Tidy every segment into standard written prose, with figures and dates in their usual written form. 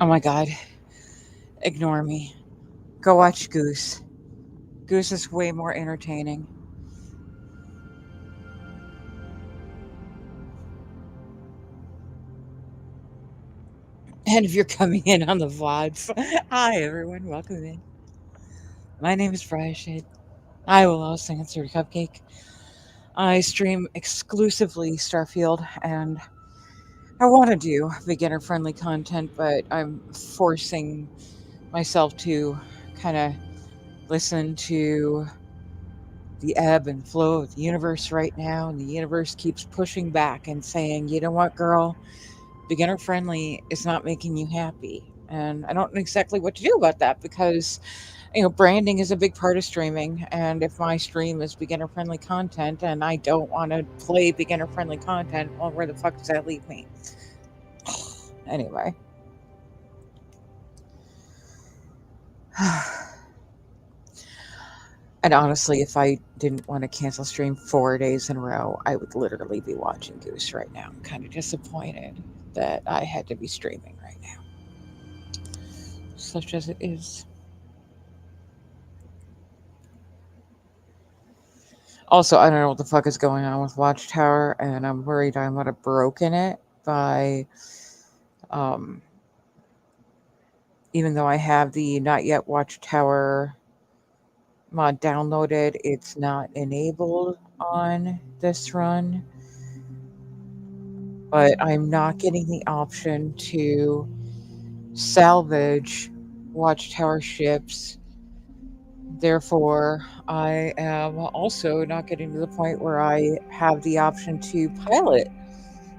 Oh my god. Ignore me. Go watch Goose. Goose is way more entertaining. And if you're coming in on the VODs, hi everyone, welcome in. My name is Friashade. I will also answer Cupcake. I stream exclusively Starfield, and I want to do beginner friendly content, but I'm forcing myself to kind of listen to the ebb and flow of the universe right now, and the universe keeps pushing back and saying, you know what, girl, beginner friendly is not making you happy. And I don't know exactly what to do about that because, branding is a big part of streaming. And if my stream is beginner friendly content and I don't want to play beginner friendly content, well, where the fuck does that leave me? Anyway. And honestly, if I didn't want to cancel stream 4 days in a row, I would literally be watching Goose right now. I'm kind of disappointed that I had to be streaming right now, such as it is. Also, I don't know what the fuck is going on with Watchtower, and I'm worried I might have broken it by, um, even though I have the not yet Watchtower mod downloaded, it's not enabled on this run. But I'm not getting the option to salvage Watchtower ships. Therefore, I am also not getting to the point where I have the option to pilot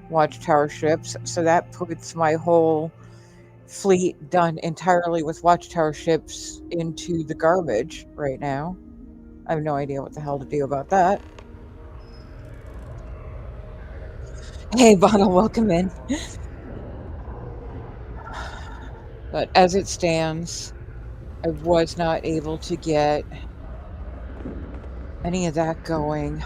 Watchtower ships. So that puts my whole fleet done entirely with Watchtower ships into the garbage right now. I have no idea what the hell to do about that. Hey, Bono, welcome in. But as it stands, I was not able to get any of that going.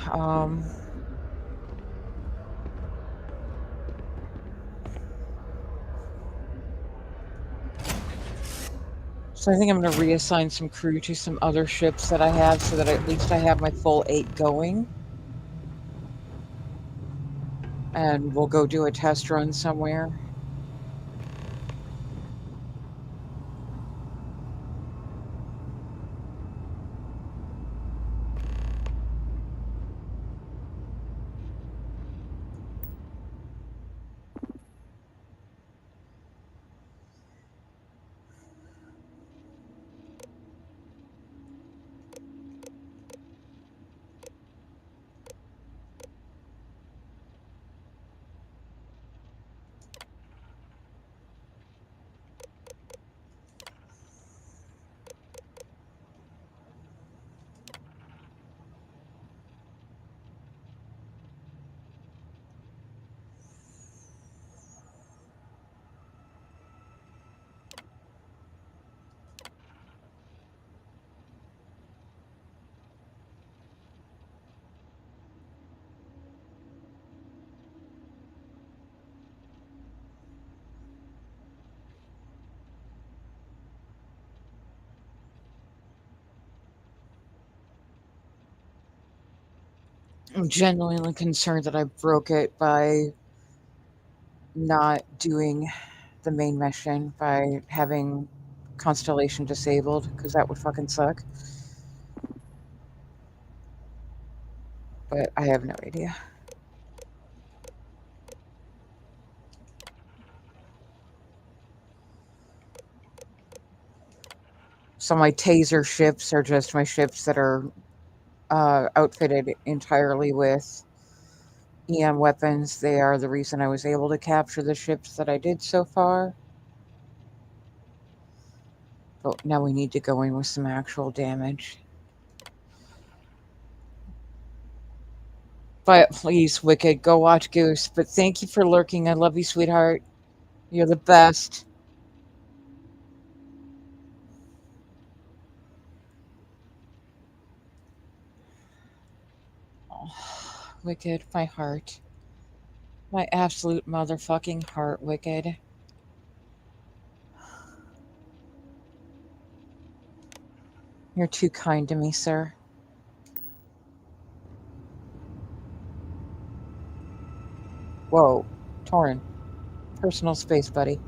So I think I'm going to reassign some crew to some other ships that I have so that at least I have my full 8 going. And we'll go do a test run somewhere. I'm genuinely concerned that I broke it by not doing the main mission by having Constellation disabled because that would fucking suck. But I have no idea. So my taser ships are just my ships that are outfitted entirely with EM weapons. They are the reason I was able to capture the ships that I did so far. But now we need to go in with some actual damage. But please, Wicked, go watch Goose. But thank you for lurking. I love you, sweetheart. You're the best. Oh, Wicked, my heart. My absolute motherfucking heart, Wicked. You're too kind to me, sir. Whoa, Torin. Personal space, buddy.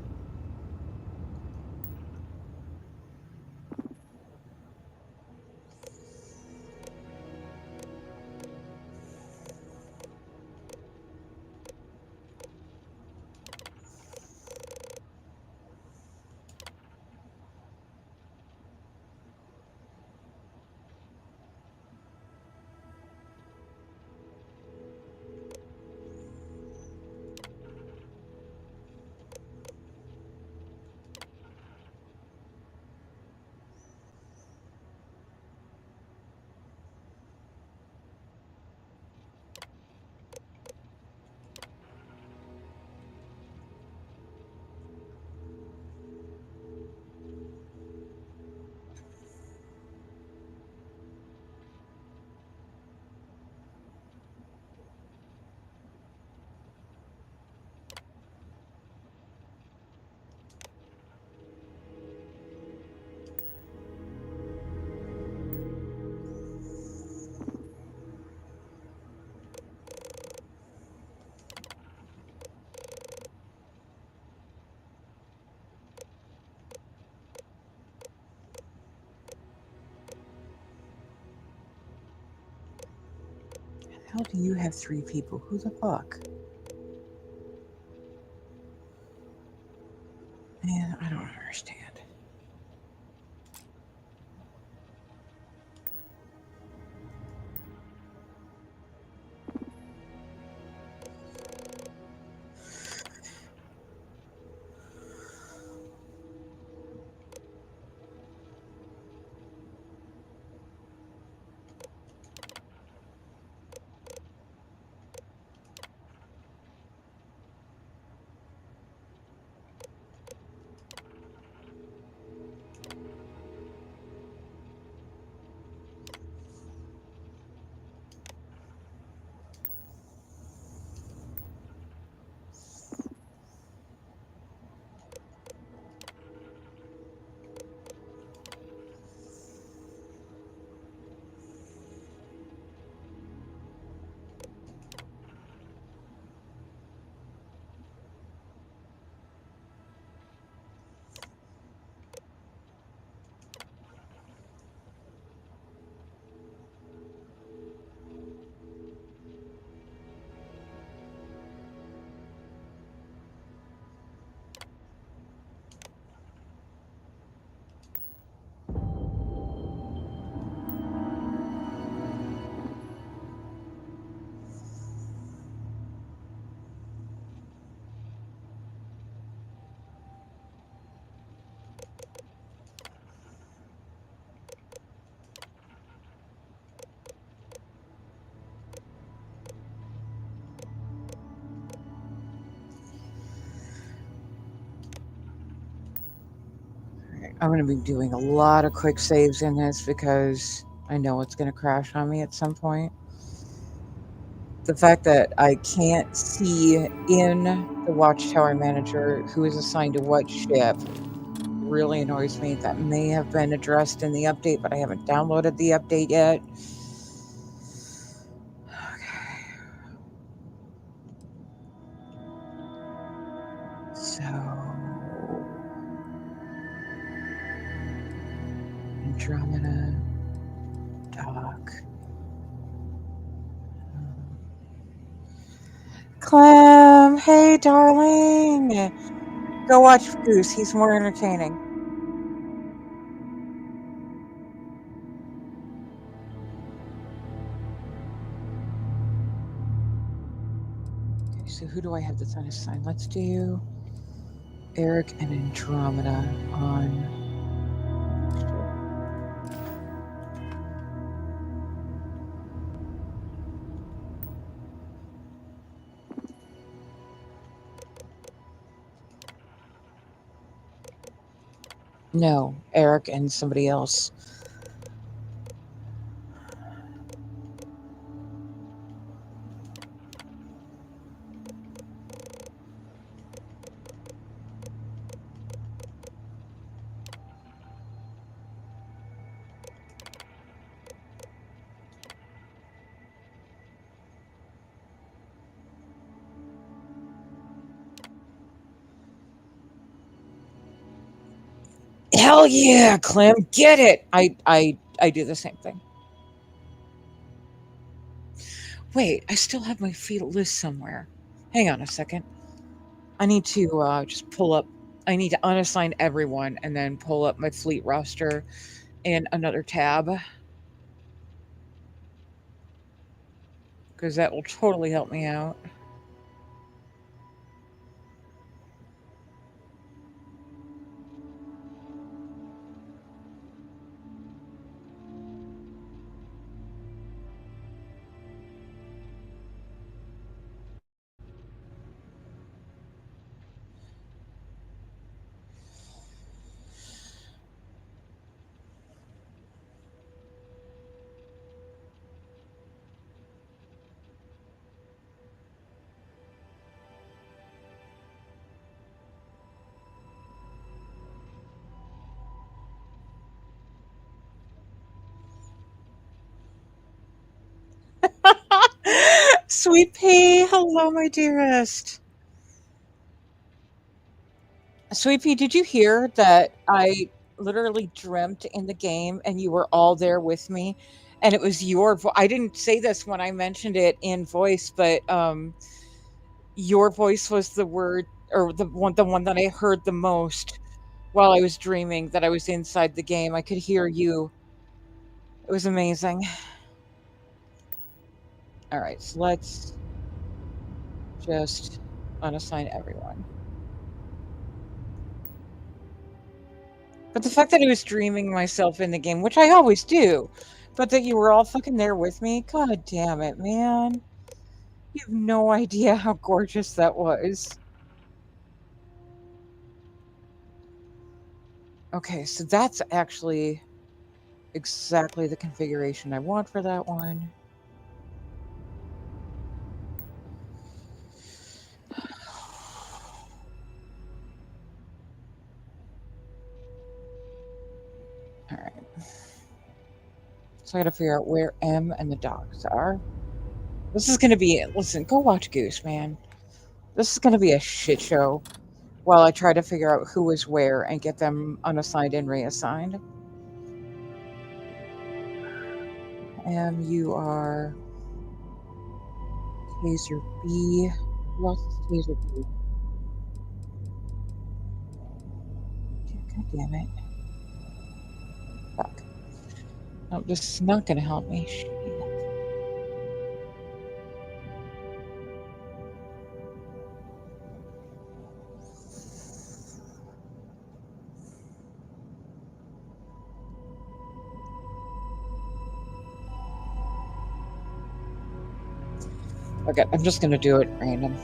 How do you have 3 people? Who the fuck? Man, I don't understand. I'm going to be doing a lot of quick saves in this because I know it's going to crash on me at some point. The fact that I can't see in the Watchtower Manager who is assigned to what ship really annoys me. That may have been addressed in the update, but I haven't downloaded the update yet. Okay. So, Andromeda, Doc. Clem, hey darling. Go watch Goose. He's more entertaining. Okay, so who do I have that's unassigned? Let's do Eric and Andromeda on. No, Eric and somebody else. Hell yeah, Clem, get it. I do the same thing. Wait, I still have my feet list somewhere. Hang on a second. I need to just pull up. I need to unassign everyone and then pull up my fleet roster in another tab because that will totally help me out. Sweet pea, hello, my dearest. Sweet pea, did you hear that I literally dreamt in the game and you were all there with me? And it was your I didn't say this when I mentioned it in voice, but your voice was the word or the one that I heard the most while I was dreaming that I was inside the game. I could hear you. It was amazing. All right, so let's just unassign everyone. But the fact that I was dreaming myself in the game, which I always do, but that you were all fucking there with me, god damn it, man. You have no idea how gorgeous that was. Okay, so that's actually exactly the configuration I want for that one. All right. So I gotta figure out where M and the docks are. This is gonna be, listen, go watch Goose, man. This is gonna be a shit show while I try to figure out who is where and get them unassigned and reassigned. M, you are Taser B. Who else is Taser B? God damn it. Fuck. No, this is not gonna help me. Shit. Okay, I'm just gonna do it random.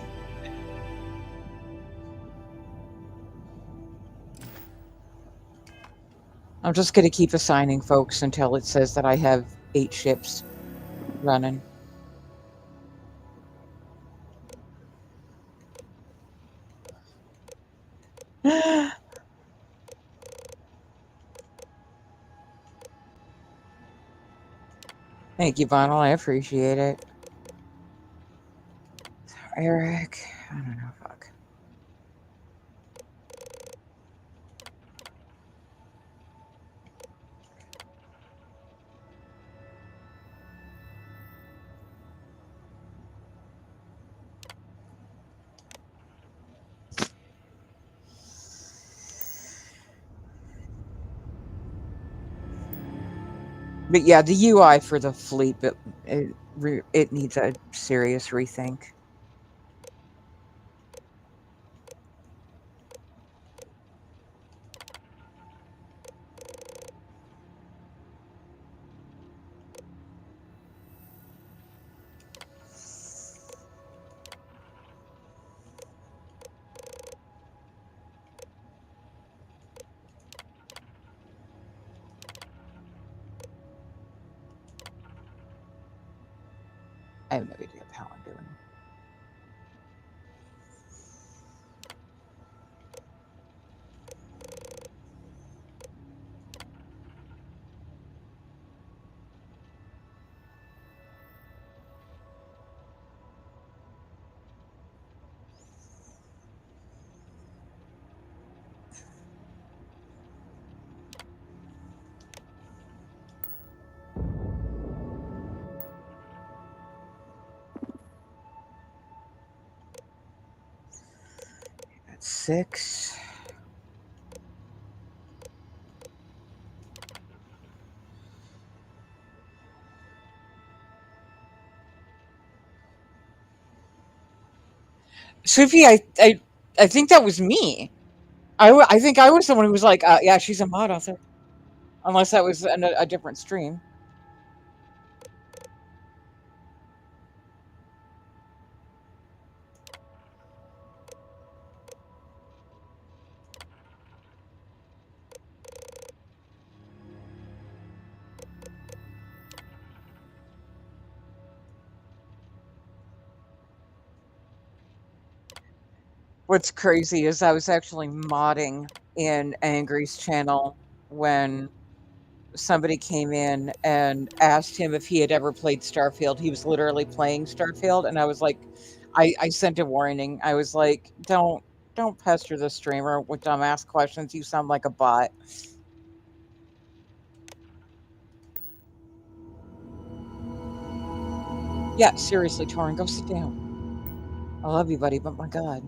I'm just gonna keep assigning folks until it says that I have 8 ships running. Thank you, Vinyl. I appreciate it. Eric. I don't know. Fuck. But yeah, the UI for the fleet, but it needs a serious rethink. I have no idea how I'm doing. 6. Sophie, I think that was me. I think I was the one who was like, yeah, she's a mod author. Unless that was a different stream. What's crazy is I was actually modding in Angry's channel when somebody came in and asked him if he had ever played Starfield. He was literally playing Starfield, and I was like, I sent a warning. I was like, don't pester the streamer with dumbass questions. You sound like a bot. Yeah, seriously, Torin, go sit down. I love you, buddy, but my God.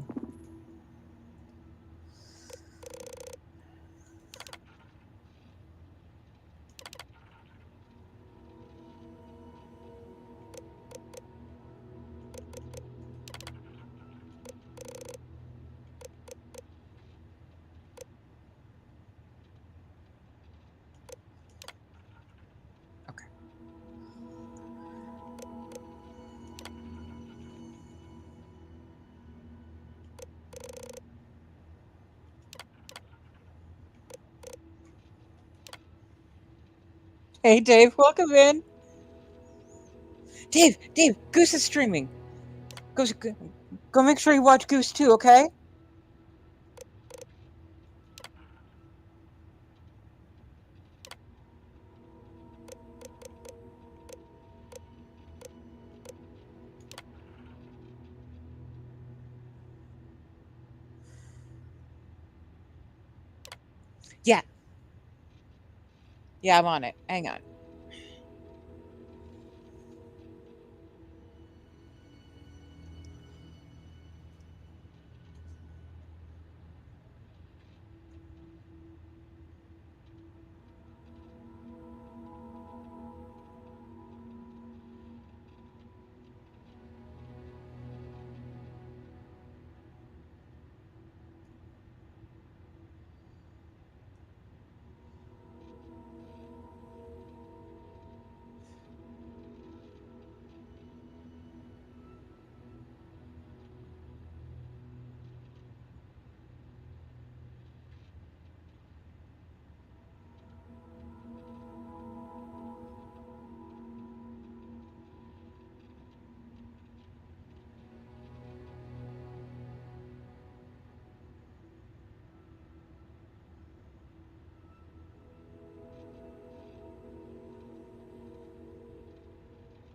Okay. Hey, Dave, welcome in. Dave, Goose is streaming. Go make sure you watch Goose too, okay? Yeah. Yeah, I'm on it. Hang on.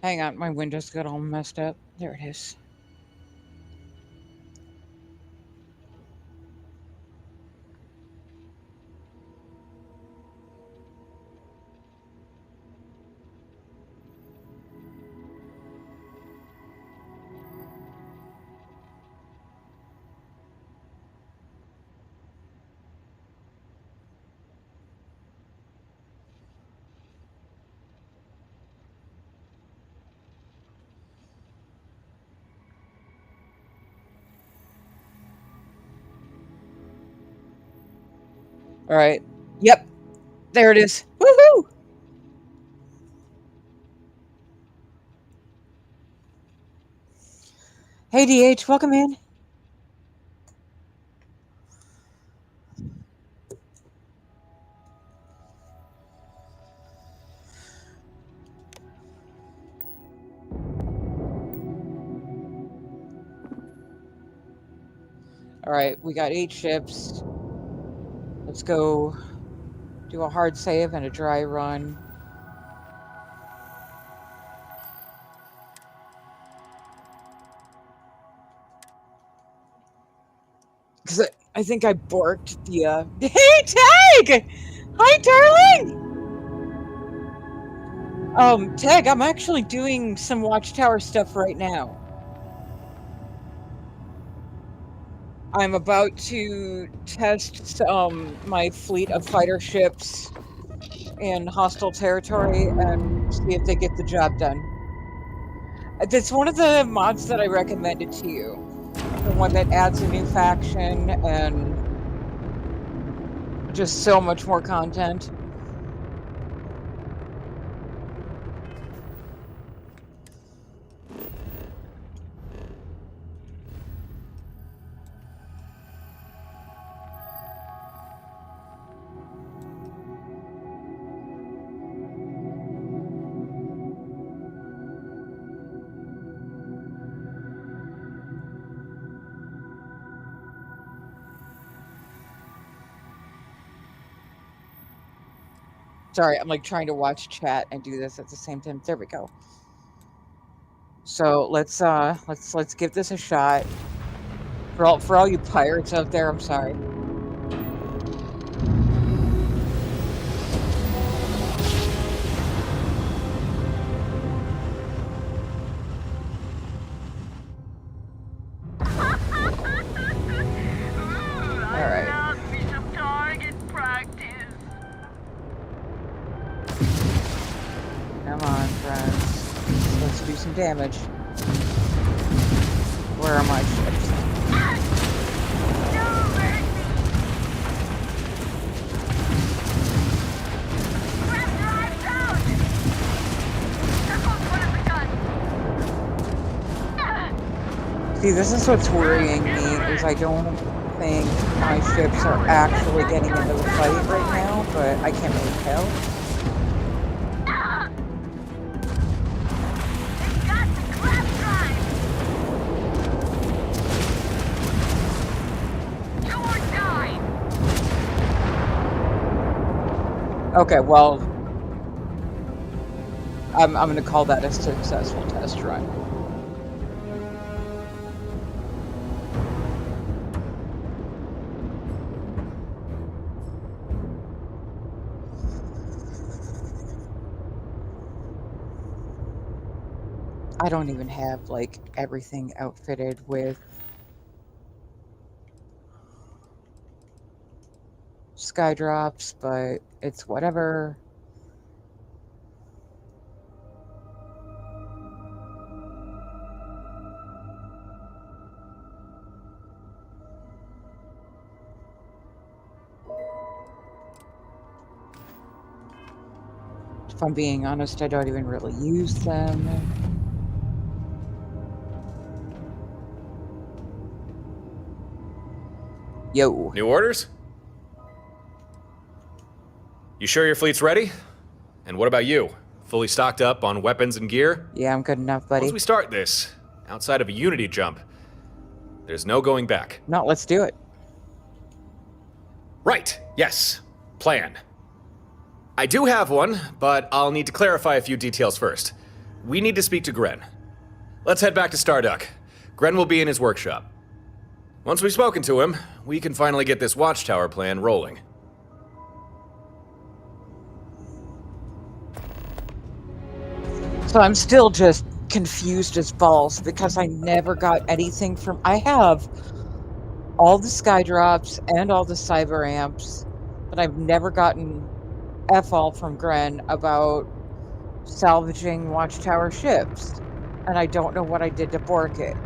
Hang on, my windows got all messed up. There it is. All right. Yep. There it is. Woohoo! Hey, DH, welcome in. All right, we got 8 ships. Let's go do a hard save and a dry run. Because I think I borked the. Hey, Tag! Hi, darling! Tag, I'm actually doing some Watchtower stuff right now. I'm about to test my fleet of fighter ships in hostile territory and see if they get the job done. It's one of the mods that I recommended to you. The one that adds a new faction and just so much more content. Sorry, I'm like trying to watch chat and do this at the same time. There we go. So let's give this a shot. For all you pirates out there, I'm sorry. All right. Come on, friends. Let's do some damage. Where are my ships? See, this is what's worrying me, is I don't think my ships are actually getting into the fight right now, but I can't really tell. Okay, well, I'm going to call that a successful test run. I don't even have, like, everything outfitted with skydrops, but it's whatever. If I'm being honest, I don't even really use them. Yo. New orders? You sure your fleet's ready? And what about you? Fully stocked up on weapons and gear? Yeah, I'm good enough, buddy. Once we start this, outside of a Unity jump, there's no going back. No, let's do it. Right, yes. Plan. I do have one, but I'll need to clarify a few details first. We need to speak to Gren. Let's head back to Starduck. Gren will be in his workshop. Once we've spoken to him, we can finally get this watchtower plan rolling. So I'm still just confused as balls because I never got anything from... I have all the skydrops and all the cyber amps, but I've never gotten F-all from Gren about salvaging watchtower ships. And I don't know what I did to bork it.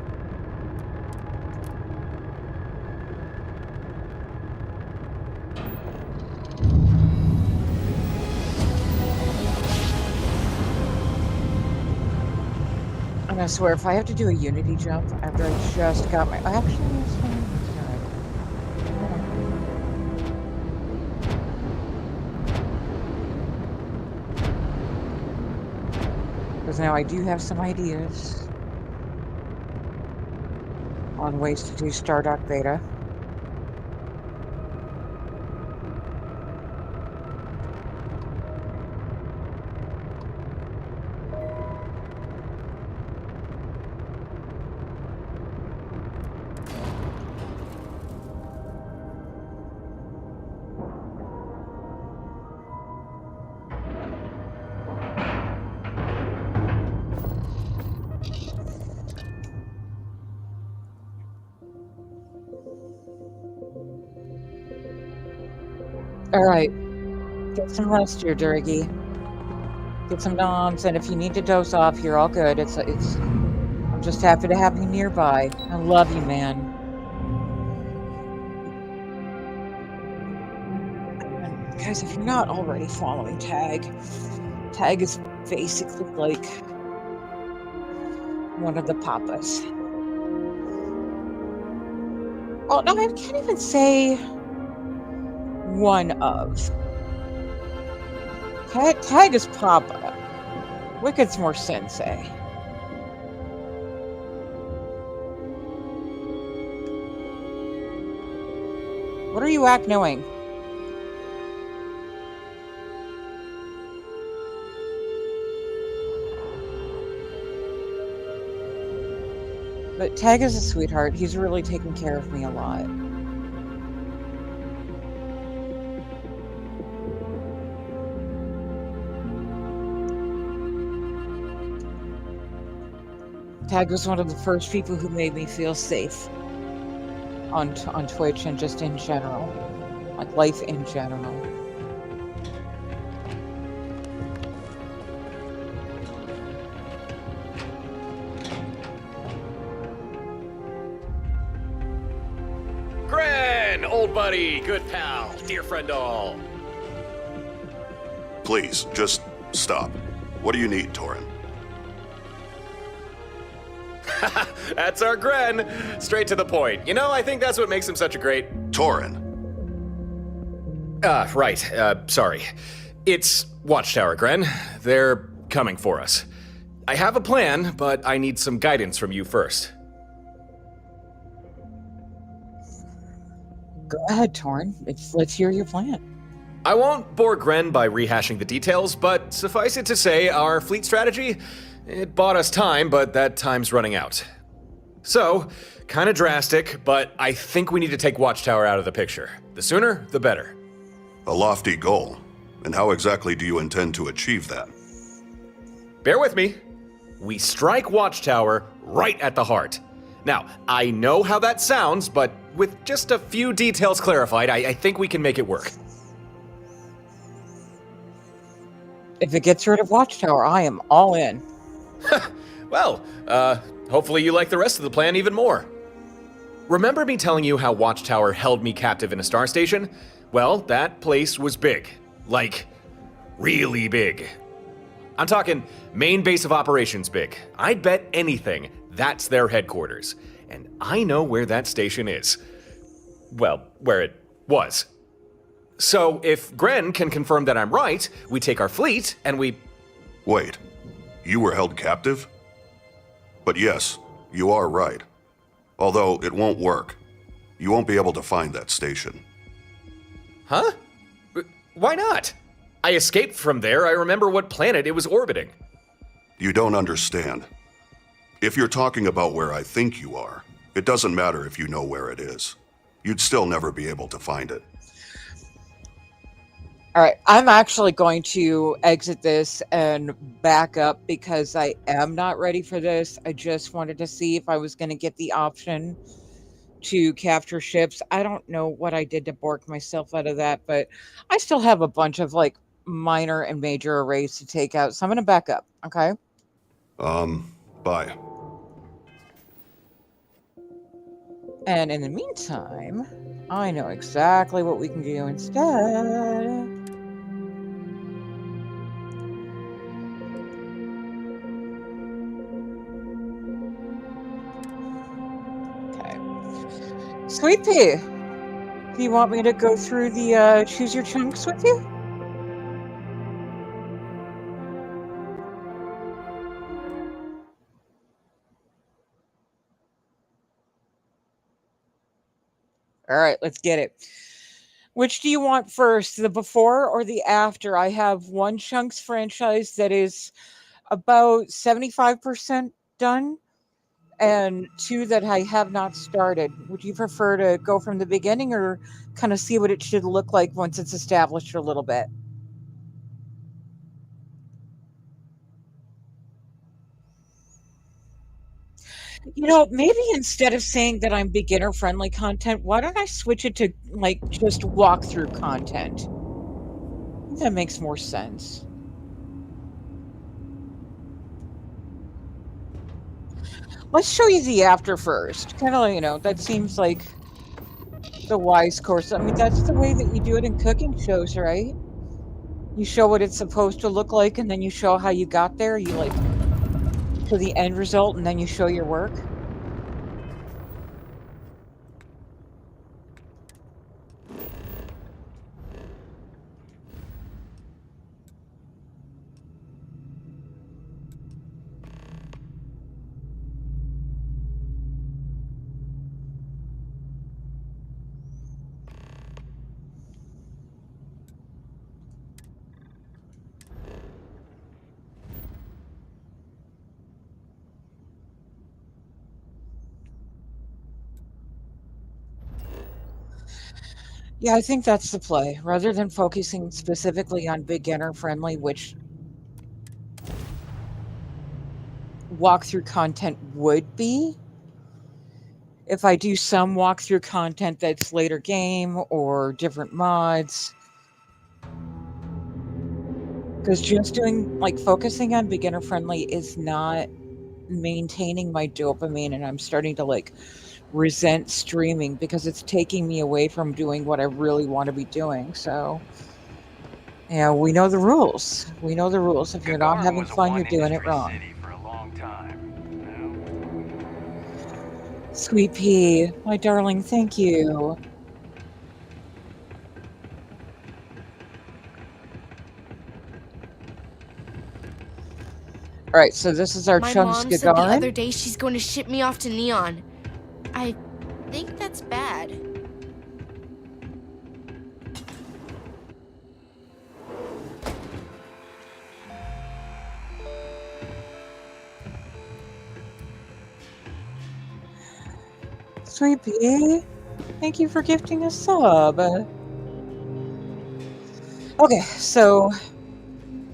And I swear, if I have to do a Unity jump after I just got my... Actually, that's fine. Because now I do have some ideas on ways to do Stardock beta. Alright, get some rest here, Durgy. Get some noms, and if you need to doze off, you're all good. I'm just happy to have you nearby. I love you, man. And guys, if you're not already following Tag is basically like one of the papas. Oh, no, I can't even say one of. Tag is Papa. Wicked's more Sensei. What are you act knowing? But Tag is a sweetheart. He's really taken care of me a lot. Tag was one of the first people who made me feel safe on Twitch and just in general. Like life in general. Gren, old buddy, good pal, dear friend all. Please, just stop. What do you need, Torin? That's our Gren. Straight to the point. You know, I think that's what makes him such a great... Torin! Right. Sorry. It's Watchtower, Gren. They're coming for us. I have a plan, but I need some guidance from you first. Go ahead, Torn. Let's hear your plan. I won't bore Gren by rehashing the details, but suffice it to say, our fleet strategy, it bought us time, but that time's running out. So, kinda drastic, but I think we need to take Watchtower out of the picture. The sooner, the better. A lofty goal. And how exactly do you intend to achieve that? Bear with me. We strike Watchtower right at the heart. Now, I know how that sounds, but with just a few details clarified, I think we can make it work. If it gets rid of Watchtower, I am all in. Well, hopefully you like the rest of the plan even more. Remember me telling you how Watchtower held me captive in a star station? Well, that place was big. Like, really big. I'm talking main base of operations big. I'd bet anything that's their headquarters. And I know where that station is. Well, where it was. So if Gren can confirm that I'm right, we take our fleet and we... Wait, you were held captive? But yes, you are right. Although it won't work. You won't be able to find that station. Huh? Why not? I escaped from there. I remember what planet it was orbiting. You don't understand. If you're talking about where I think you are, it doesn't matter if you know where it is. You'd still never be able to find it. All right, I'm actually going to exit this and back up because I am not ready for this. I just wanted to see if I was going to get the option to capture ships. I don't know what I did to bork myself out of that, but I still have a bunch of like minor and major arrays to take out. So I'm going to back up, okay? Bye. And in the meantime, I know exactly what we can do instead. Sweet Pea, do you want me to go through the choose your chunks with you? All right, let's get it. Which do you want first, the before or the after? I have one chunks franchise that is about 75% done, and two that I have not started. Would you prefer to go from the beginning or kind of see what it should look like once it's established a little bit? You know, maybe instead of saying that I'm beginner friendly content, why don't I switch it to like just walkthrough content? That makes more sense. Let's show you the after first. Kind of, that seems like the wise course. I mean, that's the way that you do it in cooking shows, right? You show what it's supposed to look like, and then you show how you got there. You like to the end result, and then you show your work. Yeah, I think that's the play. Rather than focusing specifically on beginner friendly, which walkthrough content would be, if I do some walkthrough content that's later game or different mods, because just doing like focusing on beginner friendly is not maintaining my dopamine, and I'm starting to like resent streaming because it's taking me away from doing what I really want to be doing. So, yeah, we know the rules. We know the rules. If you're not Gagarin having was a fun, you're doing it one-industry wrong. city for a long time. Sweet pea, my darling, thank you. All right, so this is our My Chunks mom said the other Gagarin. day she's going to ship me off to Neon. I think that's bad. Sweet pea, thank you for gifting a sub. Okay, so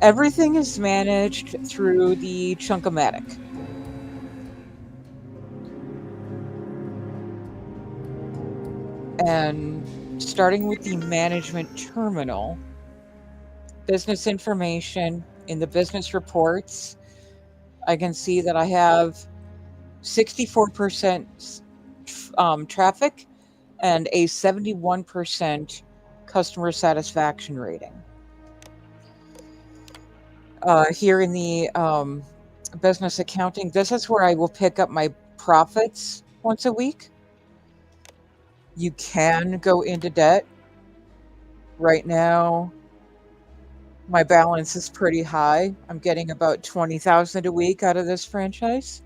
everything is managed through the Chunkomatic. And starting with the management terminal, business information in the business reports, I can see that I have 64% traffic and a 71% customer satisfaction rating. Here in the business accounting, this is where I will pick up my profits once a week. You can go into debt. Right now, my balance is pretty high. I'm getting about 20,000 a week out of this franchise.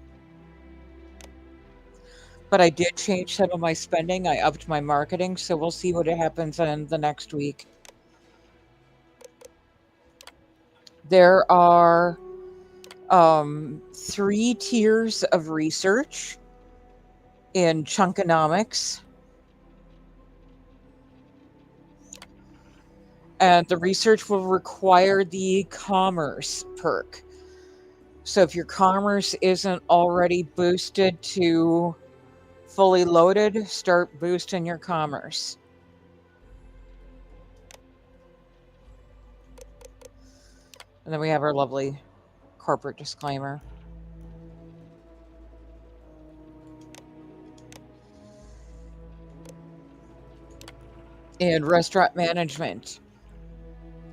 But I did change some of my spending. I upped my marketing, so we'll see what happens in the next week. There are 3 tiers of research in Chunkonomics. And the research will require the commerce perk. So if your commerce isn't already boosted to fully loaded, start boosting your commerce. And then we have our lovely corporate disclaimer. And restaurant management.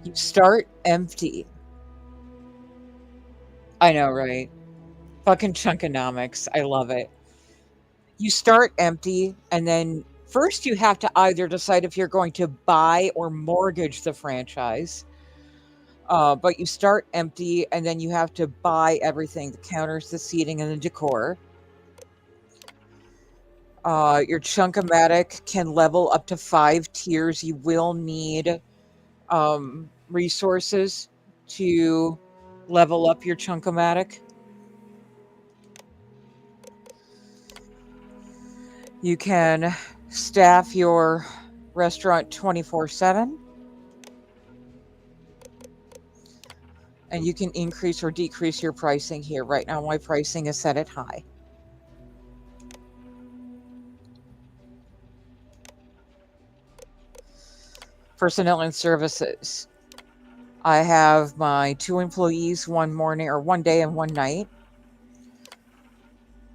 You start empty. I know, right? Fucking Chunkonomics. I love it. You start empty, and then first you have to either decide if you're going to buy or mortgage the franchise. But you start empty, and then you have to buy everything, the counters, the seating, and the decor. Your Chunkomatic can level up to 5 tiers. You will need resources to level up your Chunkomatic. You can staff your restaurant 24/7. And you can increase or decrease your pricing here. Right now, my pricing is set at high. Personnel and services. I have my 2 employees one morning or one day and one night.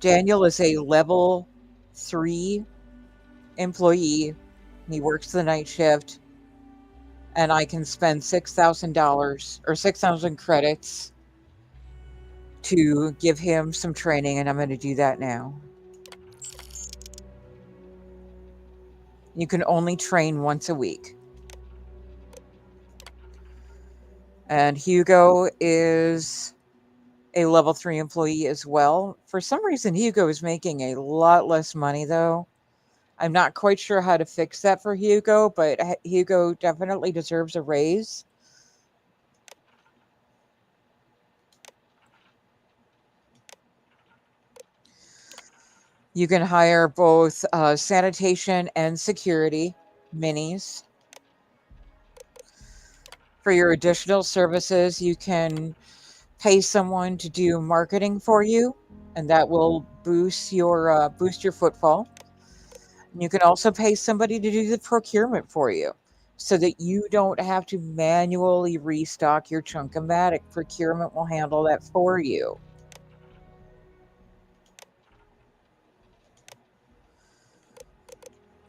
Daniel is a level 3 employee. He works the night shift, and I can spend $6,000 or 6,000 credits to give him some training, and I'm going to do that now. You can only train once a week. And Hugo is a level 3 employee as well. For some reason, Hugo is making a lot less money, though. I'm not quite sure how to fix that for Hugo, but Hugo definitely deserves a raise. You can hire both sanitation and security minis. For your additional services, you can pay someone to do marketing for you, and that will boost your footfall. You can also pay somebody to do the procurement for you so that you don't have to manually restock your Chunk-O-Matic. Procurement will handle that for you.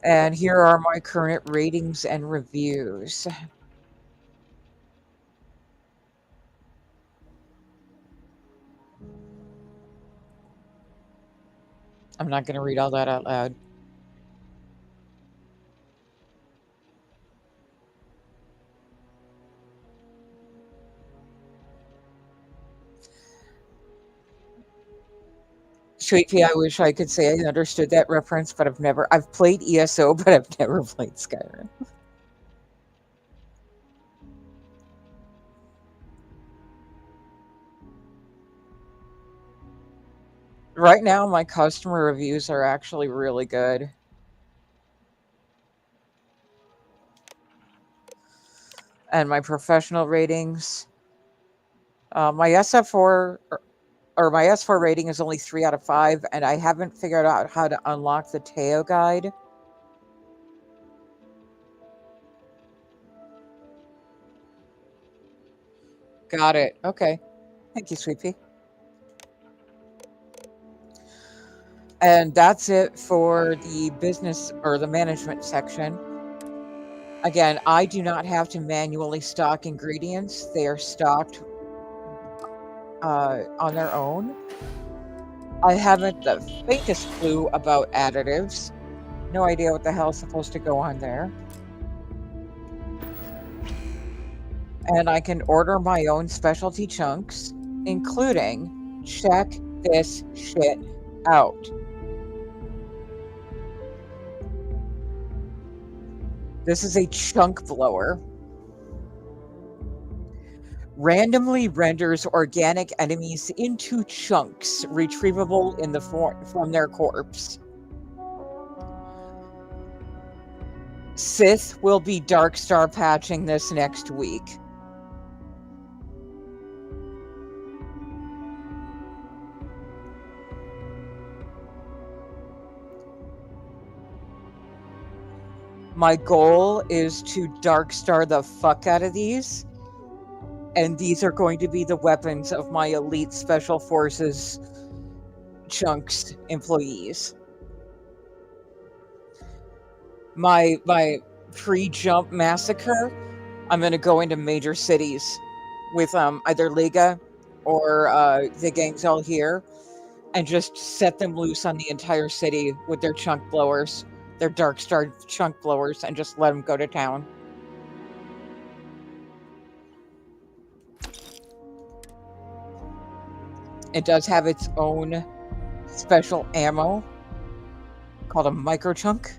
And here are my current ratings and reviews. I'm not going to read all that out loud. Sweet Pea, I wish I could say I understood that reference, but I've played ESO, but I've never played Skyrim. Right now, my customer reviews are actually really good. And my professional ratings, my SF4 or my S4 rating is only 3 out of 5, and I haven't figured out how to unlock the Teo guide. Got it. Okay. Thank you, Sweet Pea. And that's it for the business or the management section. Again, I do not have to manually stock ingredients. They are stocked on their own. I haven't the faintest clue about additives. No idea what the hell is supposed to go on there. And I can order my own specialty chunks, including check this shit out. This is a chunk blower. Randomly renders organic enemies into chunks, retrievable in the from their corpse. Sith will be Darkstar patching this next week. My goal is to Darkstar the fuck out of these. And these are going to be the weapons of my elite special forces chunks employees. My pre-jump massacre, I'm going to go into major cities with either Liga or the gangs all here and just set them loose on the entire city with their chunk blowers, their Darkstar chunk blowers, and just let them go to town. It does have its own special ammo called a micro chunk.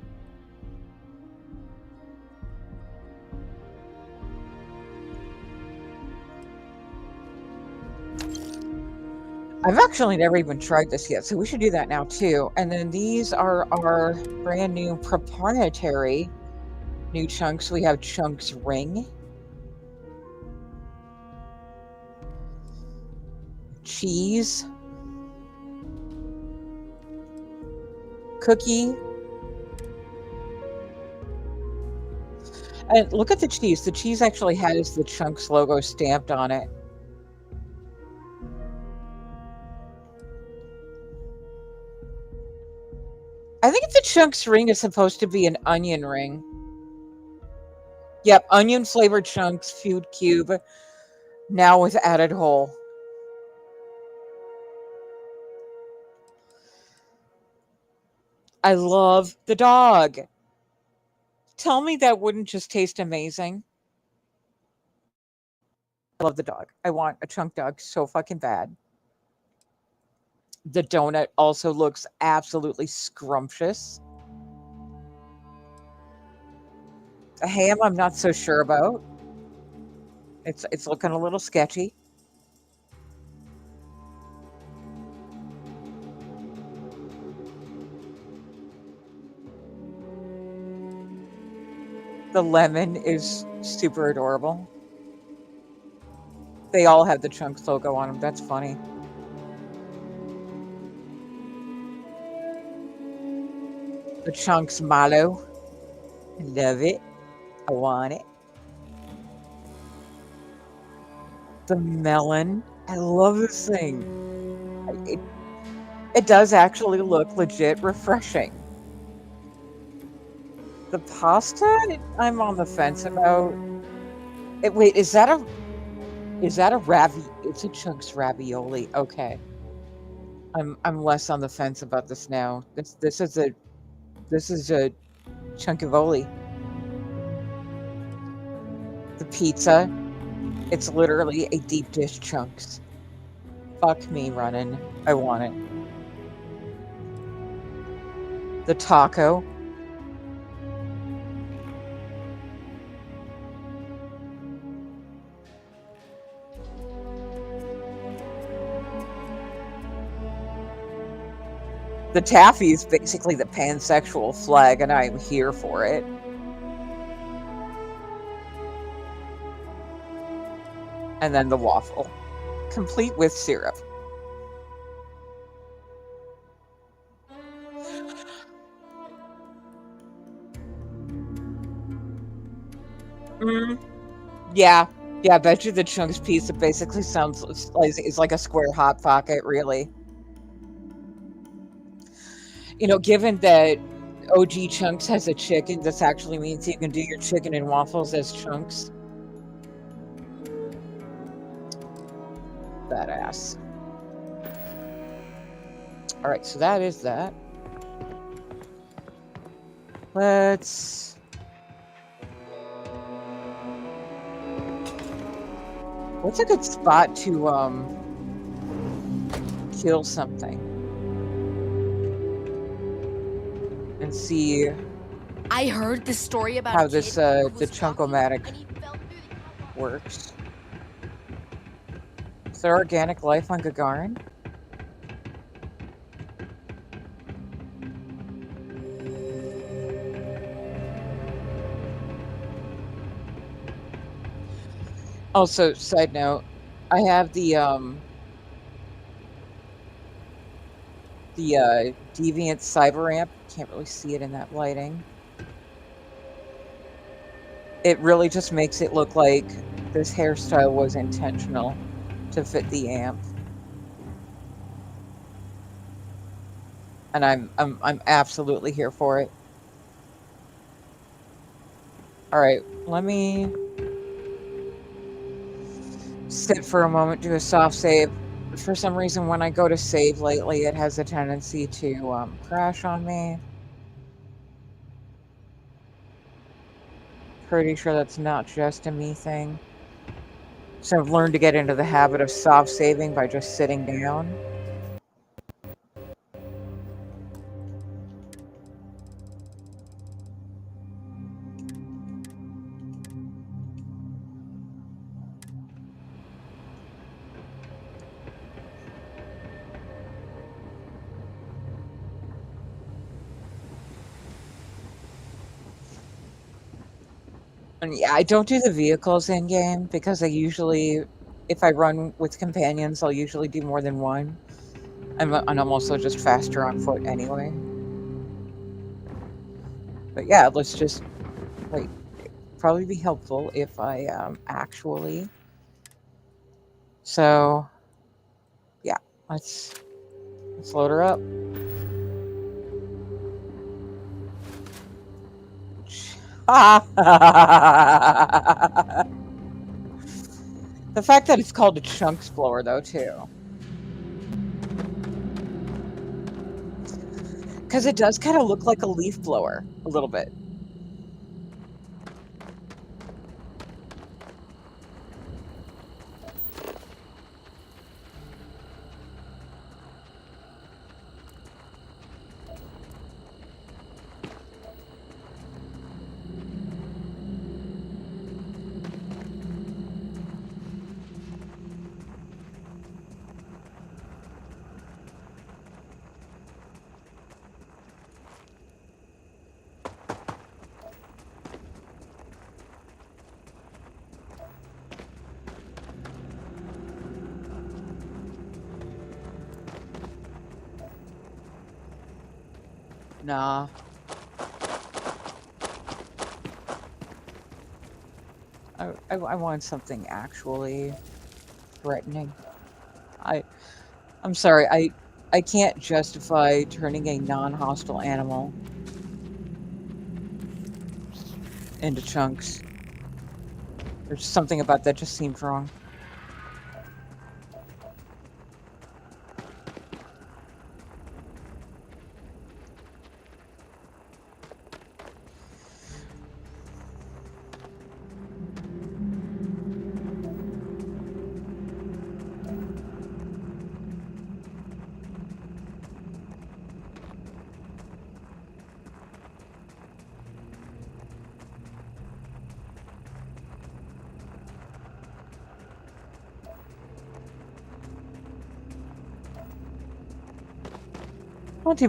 I've actually never even tried this yet, so we should do that now too. And then these are our brand new proprietary new chunks. We have Chunks Ring, cheese, cookie, And look at the cheese. The cheese actually has the Chunks logo stamped on it. I think the Chunks ring is supposed to be an onion ring. Yep, onion flavored Chunks food cube, now with added hole. I love the dog. Tell me that wouldn't just taste amazing. I love the dog. I want a chunk dog so fucking bad. The donut also looks absolutely scrumptious. The ham, I'm not so sure about. It's looking a little sketchy. The lemon is super adorable. They all have the Chunks logo on them. That's funny. The Chunks mallow. I love it. I want it. The melon. I love this thing. It does actually look legit refreshing. The pasta, I'm on the fence about. Wait, is that a It's a Chunks ravioli. Okay. I'm less on the fence about this now. This is a chunkivoli. The pizza, it's literally a deep dish Chunks. Fuck me running. I want it. The taco. The taffy is basically the pansexual flag, and I'm here for it. And then the waffle, complete with syrup. Yeah, I bet you the Chunks pizza basically sounds like it's like a square hot pocket, really. You know, given that OG Chunks has a chicken, this actually means you can do your chicken and waffles as Chunks. Badass. Alright, so that is that. Let's... What's a good spot to, kill something? And see I heard the story about how a this, kid who the was walking Chunkomatic and he fell through the catwalk. works. Is there organic life on Gagarin? Also, side note, I have the Deviant Cyber Amp. Can't really see it in that lighting. It really just makes it look like this hairstyle was intentional to fit the amp. And I'm absolutely here for it. Alright, let me sit for a moment, do a soft save. For some reason, when I go to save lately, it has a tendency to crash on me. Pretty sure that's not just a me thing. So I've learned to get into the habit of soft saving by just sitting down. And yeah, I don't do the vehicles in game because I usually, if I run with companions, I'll usually do more than one. And I'm also just faster on foot anyway. But yeah, let's just wait. probably be helpful if I actually. So, yeah, let's load her up. The fact that it's called a chunks blower, though, too. Because it does kind of look like a leaf blower, a little bit. Nah. I want something actually threatening. I'm sorry, I can't justify turning a non-hostile animal into chunks. There's something about that just seemed wrong.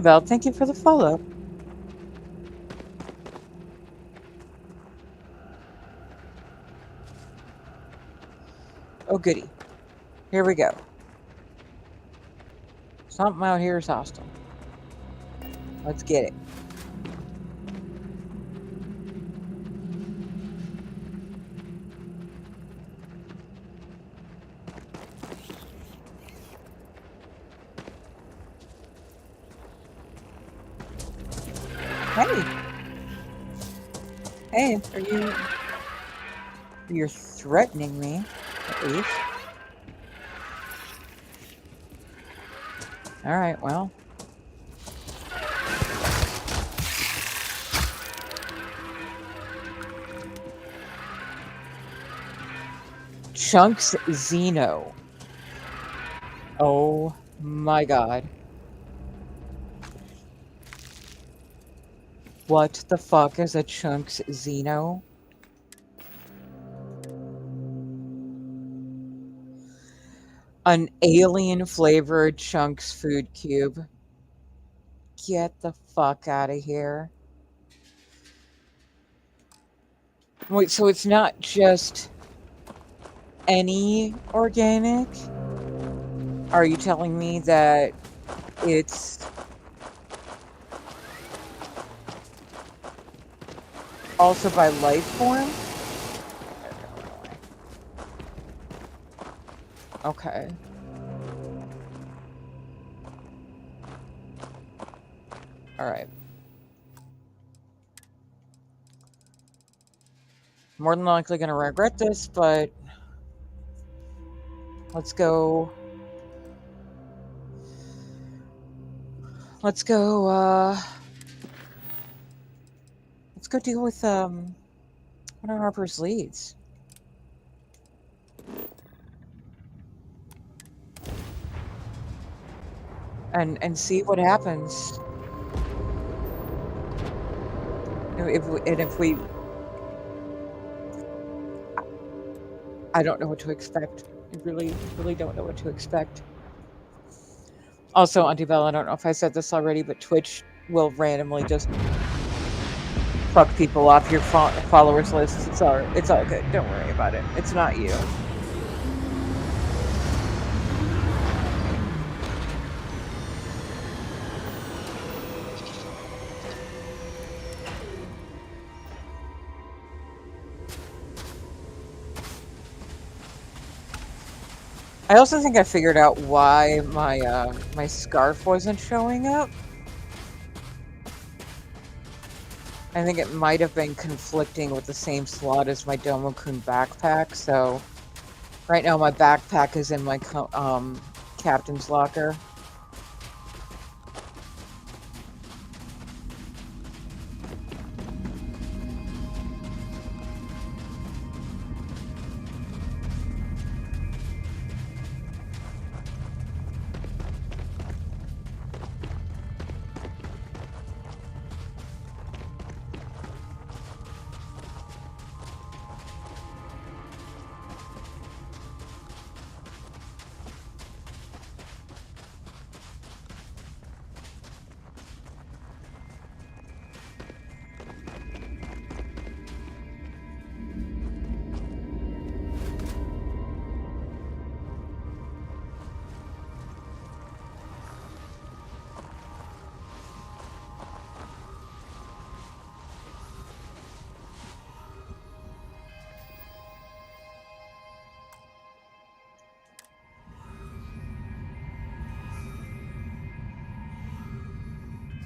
Bell, thank you for the follow. Oh, goody. Here we go. Something out here is hostile. Let's get it. Hey. Hey, you're threatening me, at least. Alright, well. Chunks Xeno. Oh my god. What the fuck is a Chunks Xeno? An alien flavored Chunks food cube. Get the fuck out of here. Wait, so it's not just any organic? Are you telling me that it's also by life form? Okay. Alright. More than likely gonna regret this, but let's go. Let's go deal with one of Harper's leads. And see what happens. If we I don't know what to expect. I really don't know what to expect. Also, Auntie Belle, I don't know if I said this already, but Twitch will randomly just fuck people off your followers lists. It's all good. Don't worry about it. It's not you. I also think I figured out why my scarf wasn't showing up. I think it might have been conflicting with the same slot as my Domokun backpack, so right now my backpack is in my captain's locker.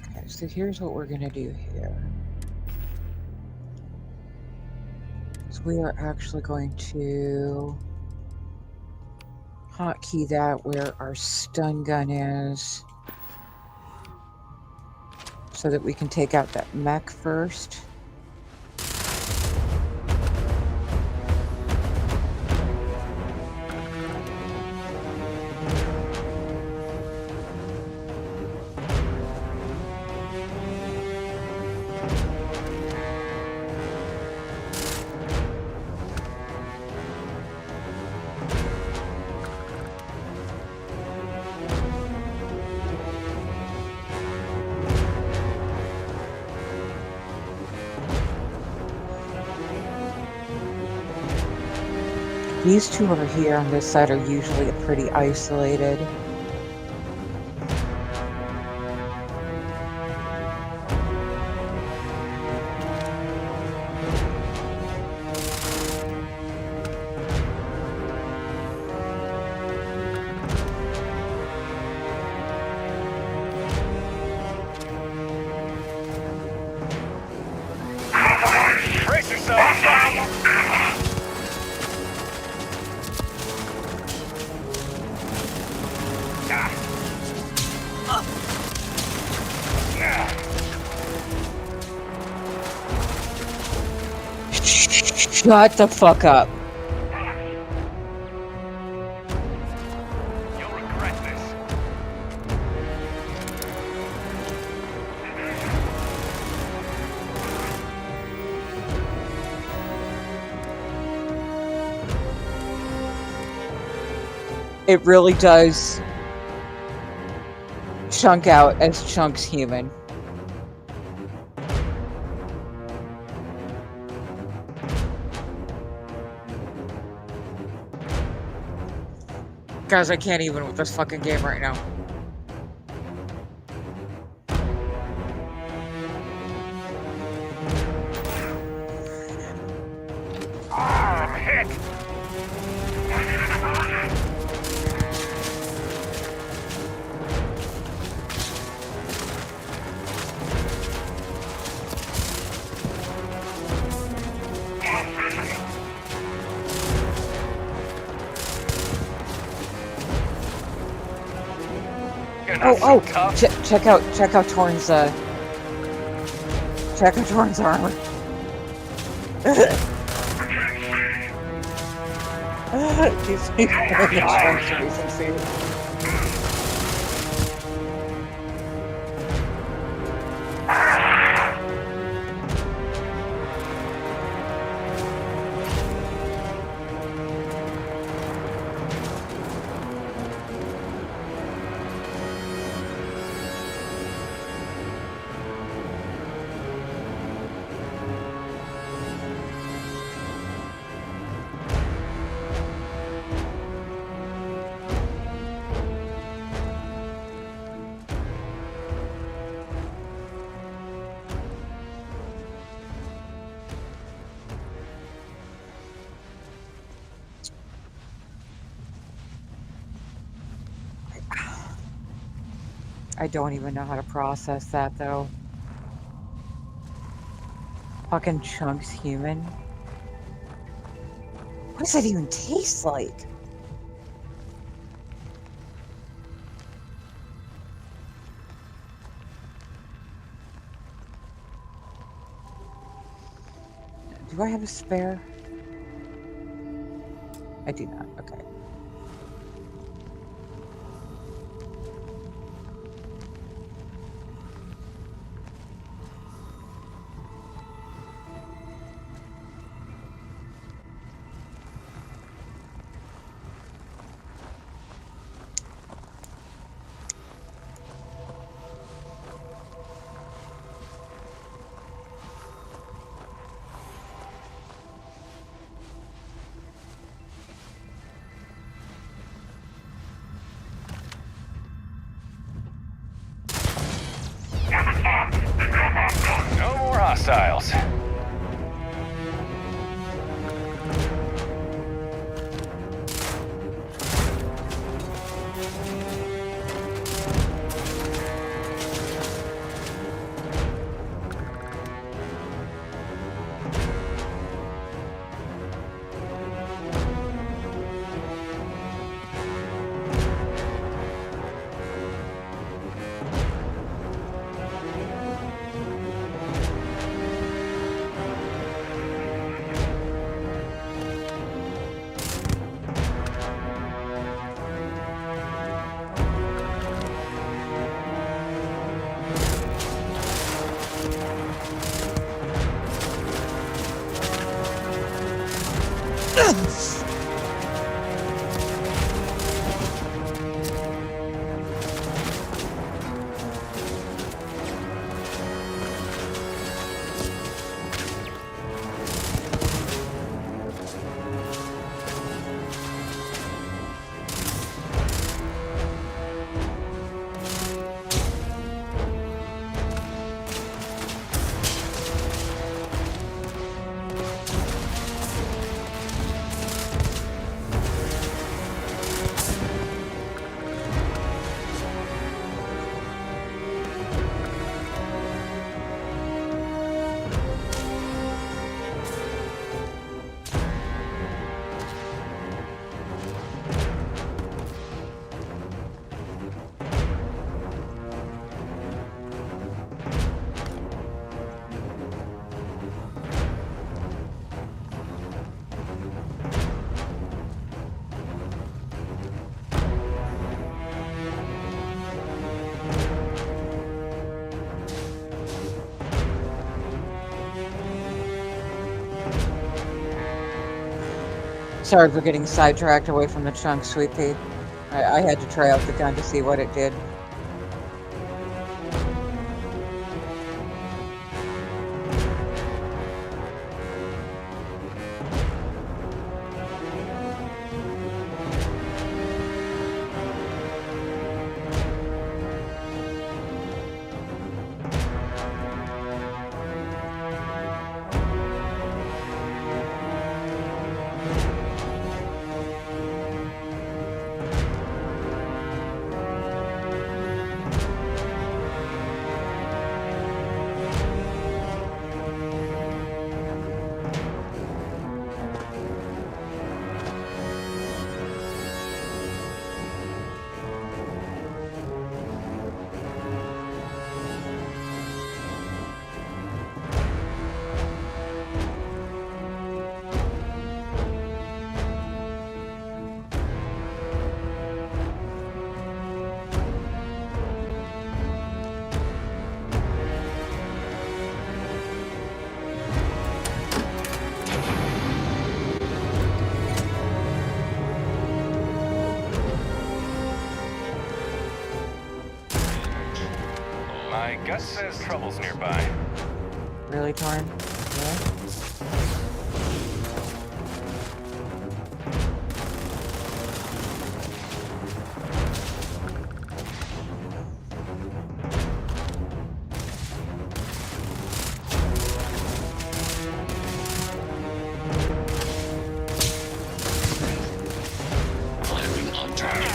Okay, so here's what we're gonna do here. So we are actually going to hotkey that where our stun gun is, so that we can take out that mech first. These two over here on this side are usually pretty isolated. Brace yourself! Shut the fuck up. You'll regret this. It really does chunk out as Chunk's human. Guys, I can't even with this fucking game right now. I'm hit! You're not so tough. Check out Torn's armor. He's wearing a strength suit. I don't even know how to process that, though. Fucking Chunks human? What does that even taste like? Do I have a spare? I do not. Okay. No more hostiles. Sorry for getting sidetracked away from the chunk, Sweet Pea. I had to try out the gun to see what it did. My gut says trouble's nearby. Really, Torn? Yeah? Firing on target.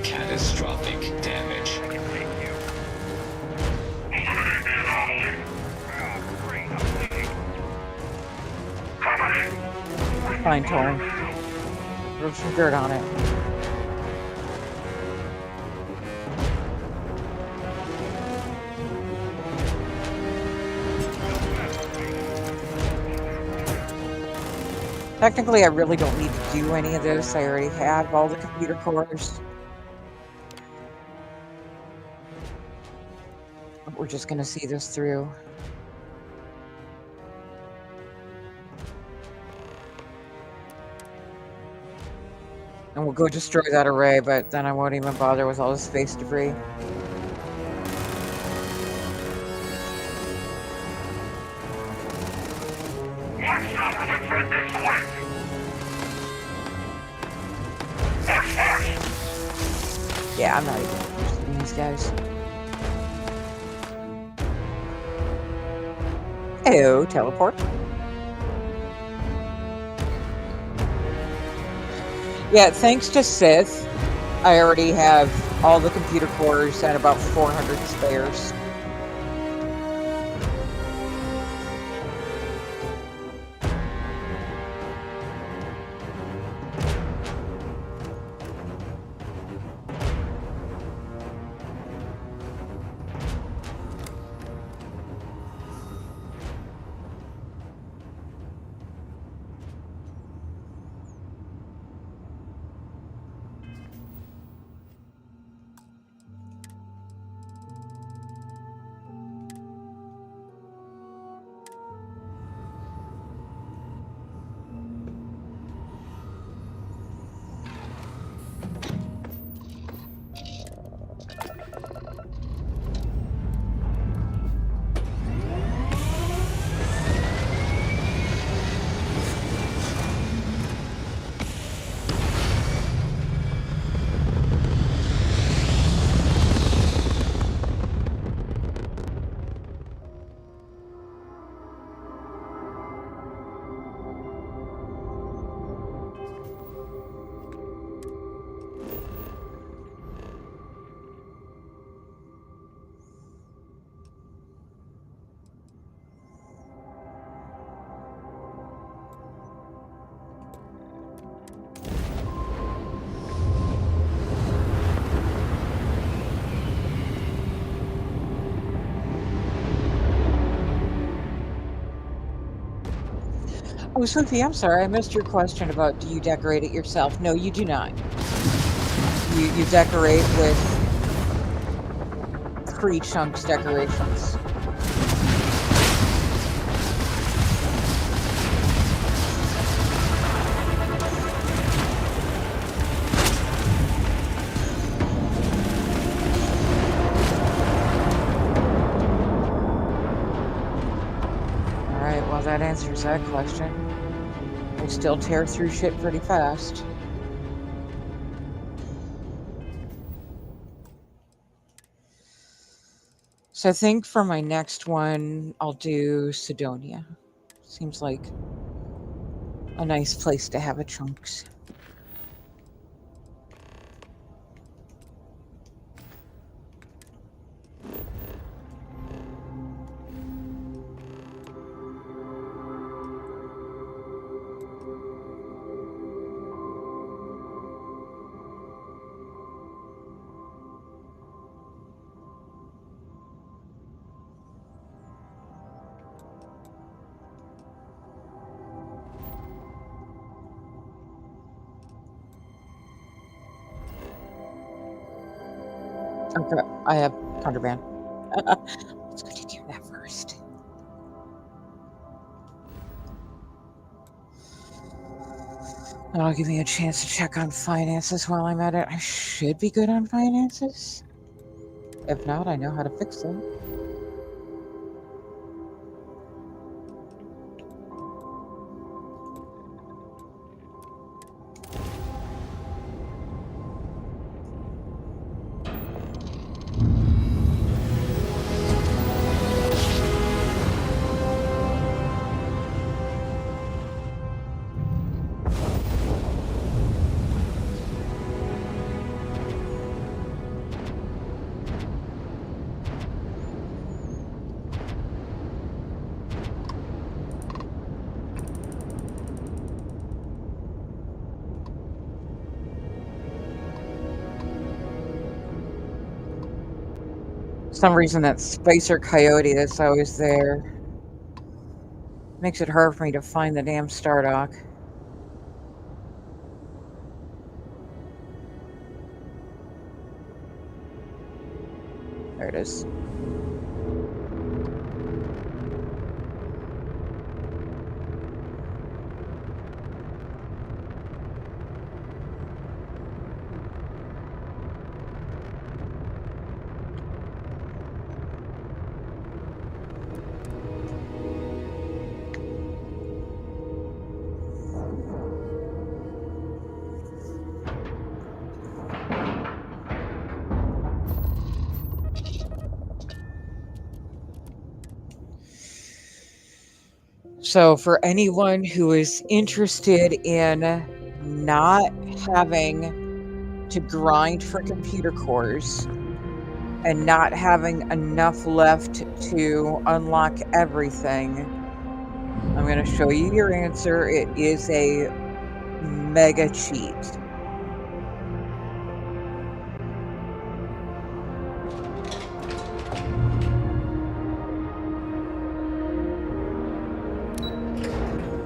Catastrophic damage. fine, Torin. Throw some dirt on it. Technically, I really don't need to do any of this. I already have all the computer cores. But we're just going to see this through. And we'll go destroy that array, but then I won't even bother with all the space debris. Yeah, I'm not even interested in these guys. Ew, teleport. Yeah, thanks to Sith, I already have all the computer cores and about 400 spares. Oh, Sophie, I'm sorry, I missed your question about do you decorate it yourself? No, you do not. You decorate with free chunks decorations. Alright, well that answers that question. We still tear through shit pretty fast. So I think for my next one, I'll do Sidonia. Seems like a nice place to have a chunks. Okay, I have contraband. Let's go to do that first. That'll give me a chance to check on finances while I'm at it. I should be good on finances. If not, I know how to fix them. some reason that Spicer Coyote that's always there makes it hard for me to find the damn Stardock. There it is. So, for anyone who is interested in not having to grind for computer cores and not having enough left to unlock everything, I'm going to show you your answer. It is a mega cheat.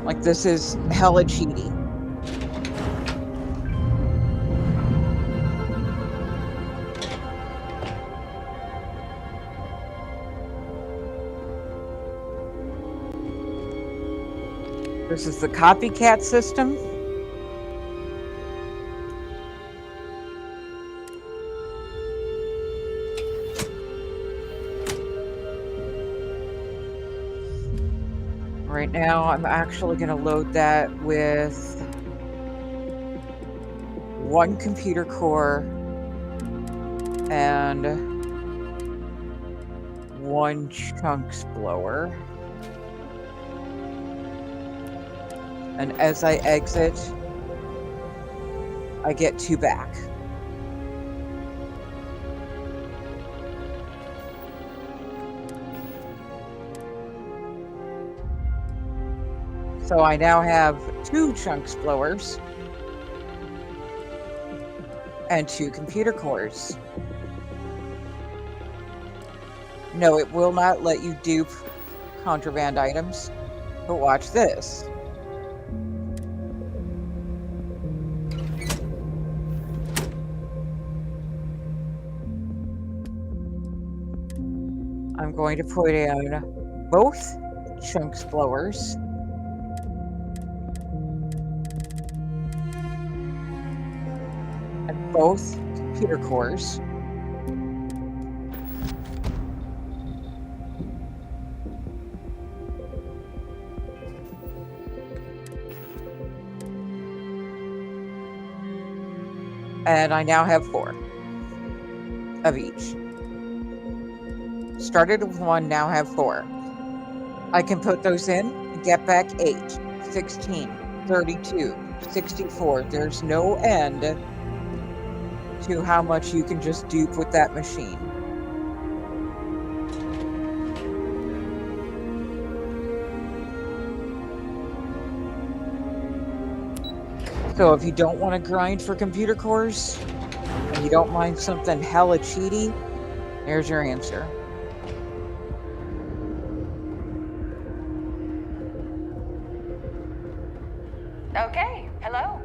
Like, this is hella cheaty. This is the copycat system. Right now, I'm actually going to load that with one computer core and one chunks blower. And as I exit, I get 2 back. So I now have 2 chunks blowers and 2 computer cores. No, it will not let you dupe contraband items, but watch this. I'm going to put in both chunks blowers and both computer cores. And I now have 4 of each. Started with 1, now have 4. I can put those in and get back 8, 16, 32, 64. There's no end to how much you can just dupe with that machine. So if you don't want to grind for computer cores and you don't mind something hella cheaty, there's your answer. Okay, hello.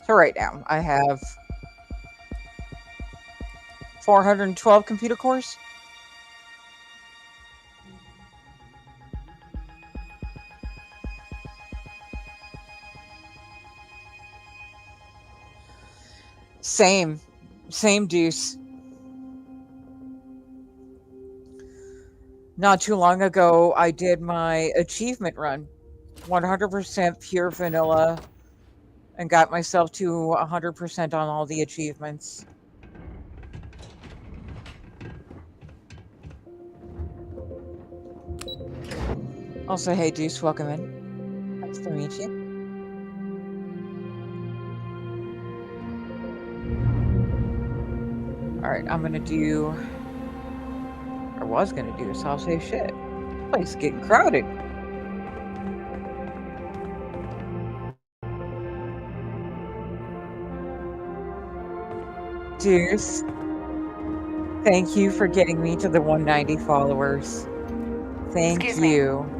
So right now, I have 412 computer cores. Same deuce. Not too long ago, I did my achievement run, 100% pure vanilla, and got myself to 100% on all the achievements. Also, hey Deuce, welcome in. Nice to meet you. Alright, I'm gonna do... or was gonna do, so I'll say shit. This place is getting crowded. Deuce, thank you for getting me to the 190 followers. Thank Excuse me. you.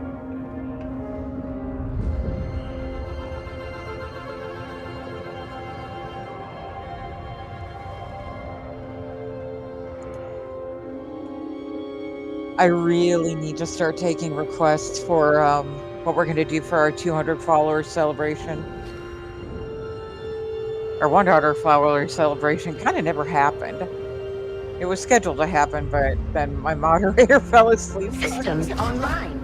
I really need to start taking requests for what we're going to do for our 200 followers celebration. Our 100 followers celebration kind of never happened. It was scheduled to happen, but then my moderator fell asleep. Systems online.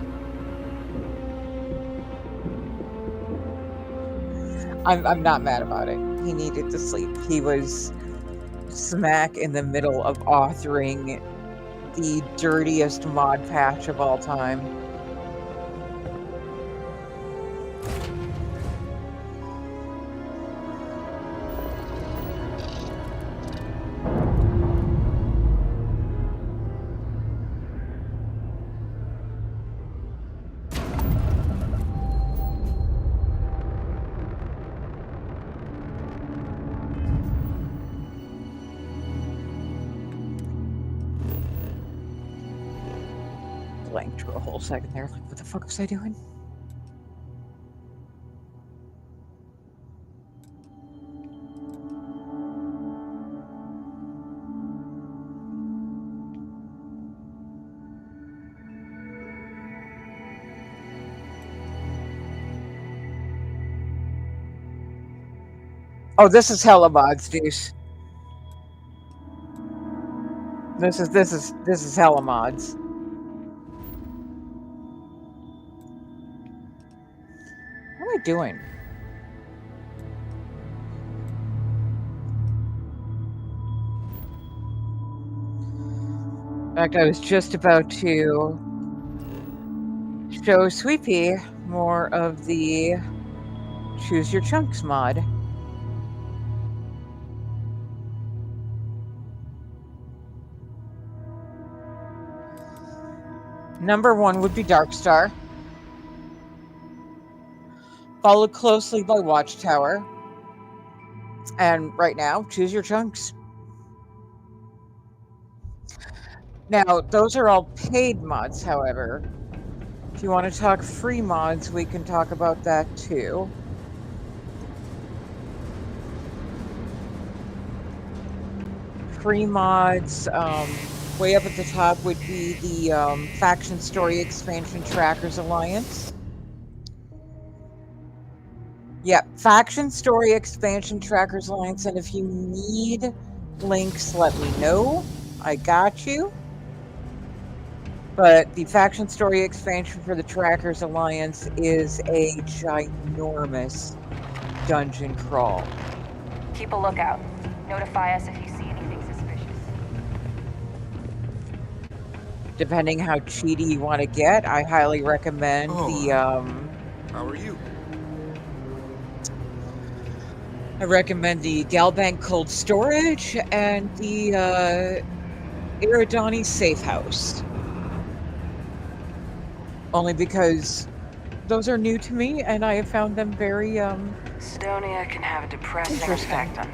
I'm not mad about it. He needed to sleep. He was smack in the middle of authoring the dirtiest mod patch of all time. Blanked for a whole second there, like, what the fuck was I doing? Oh, this is hella mods, Deuce. This is hella mods. What am I doing? In fact, I was just about to show Sweepy more of the Choose Your Chunks mod. Number 1 would be Darkstar, followed closely by Watchtower, and right now, Choose Your Chunks. Now, those are all paid mods, however. If you want to talk free mods, we can talk about that too. Free mods, way up at the top would be the Faction Story Expansion Trackers Alliance. Yep, Faction Story Expansion Trackers Alliance, and if you need links, let me know. I got you. But the Faction Story Expansion for the Trackers Alliance is a ginormous dungeon crawl. Keep a lookout. Notify us if you see anything suspicious. Depending how cheaty you want to get, I highly recommend the How are you? I recommend the Galbank Cold Storage and the Iridani Safe House. Only because those are new to me and I have found them very Sidonia can have a depressing Interesting. effect on...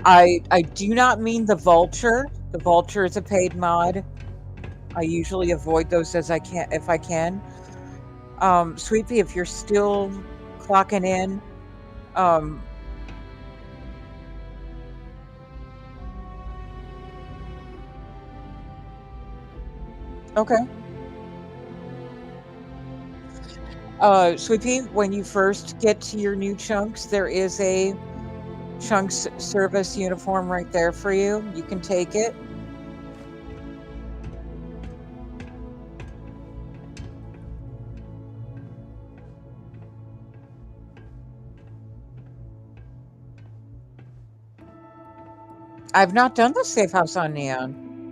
I do not mean the Vulture. The Vulture is a paid mod. I usually avoid those as if I can. Sweepy, if you're still clocking in, okay. Sweepy, when you first get to your new chunks, there is a Chunks service uniform right there for you. You can take it. I've not done the safe house on Neon.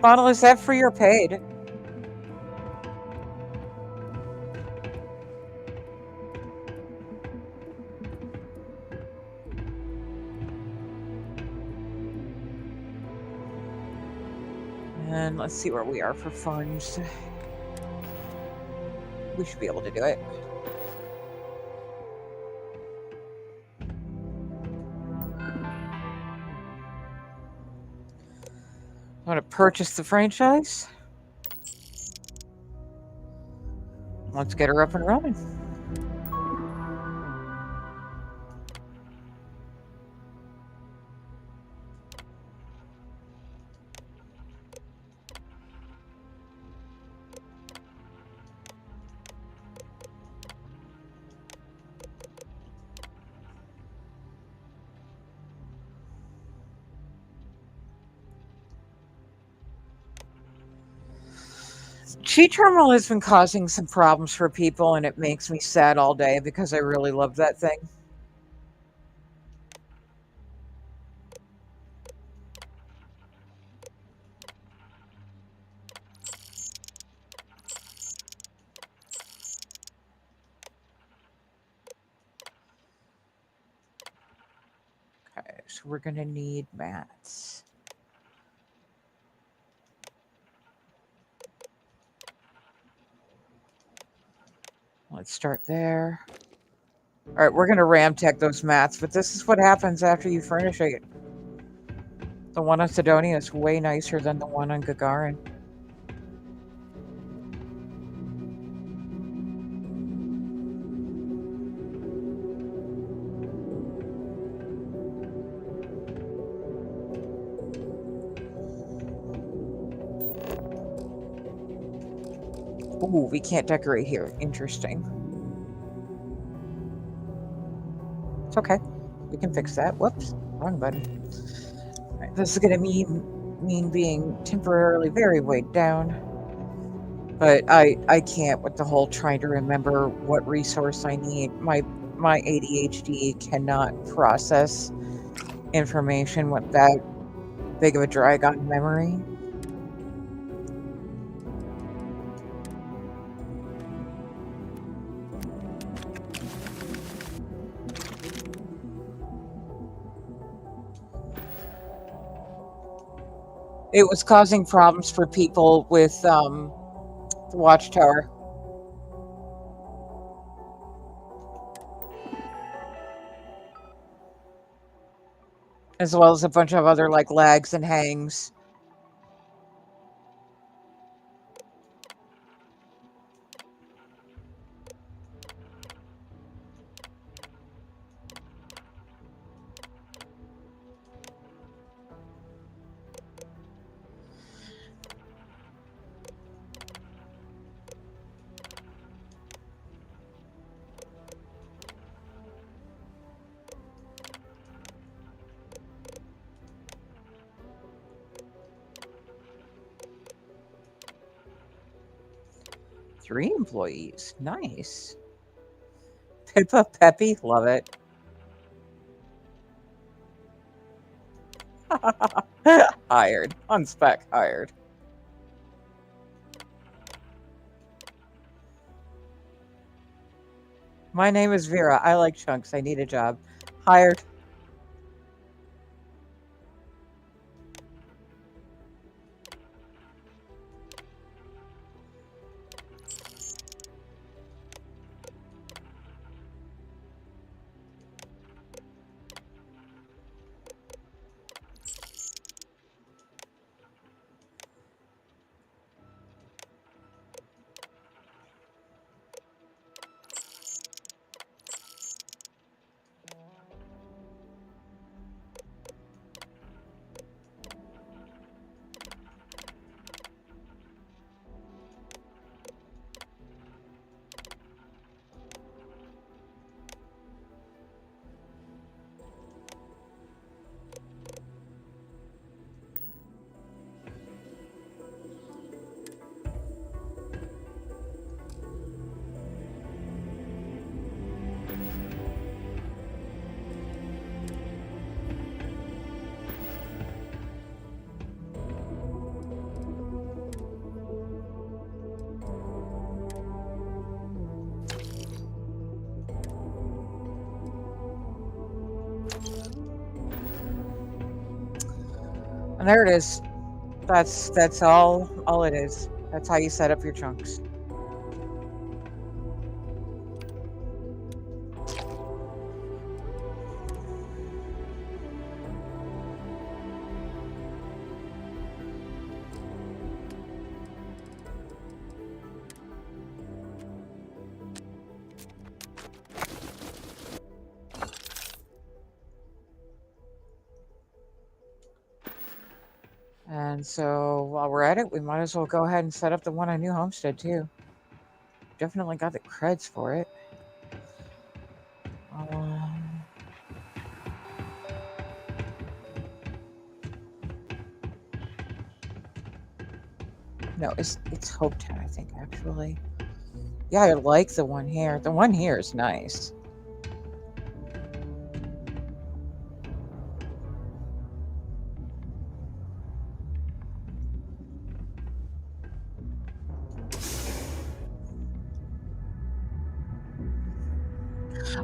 Bottle, is that free or paid? And let's see where we are for funds. We should be able to do it. Want to purchase the franchise? Let's get her up and running. Chi Terminal has been causing some problems for people, and it makes me sad all day because I really love that thing. Okay, so we're going to need mats. Let's start there. All right, we're going to Ramtech those mats, but this is what happens after you furnish it. The one on Sidonia is way nicer than the one on Gagarin. Ooh, we can't decorate here. Interesting. It's okay. We can fix that. Whoops, wrong button. All right, this is going to mean being temporarily very weighed down. But I can't with the whole trying to remember what resource I need. My ADHD cannot process information with that big of a drag on memory. It was causing problems for people with the Watchtower. As well as a bunch of other like lags and hangs. Three employees. Nice. Pippa Peppy. Love it. Hired. On spec. Hired. My name is Vera. I like chunks. I need a job. Hired. And there it is. That's all it is. That's how you set up your trunks. And so while we're at it, we might as well go ahead and set up the one on New Homestead too. Definitely got the creds for it. Um, no, it's Hopetown, I think, actually. Yeah, I like the one here. The one here is nice.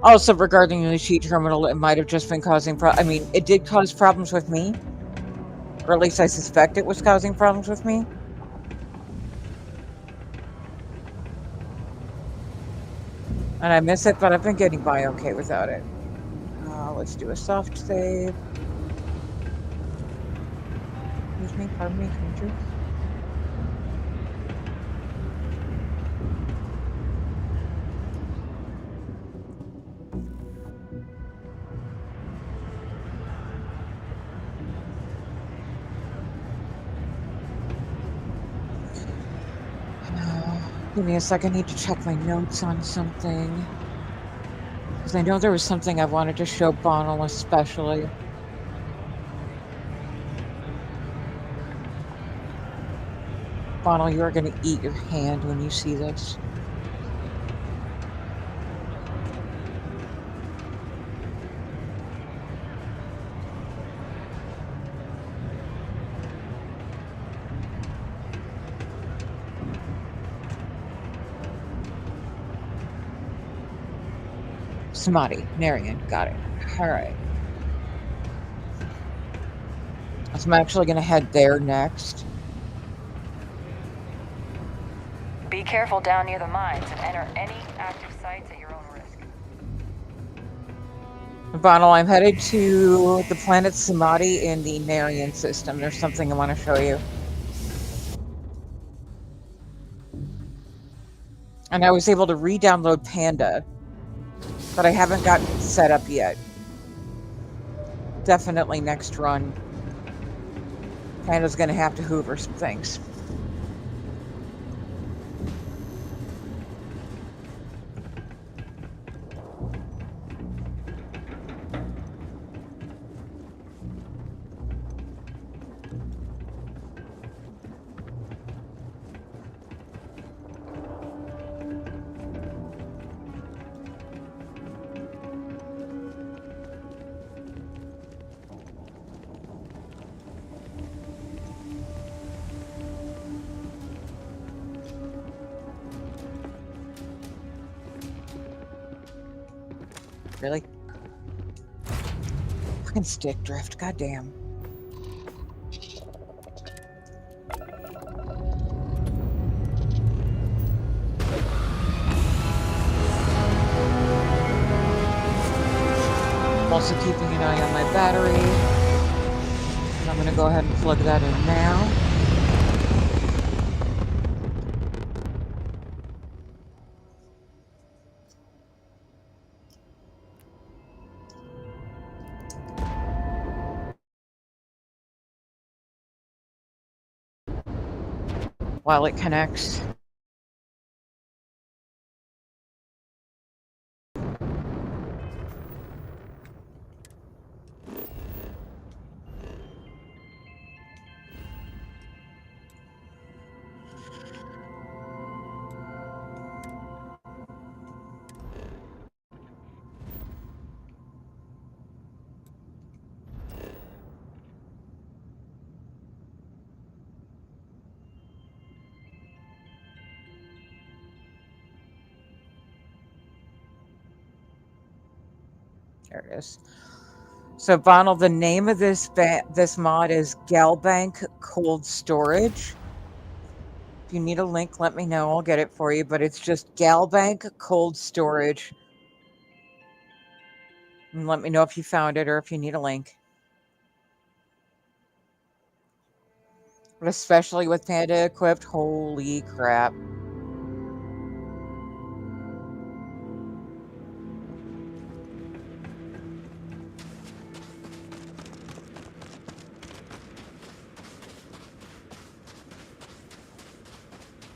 Also, regarding the sheet terminal, it might have just been causing I mean, it did cause problems with me. Or at least I suspect it was causing problems with me. And I miss it, but I've been getting by okay without it. Let's do a soft save. Excuse me, pardon me, creature. Give me a second, I need to check my notes on something. Because I know there was something I wanted to show Bonnell especially. Bonnell, you are going to eat your hand when you see this. Samadhi, Narian, got it. Alright. So I'm actually going to head there next. Be careful down near the mines and enter any active sites at your own risk. Bonnell, I'm headed to the planet Samadhi in the Narian system. There's something I want to show you. And I was able to re-download Panda, but I haven't gotten it set up yet. Definitely next run. Panda's going to have to hoover some things. Really? Fucking stick drift, goddamn. I'm also keeping an eye on my battery. And I'm going to go ahead and plug that in now. While it connects. There it is. So, Bonald, the name of this mod is Galbank Cold Storage. If you need a link, let me know. I'll get it for you. But it's just Galbank Cold Storage. And let me know if you found it or if you need a link. But especially with Panda equipped, holy crap.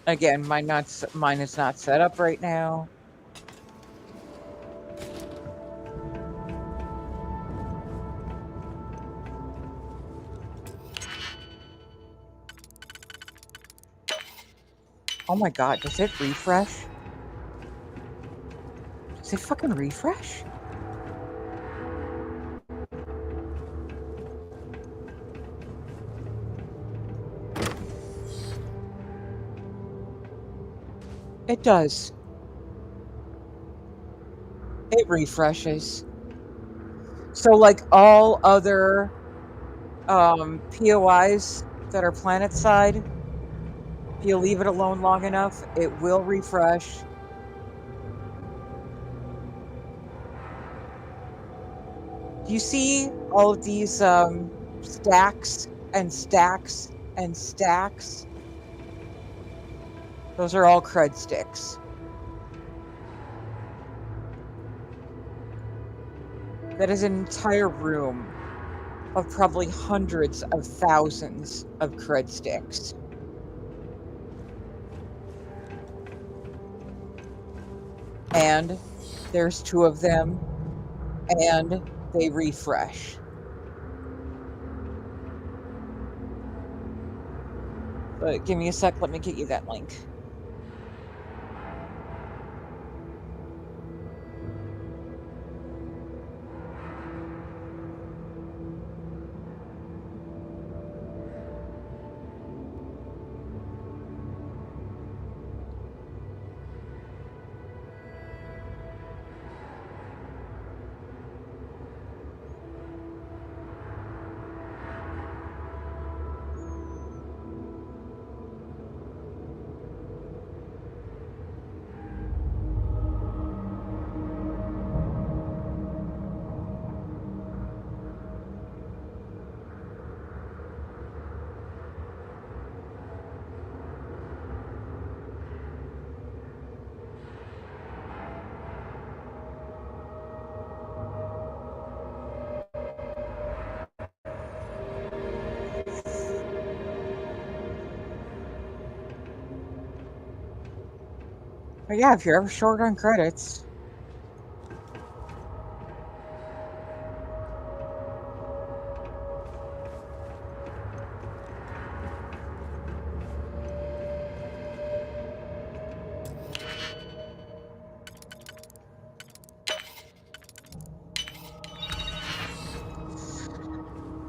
Again, mine is not set up right now. Oh my god, does it refresh? Does it fucking refresh? It does. It refreshes. So like all other POIs that are planet side, if you leave it alone long enough, it will refresh. Do you see all of these stacks and stacks and stacks? Those are all cred sticks. That is an entire room of probably hundreds of thousands of cred sticks. And there's 2 of them, and they refresh. But give me a sec, let me get you that link. But yeah, if you're ever short on credits.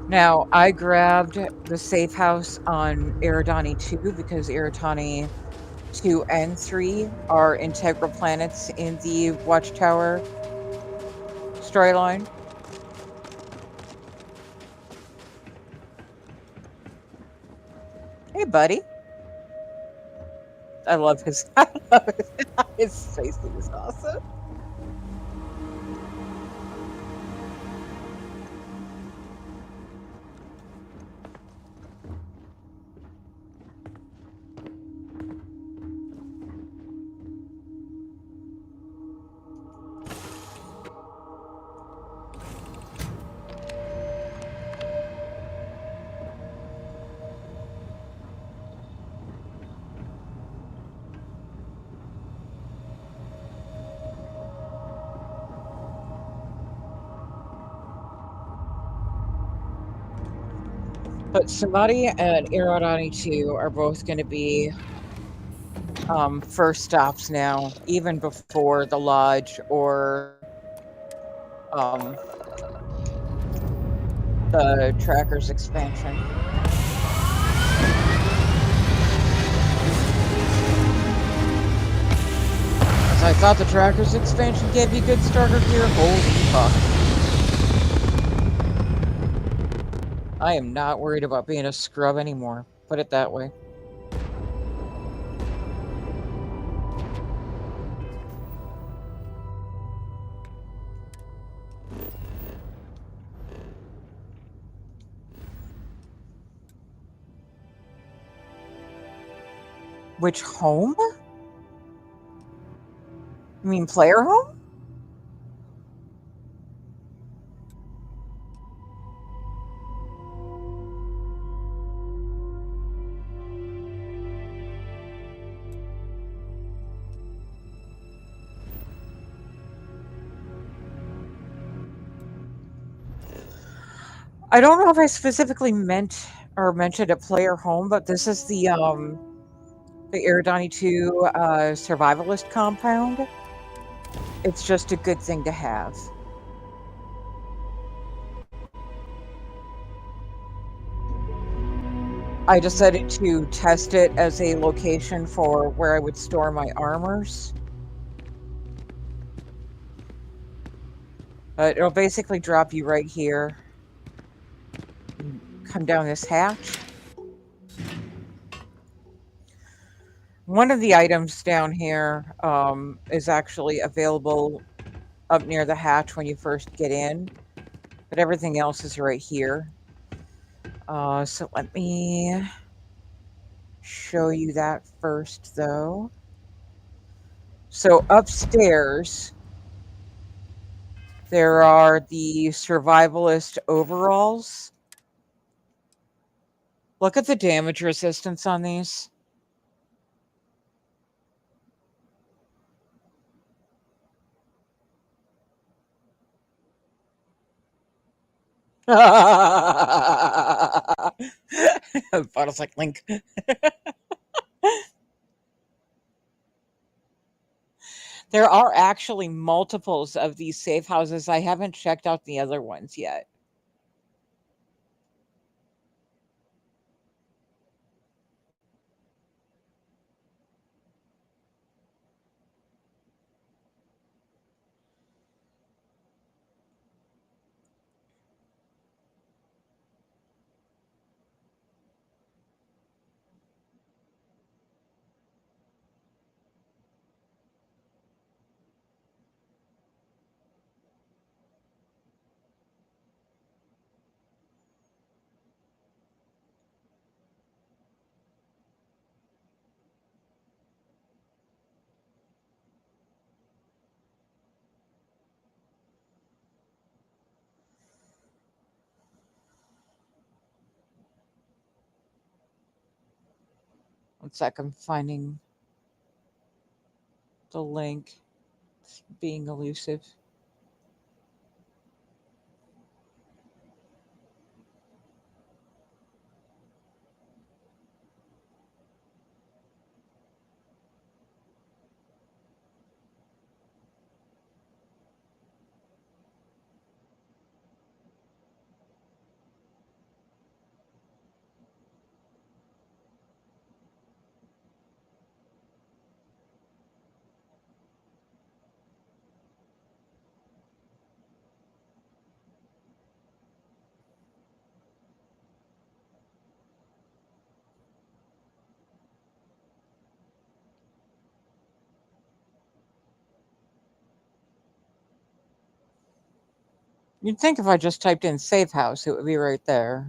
Now, I grabbed the safe house on Eridani 2 because Eridani 2 and 3 are integral planets in the Watchtower storyline. Hey, buddy. I love his his facing is awesome. But Samadhi and Irodani 2 are both going to be first stops now, even before the Lodge or the Trackers expansion. As I thought the Trackers expansion gave you good starter gear, holy fuck. I am not worried about being a scrub anymore. Put it that way. Which home? You mean player home? I don't know if I specifically meant or mentioned a player home, but this is the Eridani 2 survivalist compound. It's just a good thing to have. I decided to test it as a location for where I would store my armors. But it'll basically drop you right here. Come down this hatch. One of the items down here is actually available up near the hatch when you first get in, but everything else is right here. So let me show you that first, though. So upstairs, there are the survivalist overalls. Look at the damage resistance on these. Bottles like Link. There are actually multiples of these safe houses. I haven't checked out the other ones yet. One sec, I'm finding the link. It's being elusive. You'd think if I just typed in safe house, it would be right there.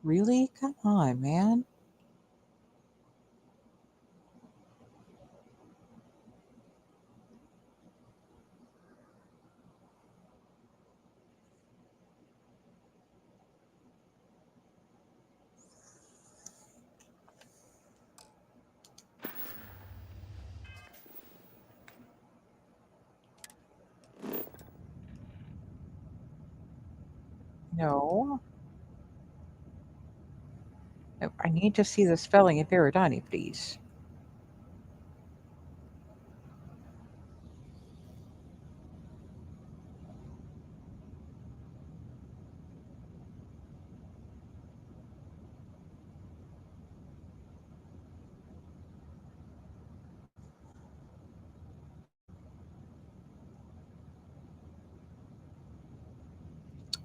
Really? Come on, man. No. No, I need to see the spelling of Iridani, please.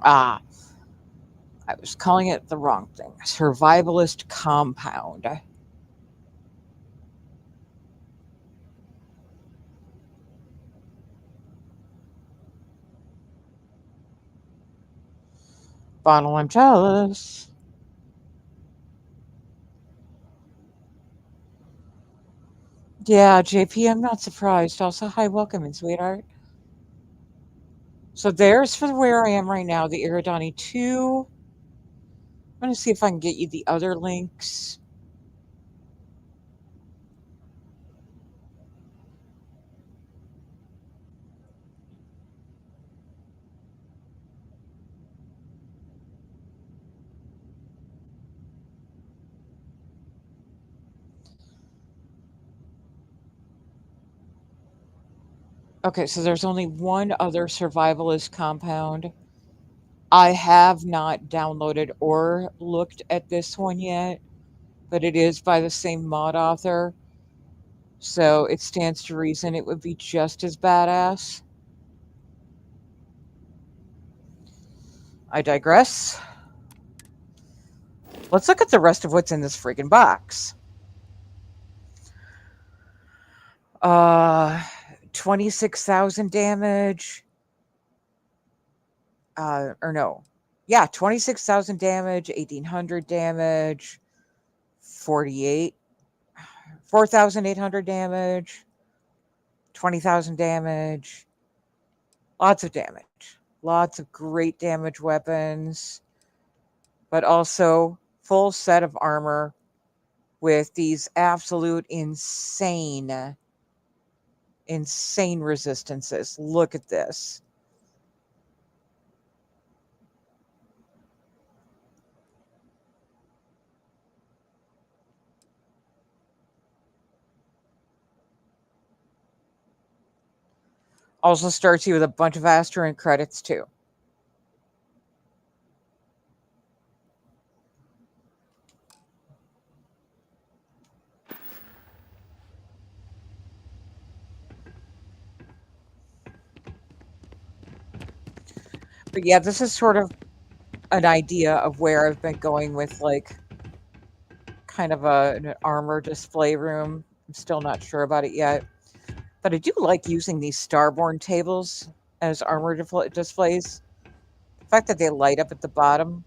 Ah, I was calling it the wrong thing. Survivalist compound. Bottle, I'm jealous. Yeah, JP, I'm not surprised. Also, hi, welcome in, sweetheart. So there's for where I am right now, the Iridani 2. I'm going to see if I can get you the other links. Okay, so there's only one other survivalist compound. I have not downloaded or looked at this one yet, but it is by the same mod author. So it stands to reason it would be just as badass. I digress. Let's look at the rest of what's in this freaking box. 26,000 damage. Or no. Yeah, 26,000 damage, 1,800 damage, 4,800 damage, 20,000 damage. Lots of damage. Lots of great damage weapons, but also full set of armor with these absolute insane resistances. Look at this. Also starts you with a bunch of Asterin credits too. But yeah, this is sort of an idea of where I've been going with like kind of an armor display room. I'm still not sure about it yet. But I do like using these Starborn tables as armor displays. The fact that they light up at the bottom.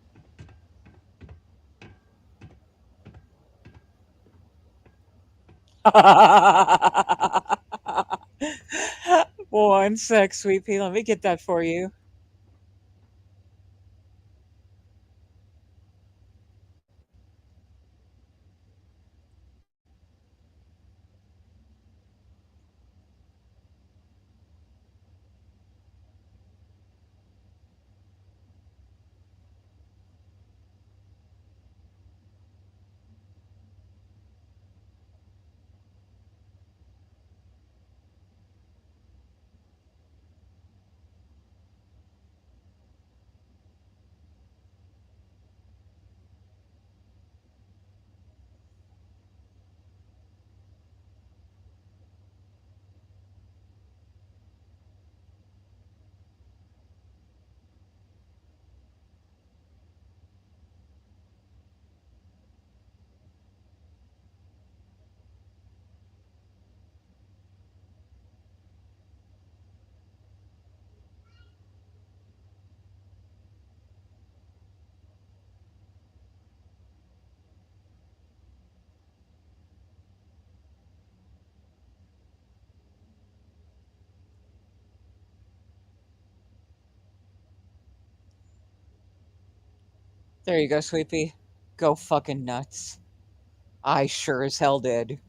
One sec, sweet pea. Let me get that for you. There you go, sweet pea. Go fucking nuts. I sure as hell did.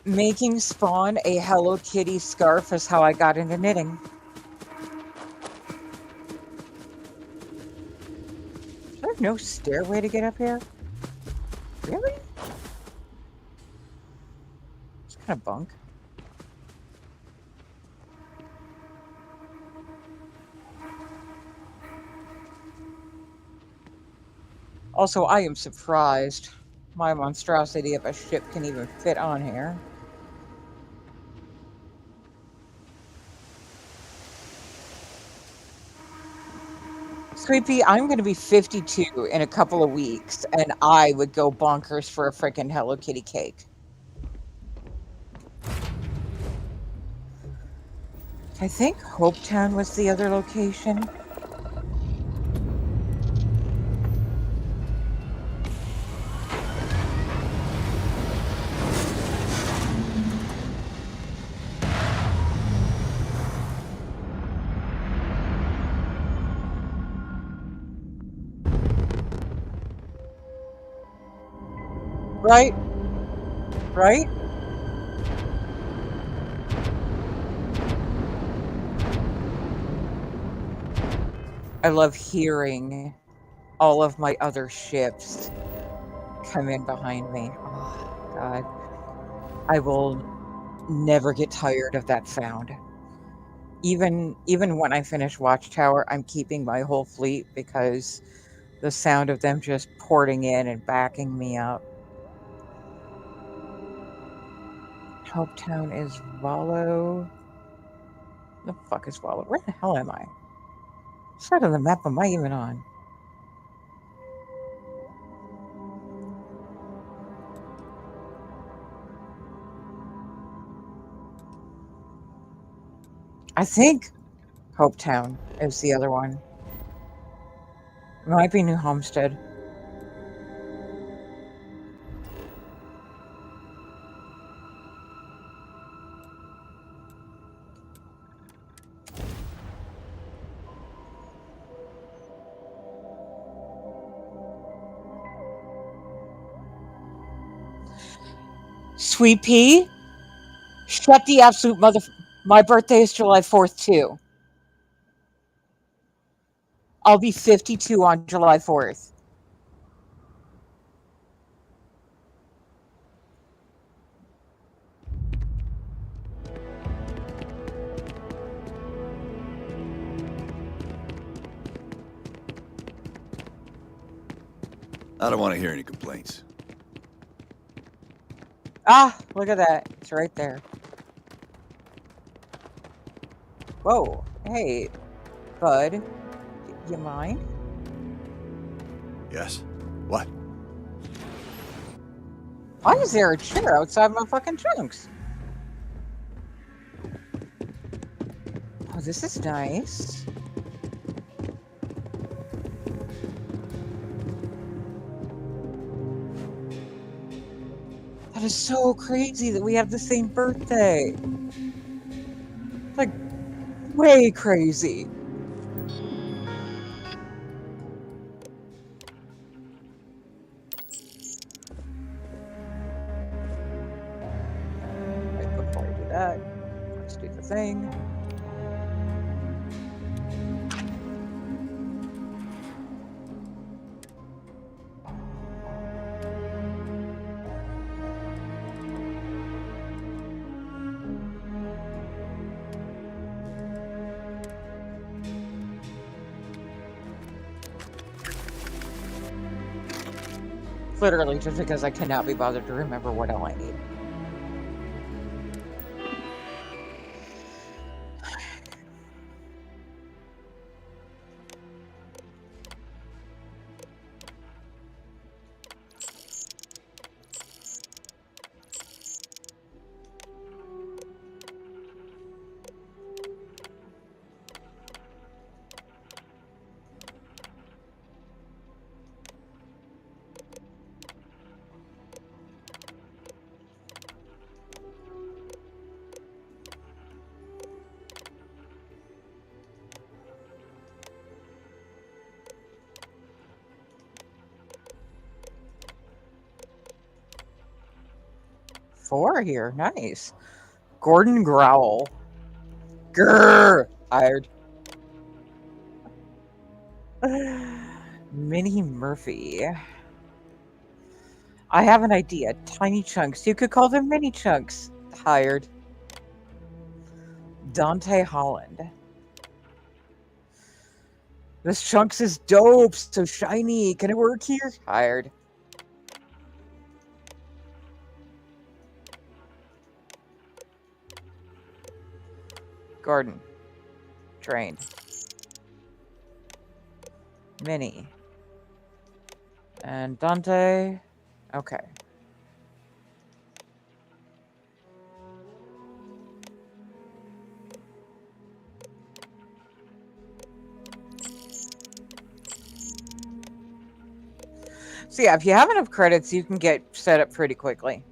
Making Spawn a Hello Kitty scarf is how I got into knitting. Is there no stairway to get up here? Really? It's kind of bunk. Also, I am surprised my monstrosity of a ship can even fit on here. Sweet Pea, I'm going to be 52 in a couple of weeks, and I would go bonkers for a freaking Hello Kitty cake. I think Hopetown was the other location. Right? Right? I love hearing all of my other ships come in behind me. Oh, God. I will never get tired of that sound. Even when I finish Watchtower, I'm keeping my whole fleet because the sound of them just porting in and backing me up. Hopetown is Valo. The fuck is Valo? Where the hell am I? What side of the map am I even on? I think Hopetown is the other one. It might be New Homestead. Sweet Pea? Shut the absolute mother... My birthday is July 4th, too. I'll be 52 on July 4th. I don't want to hear any complaints. Ah, look at that. It's right there. Whoa. Hey, bud. You mind? Yes? What? Why is there a chair outside my fucking trunks? Oh, this is nice. That is so crazy that we have the same birthday. Like, way crazy. Right before I do that, let's do the thing. Literally, just because I cannot be bothered to remember what all I need. 4 here. Nice. Gordon Growl. Grrr! Hired. Minnie Murphy. I have an idea. Tiny Chunks. You could call them Mini Chunks. Hired. Dante Holland. This Chunks is dope. So shiny. Can it work here? Hired. Gordon. Trained. Minnie. And Dante. Okay. So yeah, if you have enough credits, you can get set up pretty quickly.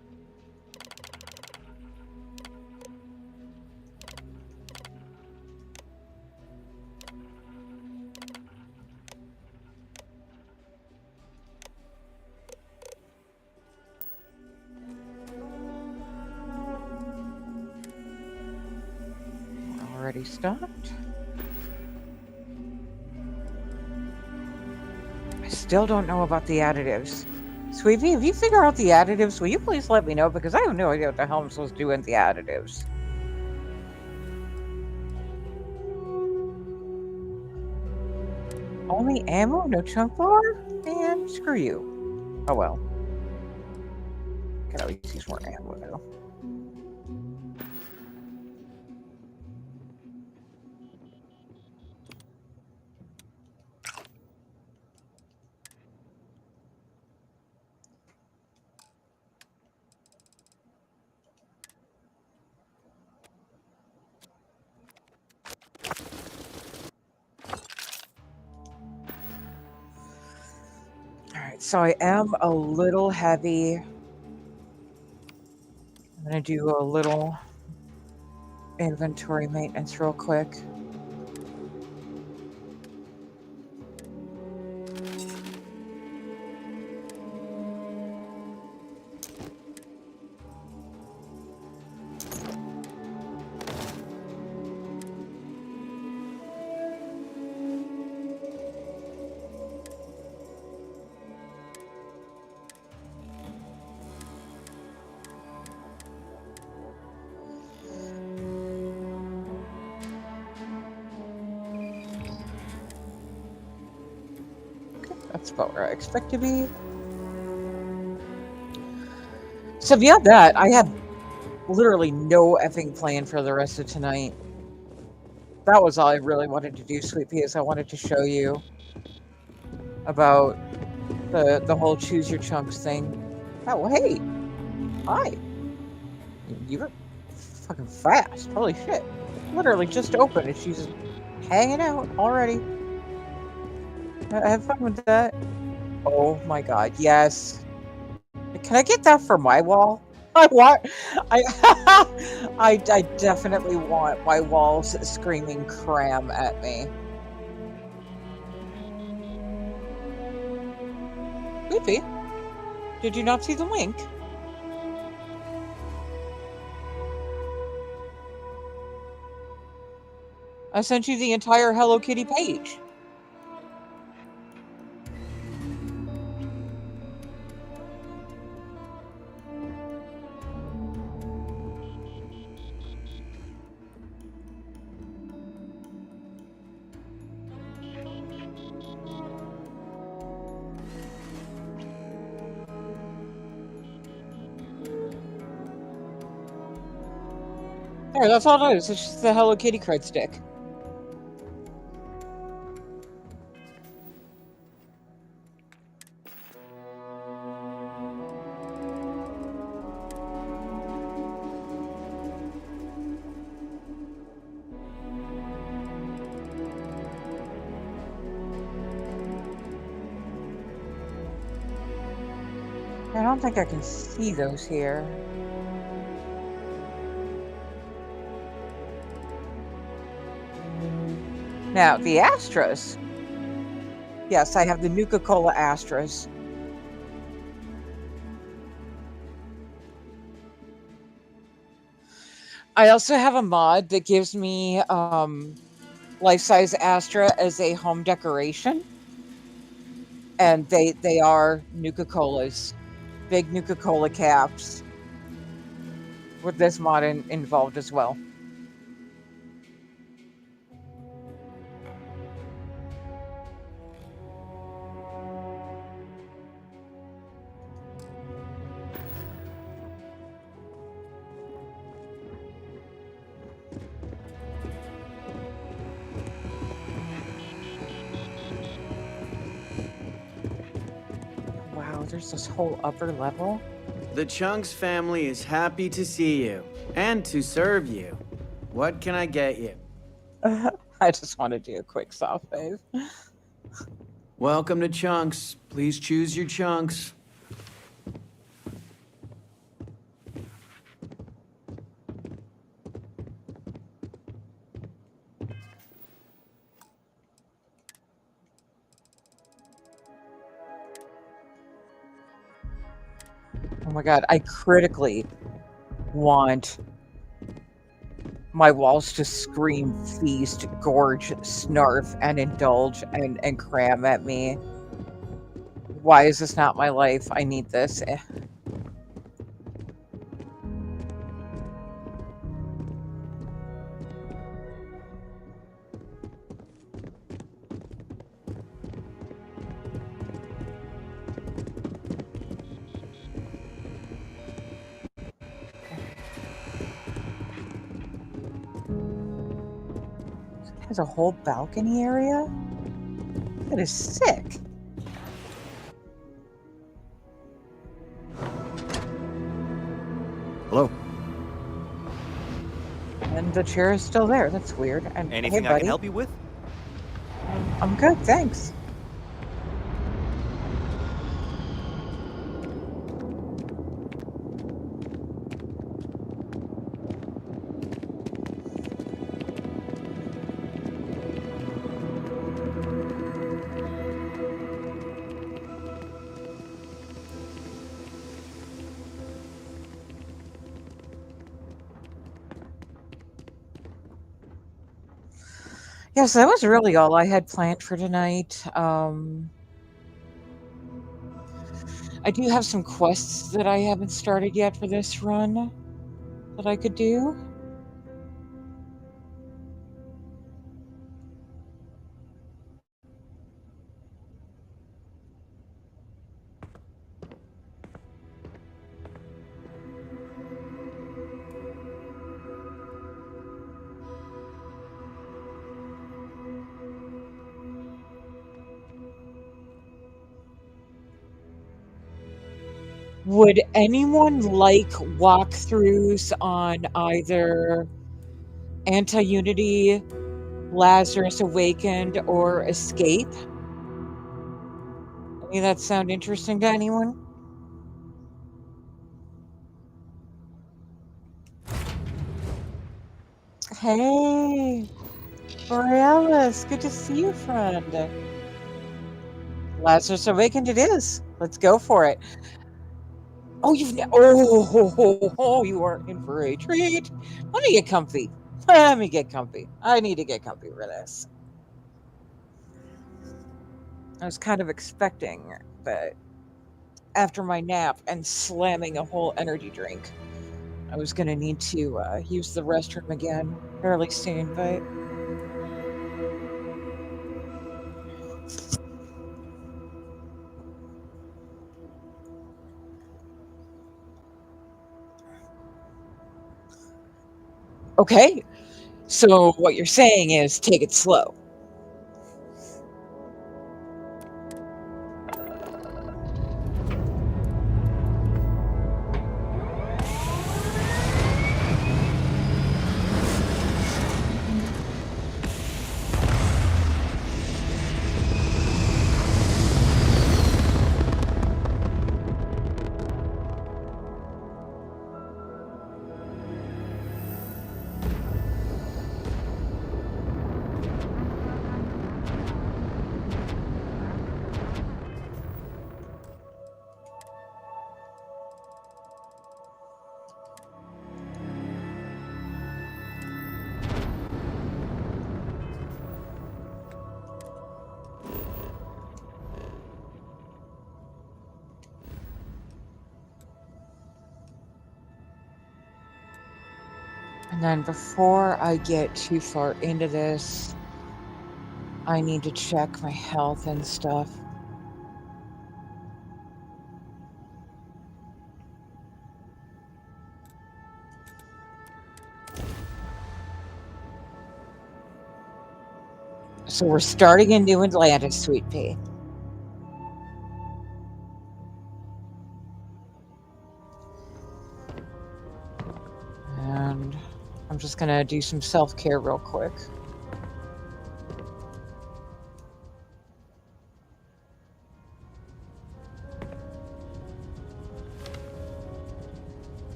Already stopped. I still don't know about the additives. Sweetie, if you figure out the additives, will you please let me know? Because I have no idea what the hell I'm supposed to do with the additives. Only ammo? No chunk blower? Man, screw you. Oh well. Could always use more ammo though. Alright, so I am a little heavy. I'm gonna do a little inventory maintenance real quick. That's about where I expect to be. So beyond that, I have literally no effing plan for the rest of tonight. That was all I really wanted to do, Sweet Pea, is I wanted to show you about the whole choose your chunks thing. Oh, hey. Hi. You were fucking fast. Holy shit. Literally just opened and she's hanging out already. Have fun with that. Oh my god, yes. Can I get that for my wall? I definitely want my walls screaming cram at me. Goofy, did you not see the link? I sent you the entire Hello Kitty page. There, that's all it is. It's just the Hello Kitty cred stick. I don't think I can see those here. Now, the Astras. Yes, I have the Nuka-Cola Astras. I also have a mod that gives me life-size Astra as a home decoration, and they are Nuka-Colas, big Nuka-Cola caps, with this mod involved as well. Wow, there's this whole upper level. The Chunks family is happy to see you and to serve you. What can I get you? I just want to do a quick soft fave. Welcome to Chunks. Please choose your chunks. Oh my god, I critically want my walls to scream, feast, gorge, snarf, and indulge and cram at me. Why is this not my life? I need this. It has a whole balcony area? That is sick. Hello. And the chair is still there. That's weird. And Anything hey, I buddy. can help you with? I'm good, thanks. Yes, that was really all I had planned for tonight. I do have some quests that I haven't started yet for this run that I could do. Would anyone like walkthroughs on either Anti-Unity, Lazarus Awakened, or Escape? Any of that sound interesting to anyone? Hey, Borealis, good to see you, friend. Lazarus Awakened it is. Let's go for it. Oh, you are in for a treat. Let me get comfy. Let me get comfy. I need to get comfy for this. I was kind of expecting that after my nap and slamming a whole energy drink, I was going to need to use the restroom again fairly soon, but okay. So what you're saying is take it slow. And then before I get too far into this, I need to check my health and stuff. So we're starting in New Atlantis, Sweet Pea. And I'm just gonna do some self-care real quick.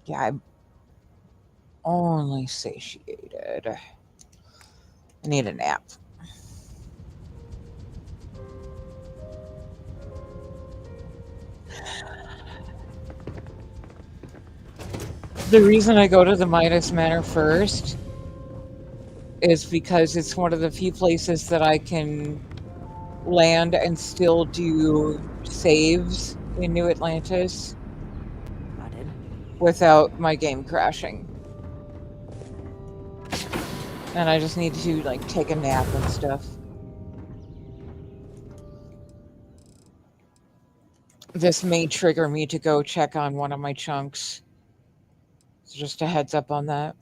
Yeah, I'm only satiated. I need a nap. The reason I go to the Midas Manor first is because it's one of the few places that I can land and still do saves in New Atlantis without my game crashing. And I just need to like take a nap and stuff. This may trigger me to go check on one of my chunks. So just a heads up on that.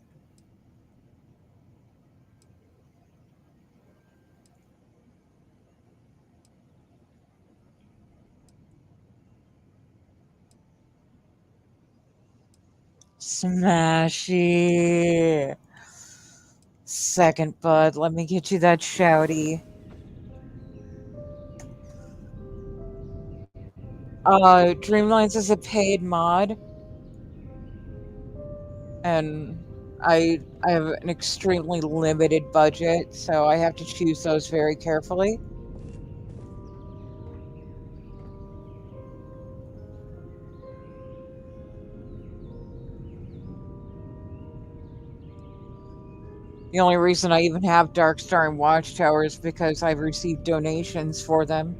Smashy. Second, bud. Let me get you that shouty. Dreamlines is a paid mod. And I have an extremely limited budget, so I have to choose those very carefully. The only reason I even have Darkstar and Watchtower is because I've received donations for them.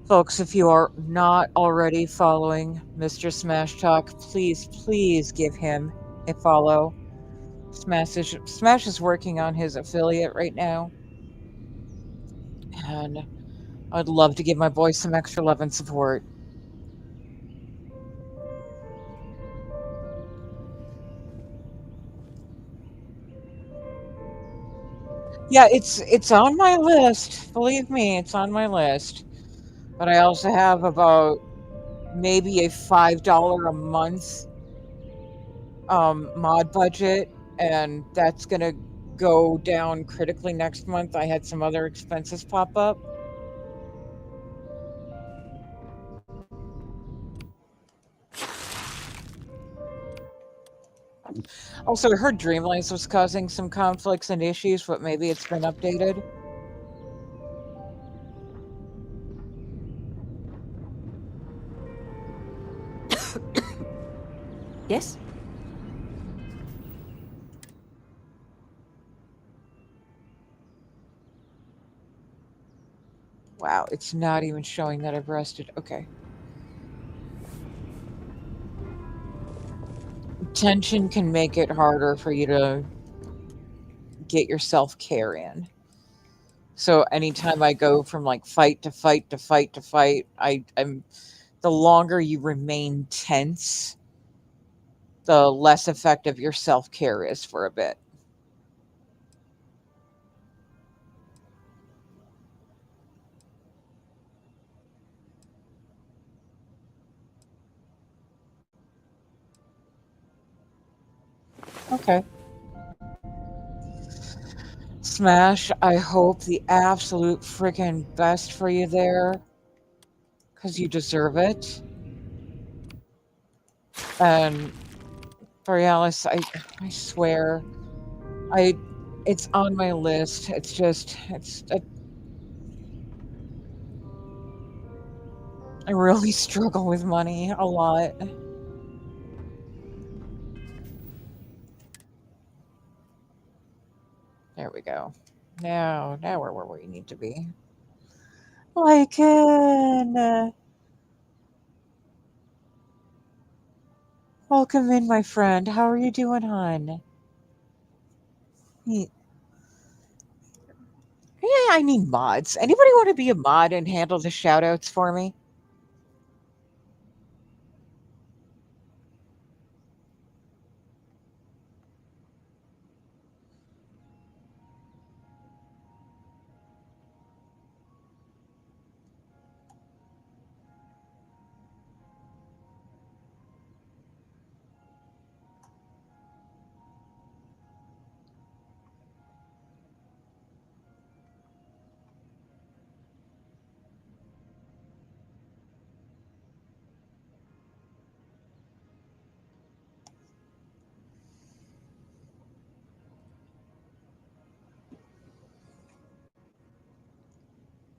Folks, if you are not already following Mr. Smash Talk, please give him a follow. Smash is working on his affiliate right now. And I'd love to give my boy some extra love and support. Yeah, it's on my list. Believe me, it's on my list. But I also have about maybe a $5 a month mod budget, and that's gonna go down critically next month. I had some other expenses pop up. Also, I heard Dreamlines was causing some conflicts and issues, but maybe it's been updated. Yes? Wow, it's not even showing that I've rested. Okay. Tension can make it harder for you to get your self-care in. So anytime I go from like fight to fight to fight to fight, I'm the longer you remain tense, the less effective your self-care is for a bit. Okay. Smash, I hope the absolute freaking best for you there, because you deserve it. And Borealis, I swear, it's on my list. It's just, I really struggle with money a lot. There we go. Now we're where we need to be. Lycan! Welcome in, my friend. How are you doing, hon? Ye- Yeah, I need mods. Anybody want to be a mod and handle the shoutouts for me?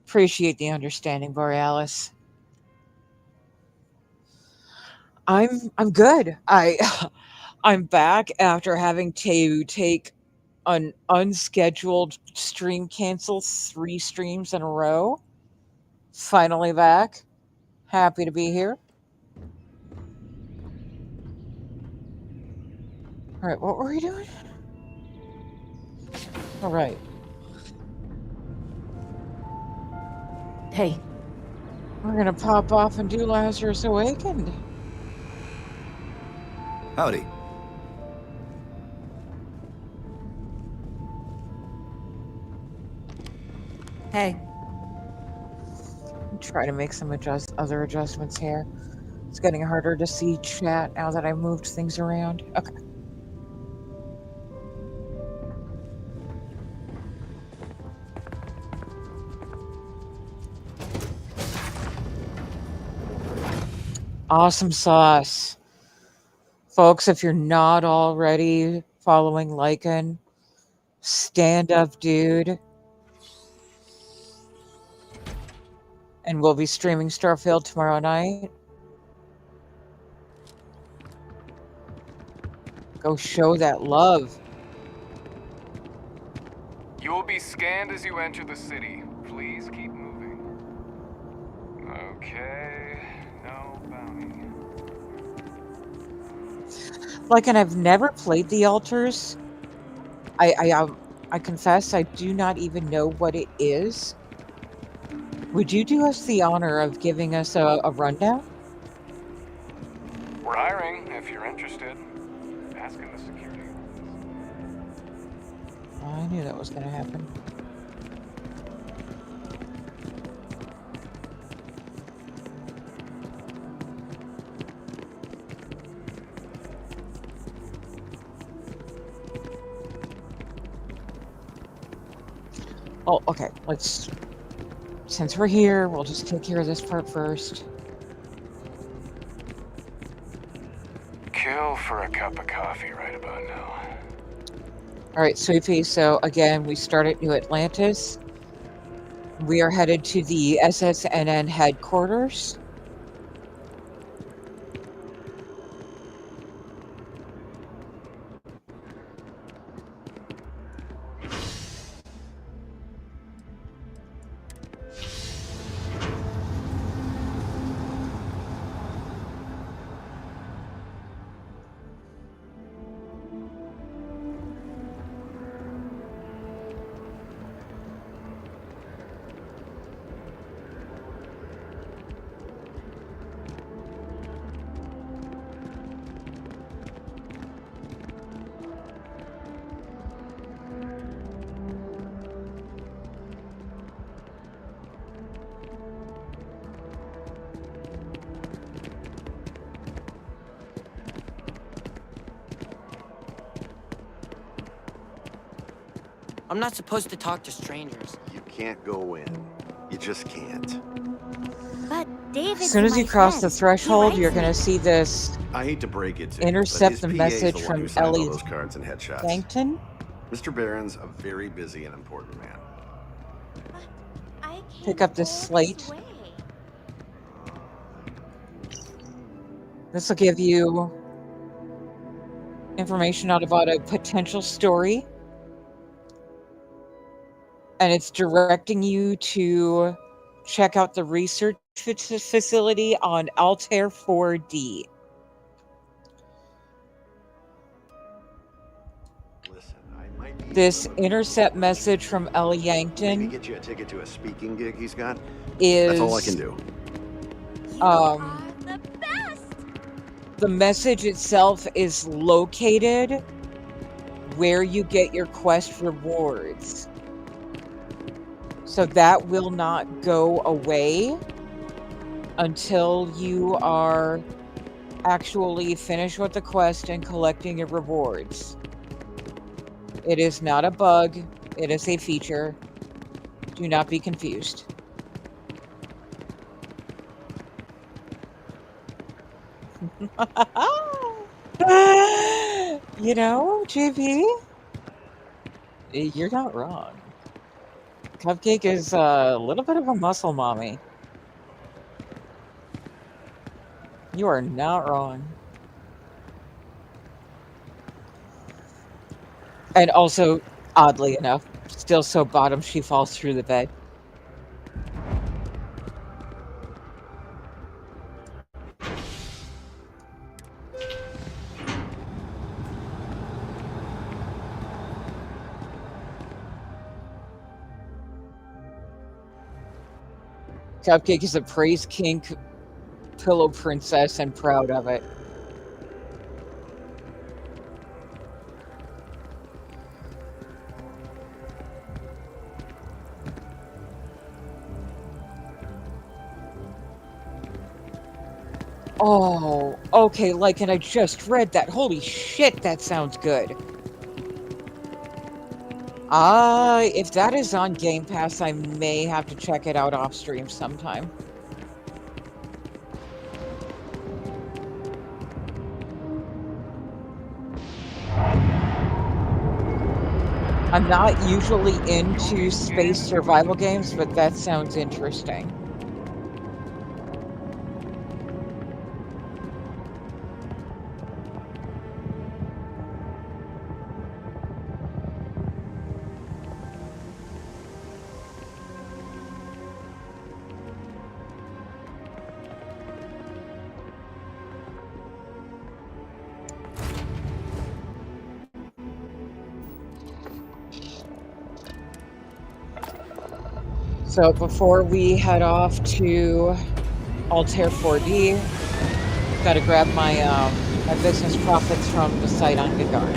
Appreciate the understanding, Borealis. I'm good. I'm back after having to take an unscheduled stream cancel 3 streams in a row. Finally back. Happy to be here. All right, what were we doing? All right. Hey, We're gonna pop off and do Lazarus Awakened. Howdy. hey. Try to make some other adjustments here. It's getting harder to see chat now that I moved things around. Okay. Awesome sauce. Folks, if you're not already following Lycan, stand up, dude. And we'll be streaming Starfield tomorrow night. Go show that love. You will be scanned as you enter the city. Please keep moving. Okay, no bounty. Lycan, I've never played the altars. I confess I do not even know what it is. Would you do us the honor of giving us a rundown? We're hiring if you're interested. Ask in the security. I knew that was going to happen. Oh, okay. Since we're here, we'll just take care of this part first. Kill for a cup of coffee right about now. All right, Sweepy. So again, we start at New Atlantis. We are headed to the SSNN headquarters. I'm not supposed to talk to strangers. You can't go in. You just can't. But David's As soon as you my cross the friend. threshold, He you're writes going me. to see this I hate to break it to intercept you, the but his message PA is the one from who signed all Ellie those cards and headshots. Bankton. Mr. Barron's a very busy and important man. I Pick up this can't slate. go this way. This will give you information out about a potential story. And it's directing you to check out the research facility on Altair 4D. Listen, I might be This able to intercept message from Ellie maybe Yankton get you a ticket to a speaking gig he's got. is That's all I can do. The best! The message itself is located where you get your quest rewards. So that will not go away until you are actually finished with the quest and collecting your rewards. It is not a bug, it is a feature. Do not be confused. You know, JP, you're not wrong. Cupcake is a little bit of a muscle mommy. You are not wrong. And also, oddly enough, still so bottom she falls through the bed. Cupcake is a praise king pillow princess and proud of it. Oh, okay, like, and I just read that. Holy shit, that sounds good. If that is on Game Pass, I may have to check it out off stream sometime. I'm not usually into space survival games, but that sounds interesting. So before we head off to Altair 4D, gotta grab my my business profits from the site on Gagarin.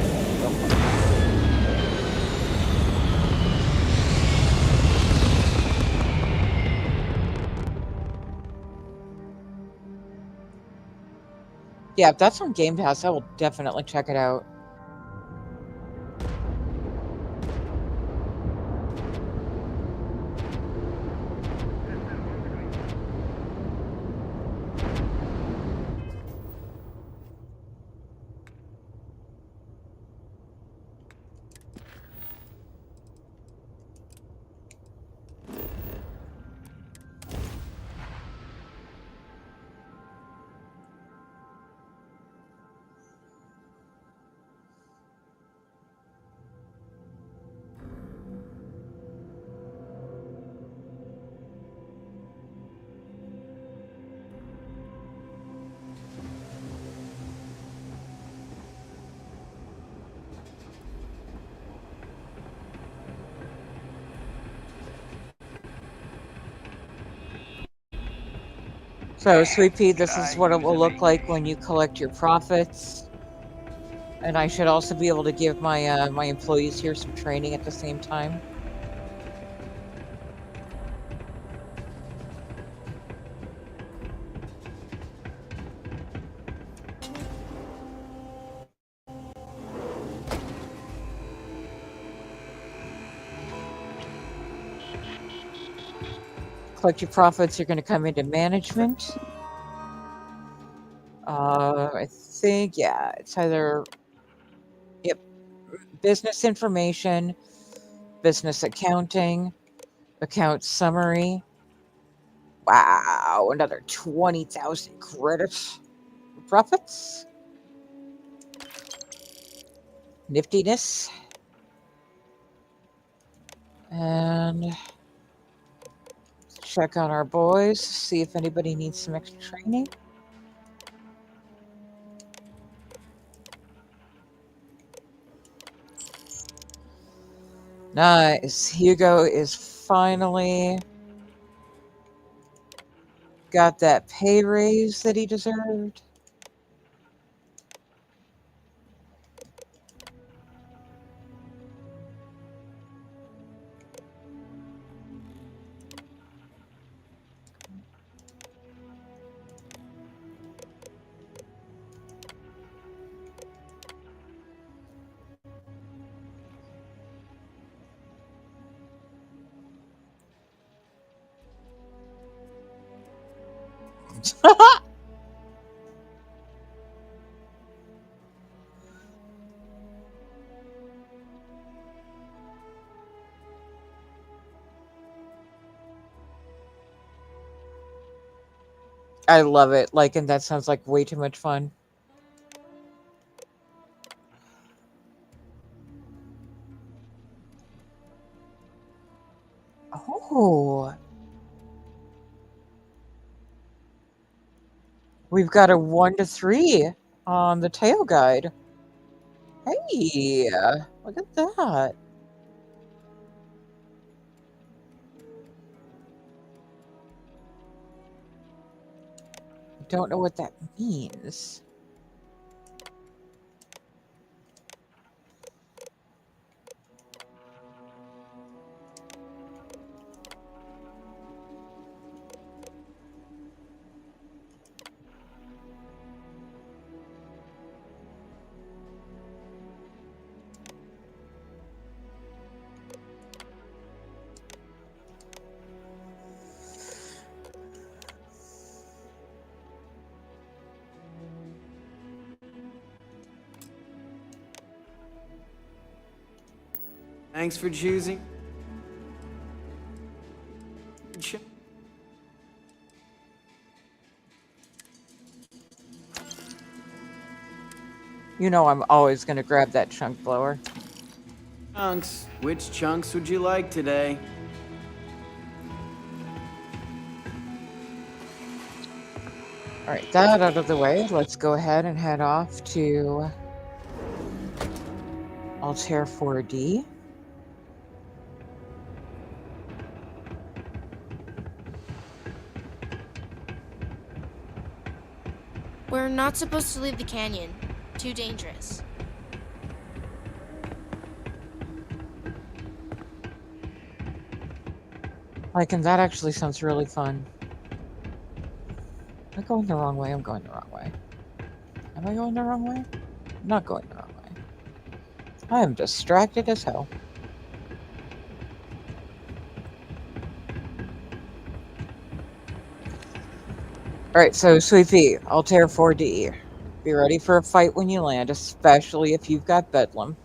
Yeah, if that's on Game Pass, I will definitely check it out. So, Sweet Pea, this is what it will look like when you collect your profits. And I should also be able to give my my employees here some training at the same time. Collect your profits, you're going to come into management. I think, yeah, it's either, yep, business information, business accounting, account summary. Wow, another 20,000 credits. Profits. Niftiness. And check on our boys, see if anybody needs some extra training. Nice. Hugo is finally got that pay raise that he deserved. I love it. Like, and that sounds like way too much fun. Oh. We've got a 1 to 3 on the tail guide. Hey, look at that. I don't know what that means. Thanks for choosing. You know I'm always going to grab that chunk blower. Chunks. Which chunks would you like today? Alright, that out of the way, let's go ahead and head off to Altair 4D. We're not supposed to leave the canyon. Too dangerous. Like, and that actually sounds really fun. Am I going the wrong way? I'm going the wrong way. Am I going the wrong way? I'm not going the wrong way. I am distracted as hell. Alright, so Sweet Pea, Altair 4D. Be ready for a fight when you land, especially if you've got Bedlam.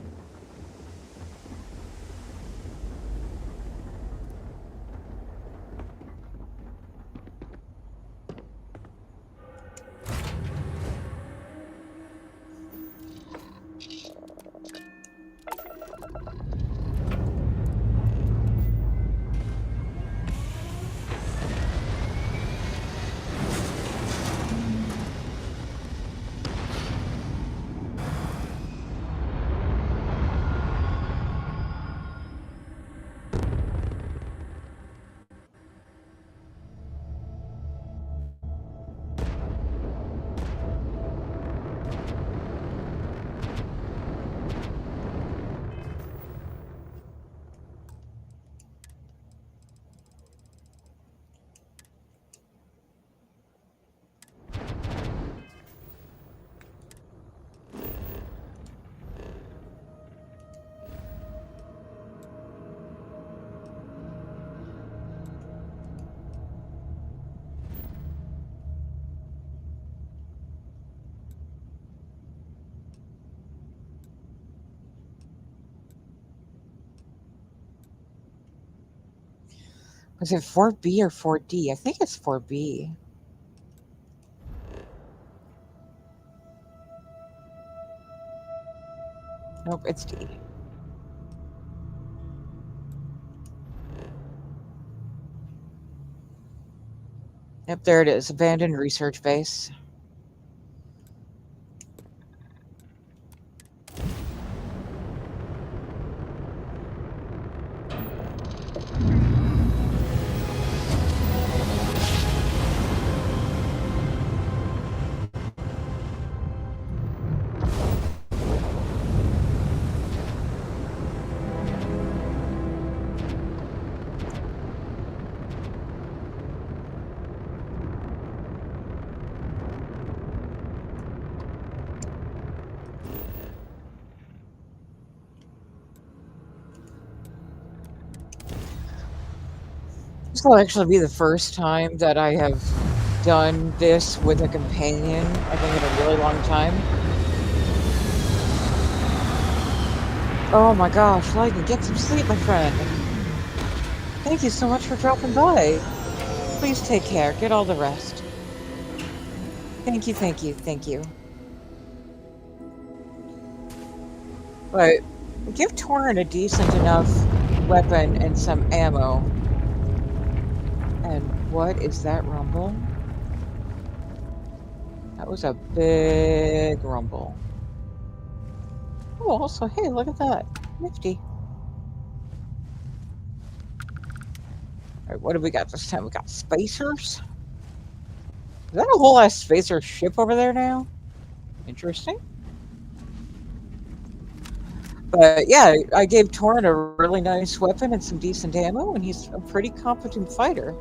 Was it 4B or 4D? I think it's 4B. Nope, it's D. Yep, there it is. Abandoned research base. This will actually be the first time that I have done this with a companion, I think, in a really long time. Oh my gosh, Lightning, get some sleep, my friend. Thank you so much for dropping by. Please take care. Get all the rest. Thank you, thank you, thank you. But give Torin a decent enough weapon and some ammo. And what is that rumble? That was a big rumble. Oh, also, hey, look at that. Nifty. Alright, what do we got this time? We got spacers? Is that a whole ass spacer ship over there now? Interesting. But yeah, I gave Torin a really nice weapon and some decent ammo, and he's a pretty competent fighter.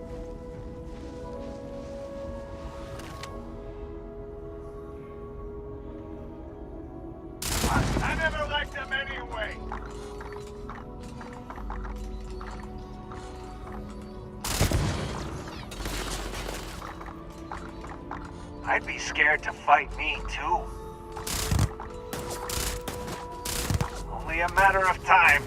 I never liked them anyway. I'd be scared to fight me, too. Only a matter of time.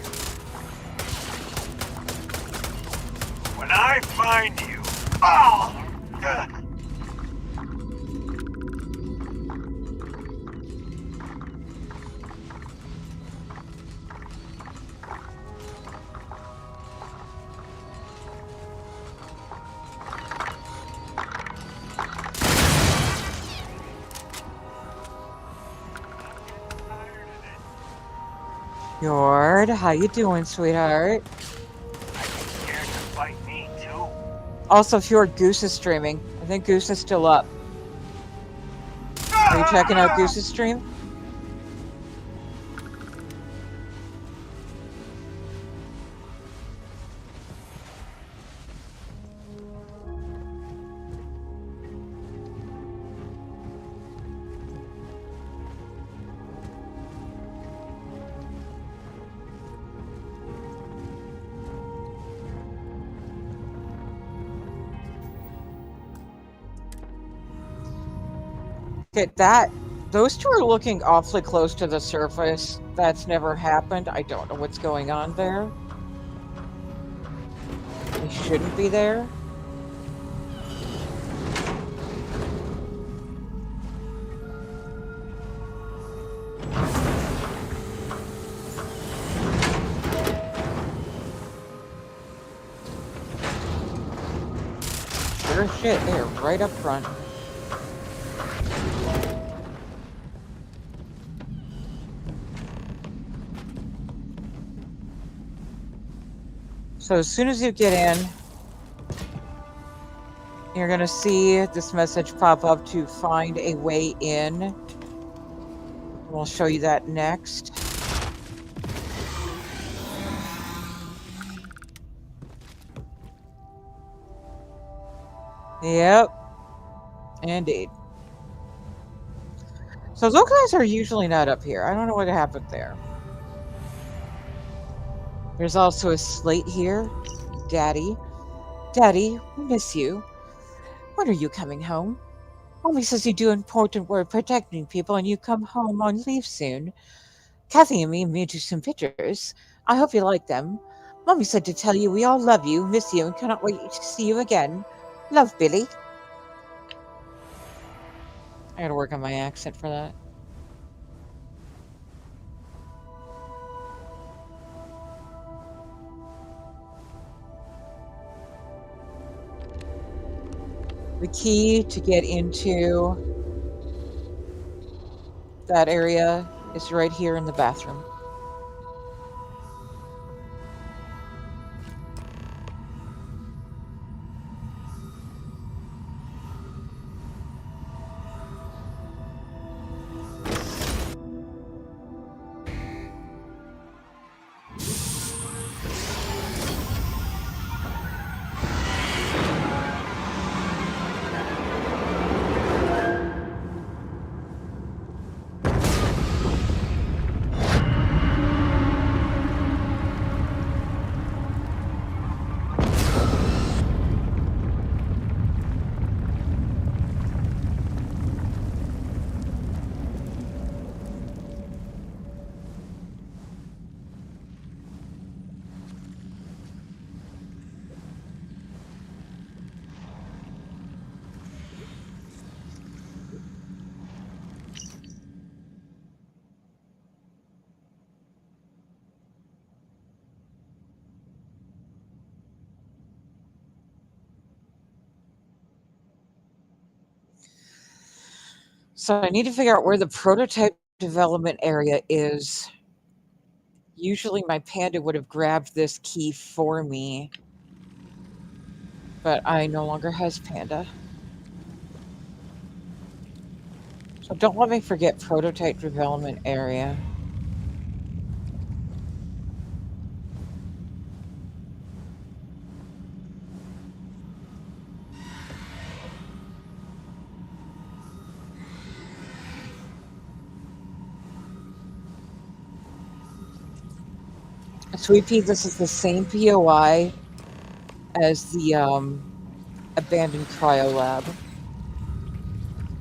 When I find you... Oh! Yord, how you doing, sweetheart? I'd be scared to fight me, too. Also, Fjord, Goose is streaming. I think Goose is still up. Are you checking out Goose's stream? Okay, those two are looking awfully close to the surface. That's never happened. I don't know what's going on there. They shouldn't be there. Sure as shit, they're right up front. So as soon as you get in, you're going to see this message pop up to find a way in. We'll show you that next. Yep. Indeed. So those guys are usually not up here. I don't know what happened there. There's also a slate here. Daddy. Daddy, we miss you. When are you coming home? Mommy says you do important work protecting people and you come home on leave soon. Kathy and me made you some pictures. I hope you like them. Mommy said to tell you we all love you, miss you, and cannot wait to see you again. Love, Billy. I gotta work on my accent for that. The key to get into that area is right here in the bathroom. So I need to figure out where the prototype development area is. Usually my panda would have grabbed this key for me, but I no longer has panda. So don't let me forget prototype development area. Sweet Pea, this is the same POI as the abandoned cryo lab.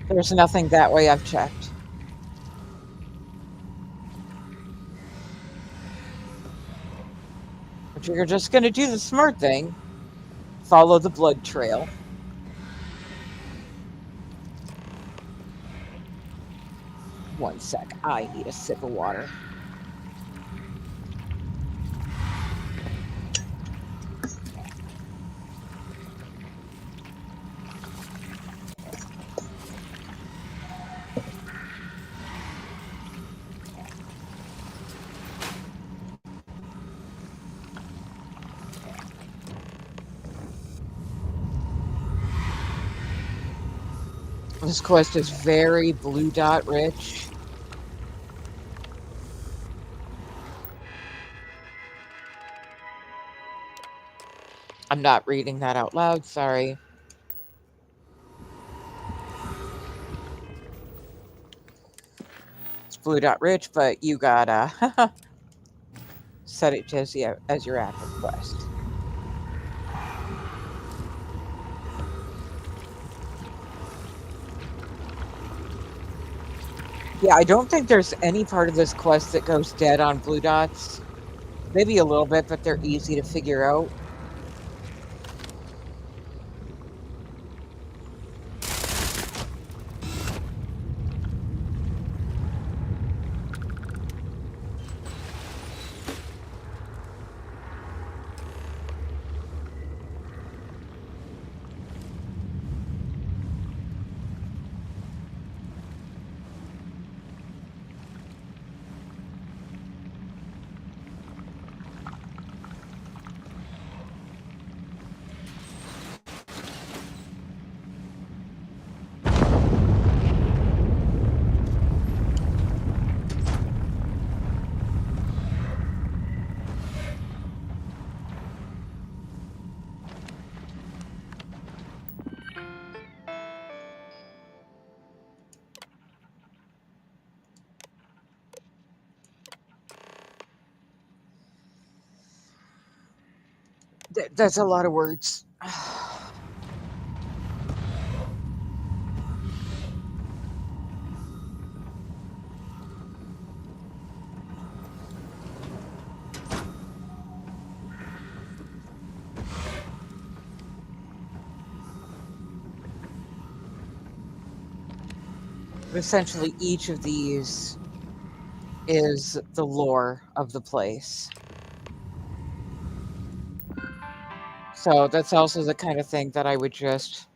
There's nothing that way, I've checked. But you're just going to do the smart thing. Follow the blood trail. One sec, I need a sip of water. This quest is very blue dot rich. I'm not reading that out loud, sorry. It's blue dot rich, but you gotta set it as your active quest. Yeah, I don't think there's any part of this quest that goes dead on blue dots. Maybe a little bit, but they're easy to figure out. That's a lot of words. Essentially, each of these is the lore of the place. So that's also the kind of thing that I would just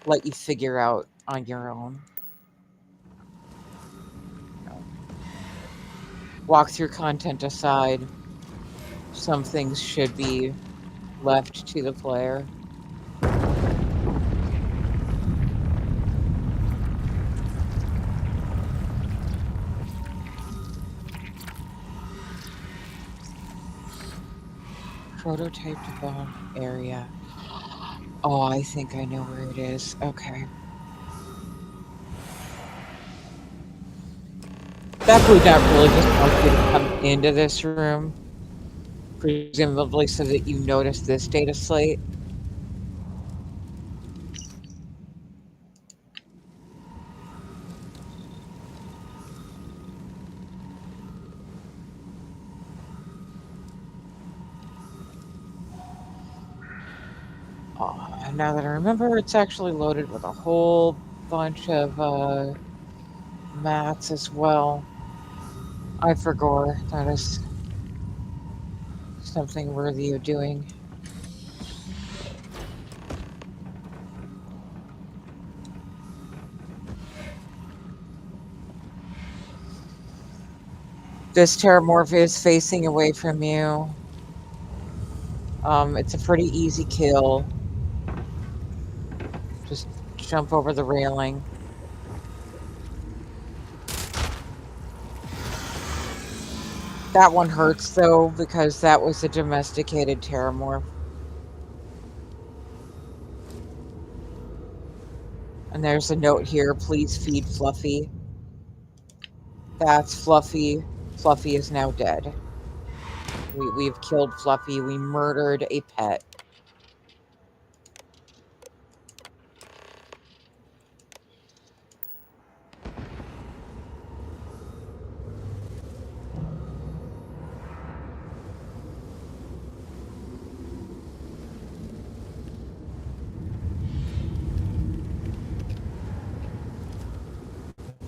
let you figure out on your own. Walkthrough content aside, some things should be left to the player. Prototype development area. Oh, I think I know where it is. Okay. That Blue Dot really just wants you to come into this room, presumably so that you notice this data slate. Now that I remember, it's actually loaded with a whole bunch of mats as well. I forgot. That is something worthy of doing. This Terramorph is facing away from you. It's a pretty easy kill. Just jump over the railing. That one hurts though, because that was a domesticated Terramorph. And there's a note here, please feed Fluffy. That's Fluffy. Fluffy is now dead. We've killed Fluffy. We murdered a pet.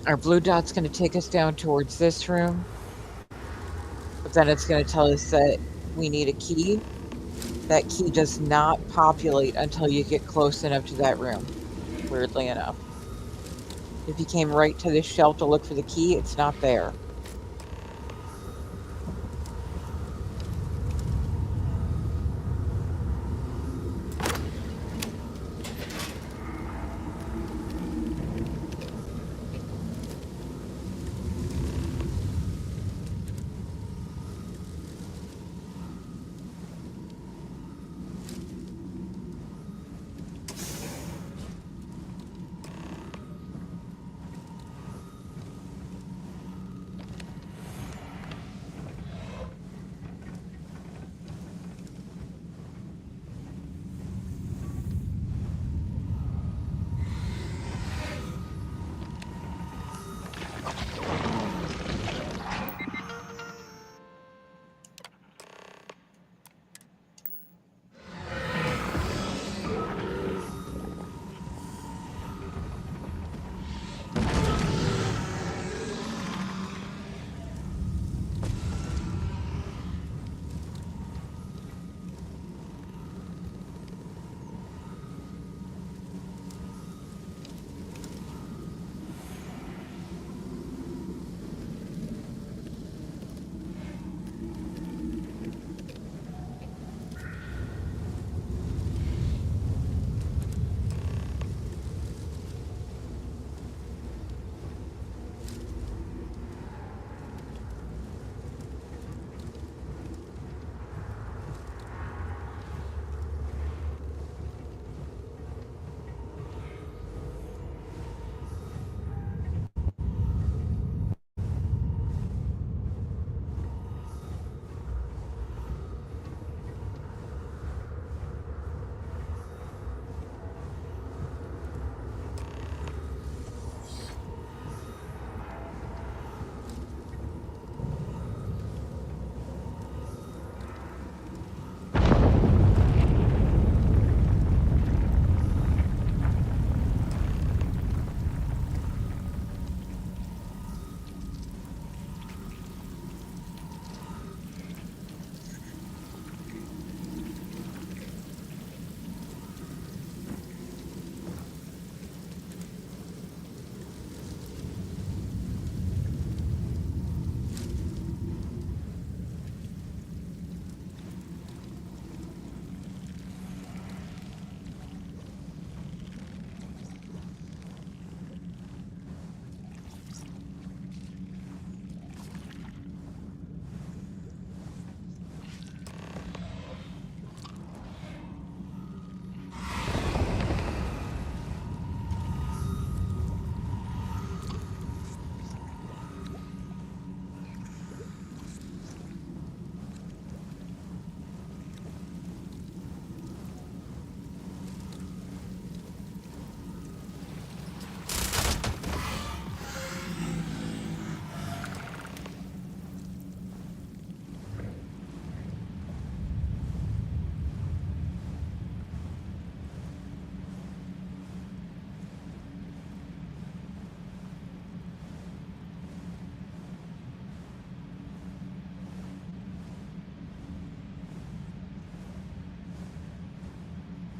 Our blue dot's going to take us down towards this room. But then it's going to tell us that we need a key. That key does not populate until you get close enough to that room, weirdly enough. If you came right to this shelf to look for the key, it's not there.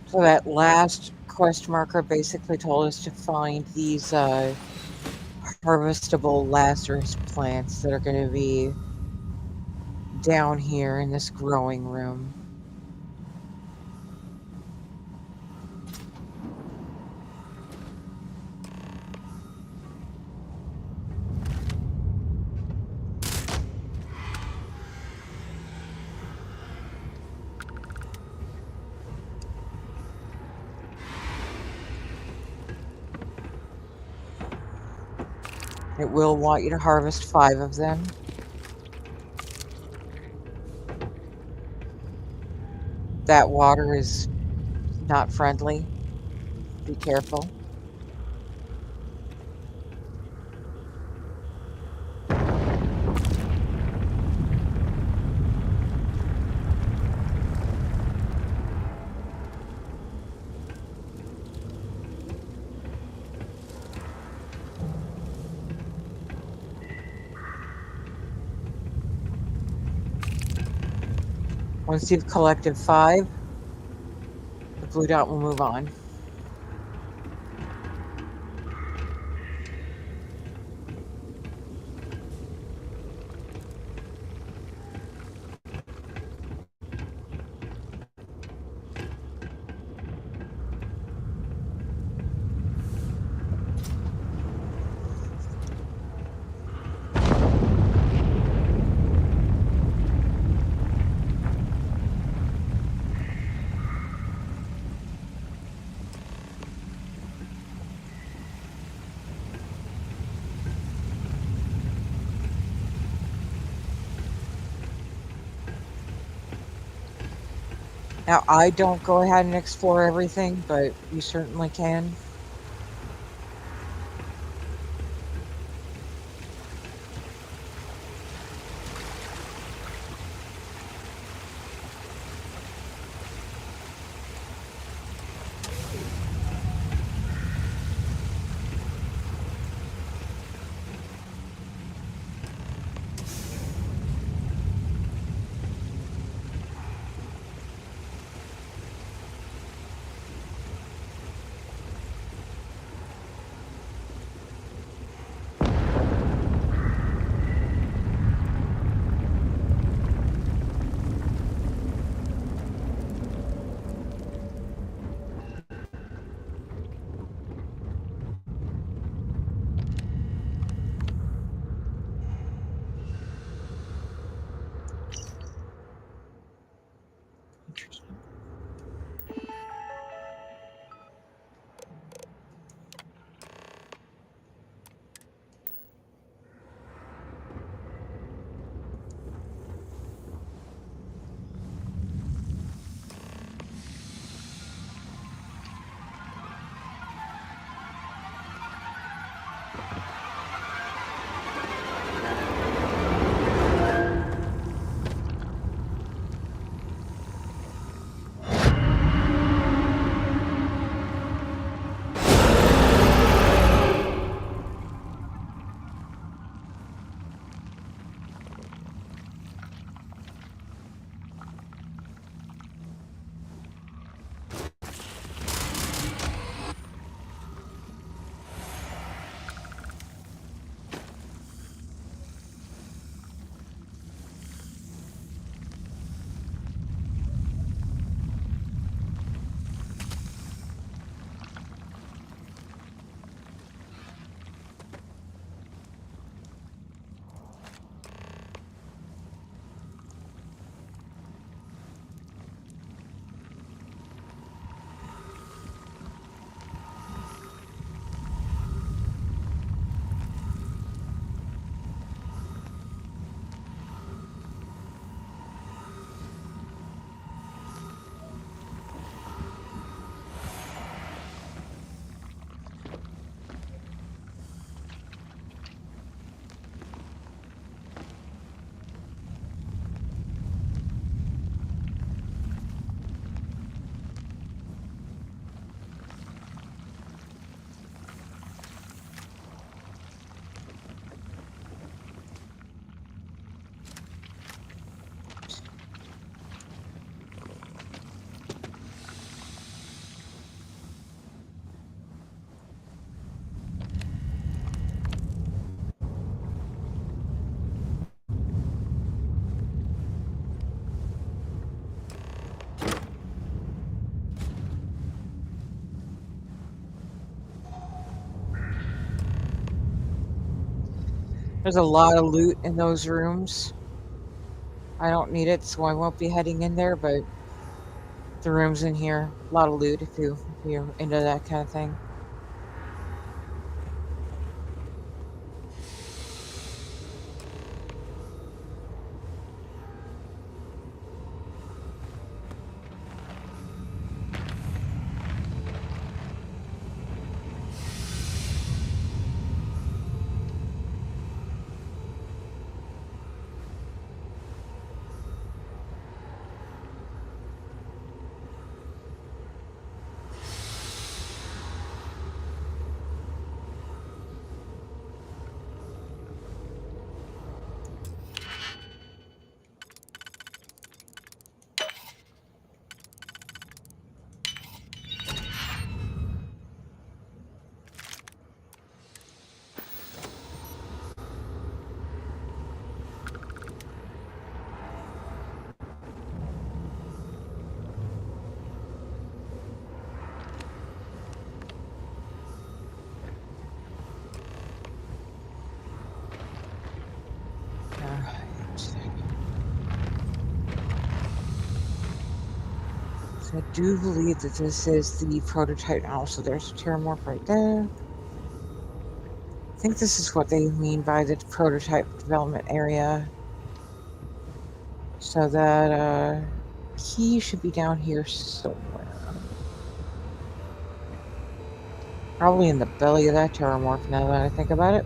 So that last quest marker basically told us to find these harvestable Lazarus plants that are going to be down here in this growing room. It will want you to harvest 5 of them. That water is not friendly. Be careful. Once you've collected 5, the blue dot will move on. Now, I don't go ahead and explore everything, but you certainly can. There's a lot of loot in those rooms. I don't need it, so I won't be heading in there, but the rooms in here, a lot of loot if you're into that kind of thing. So I do believe that this is the prototype now. So there's a Terramorph right there. I think this is what they mean by the prototype development area. So that key should be down here somewhere. Probably in the belly of that Terramorph now that I think about it.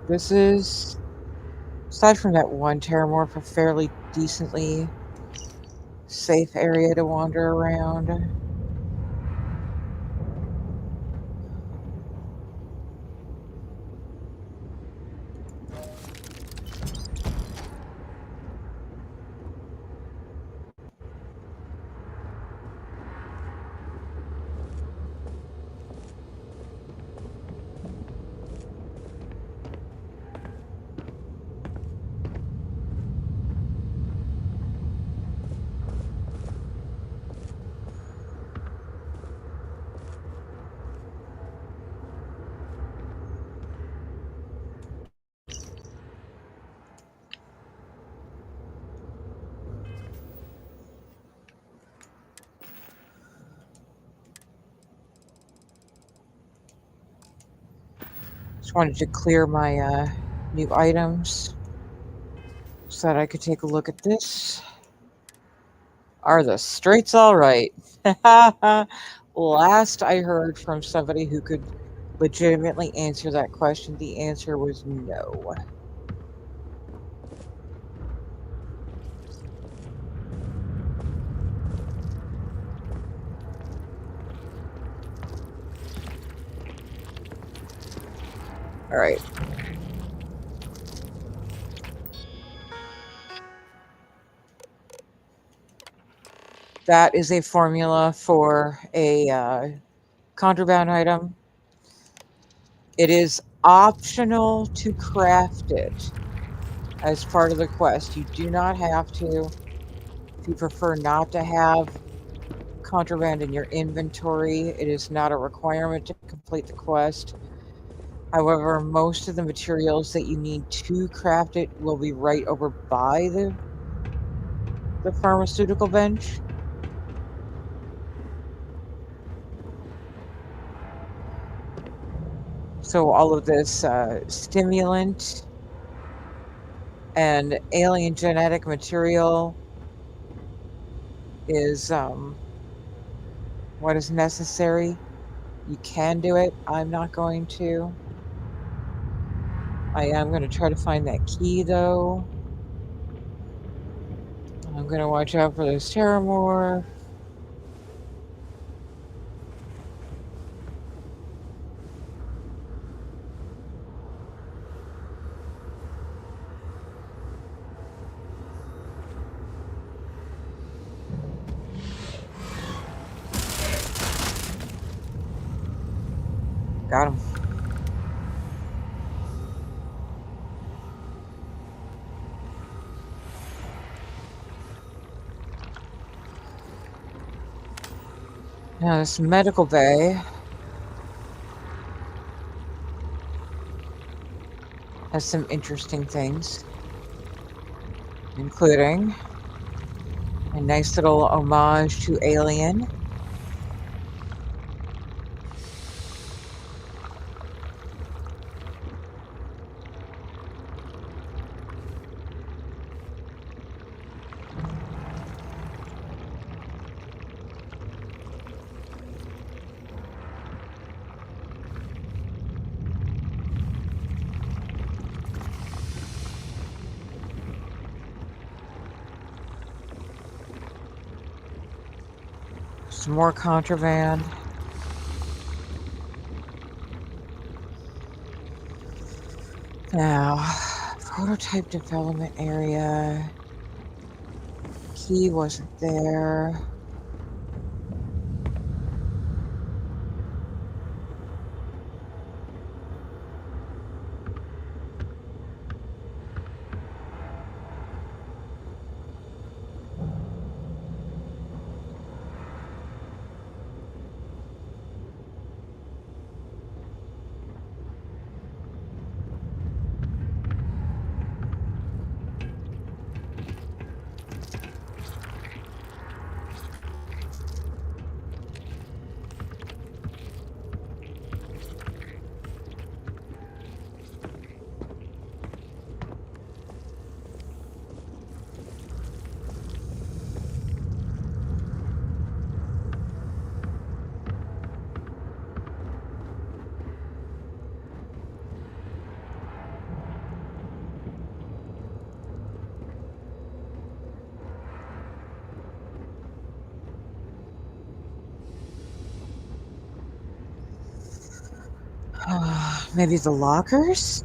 This is, aside from that one Terramorph, a fairly decently safe area to wander around. Just wanted to clear my new items so that I could take a look at this. Are the straights all right? Last I heard from somebody who could legitimately answer that question, the answer was no. All right. That is a formula for a contraband item. It is optional to craft it as part of the quest. You do not have to. If you prefer not to have contraband in your inventory, it is not a requirement to complete the quest. However, most of the materials that you need to craft it will be right over by the pharmaceutical bench. So all of this stimulant and alien genetic material is what is necessary. You can do it. I'm not going to. I am going to try to find that key, though. I'm gonna watch out for those Terramore. Got him. Now this medical bay has some interesting things, including a nice little homage to Alien. Some more contraband. Now, prototype development area. Key wasn't there. Maybe the lockers?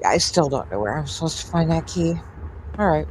I still don't know where I'm supposed to find that key. Alright.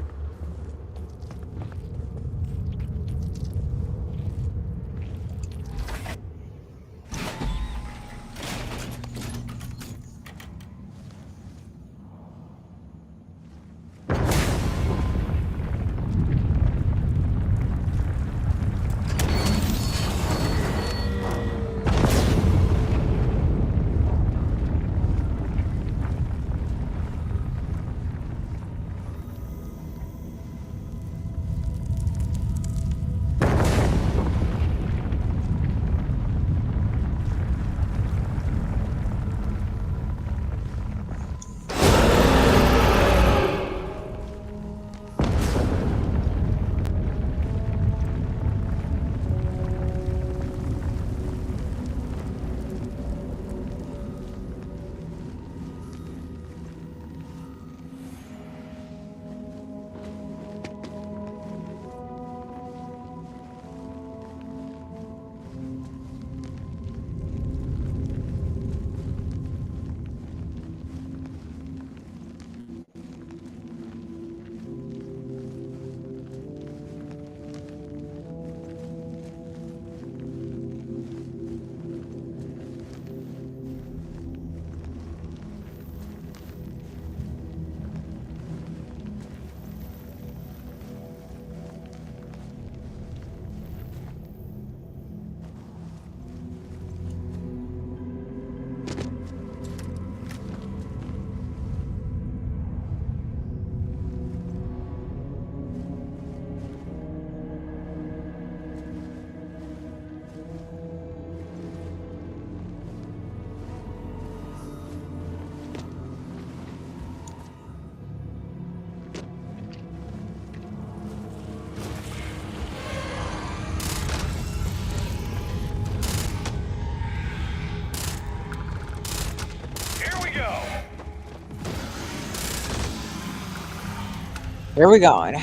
Here we going.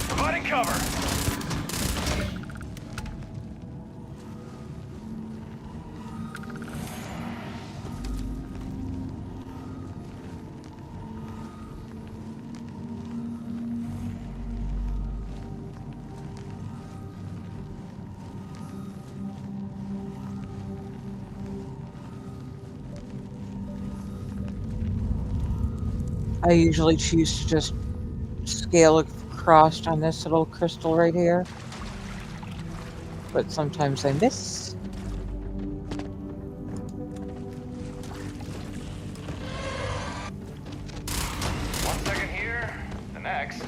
Providing cover. I usually choose to just scale across on this little crystal right here, but sometimes I miss. One second here, the next.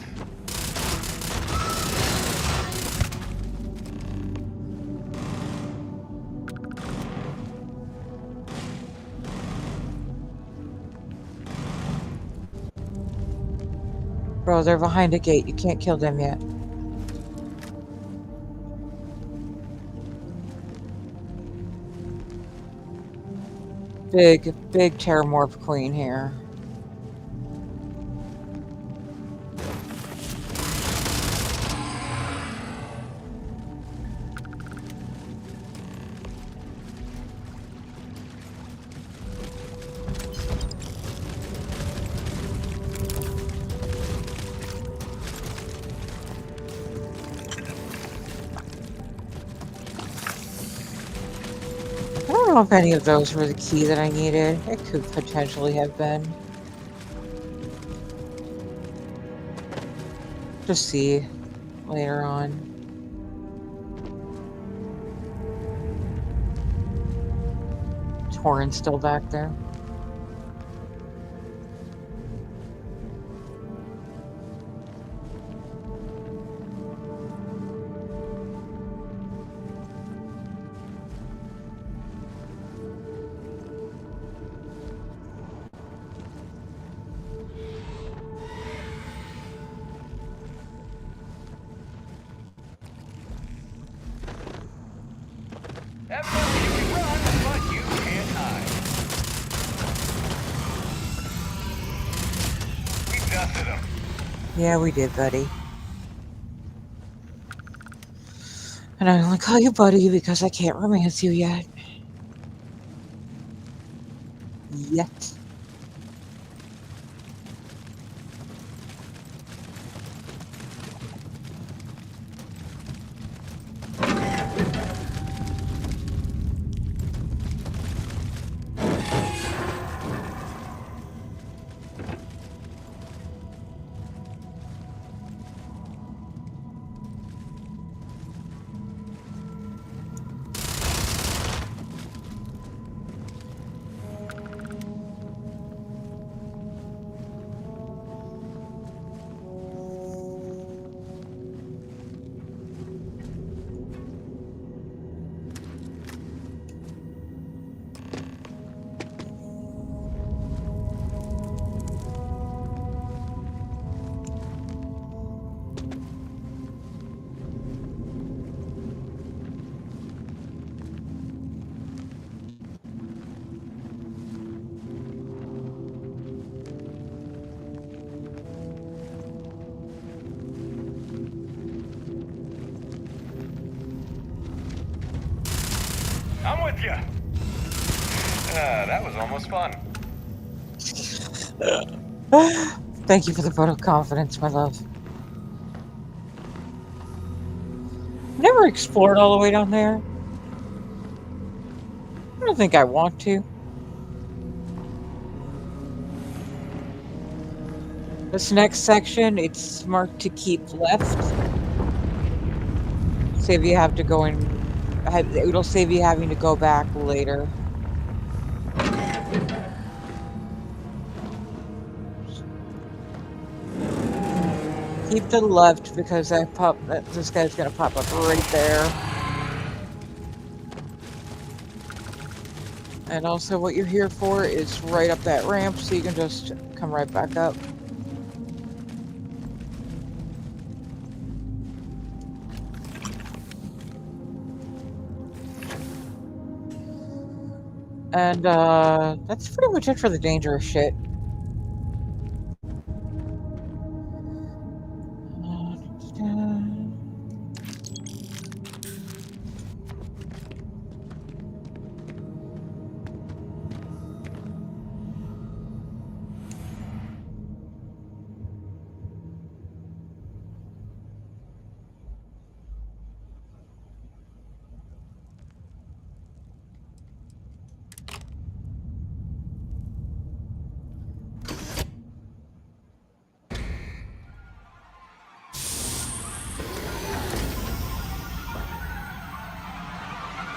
Bro, they're behind a gate. You can't kill them yet. Big Terramorph Queen here. I don't know if any of those were the key that I needed. It could potentially have been. Just see later on. Torrent's still back there. Everybody, you can run, but you can't hide. We dusted them. Yeah, we did, buddy. And I only call you buddy because I can't romance you yet. Yet. have ya. That was almost fun. Thank you for the vote of confidence, my love. Never explored all the way down there. I don't think I want to. This next section, it's marked to keep left. Save you have to go in. It'll save you having to go back later. Keep to the left because this guy's gonna pop up right there. And also what you're here for is right up that ramp, so you can just come right back up. And that's pretty much it for the dangerous shit.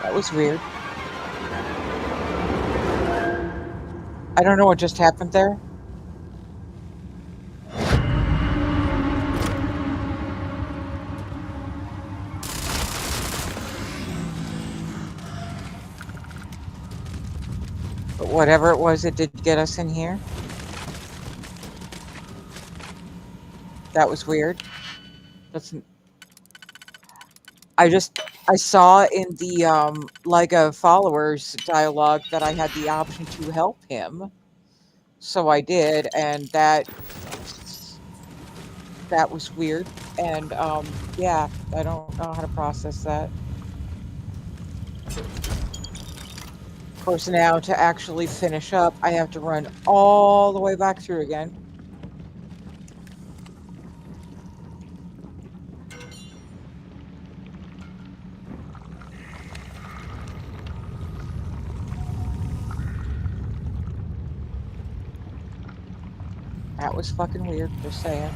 That was weird. I don't know what just happened there. But whatever it was, it did get us in here. That was weird. I saw in the Lego followers dialogue that I had the option to help him. So I did, and that was weird. And yeah, I don't know how to process that. Of course, now to actually finish up, I have to run all the way back through again. That was fucking weird, just saying.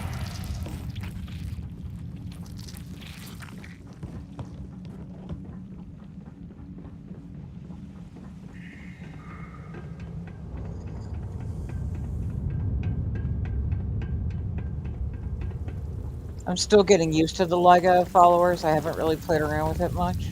I'm still getting used to the Lego followers. I haven't really played around with it much.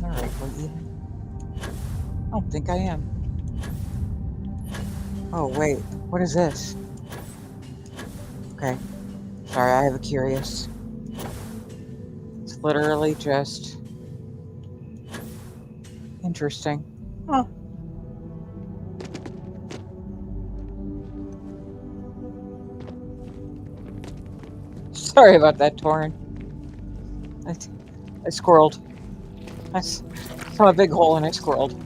Alright, we're even. I don't think I am. Oh, wait. What is this? Okay. Sorry, I have a curious. It's literally just... interesting. Huh. Sorry about that, Torin. I squirreled. I saw a big hole and I squirreled.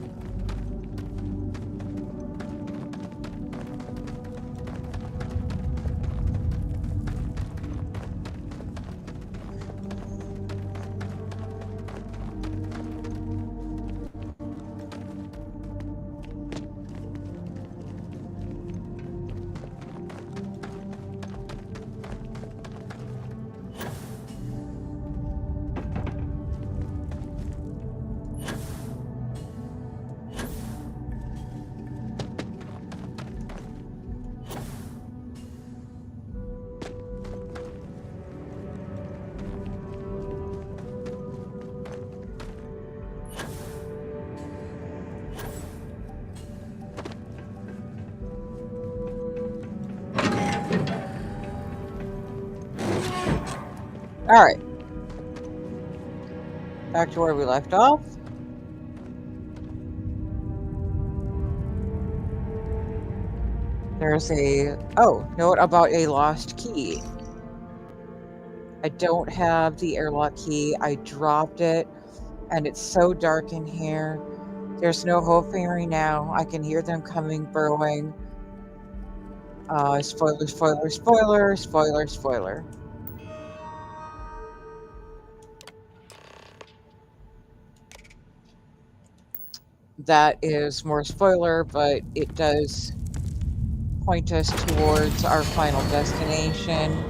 Alright. Back to where we left off. There's a... oh, note about a lost key. I don't have the airlock key. I dropped it, and it's so dark in here. There's no hope for me now. I can hear them coming, burrowing. Spoiler, spoiler, spoiler, spoiler, spoiler. That is more spoiler, but it does point us towards our final destination.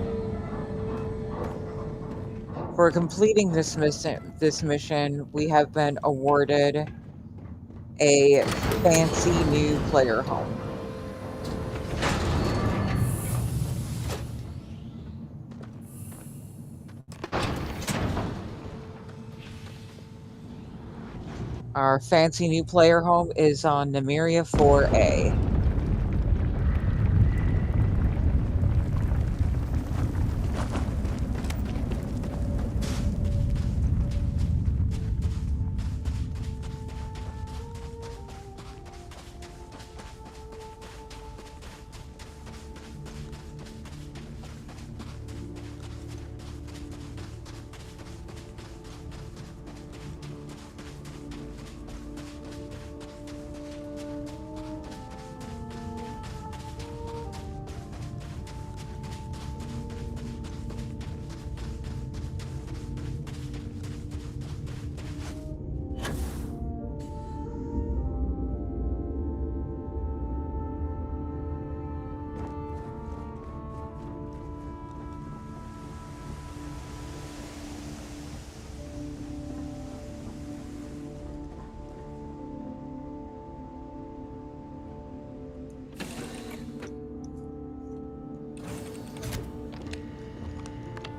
For completing this mission, we have been awarded a fancy new player home. Our fancy new player home is on Nymeria 4A.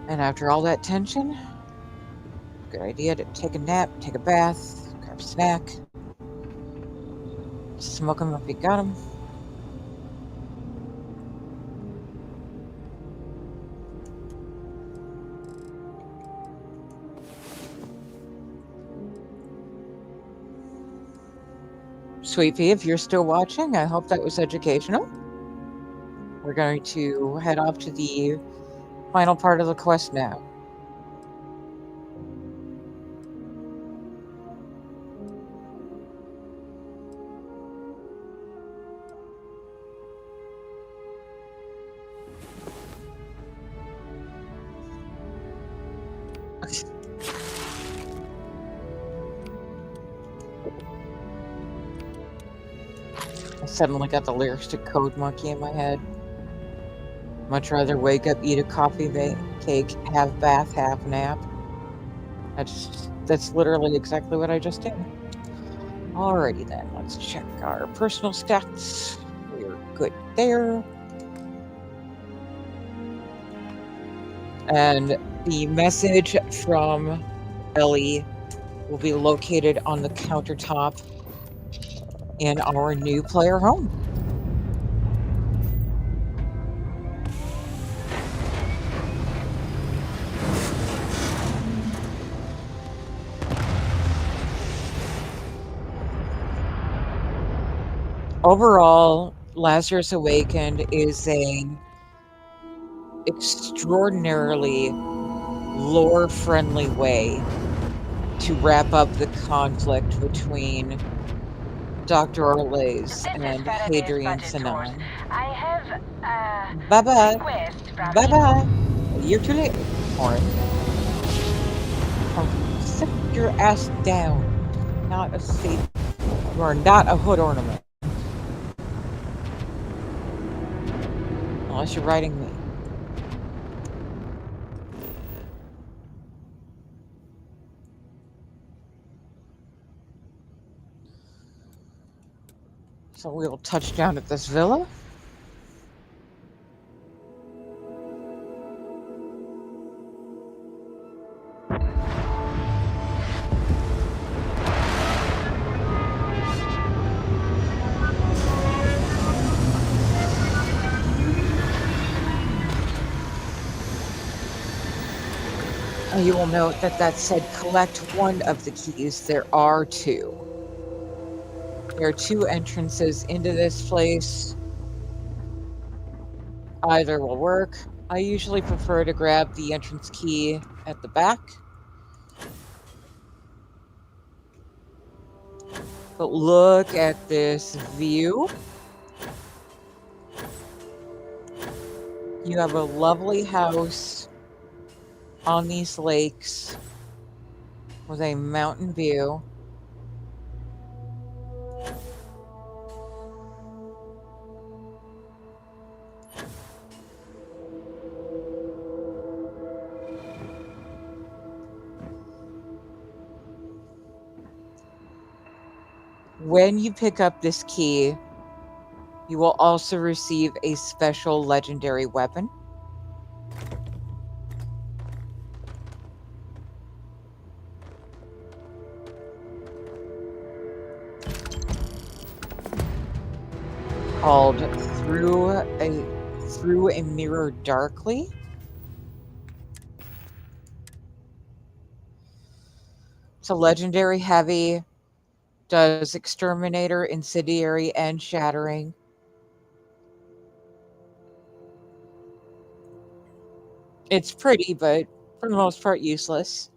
And after all that tension, good idea to take a nap, take a bath, grab a snack, smoke them if you got them. Sweet Pea, if you're still watching, I hope that was educational. We're going to head off to the final part of the quest now. I suddenly got the lyrics to Code Monkey in my head. Much rather wake up, eat a coffee, cake, have bath, have nap. That's literally exactly what I just did. Alrighty then, let's check our personal stats. We're good there. And the message from Ellie will be located on the countertop in our new player home. Overall, Lazarus Awakened is a extraordinarily lore-friendly way to wrap up the conflict between Dr. Orlays and Hadrian Sinon. I have Bye-bye. request from Bye-bye. You're too late, Orin. Sit your ass down. Not a safe. You are not a hood ornament. Unless you're riding me. So we will touch down at this villa. You will note that that said collect one of the keys. There are two. There are two entrances into this place. Either will work. I usually prefer to grab the entrance key at the back. But look at this view. You have a lovely house on these lakes with a mountain view. When you pick up this key, you will also receive a special legendary weapon. Called Through a Mirror Darkly. It's a legendary heavy, does Exterminator, Incendiary, and Shattering. It's pretty, but for the most part useless.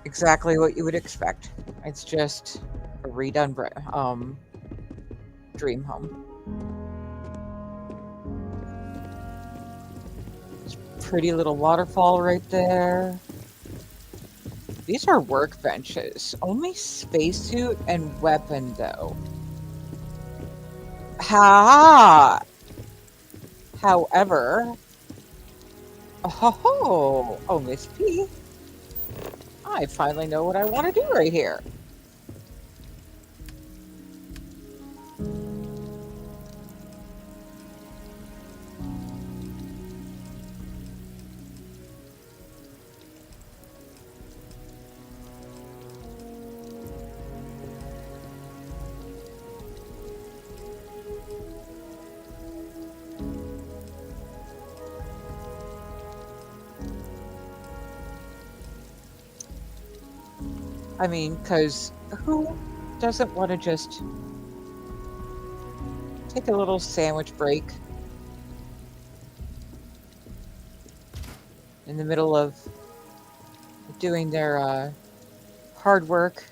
Exactly what you would expect. It's just a redone dream home. Pretty little waterfall right there. These are workbenches. Only spacesuit and weapon, though. However... Oh, Miss P. I finally know what I want to do right here. I mean, because who doesn't want to just take a little sandwich break in the middle of doing their hard work?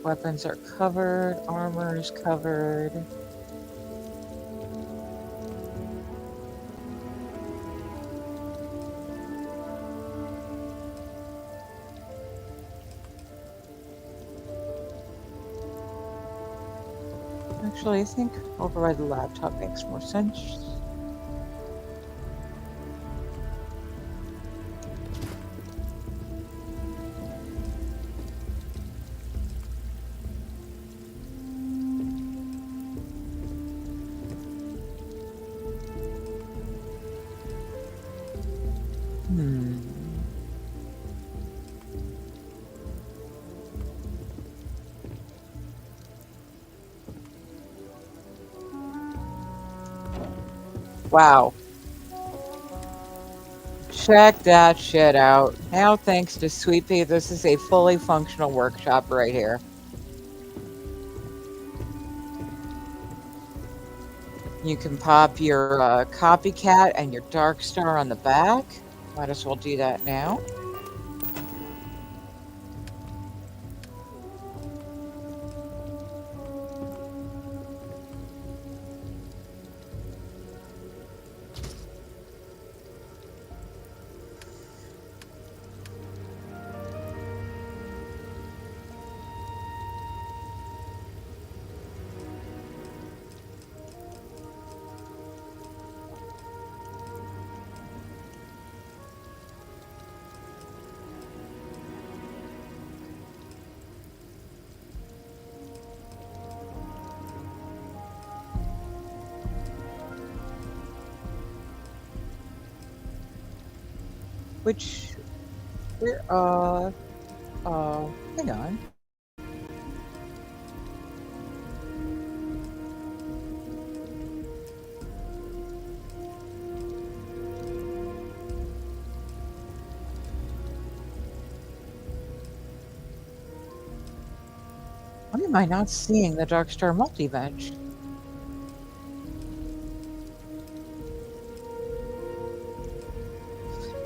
Weapons are covered, armor is covered. Actually, I think over by the laptop makes more sense. Wow. Check that shit out. Now, thanks to Sweet Pea, this is a fully functional workshop right here. You can pop your copycat and your dark star on the back. Might as well do that now. Which, hang on. Why am I not seeing the Darkstar multi-bench?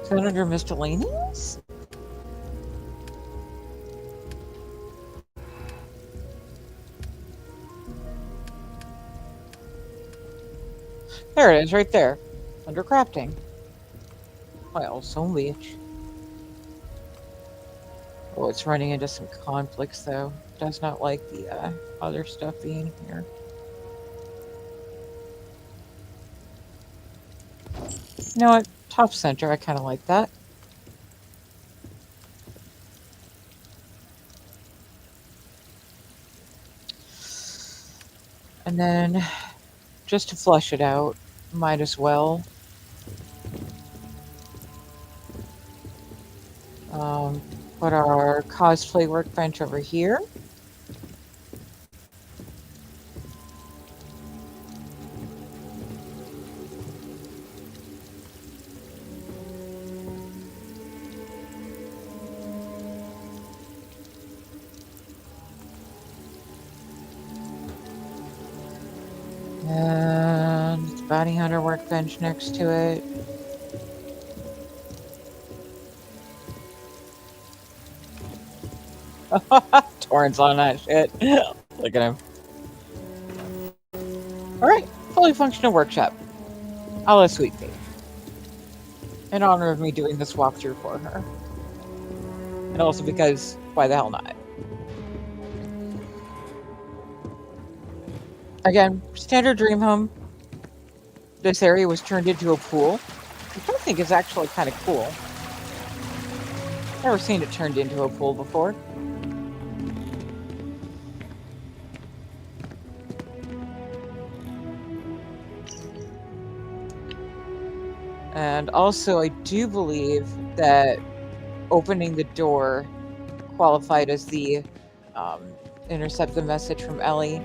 Is that under miscellaneous? There it is, right there. Under crafting. Well, so bitch. Oh, it's running into some conflicts, though. Does not like the other stuff being here. You know what? Top center, I kind of like that. And then, just to flush it out, might as well. Put our cosplay workbench over here. And the bounty hunter workbench next to it. Torrent's on that shit. Look at him. Alright, fully functional workshop. A la Sweet Pea. In honor of me doing this walkthrough for her. And also because, why the hell not? Again, standard dream home. This area was turned into a pool, which I think is actually kind of cool. Never seen it turned into a pool before. And also, I do believe that opening the door qualified as the intercept the message from Ellie.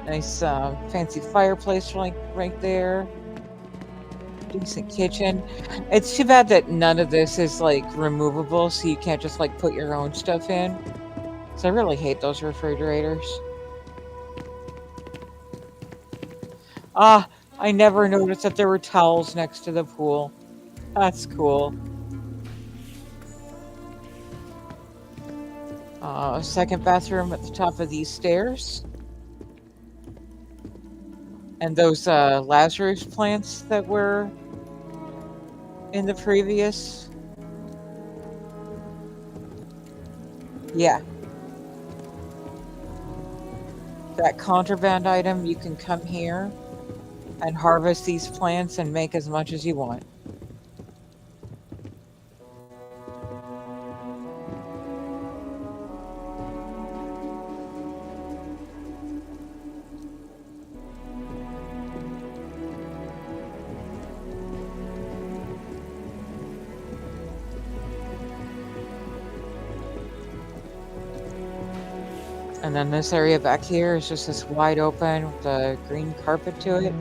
Nice fancy fireplace right there. Decent kitchen. It's too bad that none of this is like removable, so you can't just like put your own stuff in. So I really hate those refrigerators. Ah, I never noticed that there were towels next to the pool. That's cool. Second bathroom at the top of these stairs. And those Lazarus plants that were in the previous. Yeah. that contraband item, you can come here and harvest these plants and make as much as you want. And then this area back here is just this wide open with a green carpet to it.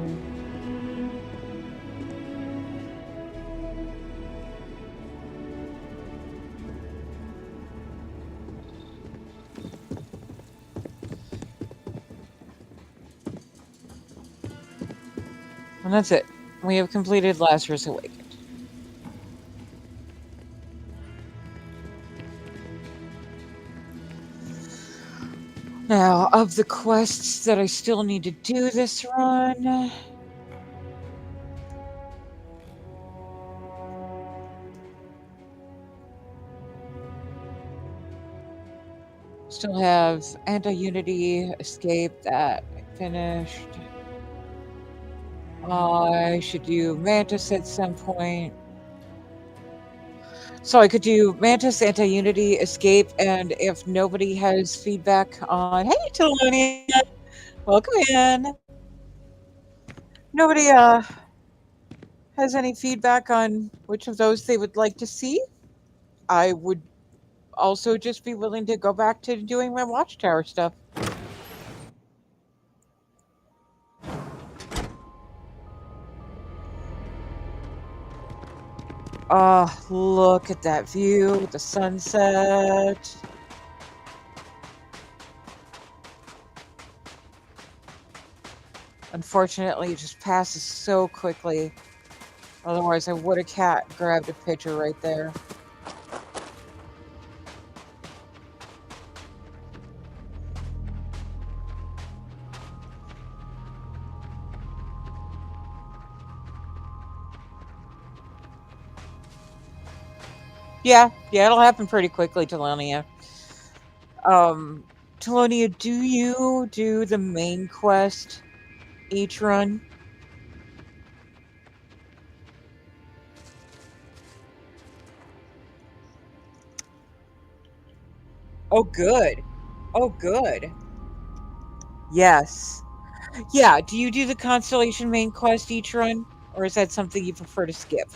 And that's it. We have completed Lazarus Awakened. Now, of the quests that I still need to do this run, still have Anti-Unity, Escape, that I finished. I should do Mantis at some point. So I could do Mantis, Anti-Unity, Escape, and if nobody has feedback on... Hey, Talonia! Welcome in! Nobody has any feedback on which of those they would like to see, I would also just be willing to go back to doing my Watchtower stuff. Oh, look at that view with the sunset. Unfortunately, it just passes so quickly. Otherwise, I would have grabbed a picture right there. Yeah, it'll happen pretty quickly, Talonia. Talonia, do you do the main quest each run? Oh, good. Oh, good. Yes. Yeah, do you do the Constellation main quest each run? Or is that something you prefer to skip?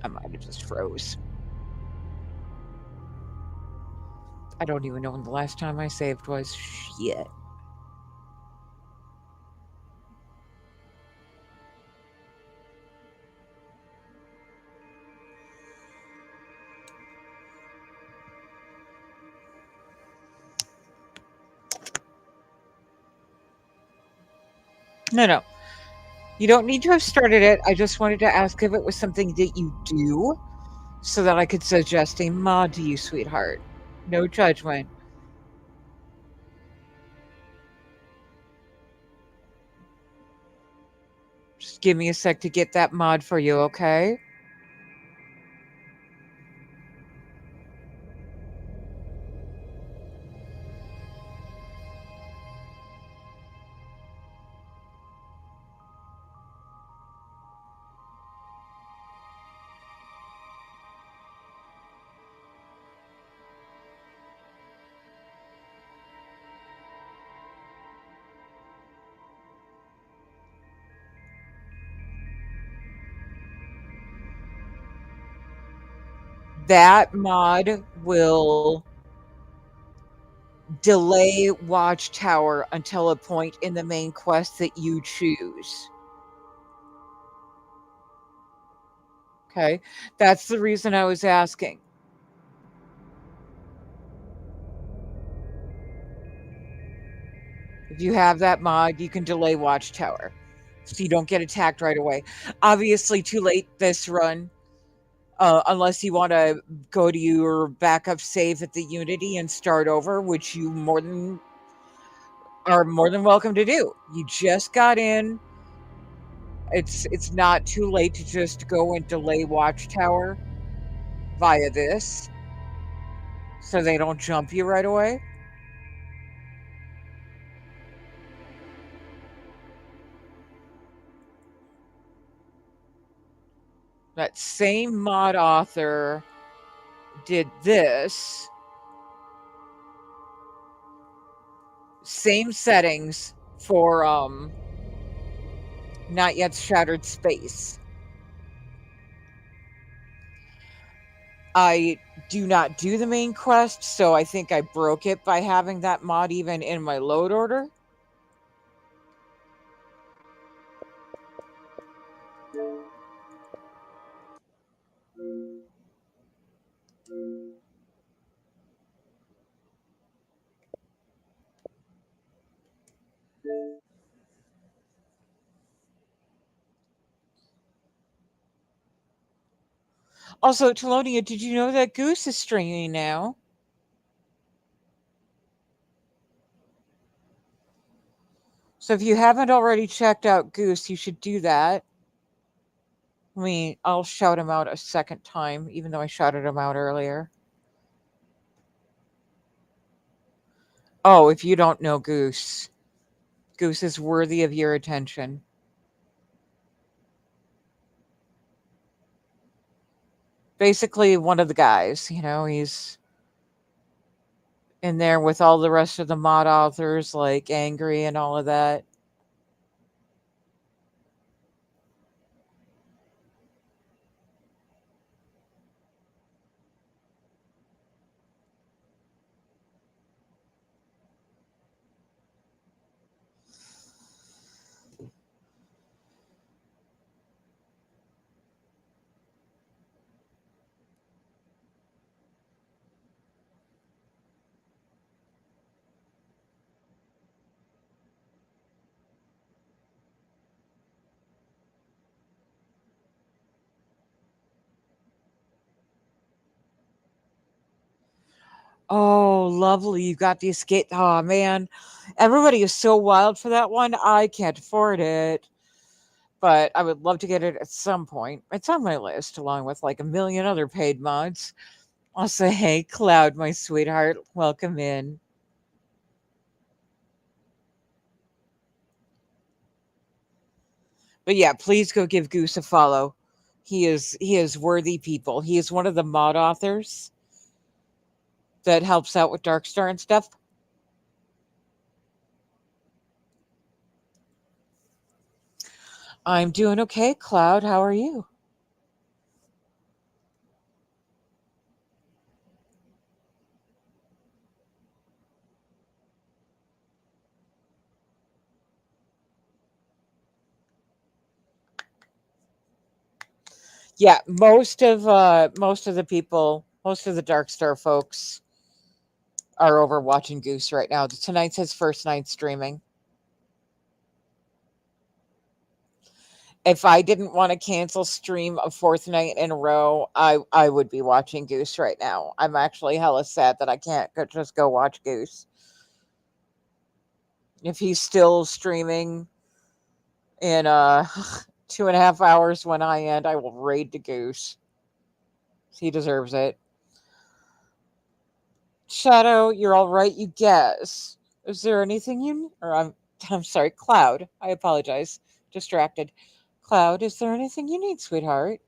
I might have just froze. I don't even know when the last time I saved was. Shit. No. You don't need to have started it. I just wanted to ask if it was something that you do so that I could suggest a mod to you, sweetheart. No judgment. Just give me a sec to get that mod for you, okay? That mod will delay Watchtower until a point in the main quest that you choose. Okay, that's the reason I was asking. If you have that mod, you can delay Watchtower, so you don't get attacked right away. Obviously, too late this run. unless you want to go to your backup save at the Unity and start over, which you are more than welcome to do. You just got in. It's not too late to just go and delay Watchtower via this, so they don't jump you right away. That same mod author did this. Same settings for Not Yet Shattered Space. I do not do the main quest, so I think I broke it by having that mod even in my load order. Also, Telonia, did you know that Goose is streaming now? So if you haven't already checked out Goose, you should do that. I'll shout him out a second time, even though I shouted him out earlier. Oh, if you don't know Goose, Goose is worthy of your attention. Basically, one of the guys, he's in there with all the rest of the mod authors, like Angry and all of that. Oh, lovely. You got the escape. Oh, man. Everybody is so wild for that one. I can't afford it. But I would love to get it at some point. It's on my list, along with like a million other paid mods. I'll say, hey, Cloud, my sweetheart, welcome in. But yeah, please go give Goose a follow. He is worthy people. He is one of the mod authors that helps out with Darkstar and stuff. I'm doing okay, Cloud. How are you? Yeah, most of the people, most of the Darkstar folks are over watching Goose right now. Tonight's his first night streaming. If I didn't want to cancel stream a fourth night in a row, I would be watching Goose right now. I'm actually hella sad that I can't just go watch Goose. If he's still streaming in 2.5 hours when I end, I will raid the Goose. He deserves it. Shadow, you're all right, you guess. Is there anything I'm sorry, Cloud. I apologize. Distracted. Cloud, is there anything you need, sweetheart?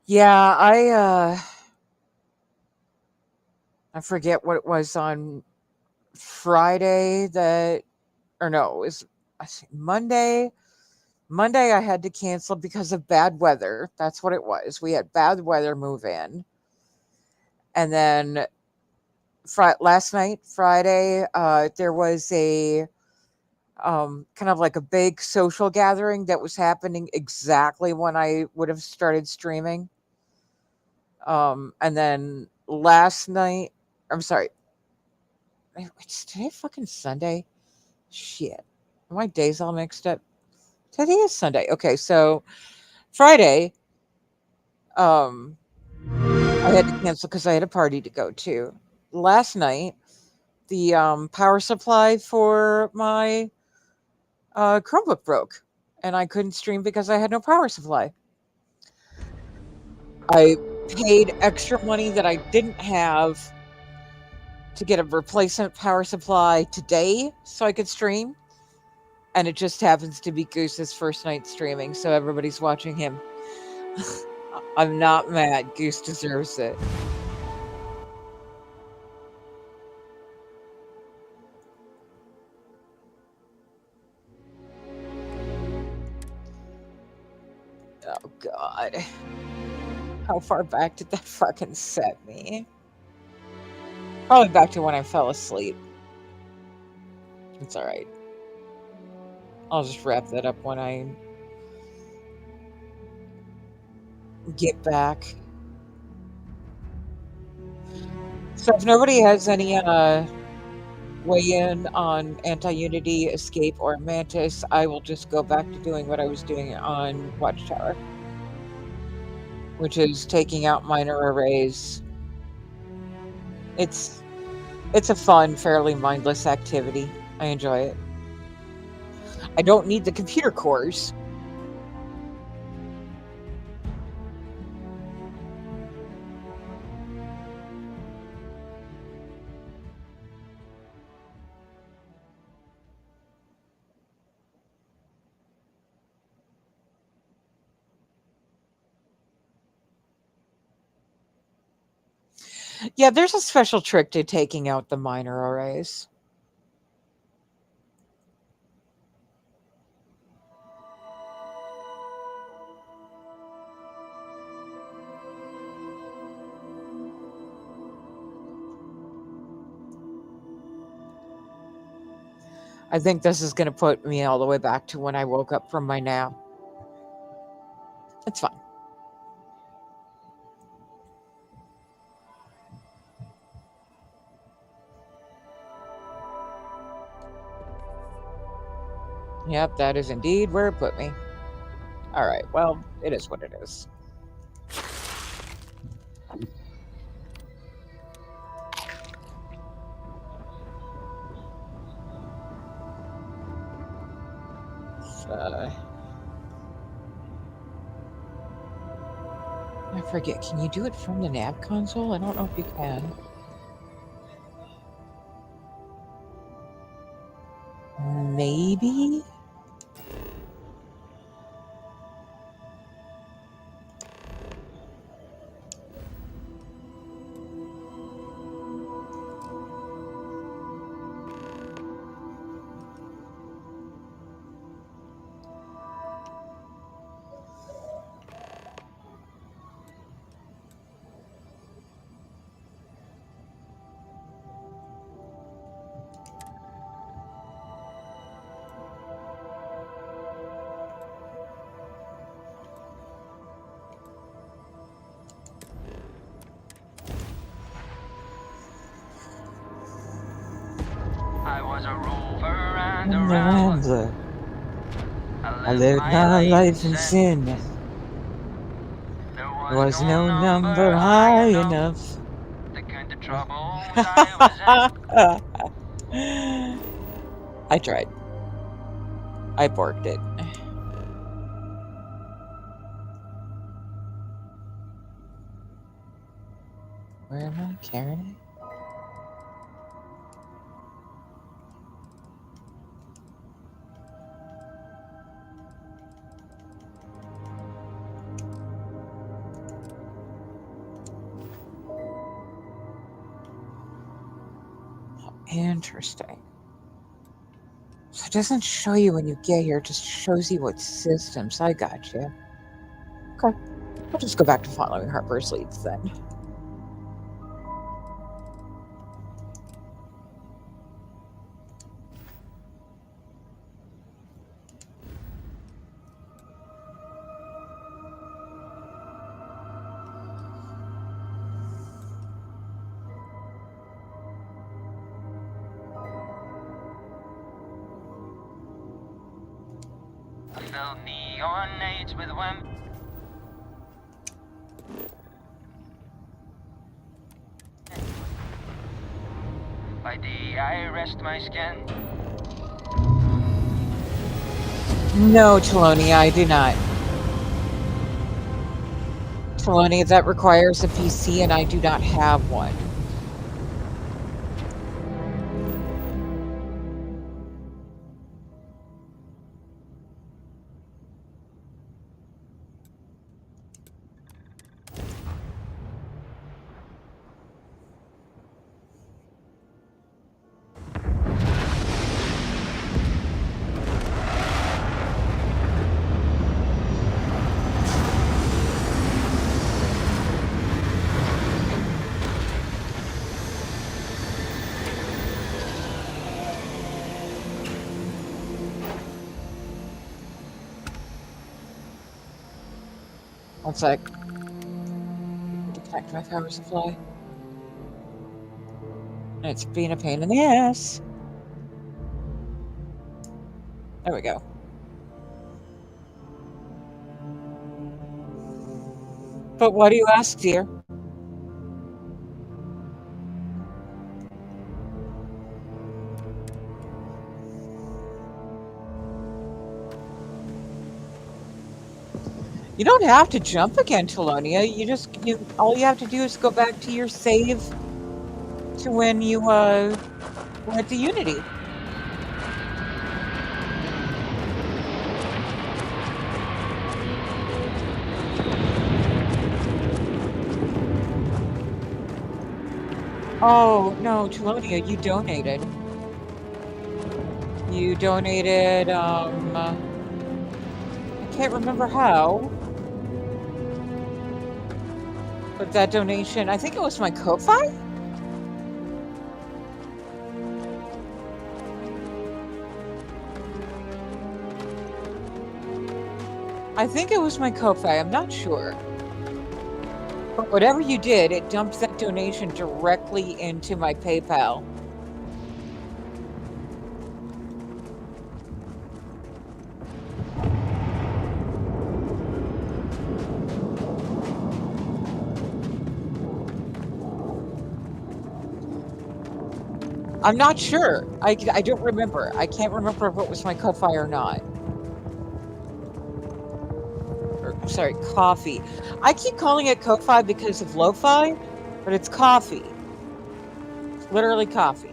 Yeah, I forget what it was on Friday it was I think Monday Monday I had to cancel because of bad weather. That's what it was. We had bad weather move in. And then last night, Friday, there was a kind of like a big social gathering that was happening exactly when I would have started streaming. And then last night, I'm sorry, it's today fucking Sunday. Shit, my days all mixed up. Today is Sunday. Okay, so Friday, I had to cancel because I had a party to go to. Last night, the power supply for my Chromebook broke, and I couldn't stream because I had no power supply. I paid extra money that I didn't have to get a replacement power supply today so I could stream. And it just happens to be Goose's first night streaming, so everybody's watching him. I'm not mad. Goose deserves it. Oh, God. How far back did that fucking set me? Probably back to when I fell asleep. It's alright. I'll just wrap that up when I get back. So if nobody has any weigh in on Anti-Unity, Escape, or Mantis, I will just go back to doing what I was doing on Watchtower, which is taking out minor arrays. It's a fun, fairly mindless activity. I enjoy it. I don't need the computer cores. Yeah, there's a special trick to taking out the minor arrays. I think this is going to put me all the way back to when I woke up from my nap. It's fine. Yep, that is indeed where it put me. All right, well, it is what it is. I forget, can you do it from the nav console? I don't know if you can. Maybe? I was a rover and a Rambler. I lived my life in sin. There was no number high enough. The kind of trouble I was in. I tried. I borked it. Where am I? Karen? Interesting. So it doesn't show you when you get here, it just shows you what systems. I got you. Okay. I'll just go back to following Harper's leads then. I felt neon age with one. By day I rest my skin. No, Telonia, I do not. Telonia, that requires a PC, and I do not have one. One sec. Detect my power supply. It's being a pain in the ass. There we go. But why do you ask, dear? You don't have to jump again, Telonia. All you have to do is go back to your save to when you went to Unity. Oh no, Telonia, you donated. You donated. I can't remember how. But that donation, I think it was my Ko-Fi? I think it was my Ko-Fi, I'm not sure. But whatever you did, it dumped that donation directly into my PayPal. I'm not sure. I don't remember. I can't remember if it was my Ko-Fi or not. Sorry, coffee. I keep calling it Ko-Fi because of lo-fi, but it's coffee. It's literally coffee.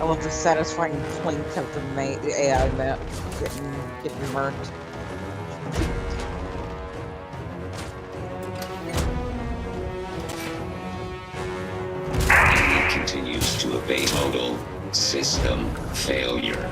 I love the satisfying clink of the AI map getting murked. It continues to obey modal. System failure.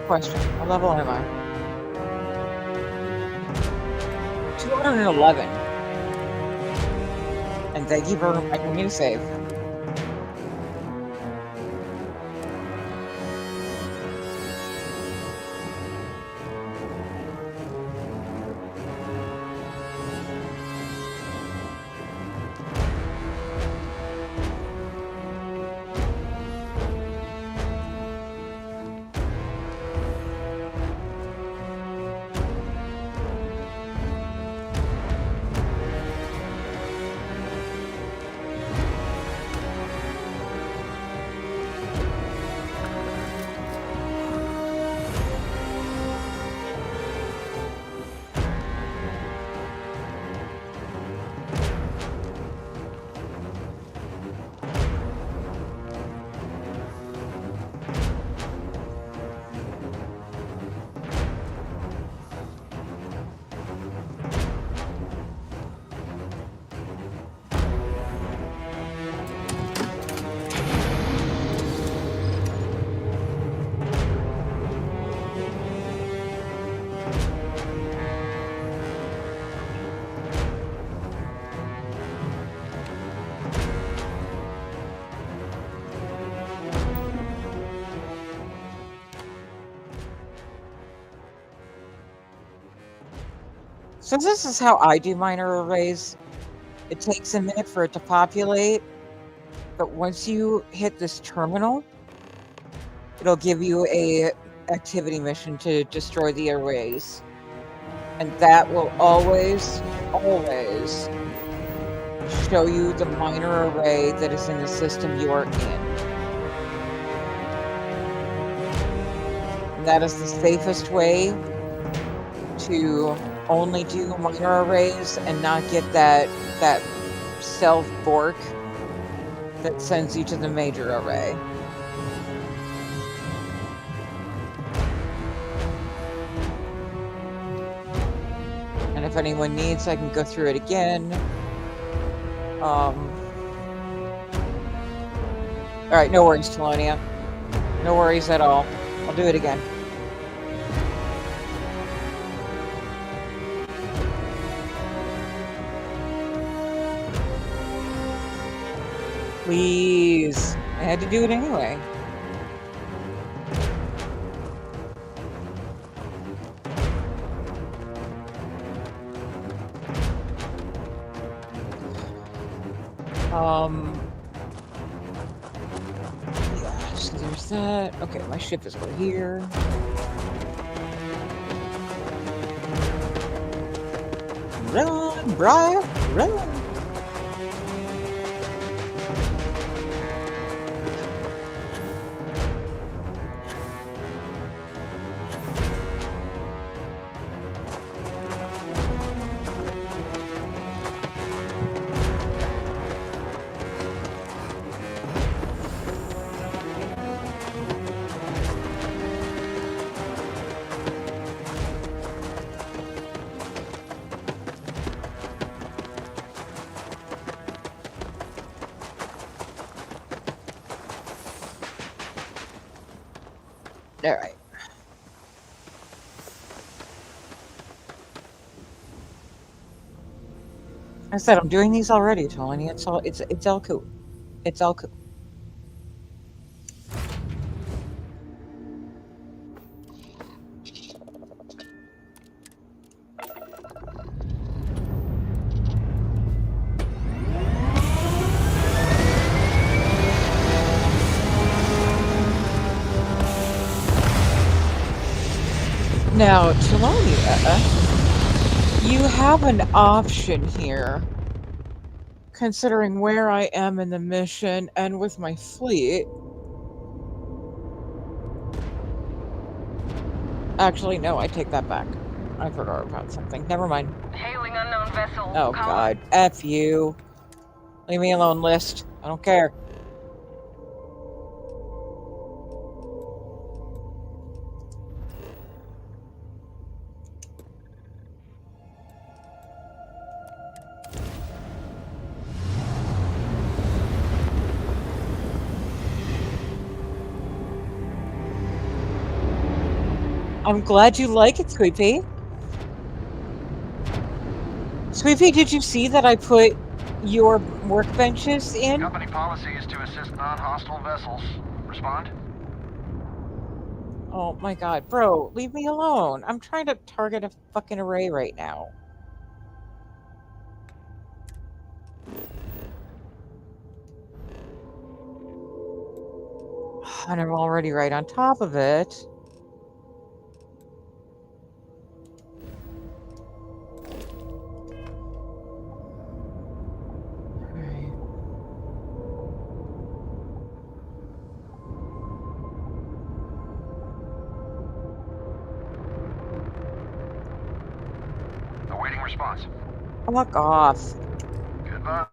Question. What level am I? 211. And thank you for reminding me to save. Since this is how I do minor arrays, it takes a minute for it to populate, but once you hit this terminal, it'll give you a activity mission to destroy the arrays. And that will always, always show you the minor array that is in the system you are in. And that is the safest way to only do minor arrays and not get that self-bork that sends you to the major array. And if anyone needs, I can go through it again. Alright, no worries, Telonia. No worries at all. I'll do it again. Please. I had to do it anyway. Yeah, so there's that. Okay, my ship is over here. Run, Briar, run! All right. I said I'm doing these already, Tony. It's all cool. It's all cool. Now, Telonia, you have an option here. considering where I am in the mission and with my fleet. Actually, no, I take that back. I forgot about something. Never mind. Hailing unknown vessel. Oh, God. F you. Leave me alone, List. I don't care. I'm glad you like it, Sweet Pea. Sweet Pea, did you see that I put your workbenches in? Company policy is to assist non-hostile vessels. Respond? Oh my god, bro, leave me alone. I'm trying to target a fucking array right now. And I'm already right on top of it. Awaiting response. Fuck off. Goodbye.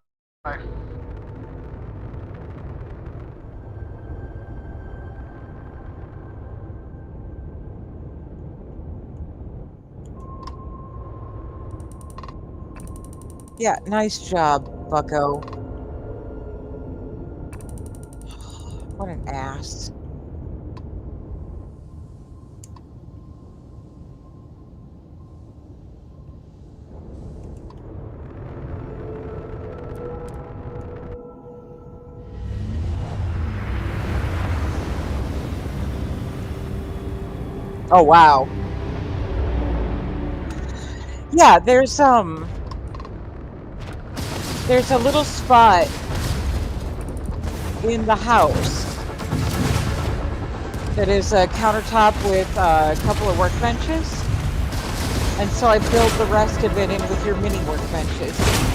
Yeah, nice job, bucko. What an ass. Oh, wow. Yeah, there's a little spot in the house that is a countertop with a couple of workbenches. And so I build the rest of it in with your mini workbenches.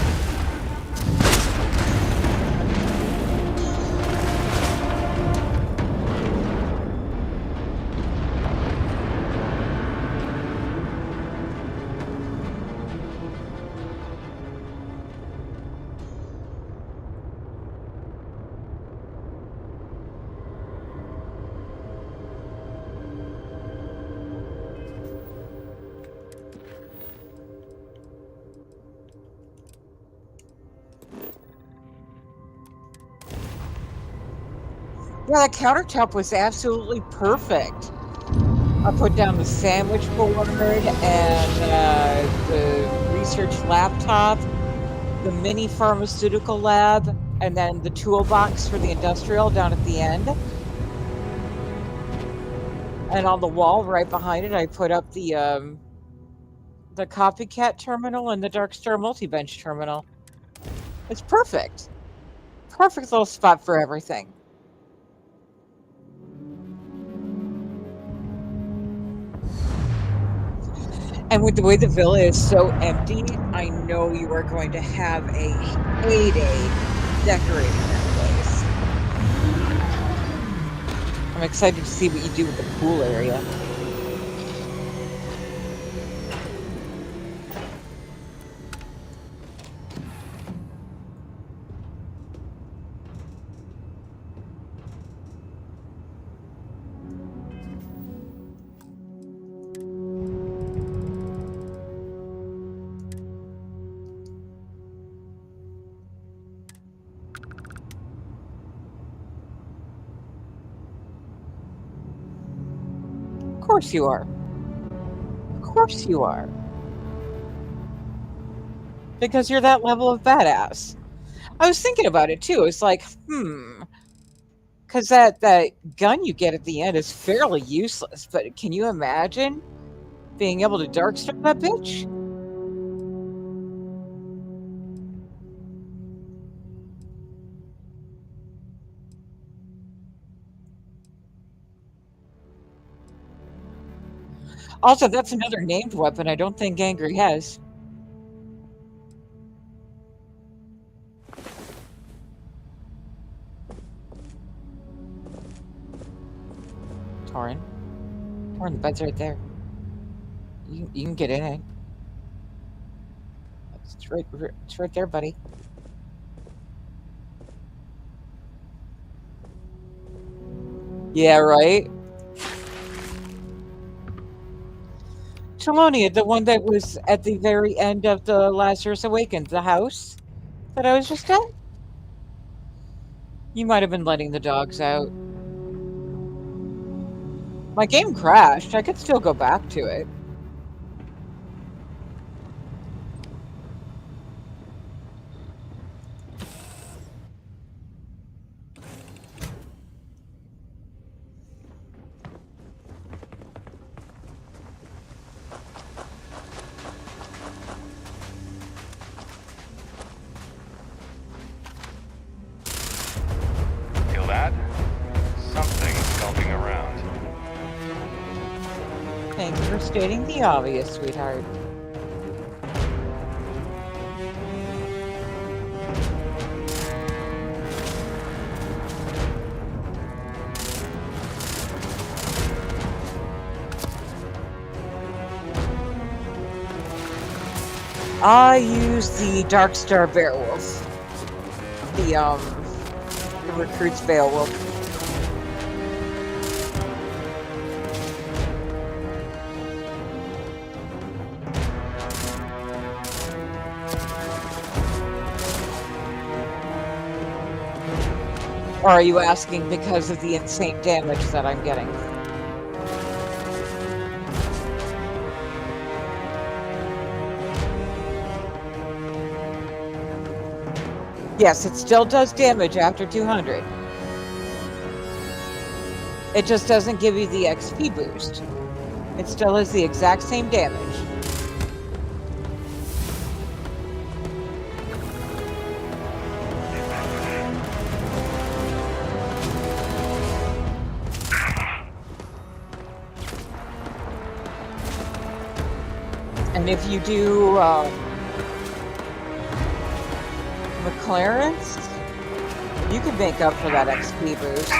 Yeah, the countertop was absolutely perfect. I put down the sandwich board and the research laptop, the mini pharmaceutical lab, and then the toolbox for the industrial down at the end. And on the wall right behind it, I put up the copycat terminal and the Darkstar multi-bench terminal. It's perfect. Perfect little spot for everything. And with the way the villa is so empty, I know you are going to have a heyday decorating that place. I'm excited to see what you do with the pool area. Of course you are. Of course you are. Because you're that level of badass. I was thinking about it too. It's like, because that gun you get at the end is fairly useless, but can you imagine being able to darkstar that bitch? Also, that's another named weapon I don't think Angry has. Torin. Torin, the bed's right there. You can get in it. It's right there, buddy. Yeah, right? Chelonia, the one that was at the very end of the Lazarus Awakens, the house that I was just at? You might have been letting the dogs out. My game crashed. I could still go back to it. Feel that? Something skulking around. Thank you for stating the obvious, sweetheart. I use the Darkstar Beowulf. The recruit's Beowulf. Or are you asking because of the insane damage that I'm getting? Yes, it still does damage after 200. It just doesn't give you the XP boost. It still has the exact same damage. And if you do McLaren's, you could make up for that XP boost.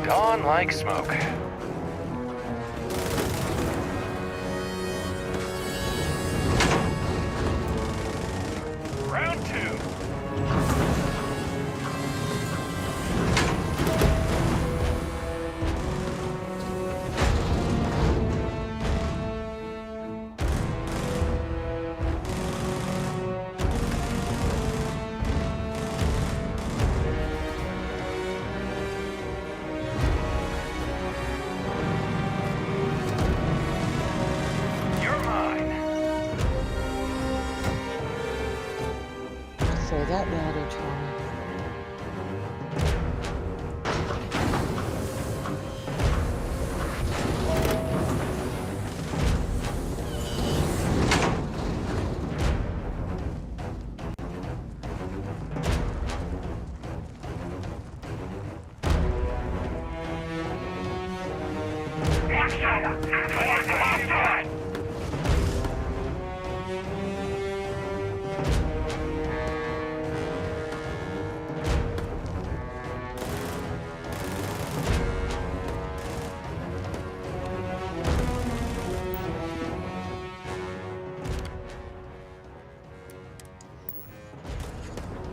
Gone like smoke. Round two. Say that louder, Tommy.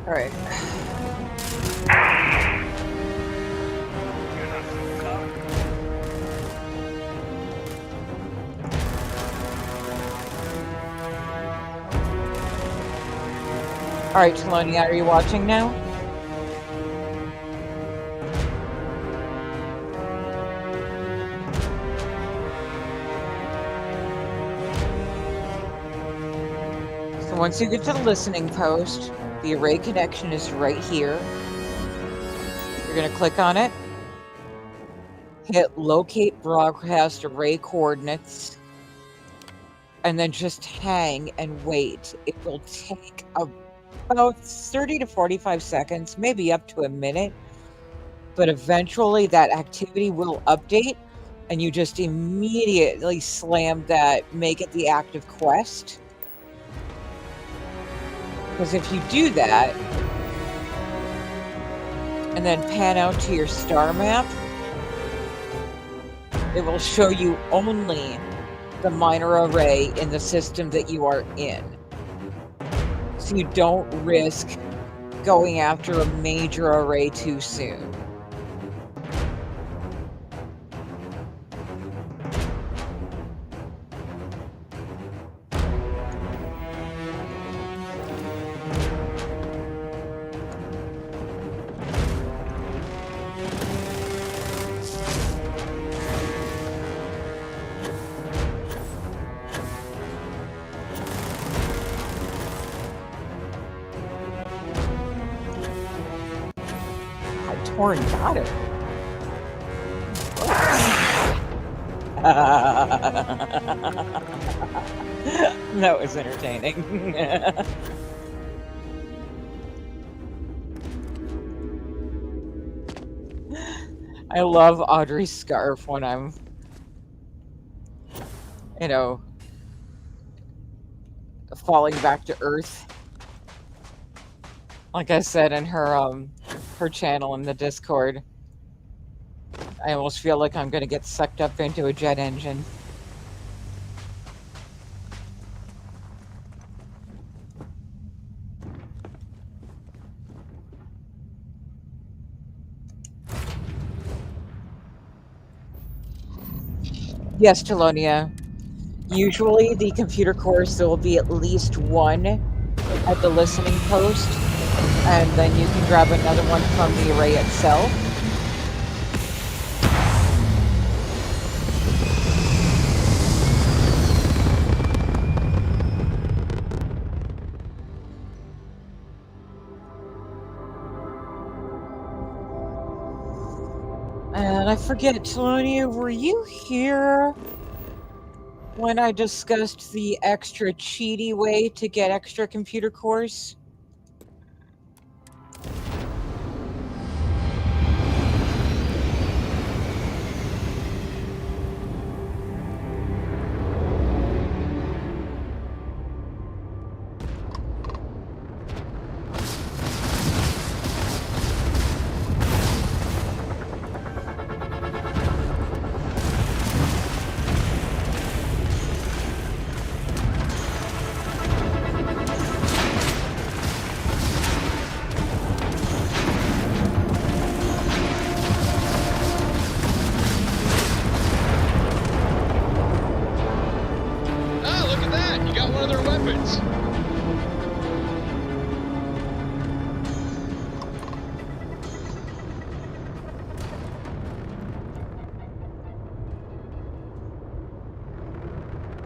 Alright. Alright, Talonia, are you watching now? So once you get to the listening post, the array connection is right here. You're going to click on it, hit locate broadcast array coordinates, and then just hang and wait. It will take about 30 to 45 seconds, maybe up to a minute, but eventually that activity will update and you just immediately slam that, make it the active quest. Because if you do that, and then pan out to your star map, it will show you only the minor array in the system that you are in. So you don't risk going after a major array too soon. Torn got it. That was entertaining. I love Audrey's scarf when I'm, falling back to Earth. Like I said in her channel in the Discord, I almost feel like I'm going to get sucked up into a jet engine. Yes, Talonia. Usually the computer course, there will be at least one at the listening post, and then you can grab another one from the array itself. And I forget, Talonia, were you here when I discussed the extra cheaty way to get extra computer cores?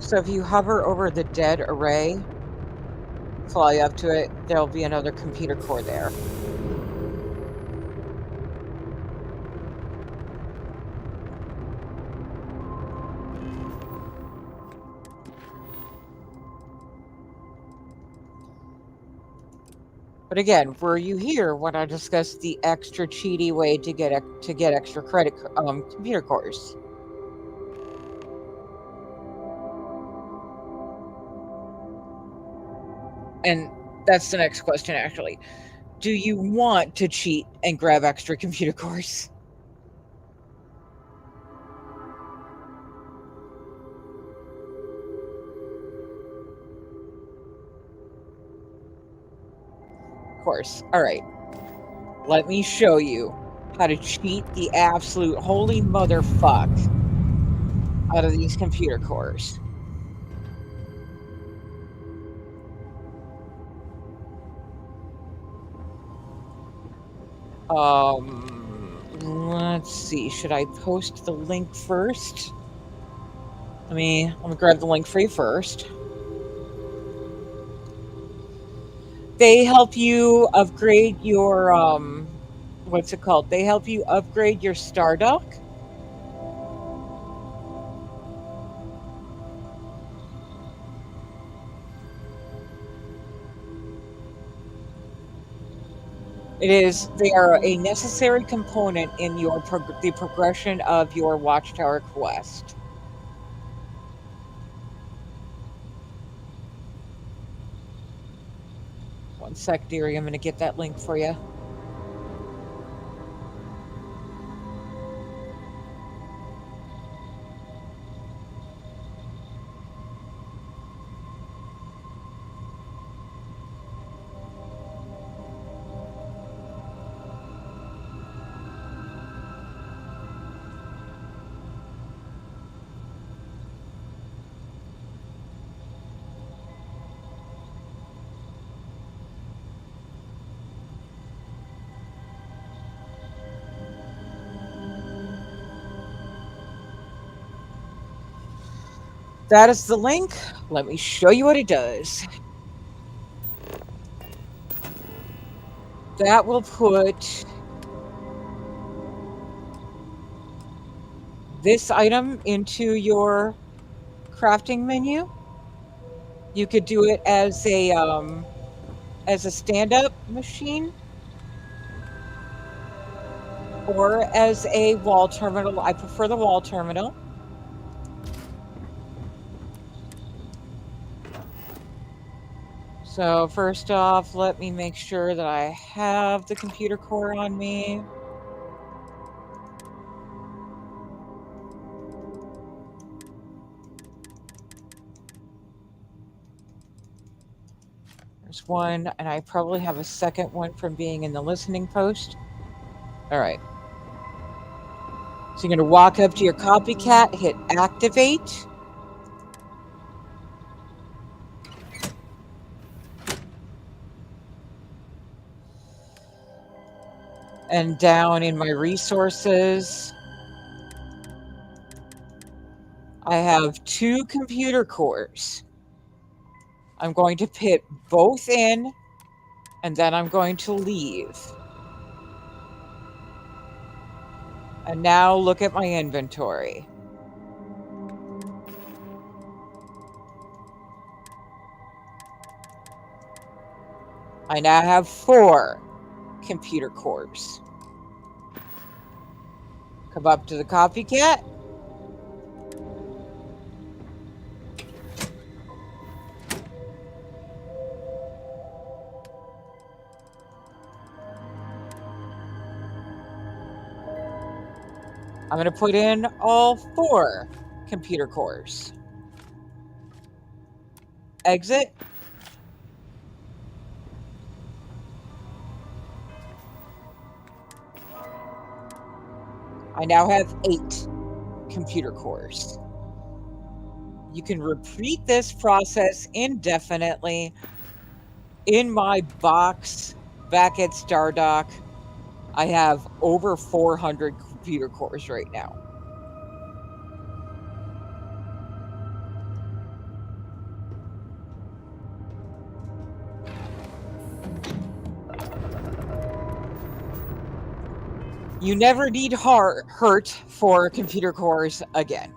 So if you hover over the dead array, fly up to it, there'll be another computer core there. But again, were you here when I discussed the extra cheaty way to get extra credit computer cores? And that's the next question, actually. Do you want to cheat and grab extra computer cores? course. All right. Let me show you how to cheat the absolute holy motherfuck out of these computer cores. Let's see. Should I post the link first? Let me grab the link for you first. They help you upgrade your what's it called? They help you upgrade your Stardock. They are a necessary component in your the progression of your Watchtower quest. One sec, dearie. I'm going to get that link for you. That is the link. Let me show you what it does. That will put this item into your crafting menu. You could do it as a stand-up machine or as a wall terminal. I prefer the wall terminal. So first off, let me make sure that I have the computer core on me. There's one, and I probably have a second one from being in the listening post. All right. So you're going to walk up to your copycat, hit activate. And down in my resources, I have 2 computer cores. I'm going to put both in, and then I'm going to leave. And now look at my inventory. I now have 4 computer cores. Come up to the copycat. I'm going to put in all 4 computer cores. Exit. I now have 8 computer cores. You can repeat this process indefinitely. In my box back at Stardock, I have over 400 computer cores right now. You never need hurt for computer cores again.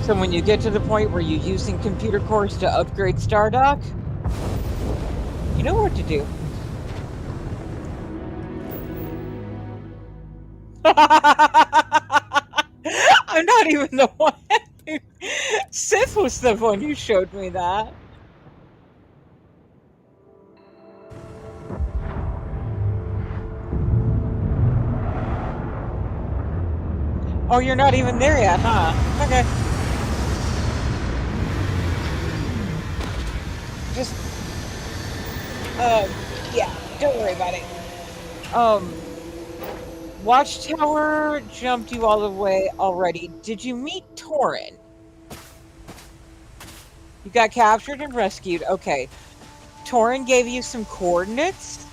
So when you get to the point where you're using computer cores to upgrade Stardock, you know what to do. I'm not even the one. Sith was the one who showed me that. Oh, you're not even there yet, huh? Okay. Just, yeah, don't worry about it. Watchtower jumped you all the way already. Did you meet Torin? You got captured and rescued. Okay. Torin gave you some coordinates.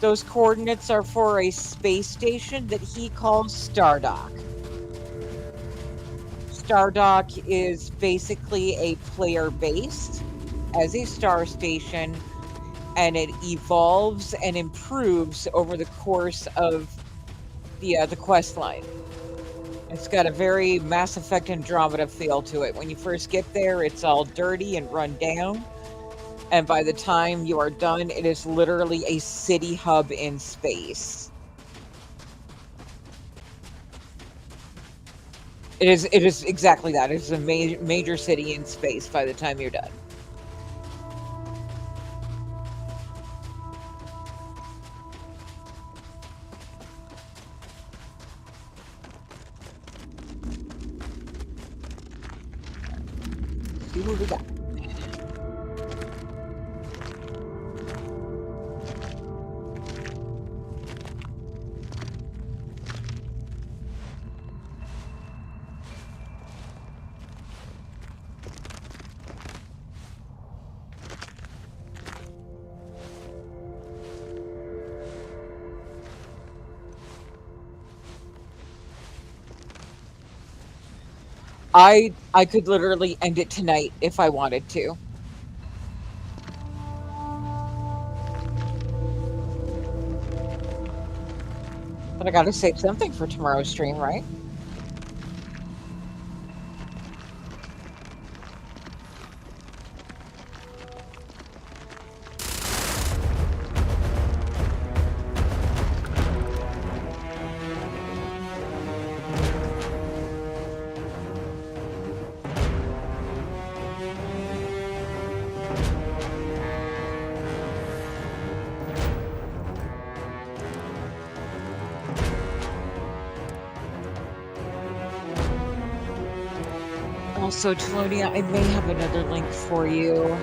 Those coordinates are for a space station that he calls Stardock. Stardock is basically a player base as a star station, and it evolves and improves over the course of the quest line. It's got a very Mass Effect Andromeda feel to it. When you first get there, it's all dirty and run down. And by the time you are done, it is literally a city hub in space. It is exactly that. It's a major city in space by the time you're done. See what we got. I could literally end it tonight if I wanted to. But I gotta save something for tomorrow's stream, right? Also, Telonia, I may have another link for you.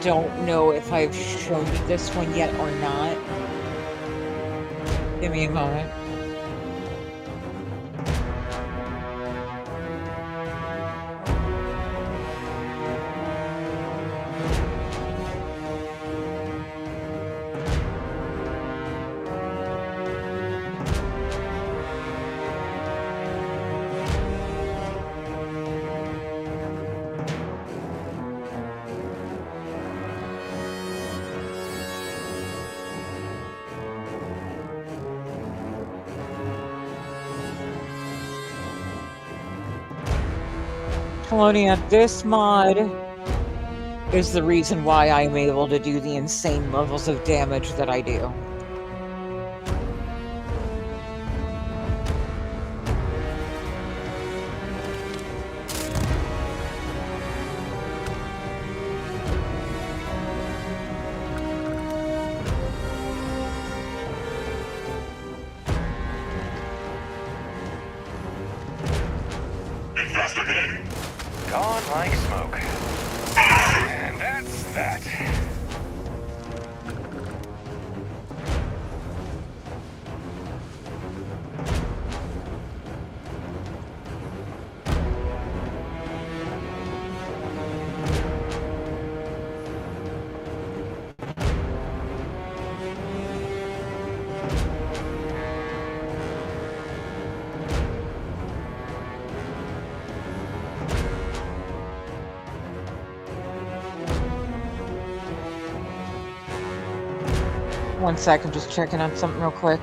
Don't know if I've shown you this one yet or not. Give me a moment. Telonia, this mod is the reason why I'm able to do the insane levels of damage that I do. Gone like smoke. And that's that. One sec, I'm just checking on something real quick.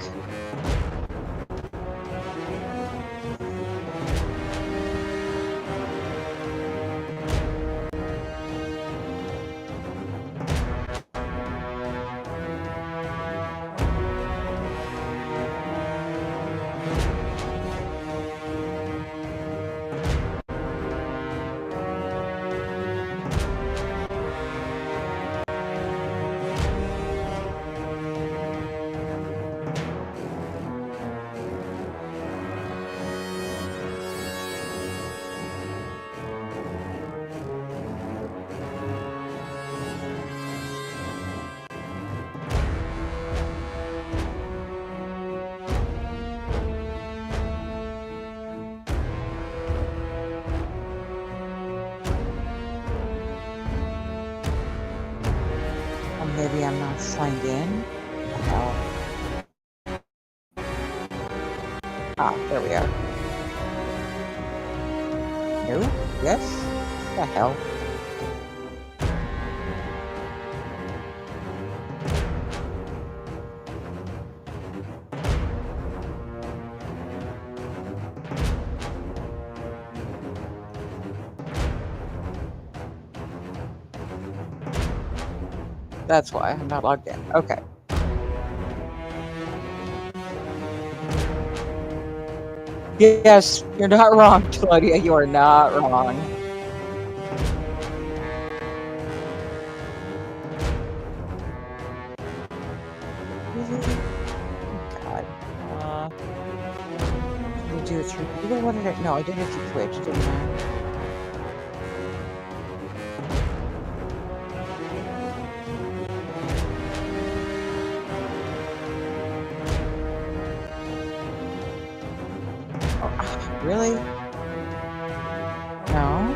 I'm not signed in. Oh. Ah, there we are. No? Yes? What the hell? That's why I'm not logged in. Okay. Yes, you're not wrong, Claudia. You are not wrong. God. Did we do it through Google? What did I? No, I did it through Twitch, didn't I? Really? No?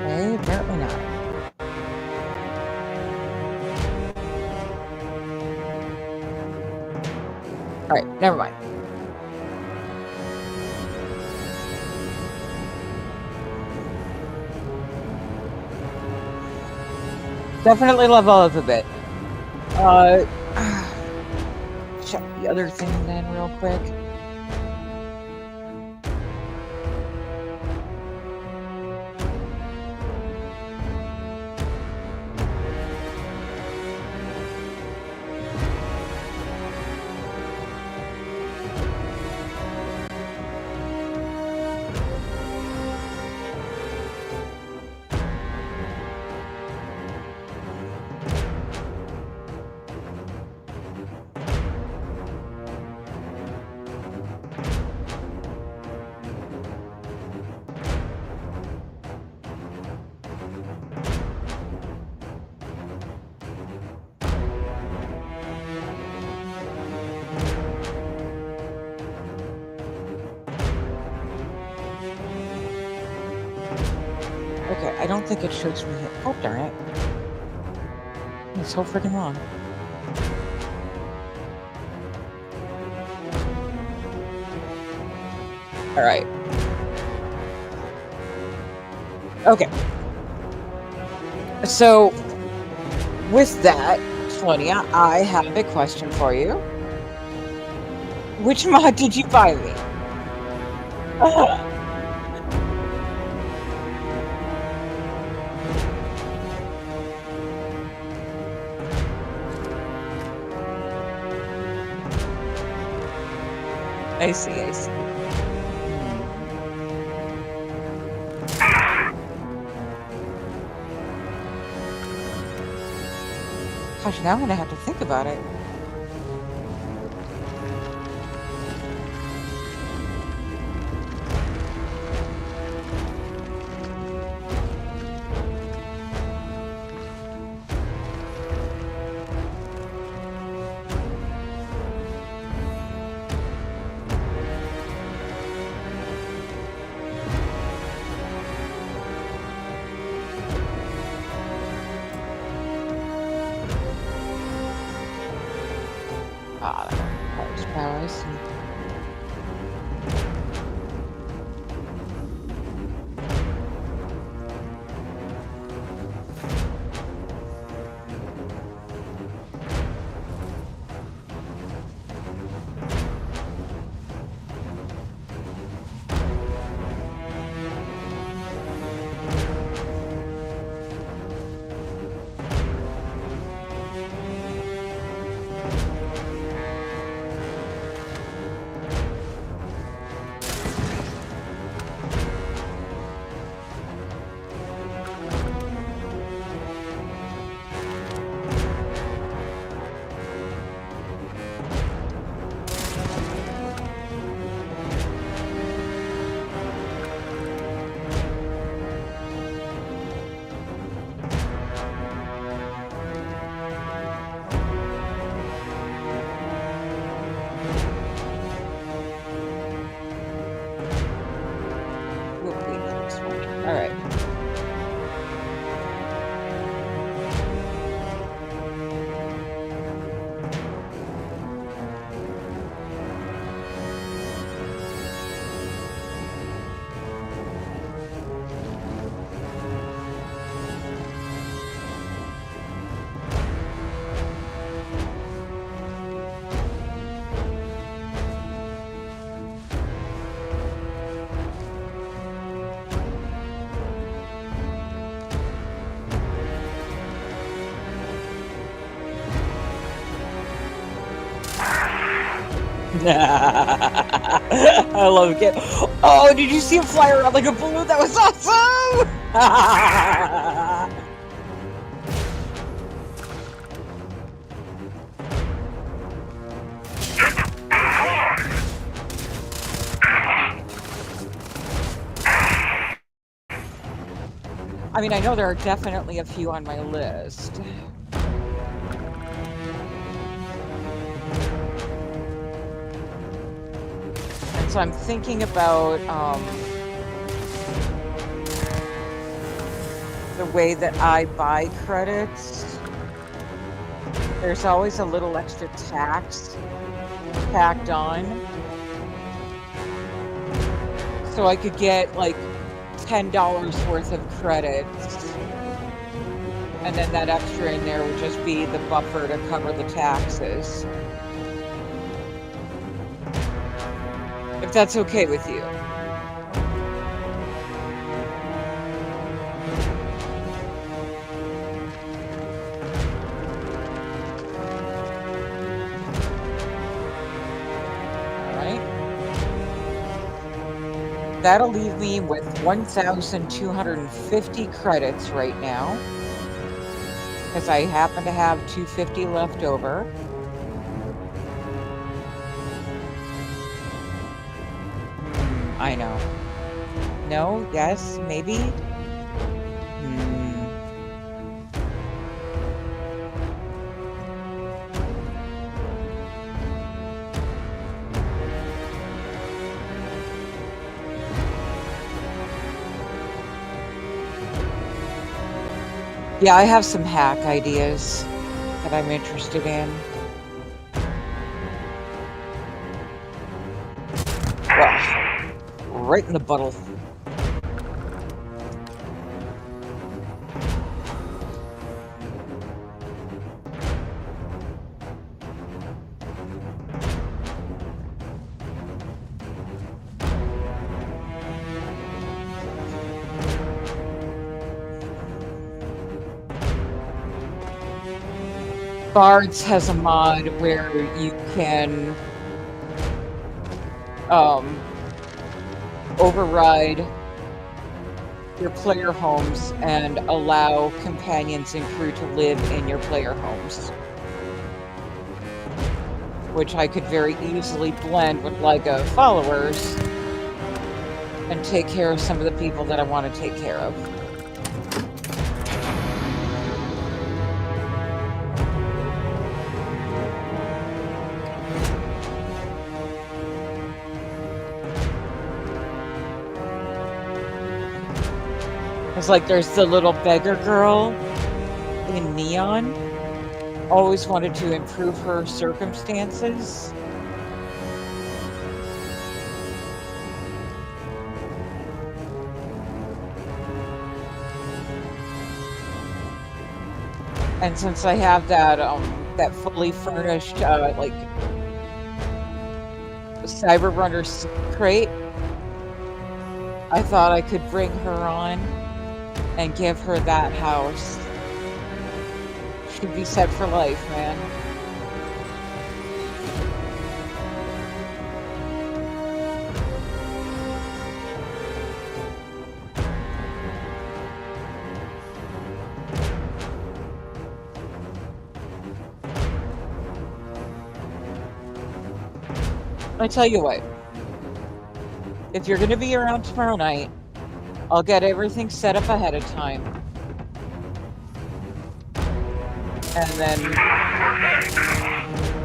Okay, apparently not. Alright, never mind. Definitely level up a bit. Check the other thing then real quick. Okay, I don't think it shows me hit. Oh, darn it. It's so freaking long. Alright. Okay. So, with that, Sonia, I have a question for you. Which mod did you buy me? I see, I see. Gosh, now I'm gonna have to think about it. Ah, that was power, I see. I love it. Oh, did you see him fly around like a balloon? That was awesome! I mean, I know there are definitely a few on my list. And so I'm thinking about the way that I buy credits. There's always a little extra tax tacked on. So I could get like $10 worth of credits, and then that extra in there would just be the buffer to cover the taxes. If that's okay with you. That'll leave me with 1,250 credits right now, because I happen to have 250 left over. I know. No? Yes? Maybe? Yeah, I have some hack ideas that I'm interested in. Well, right in the buttle. Bards has a mod where you can override your player homes and allow companions and crew to live in your player homes, which I could very easily blend with LIGA followers and take care of some of the people that I want to take care of. It's like there's the little beggar girl in Neon. Always wanted to improve her circumstances. And since I have that that fully furnished like Cyber Runner's crate, I thought I could bring her on and give her that house. She'd be set for life, man. I tell you what, if you're going to be around tomorrow night, I'll get everything set up ahead of time. And then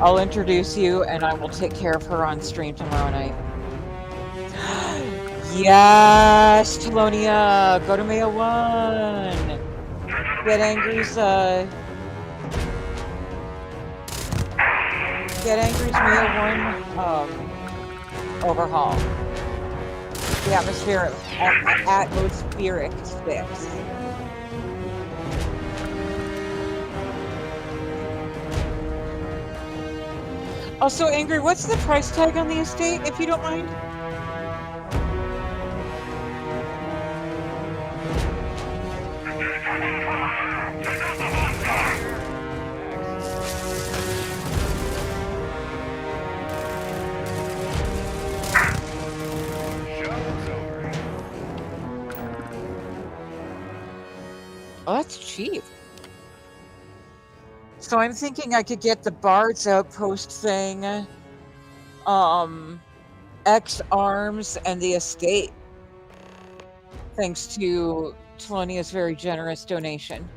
I'll introduce you and I will take care of her on stream tomorrow night. Yes, Telonia, go to Mayo 1. Get Angry's Mayo 1 overhaul. The atmospheric fix. Also, Angry, what's the price tag on the estate, if you don't mind? It's cheap. So I'm thinking I could get the Bard's Outpost thing, X Arms, and the estate. Thanks to Telonia's very generous donation.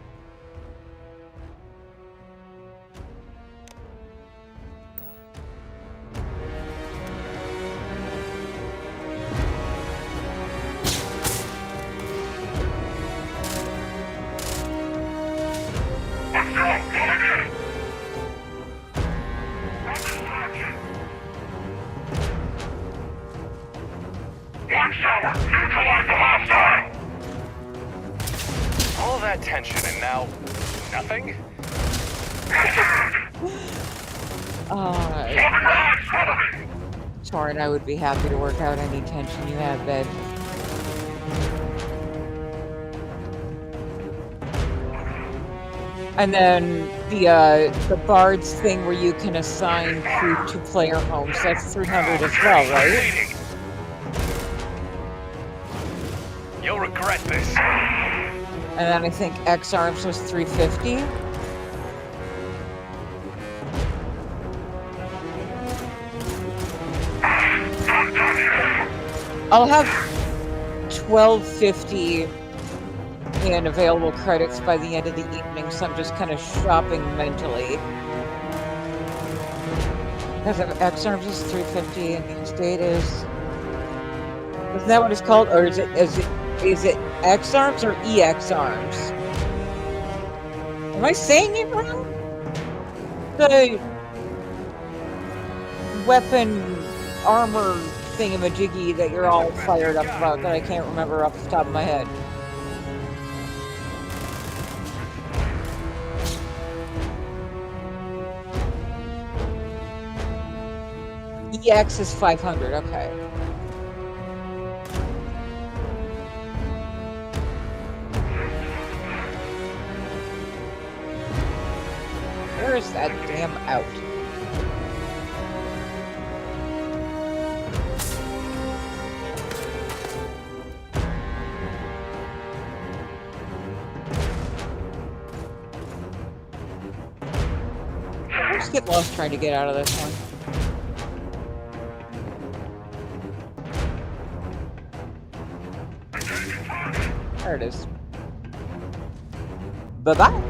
All that tension and now nothing? Torin, I would be happy to work out any tension you have, babe. And then the Bard's thing where you can assign food to player homes, that's 300 as well, right? You'll regret this. And then I think X Arms was 350. I'll have 1250 in available credits by the end of the evening, so I'm just kind of shopping mentally. Because X Arms is 350 and the estate isn't that what it's called? Or is it X Arms or EX Arms? Am I saying it wrong? The weapon armor thingamajiggy that you're all fired up about that I can't remember off the top of my head. EX is 500, okay. Where is that damn out? Just get lost trying to get out of this one. There it is. Bye-bye.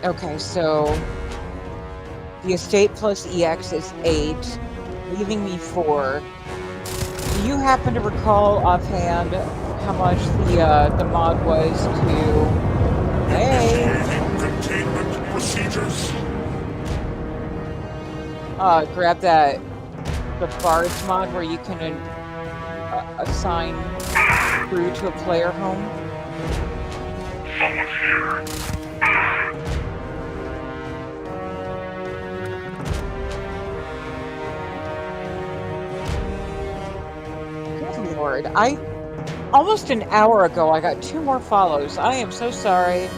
Okay, so the estate plus EX is 8, leaving me 4. Do you happen to recall offhand how much the mod was to... Hey! Containment procedures. Grab the Bard's mod where you can assign crew to a player home. Someone's here. Good Lord, almost an hour ago I got 2 more follows. I am so sorry.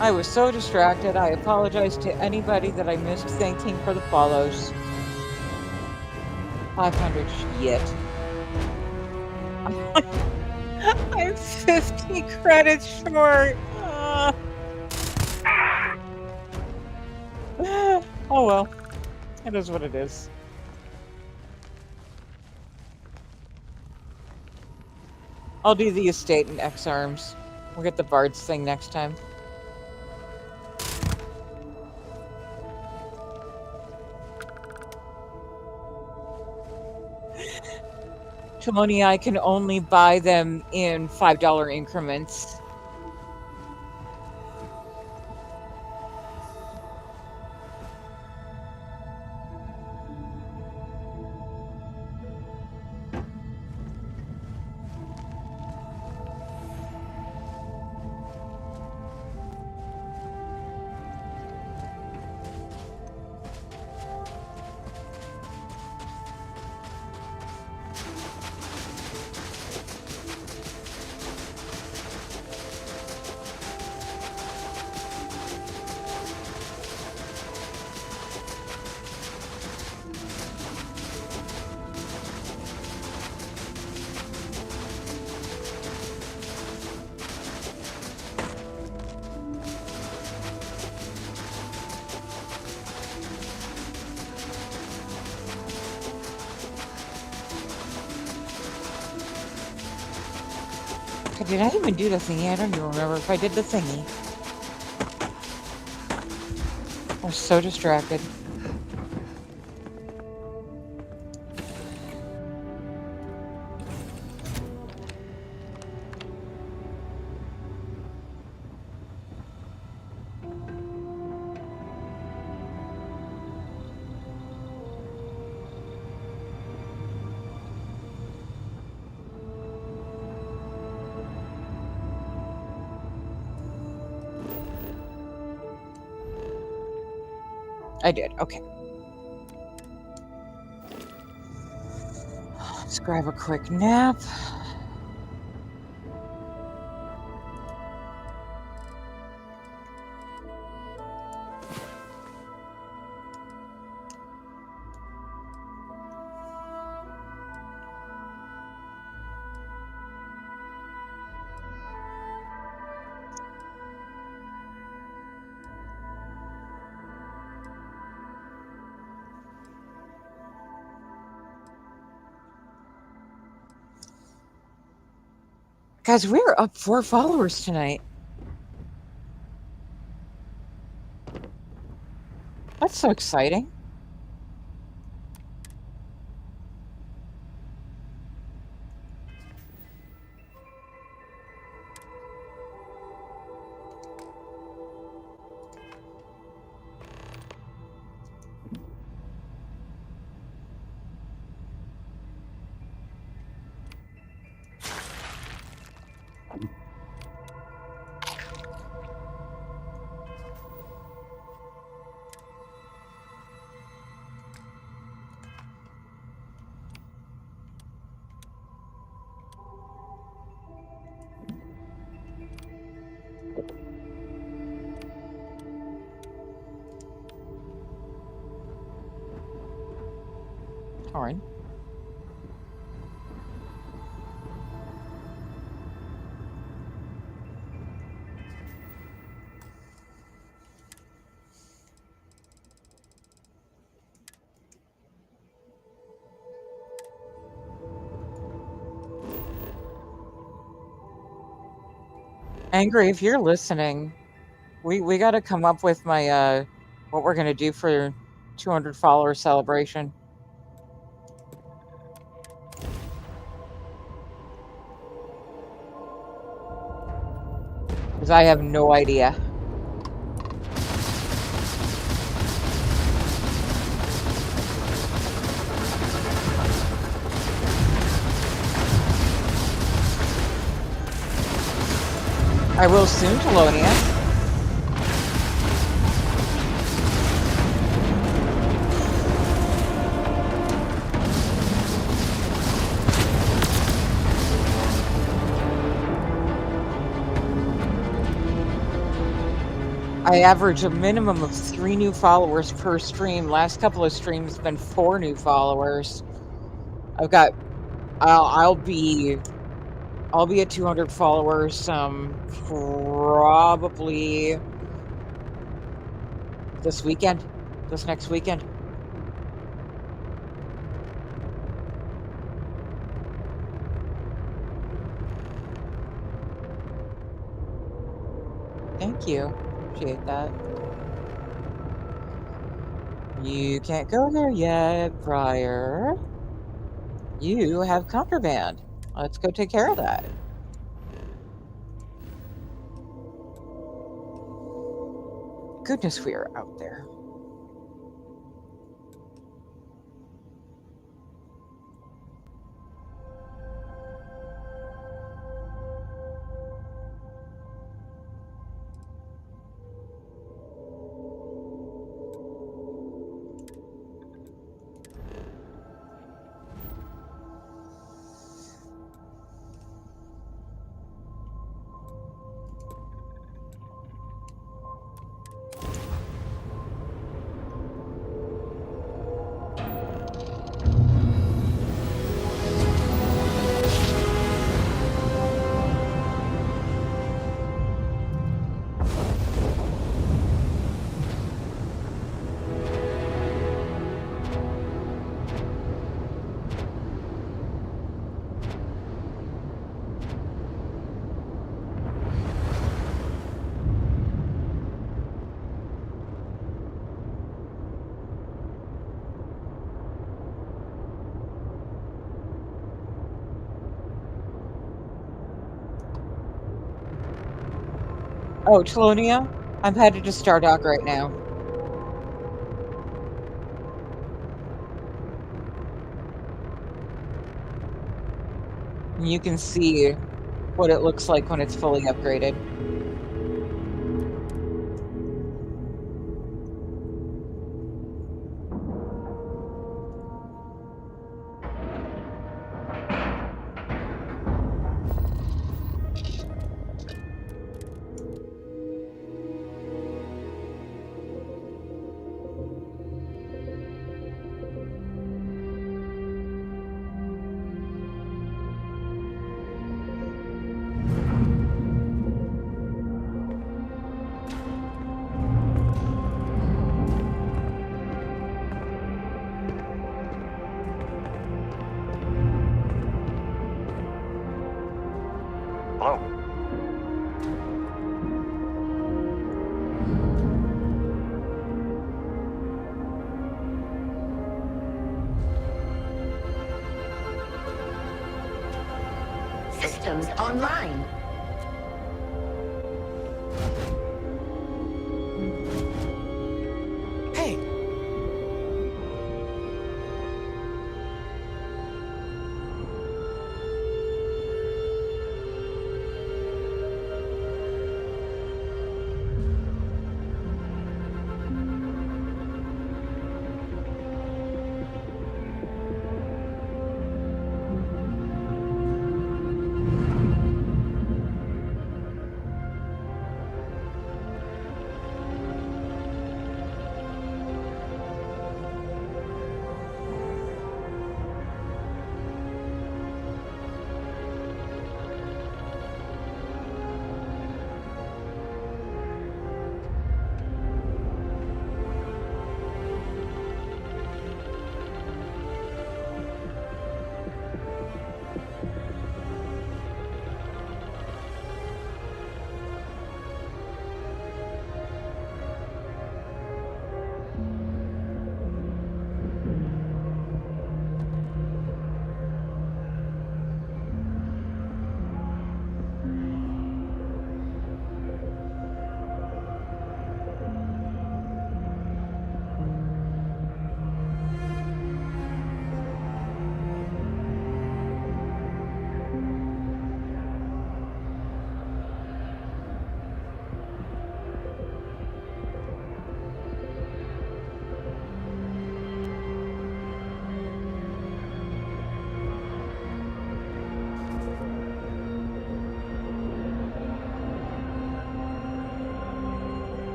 I was so distracted. I apologize to anybody that I missed thanking for the follows. 500 shit. I'm 50 credits short. Oh well. It is what it is. I'll do the estate and X Arms. We'll get the Bard's thing next time. Timonia, I can only buy them in $5 increments. Did I even do the thingy? I don't even remember if I did the thingy. I was so distracted. I did, okay. Let's grab a quick nap. Guys, we're up 4 followers tonight. That's so exciting. Torn. Angry, if you're listening, we got to come up with my what we're gonna do for 200 follower celebration. Because I have no idea. I will soon, Telonia. I average a minimum of 3 new followers per stream. Last couple of streams been 4 new followers. I'll be at 200 followers probably this next weekend. Thank you. Appreciate that. You can't go there yet, Briar. You have contraband. Let's go take care of that. Goodness, we are out there. Oh, Telonia? I'm headed to Stardock right now. And you can see what it looks like when it's fully upgraded. Hello? Systems online. Hey!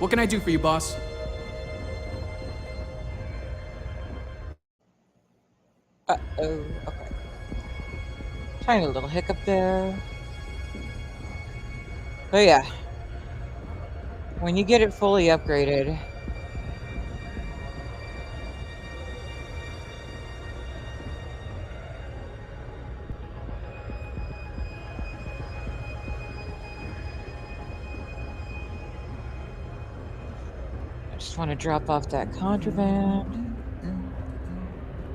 What can I do for you, boss? Uh-oh, okay. Tiny little hiccup there. But yeah, when you get it fully upgraded, I just want to drop off that contraband,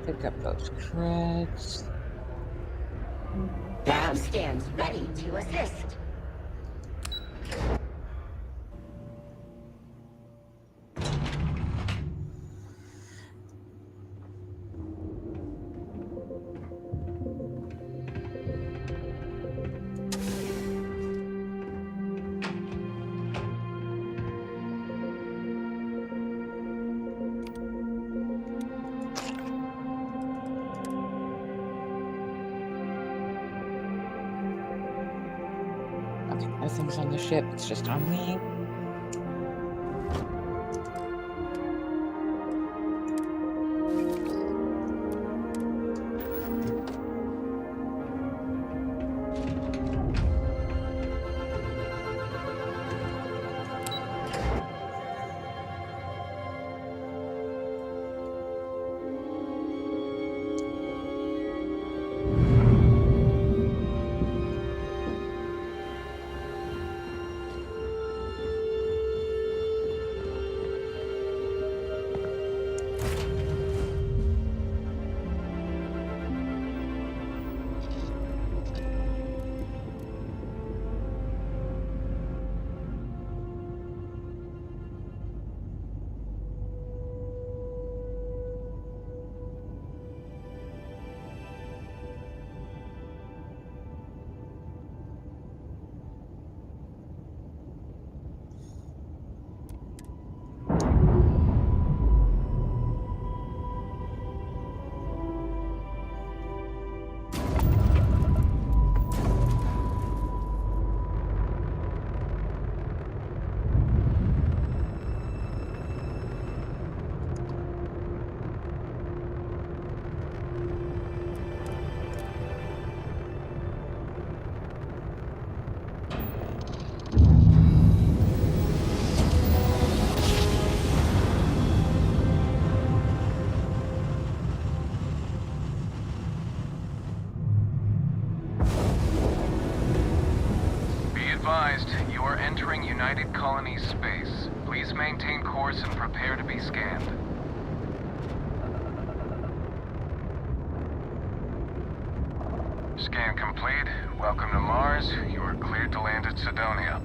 pick up those creds. Lab stands ready to assist. Nothing's on the ship, it's just on me. advised, you are entering United Colonies space. Please maintain course and prepare to be scanned. Scan complete. Welcome to Mars. You are cleared to land at Sidonia.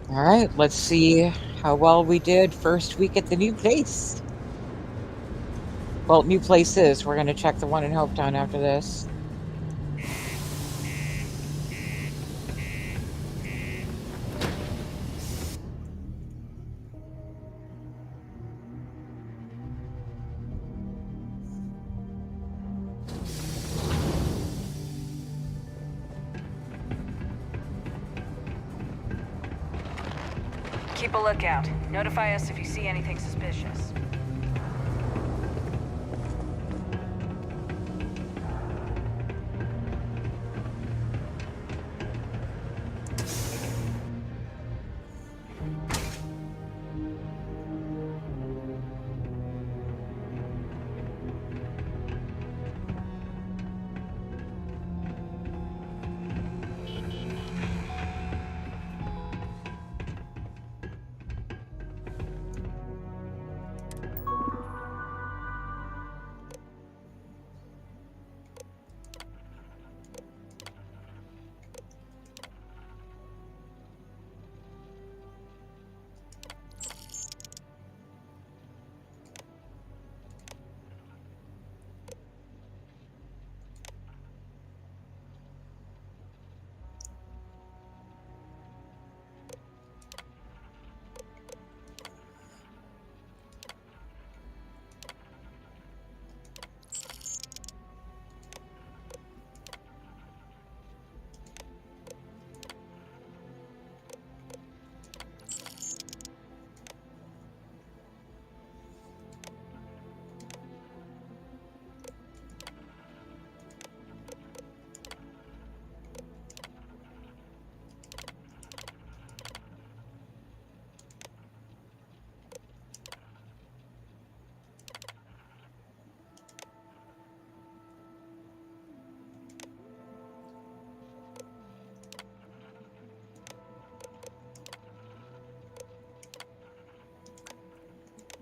Alright, let's see how well we did first week at the new place. Well, new places. We're going to check the one in Hopetown after this. Keep a lookout. Notify us if you see anything suspicious.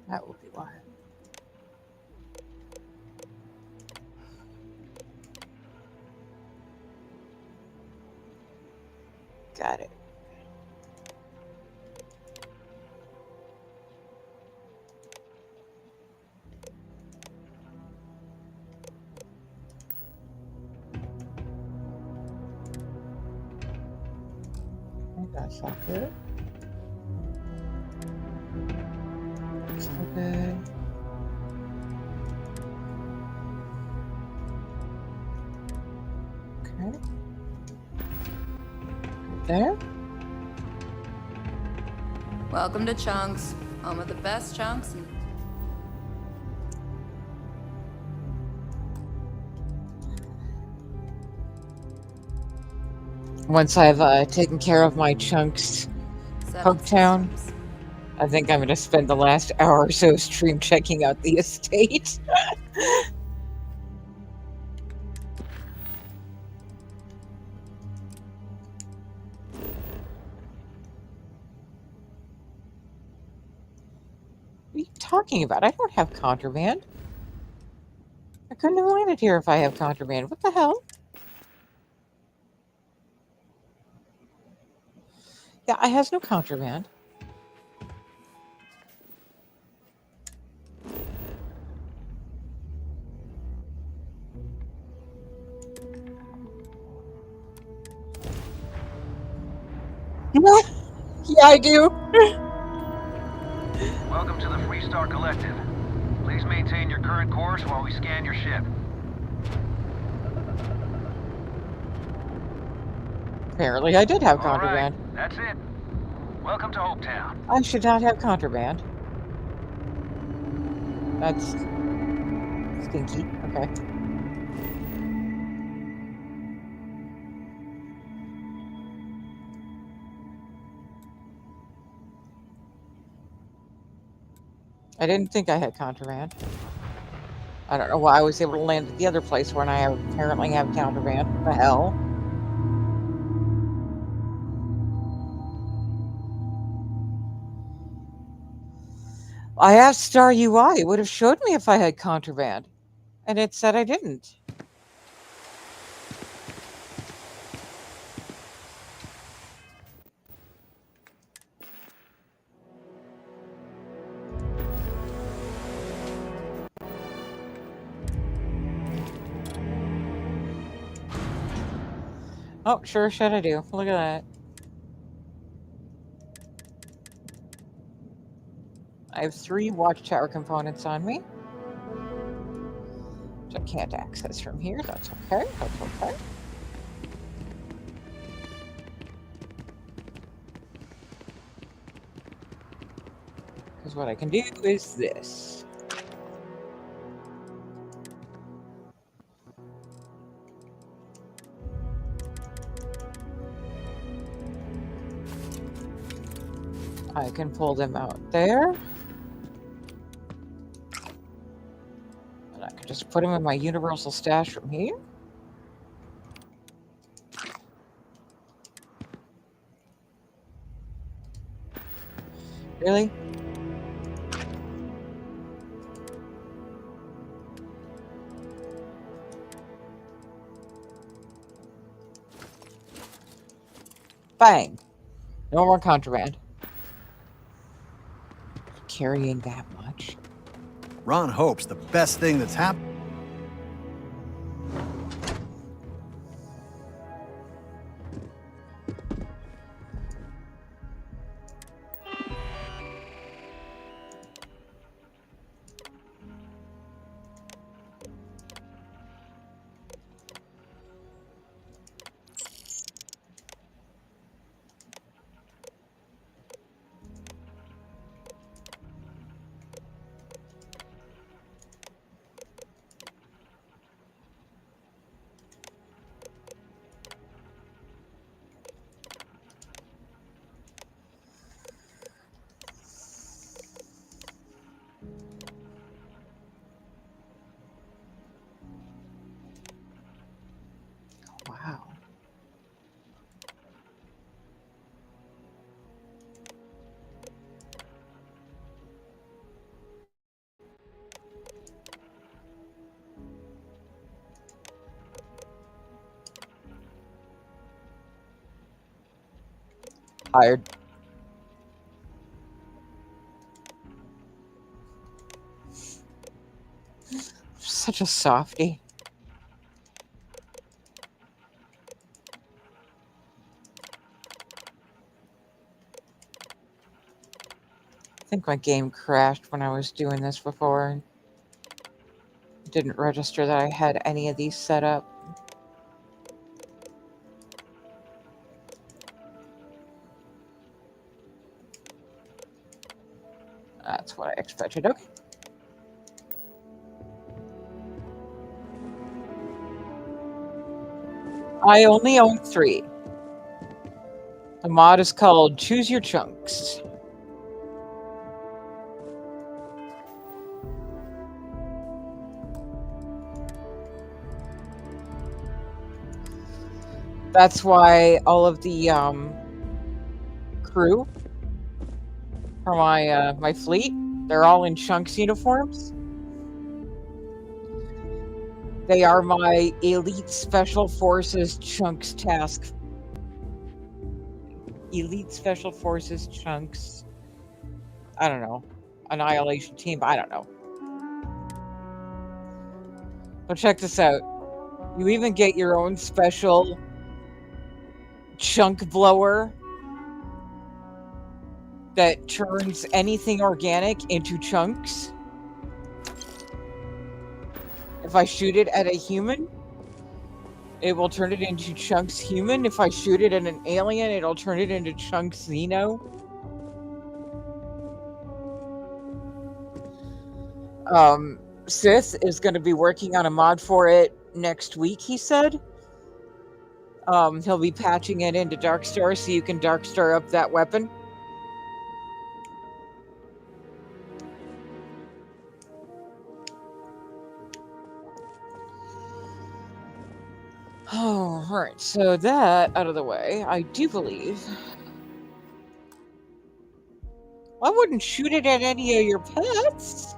That would be why. Got it. That's not good. That's not good. Okay. Right there. Welcome to Chunks, home of the best chunks. Once I've taken care of my chunks, Hopetown, I think I'm going to spend the last hour or so stream checking out the estate. What are you talking about? I don't have contraband. I couldn't have landed here if I have contraband. What the hell? Yeah, I has no contraband. Yeah, I do. Welcome to the Freestar Collective. Please maintain your current course while we scan your ship. Apparently I did have All right, contraband. that's it. Welcome to Hopetown. I should not have contraband. That's stinky. Okay. I didn't think I had contraband. I don't know why I was able to land at the other place when I apparently have contraband. What the hell? I asked Star UI. It would have showed me if I had contraband. And it said I didn't. Oh, sure should I do. Look at that. I have 3 watchtower components on me, which I can't access from here. That's okay. That's okay. Because what I can do is this. I can pull them out there. And I can just put them in my universal stash from here. Really? Bang. No more contraband. Carrying that much. Ron hopes the best thing that's happened. Wow. Hired. Such a softie. I think my game crashed when I was doing this before. It didn't register that I had any of these set up. That's what I expected. Okay. I only own 3. The mod is called Choose Your Chunks. That's why all of the crew for my fleet, they're all in Chunks uniforms. They are my Elite Special Forces Chunks task. Elite Special Forces Chunks. I don't know. Annihilation Team. I don't know. But check this out. You even get your own special chunk blower that turns anything organic into chunks. If I shoot it at a human, it will turn it into chunks human. If I shoot it at an alien, it'll turn it into chunks Xeno. Sith is going to be working on a mod for it next week, he said. He'll be patching it into Darkstar so you can Darkstar up that weapon. Oh, alright, so that out of the way, I do believe. I wouldn't shoot it at any of your pets.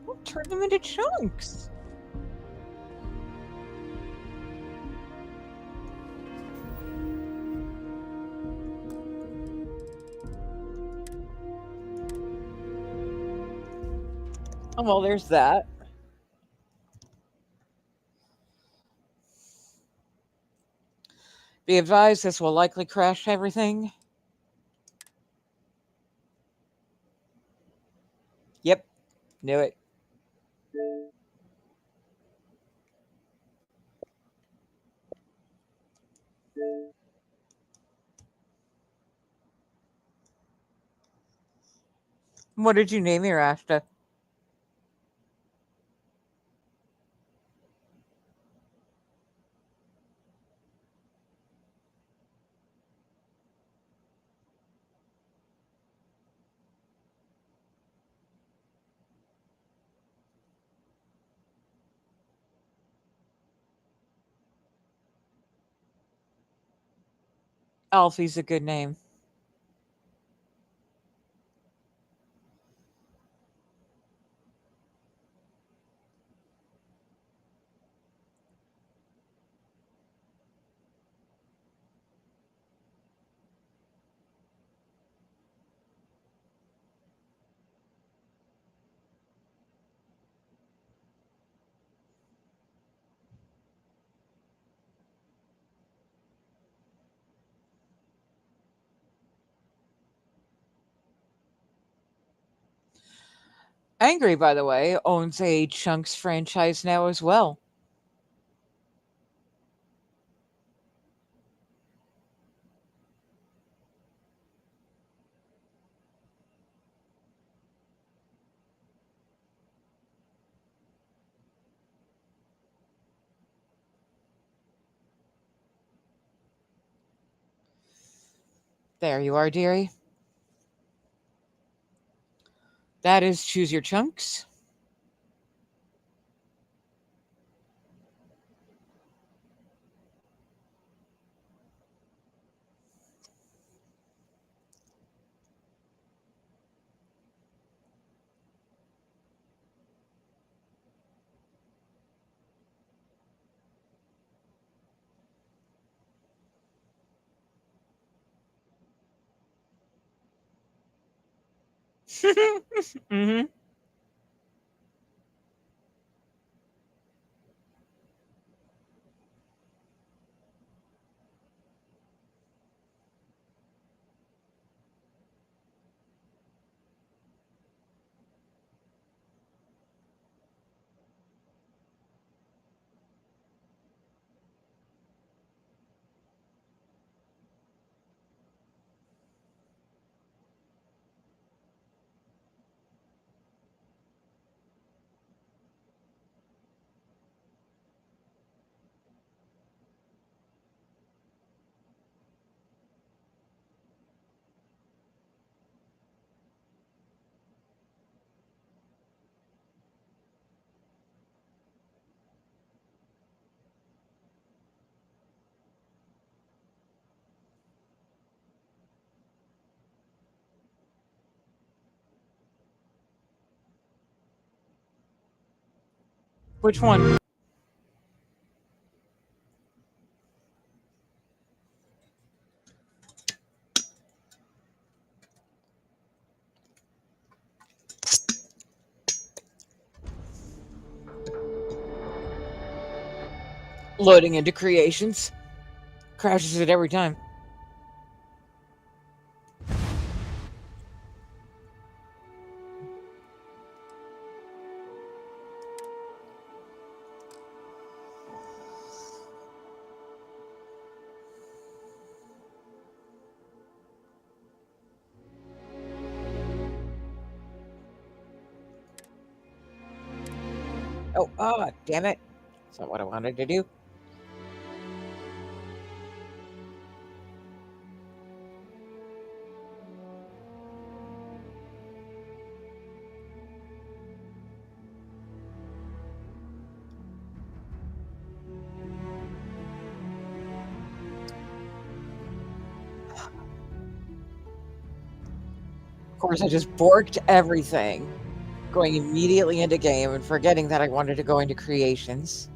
We'll turn them into chunks. Oh, well, there's that. Be advised, this will likely crash everything. Yep, knew it. What did you name your Ashta? Alfie's a good name. Angry, by the way, owns a Chunks franchise now as well. There you are, dearie. That is Choose Your Chunks. Mm-hmm. Which one? Loading into creations. Crashes it every time. Oh, damn it. That's not what I wanted to do. Of course, I just borked everything, going immediately into game and forgetting that I wanted to go into creations.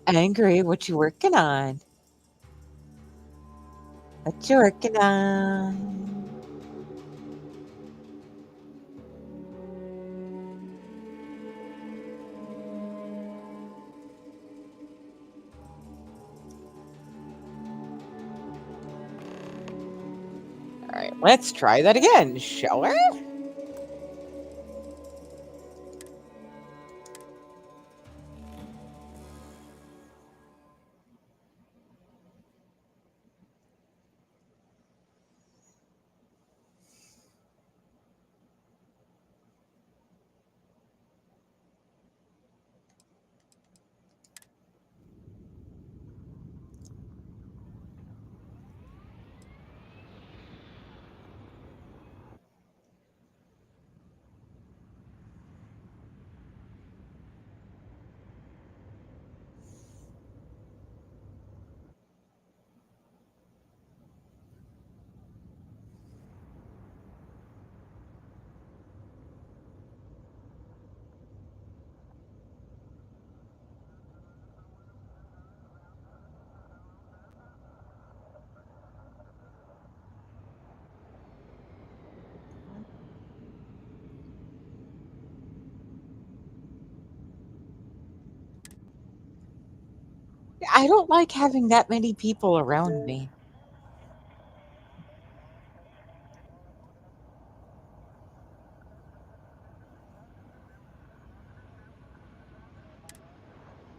Angry, what you working on? What you working on? All right, let's try that again, shall we? I don't like having that many people around me.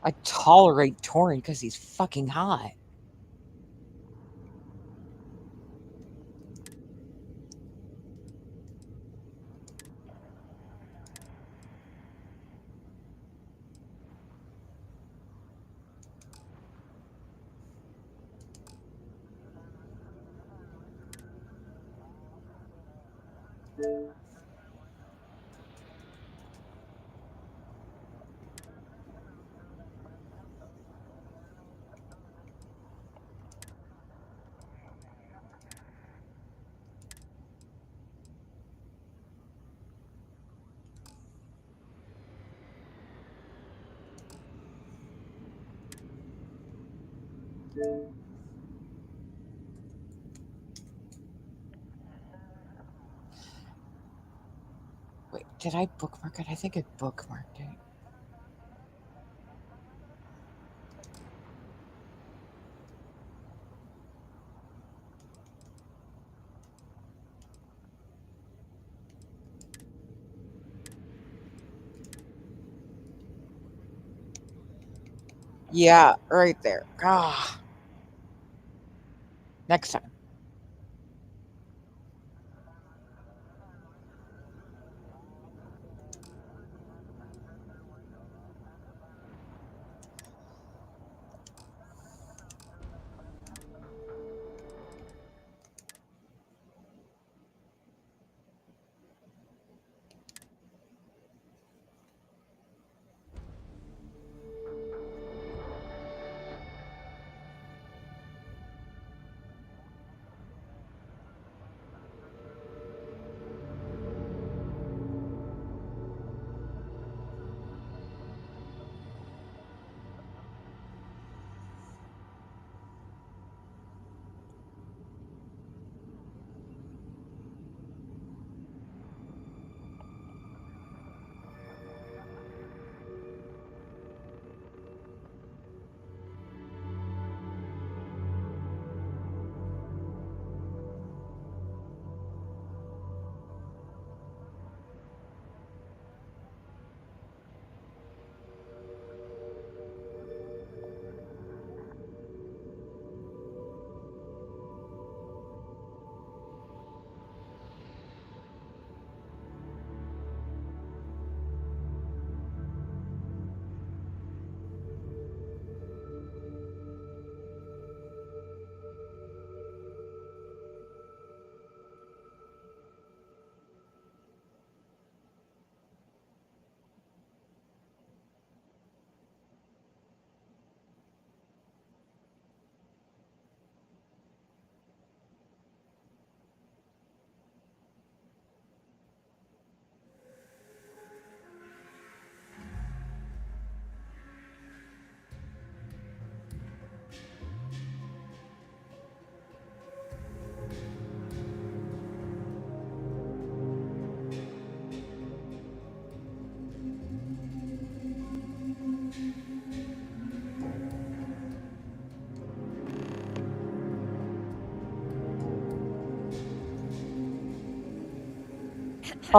I tolerate Torin because he's fucking hot. Wait, did I bookmark it? I think I bookmarked it. Yeah, right there. Ah. Next time.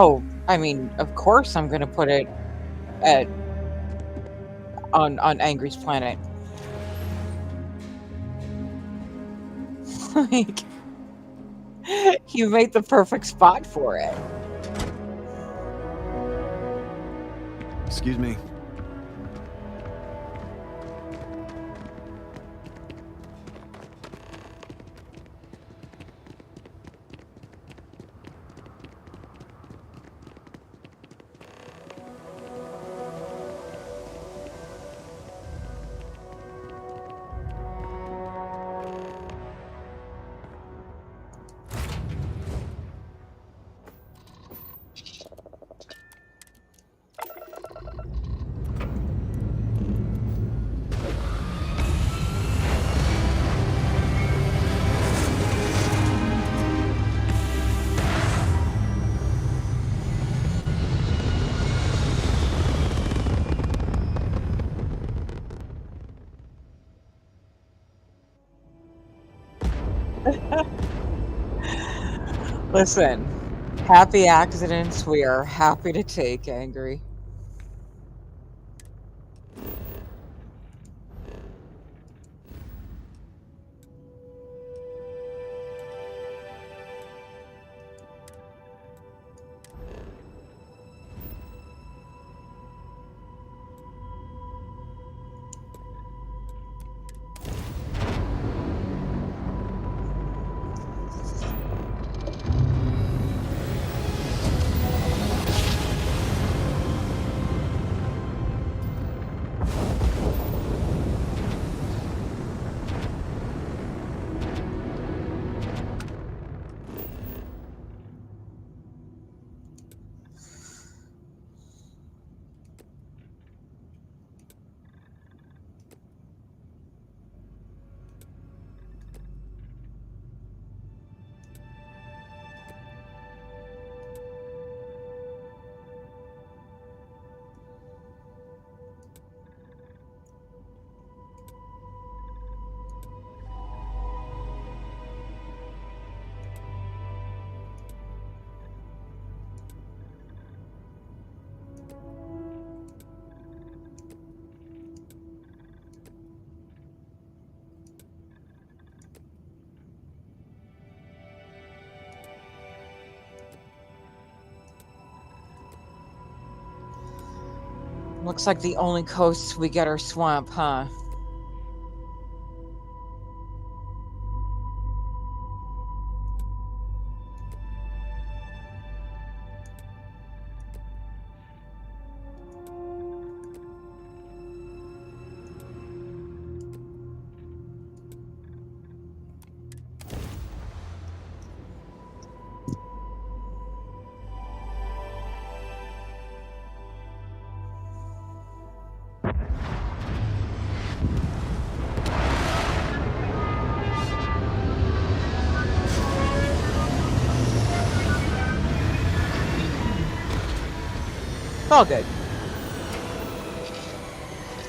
Oh, I mean, of course I'm gonna put it at on Angry's planet. Like, you made the perfect spot for it. Excuse me. Listen, happy accidents we are happy to take, Angry. Looks like the only coasts we get are swamp, huh? It's all good.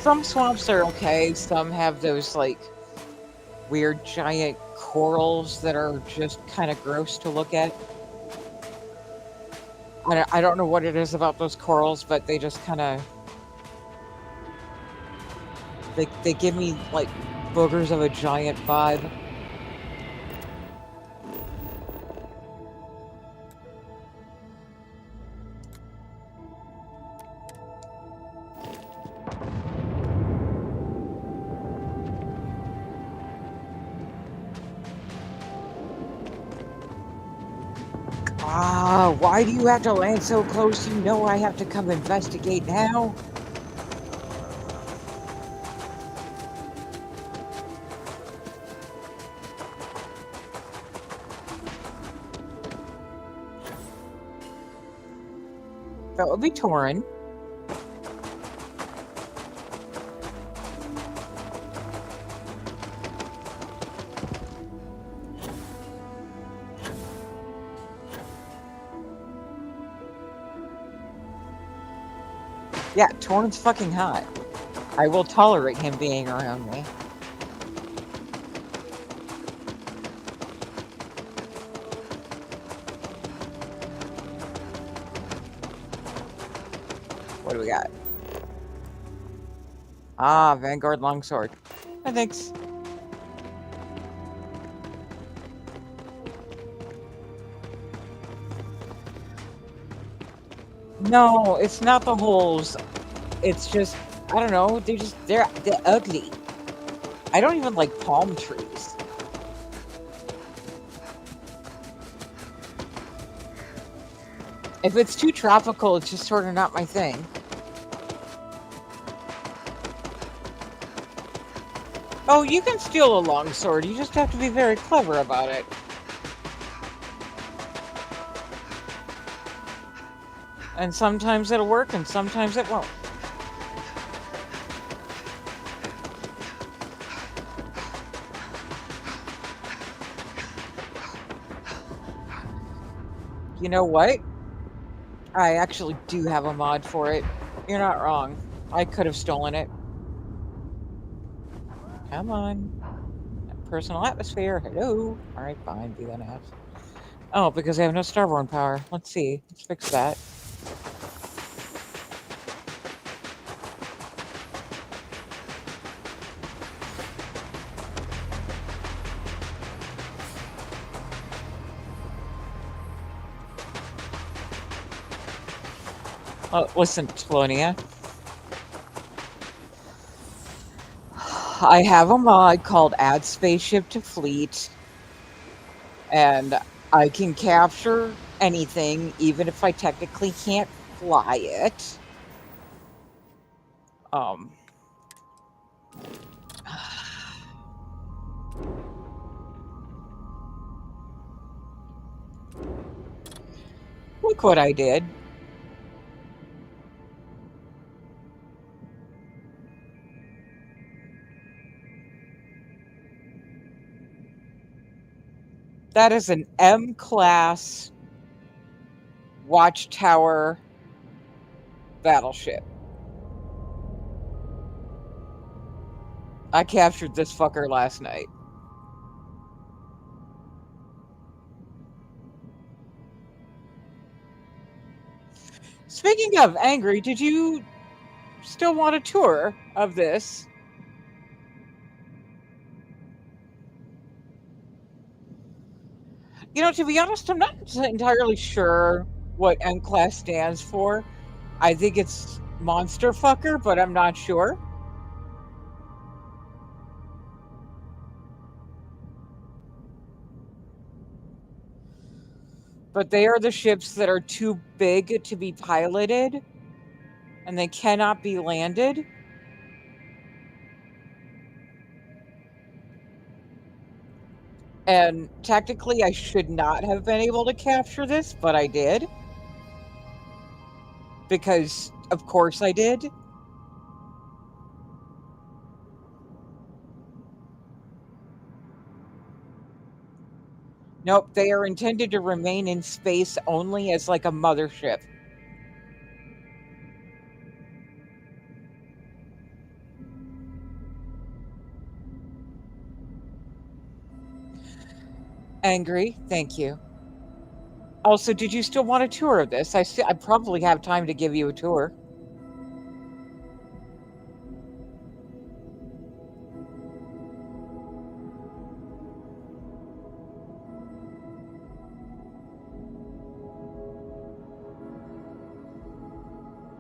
Some swamps are okay. Some have those, like, weird giant corals that are just kind of gross to look at. I don't know what it is about those corals, but they just kind of... They give me, like, boogers of a giant vibe. Ah, why do you have to land so close? You know I have to come investigate now. That would be Torin. Yeah, Torin's fucking hot. I will tolerate him being around me. What do we got? Ah, Vanguard Longsword. Thanks. No, it's not the holes. It's just, I don't know, they're ugly. I don't even like palm trees. If it's too tropical, it's just sort of not my thing. Oh, you can steal a longsword. You just have to be very clever about it. And sometimes it'll work, and sometimes it won't. You know what? I actually do have a mod for it. You're not wrong. I could have stolen it. Come on. Personal atmosphere. Hello. Alright, fine. Be that ass. Oh, because I have no Starborn power. Let's see. Let's fix that. Oh, listen, Tlonia. I have a mod called Add Spaceship to Fleet, and I can capture anything, even if I technically can't fly it. Look what I did. That is an M-class Watchtower battleship. I captured this fucker last night. Speaking of Angry, did you still want a tour of this? You know, to be honest, I'm not entirely sure what M-Class stands for. I think it's Monster Fucker, but I'm not sure. But they are the ships that are too big to be piloted, and they cannot be landed. And technically, I should not have been able to capture this, but I did. Because, of course, I did. Nope, they are intended to remain in space only as like a mothership. Angry, thank you. Also, did you still want a tour of this? I probably have time to give you a tour.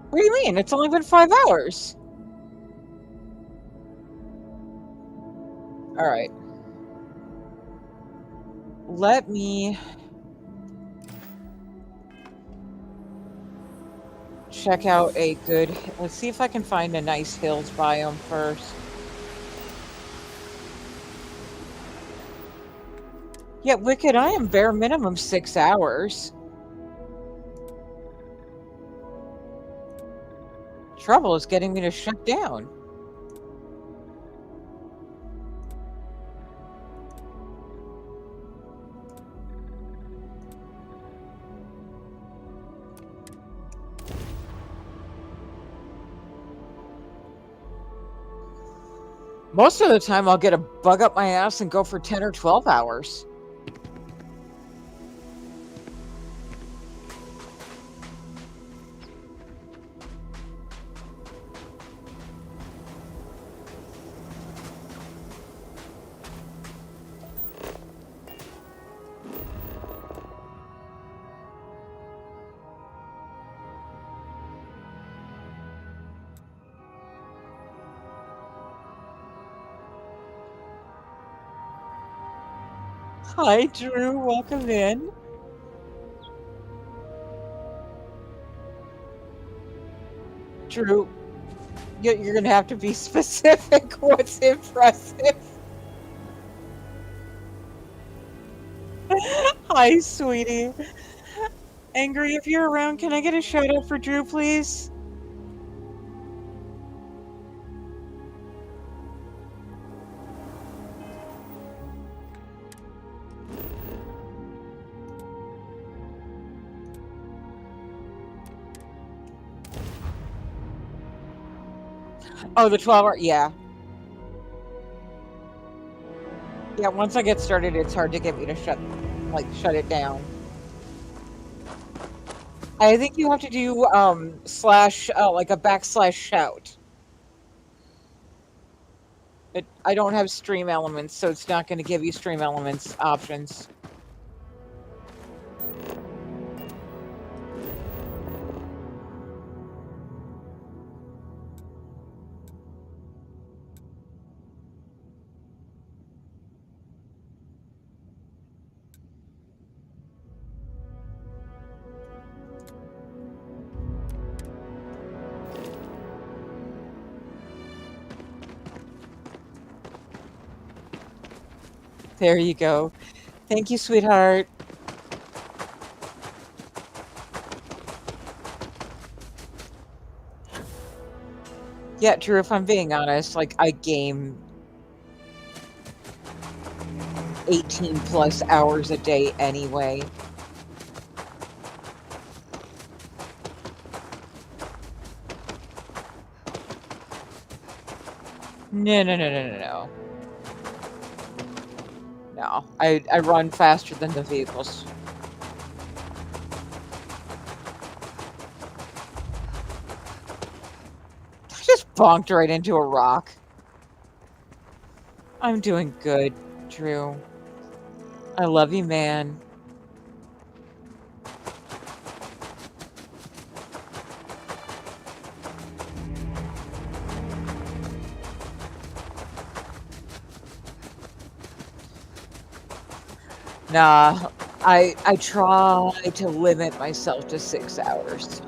What do you mean? It's only been 5 hours. All right. Let me check out a good... Let's see if I can find a nice hills biome first. Yeah, Wicked, I am bare minimum 6 hours. Trouble is getting me to shut down. Most of the time, I'll get a bug up my ass and go for 10 or 12 hours. Hi, Drew. Welcome in. Drew, you're going to have to be specific. What's impressive? Hi, sweetie. Angry, if you're around, can I get a shout out for Drew, please? Oh, the 12-hour, yeah. Yeah, once I get started, it's hard to get me to shut it down. I think you have to do slash like a backslash shout. I don't have stream elements, so it's not going to give you stream elements options. There you go. Thank you, sweetheart. Yeah, Drew, if I'm being honest, like, I game 18 plus hours a day anyway. No. No, I run faster than the vehicles. I just bonked right into a rock. I'm doing good, Drew. I love you, man. Nah, I try to limit myself to 6 hours.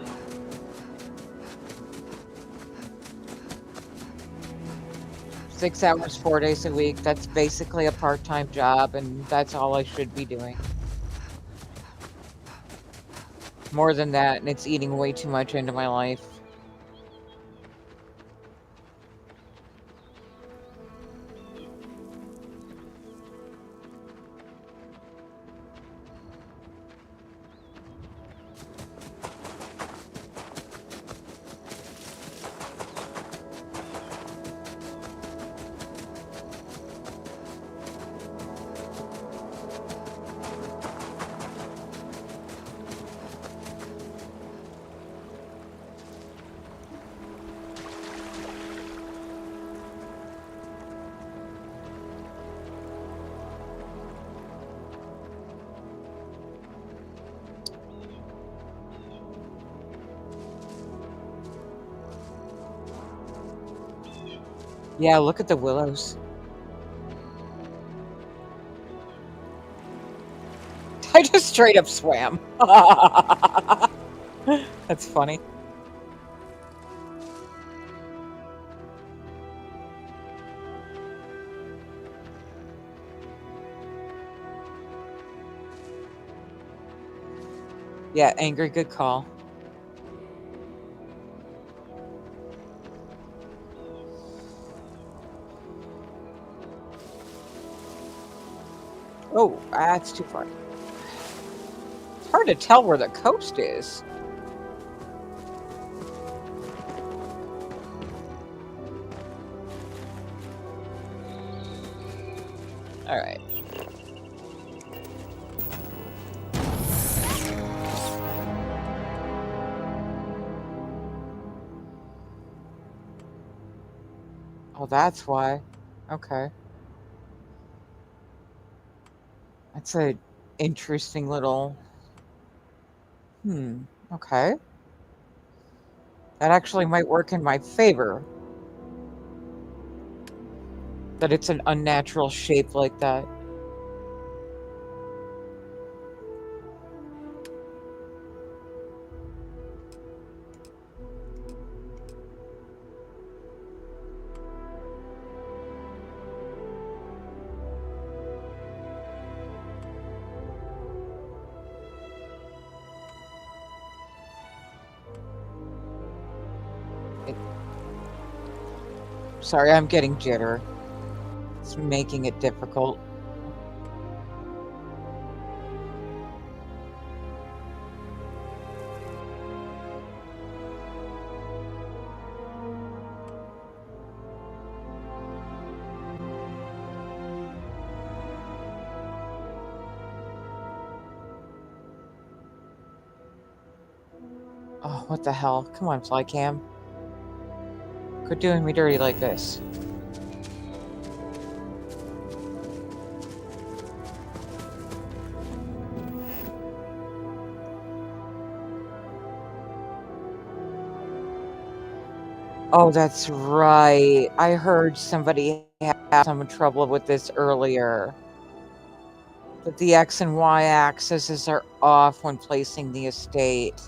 Six hours, 4 days a week. That's basically a part-time job, and that's all I should be doing. More than that, and it's eating way too much into my life. Yeah, look at the willows. I just straight up swam. That's funny. Yeah, angry, good call. Oh, that's too far. It's hard to tell where the coast is. All right. Oh, that's why. Okay. That's a interesting little... okay. That actually might work in my favor. That it's an unnatural shape like that. Sorry, I'm getting jitter. It's making it difficult. Oh, what the hell? Come on, Flycam. Quit doing me dirty like this. Oh, that's right. I heard somebody had some trouble with this earlier. That the X and Y axes are off when placing the estate.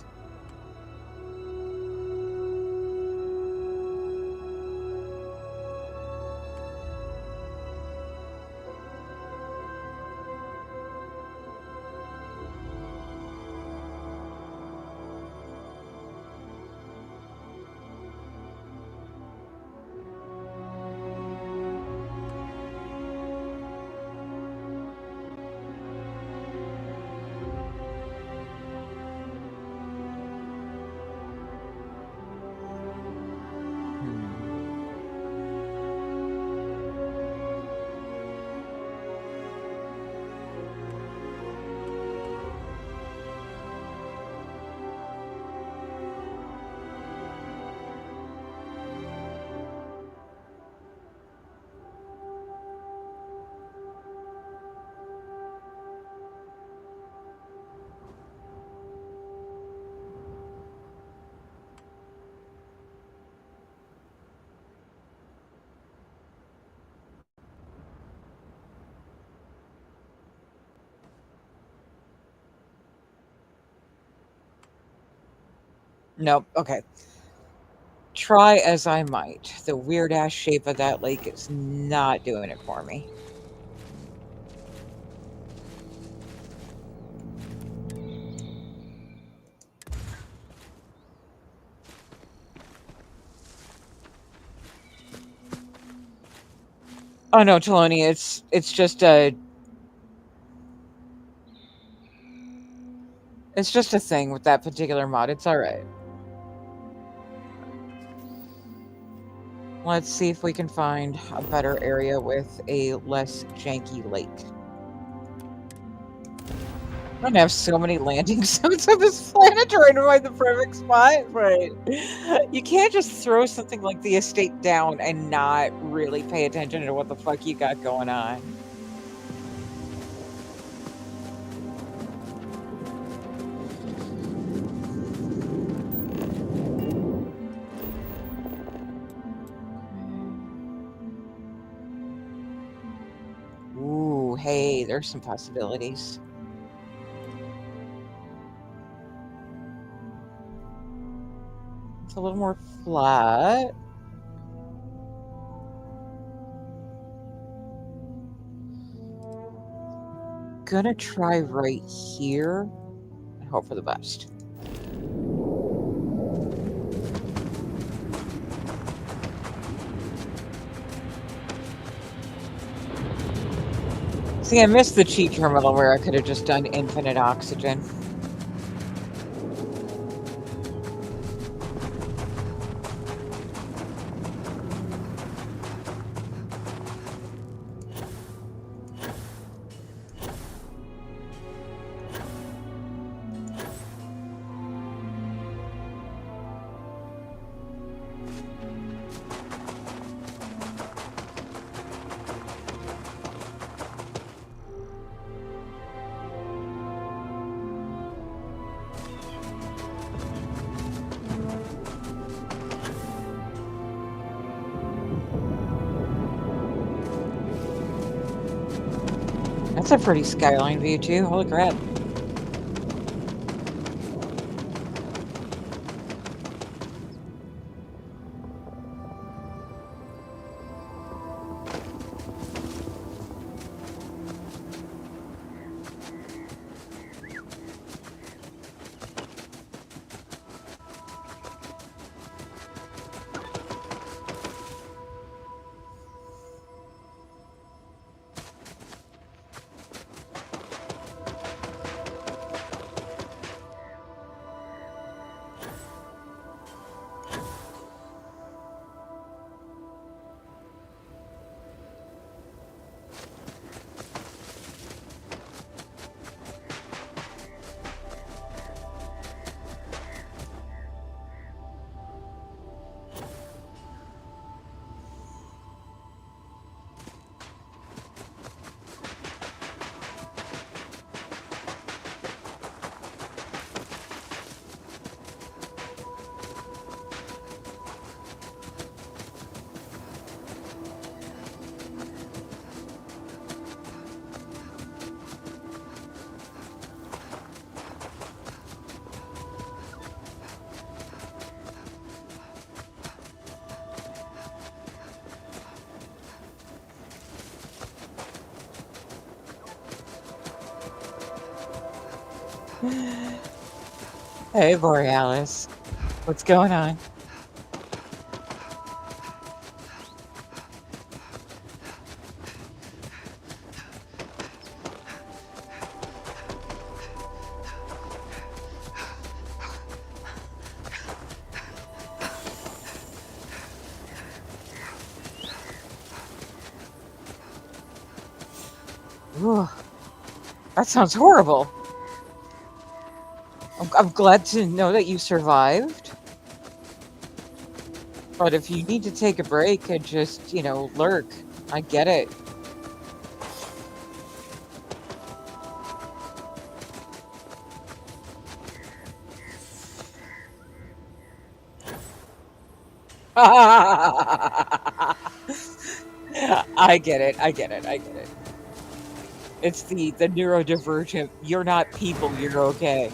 Nope. Okay. Try as I might. The weird-ass shape of that lake is not doing it for me. Oh no, Taloni, it's just a thing with that particular mod. It's all right. Let's see if we can find a better area with a less janky lake. I'm gonna have so many landing zones on this planet trying to find the perfect spot, but you can't just throw something like the estate down and not really pay attention to what the fuck you got going on. Ooh, hey, there's some possibilities. It's a little more flat. Gonna try right here and hope for the best. See, I missed the cheat terminal where I could have just done infinite oxygen. That's a pretty skyline view too. Holy crap. Hey, Borealis. What's going on? Ooh, that sounds horrible. I'm glad to know that you survived. But if you need to take a break and just, lurk, I get it. I get it. I get it. I get it. It's the neurodivergent. You're not people. You're okay.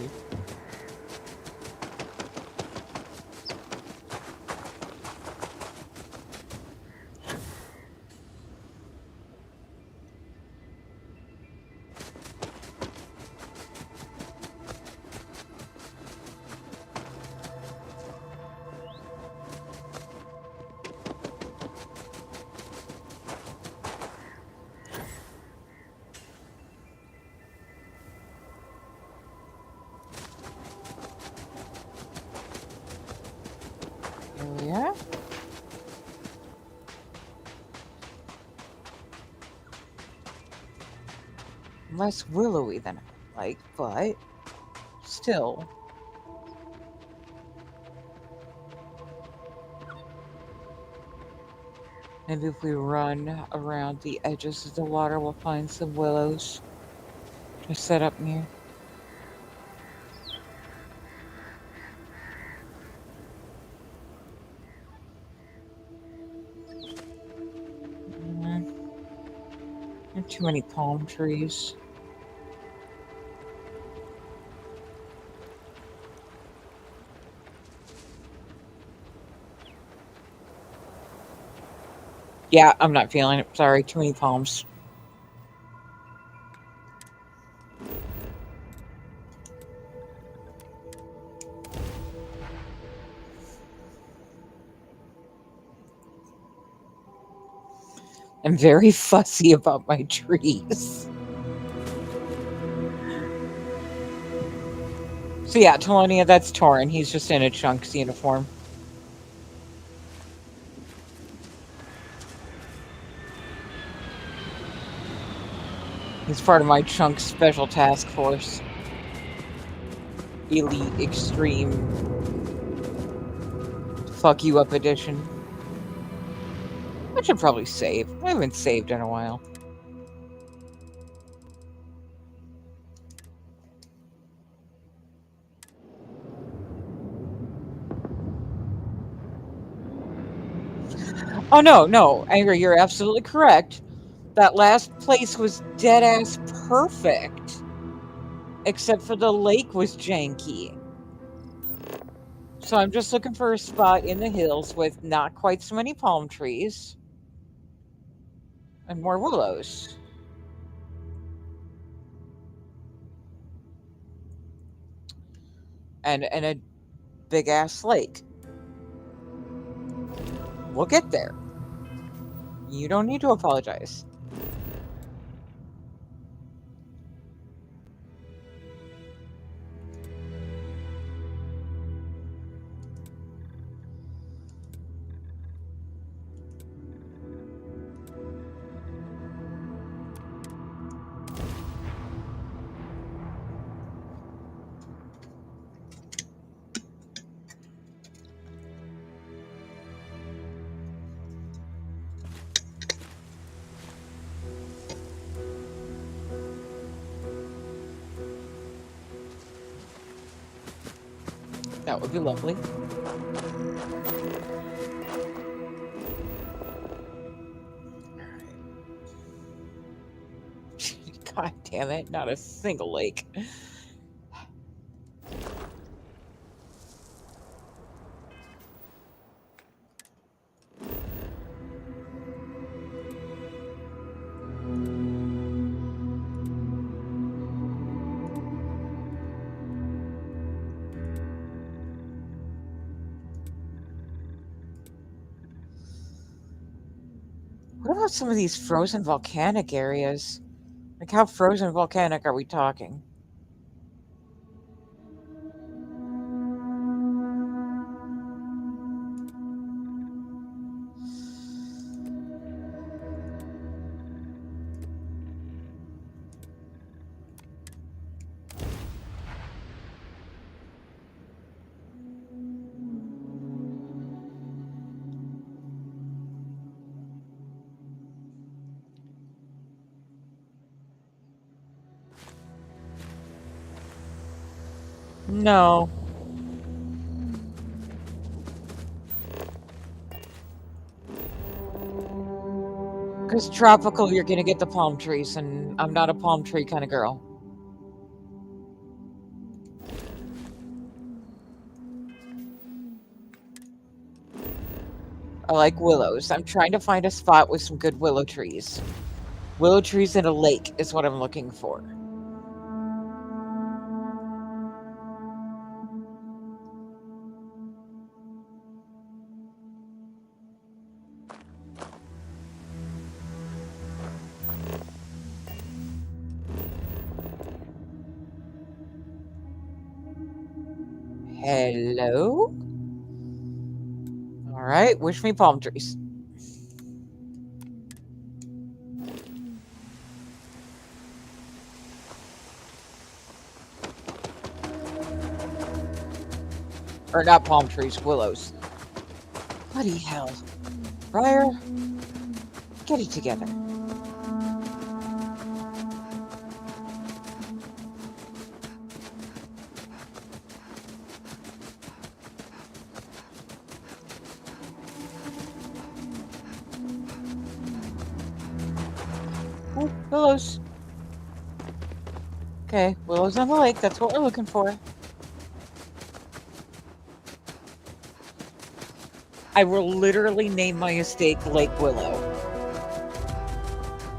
Yeah. Less willowy than I like, but still. Maybe if we run around the edges of the water, we'll find some willows to set up near. There are too many palm trees. Yeah, I'm not feeling it. Sorry, too many palms. I'm very fussy about my trees. So yeah, Telonia, that's Torin. He's just in a Chunks uniform. He's part of my Chunks Special Task Force. Elite Extreme Fuck You Up Edition. I should probably save. I haven't saved in a while. Oh, no, Angry, you're absolutely correct. That last place was dead-ass perfect. Except for the lake was janky. So I'm just looking for a spot in the hills with not quite so many palm trees. And more willows. And a big-ass lake. We'll get there. You don't need to apologize. That would be lovely. God damn it, not a single lake. What about some of these frozen volcanic areas? Like, how frozen volcanic are we talking? No. Because tropical, you're gonna get the palm trees, and I'm not a palm tree kind of girl. I like willows. I'm trying to find a spot with some good willow trees. Willow trees in a lake is what I'm looking for. Hello? All right, wish me palm trees. Or not palm trees, willows. Bloody hell. Briar, get it together. Oh, willows. Okay, willows on the lake, that's what we're looking for. I will literally name my estate Lake Willow.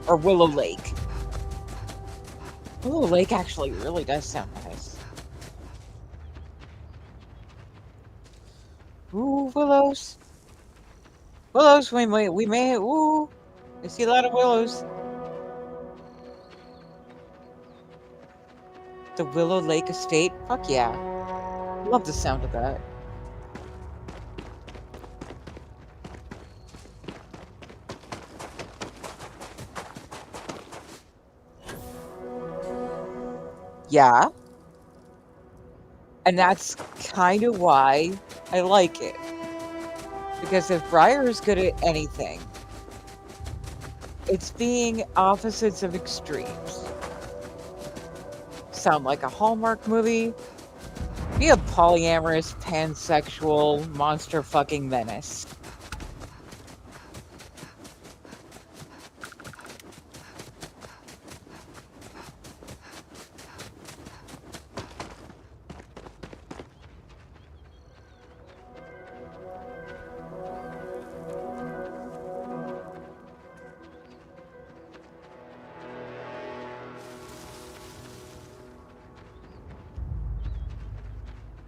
Or Willow Lake. Willow Lake actually really does sound nice. Ooh, willows. Willows, we may, ooh. I see a lot of willows. The Willow Lake Estate? Fuck yeah. Love the sound of that. Yeah. And that's kind of why I like it. Because if Briar is good at anything, it's being opposites of extremes. Sound like a Hallmark movie. Be a polyamorous, pansexual, monster fucking menace.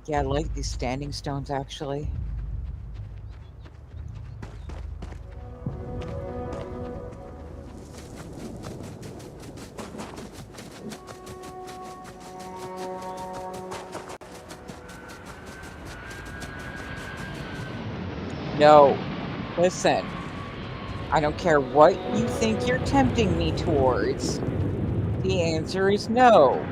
Yeah, I like these standing stones, actually. No. Listen. I don't care what you think you're tempting me towards. The answer is no.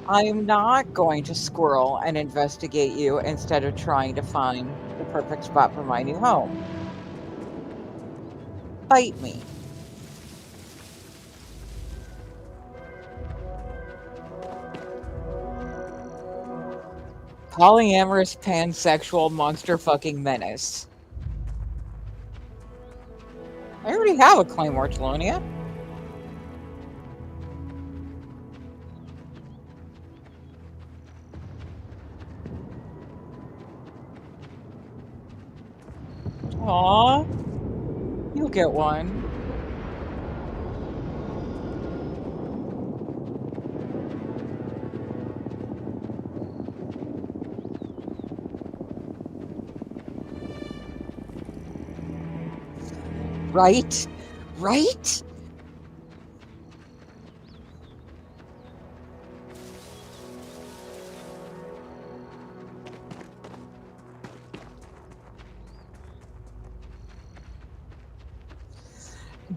I am not going to squirrel and investigate you instead of trying to find the perfect spot for my new home. Bite me. Polyamorous, pansexual, monster fucking menace. I already have a Claymore, Telonia. Aw, you'll get one. Right? Right?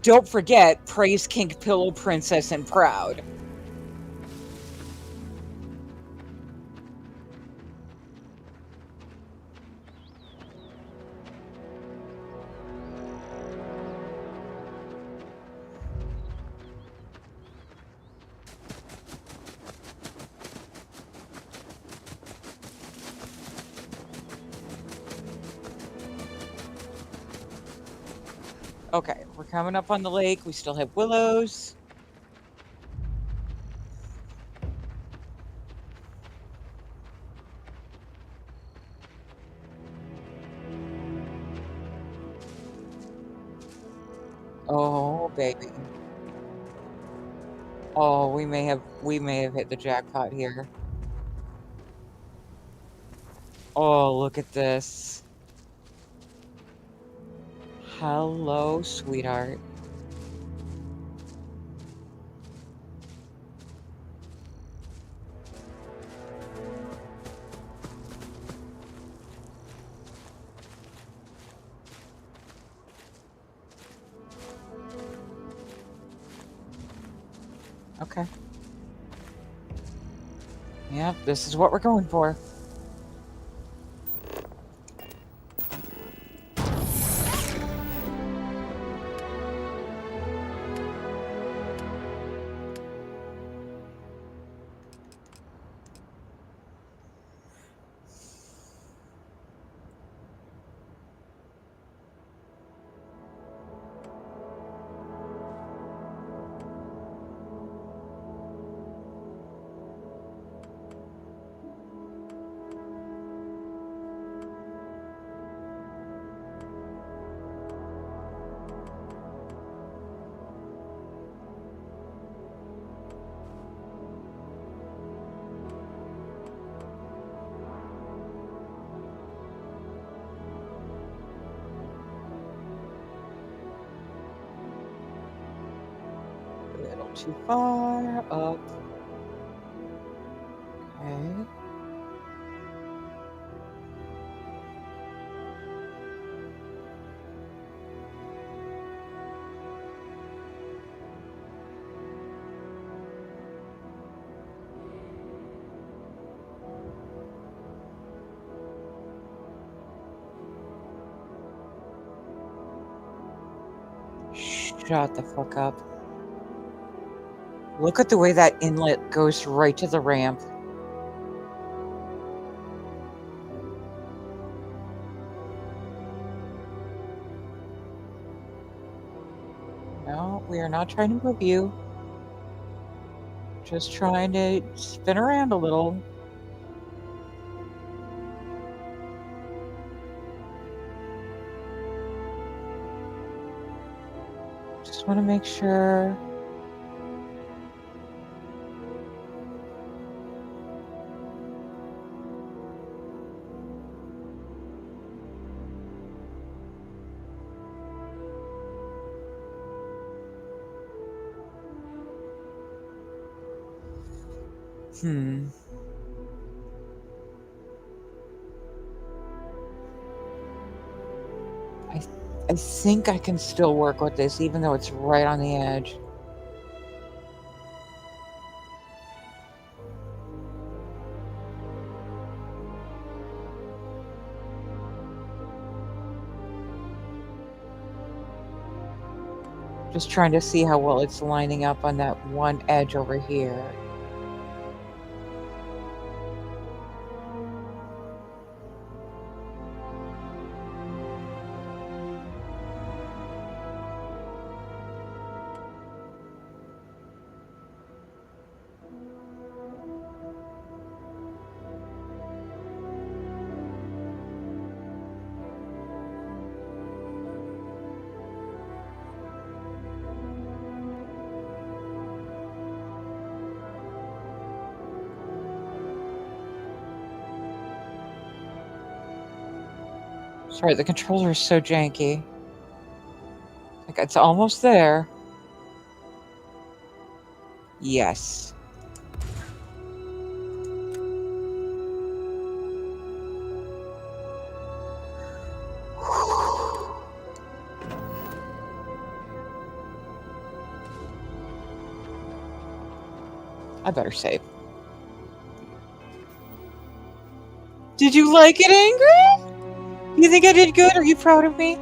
Don't forget, praise King Pillow Princess and Proud. Okay, we're coming up on the lake. We still have willows. Oh, baby. Oh, we may have hit the jackpot here. Oh, look at this. Hello, sweetheart. Okay. Yep, this is what we're going for. A little too far up. Okay. Shut the fuck up. Look at the way that inlet goes right to the ramp. No, we are not trying to move you. Just trying to spin around a little. Just want to make sure. I think I can still work with this, even though it's right on the edge. Just trying to see how well it's lining up on that one edge over here. Sorry, the controller is so janky. I Look, it's almost there. Yes. I better save. Did you like it, Ingrid? You think I did good? Are you proud of me?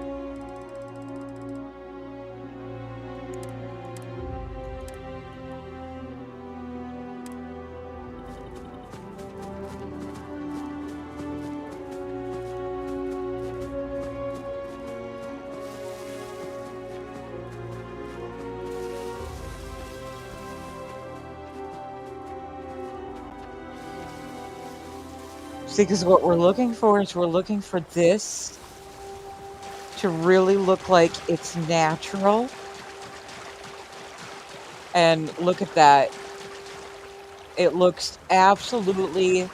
See, because what we're looking for is we're looking for this to really look like it's natural. And look at that. It looks absolutely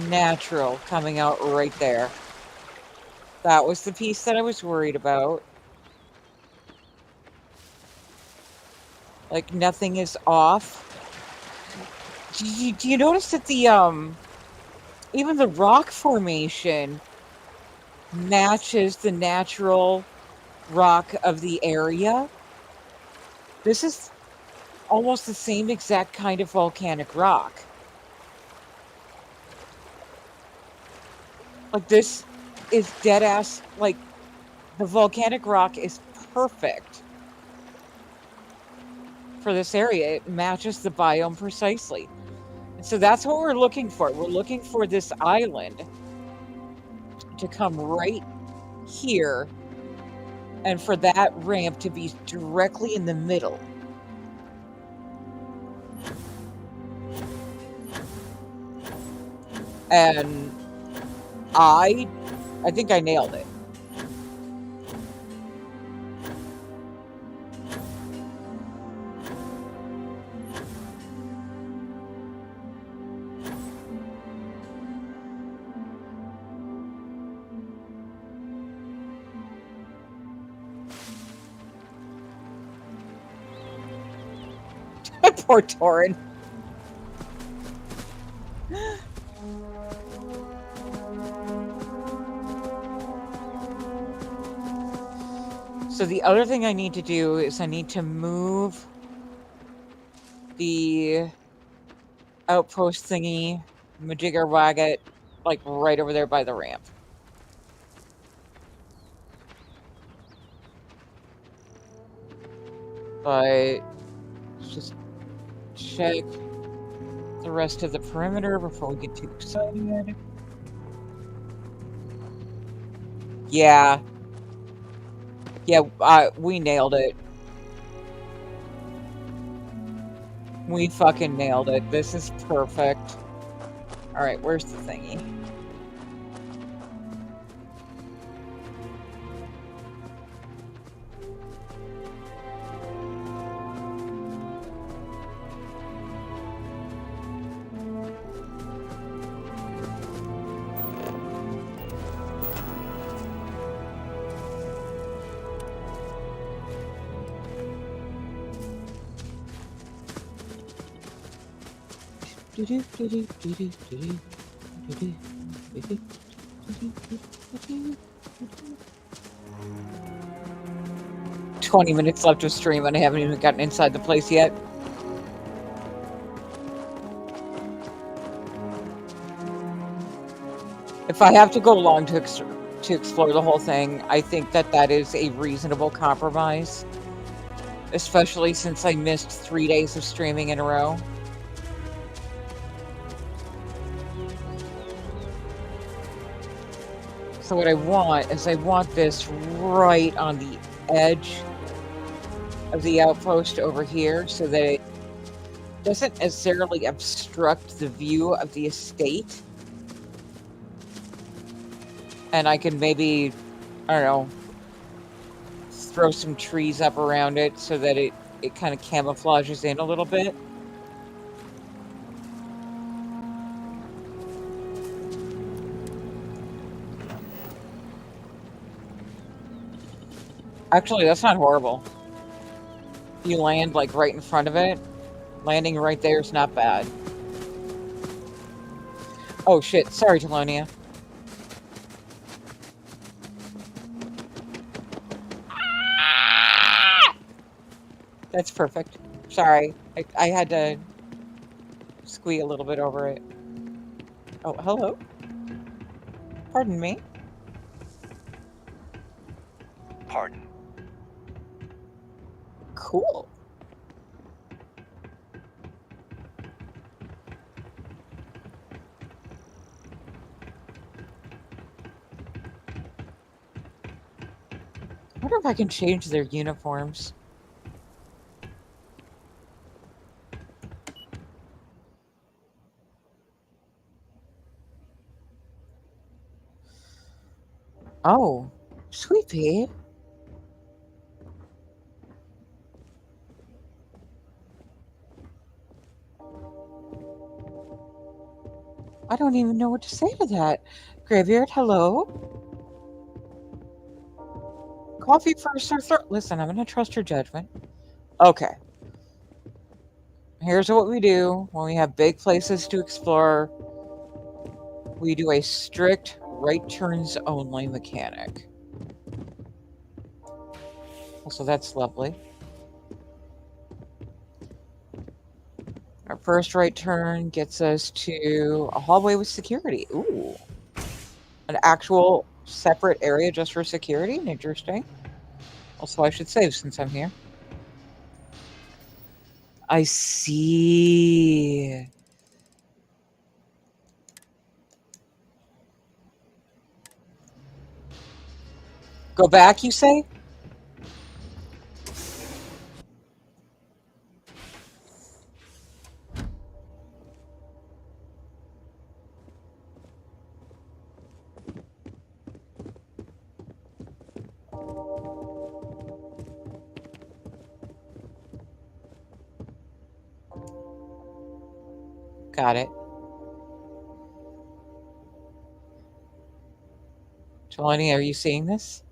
natural coming out right there. That was the piece that I was worried about. Like, nothing is off. Do you notice that the, even the rock formation matches the natural rock of the area? This is almost the same exact kind of volcanic rock. Like, this is dead ass, like, the volcanic rock is perfect for this area. It matches the biome precisely. And so that's what we're looking for. We're looking for this island to come right here, and for that ramp to be directly in the middle. And I think I nailed it. Poor Torin. So the other thing I need to do is I need to move the outpost thingy, Majigger Waggett, like right over there by the ramp. But let's just check the rest of the perimeter before we get too excited. Yeah. Yeah, we nailed it. We fucking nailed it. This is perfect. Alright, where's the thingy? $20 left of stream and I haven't even gotten inside the place yet. If I have to go long to explore the whole thing, I think that that is a reasonable compromise. Especially since I missed 3 days of streaming in a row. So what I want is I want this right on the edge of the outpost over here so that it doesn't necessarily obstruct the view of the estate. And I can maybe, I don't know, throw some trees up around it so that it kind of camouflages in a little bit. Actually, that's not horrible. You land like right in front of it. Landing right there is not bad. Oh shit, sorry, Telonia. That's perfect. Sorry, I had to squee a little bit over it. Oh, hello? Pardon me? Pardon. Cool. I wonder if I can change their uniforms. Oh, sweet pea. I don't even know what to say to that. Graveyard, hello? Coffee first or third? Listen, I'm going to trust your judgment. Okay. Here's what we do when we have big places to explore. We do a strict right turns only mechanic. So that's lovely. Our first right turn gets us to a hallway with security. Ooh. An actual separate area just for security? Interesting. Also, I should save since I'm here. I see. Go back, you say? Got it. Jelani, are you seeing this?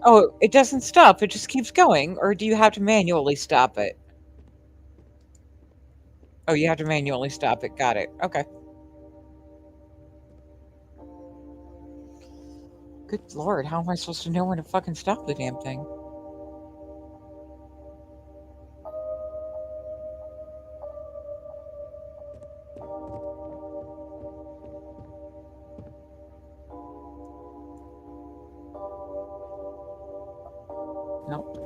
Oh, it doesn't stop. It just keeps going. Or do you have to manually stop it? Oh, you have to manually stop it. Got it. Okay. Good lord, how am I supposed to know when to fucking stop the damn thing? Nope.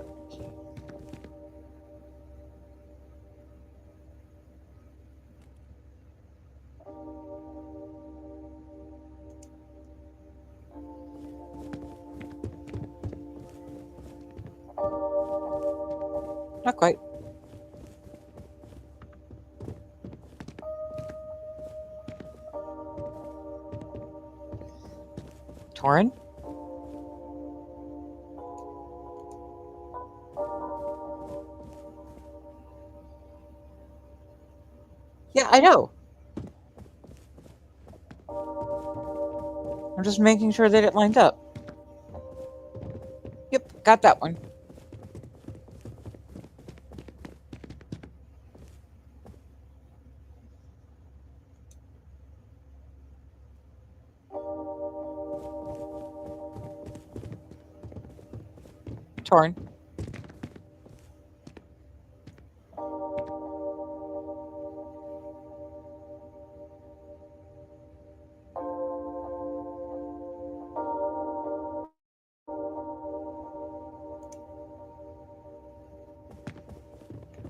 Not quite. Torin? Yeah, I know. I'm just making sure that it lined up. Yep, got that one. Torin.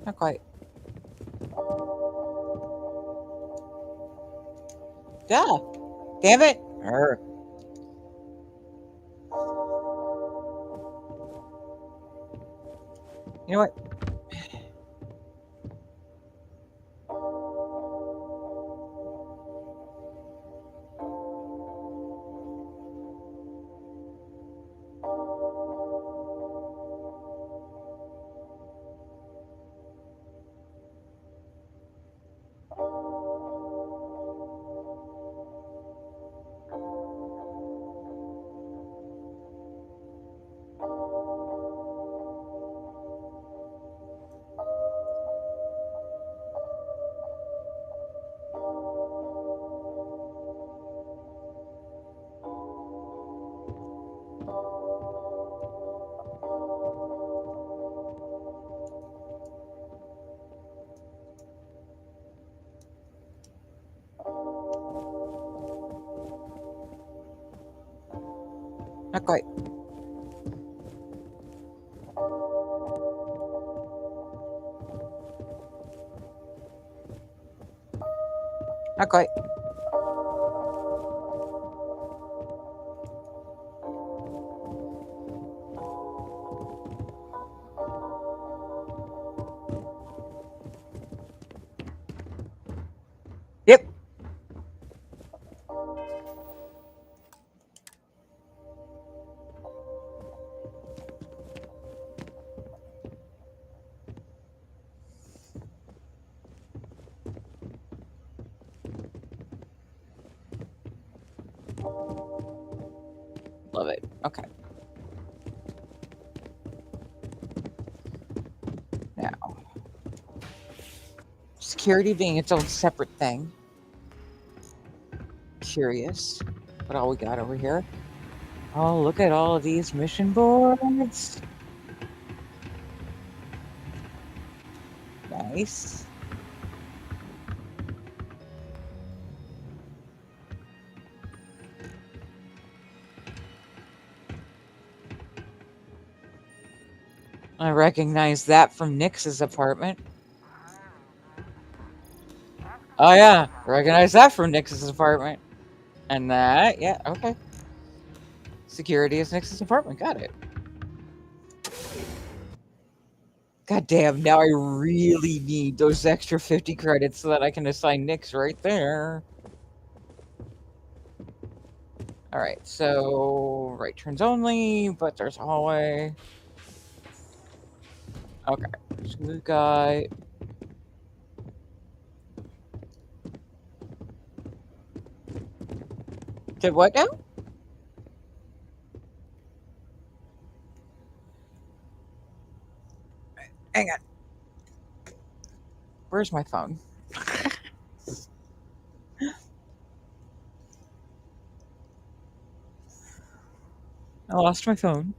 Not quite. Duh. Damn it. Arr. You know what? Not quite. Not quite. Yep. Love it. Okay. Now, security being its own separate thing. Curious what all we got over here. Oh, look at all of these mission boards. Nice. I recognize that from Nix's apartment. Oh yeah, recognize that from Nix's apartment. And that, yeah, okay. Security is Nix's apartment, got it. God damn, now I really need those extra 50 credits so that I can assign Nix right there. Alright, so right turns only, but there's a hallway. Okay, smooth guy. Did what now? Hang on. Where's my phone? I lost my phone.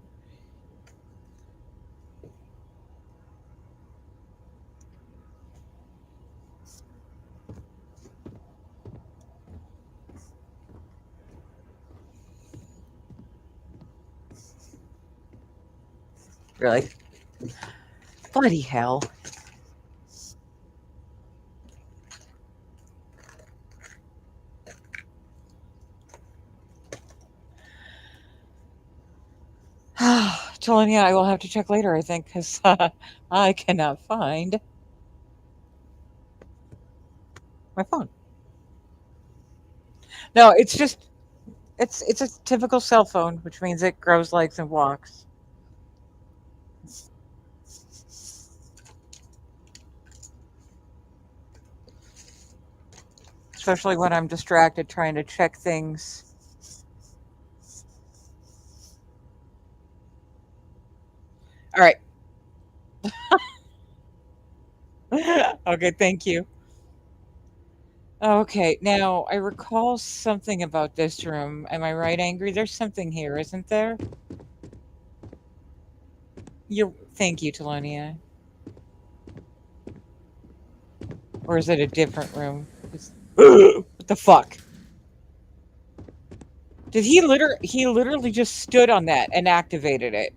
Really? Bloody hell. Tolania, I will have to check later, I think, because I cannot find my phone. No, it's just, it's a typical cell phone, which means it grows legs and walks. Especially when I'm distracted trying to check things. All right. Okay, thank you. Okay, now I recall something about this room. Am I right, Angry? There's something here, isn't there? Thank you, Tolonia. Or is it a different room? What the fuck? Did he literally just stood on that and activated it?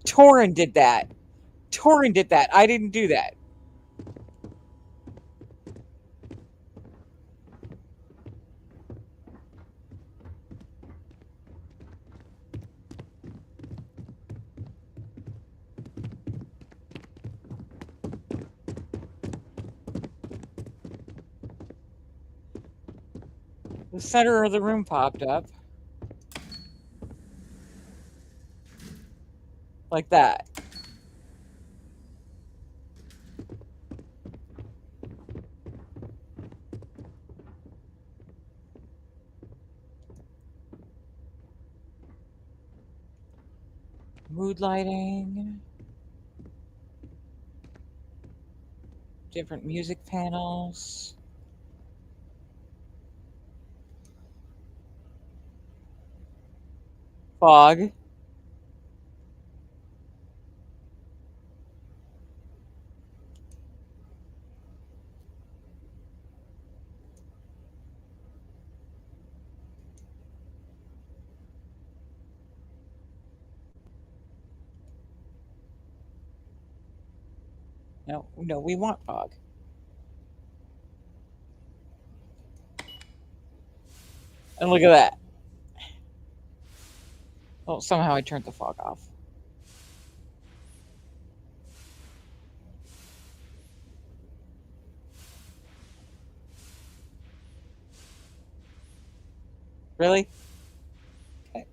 Torin did that. Torin did that. I didn't do that. The center of the room popped up. Like that. Mood lighting. Different music panels. Fog. No, no, we want fog. And look at that. Well, somehow I turned the fog off. Really? Okay.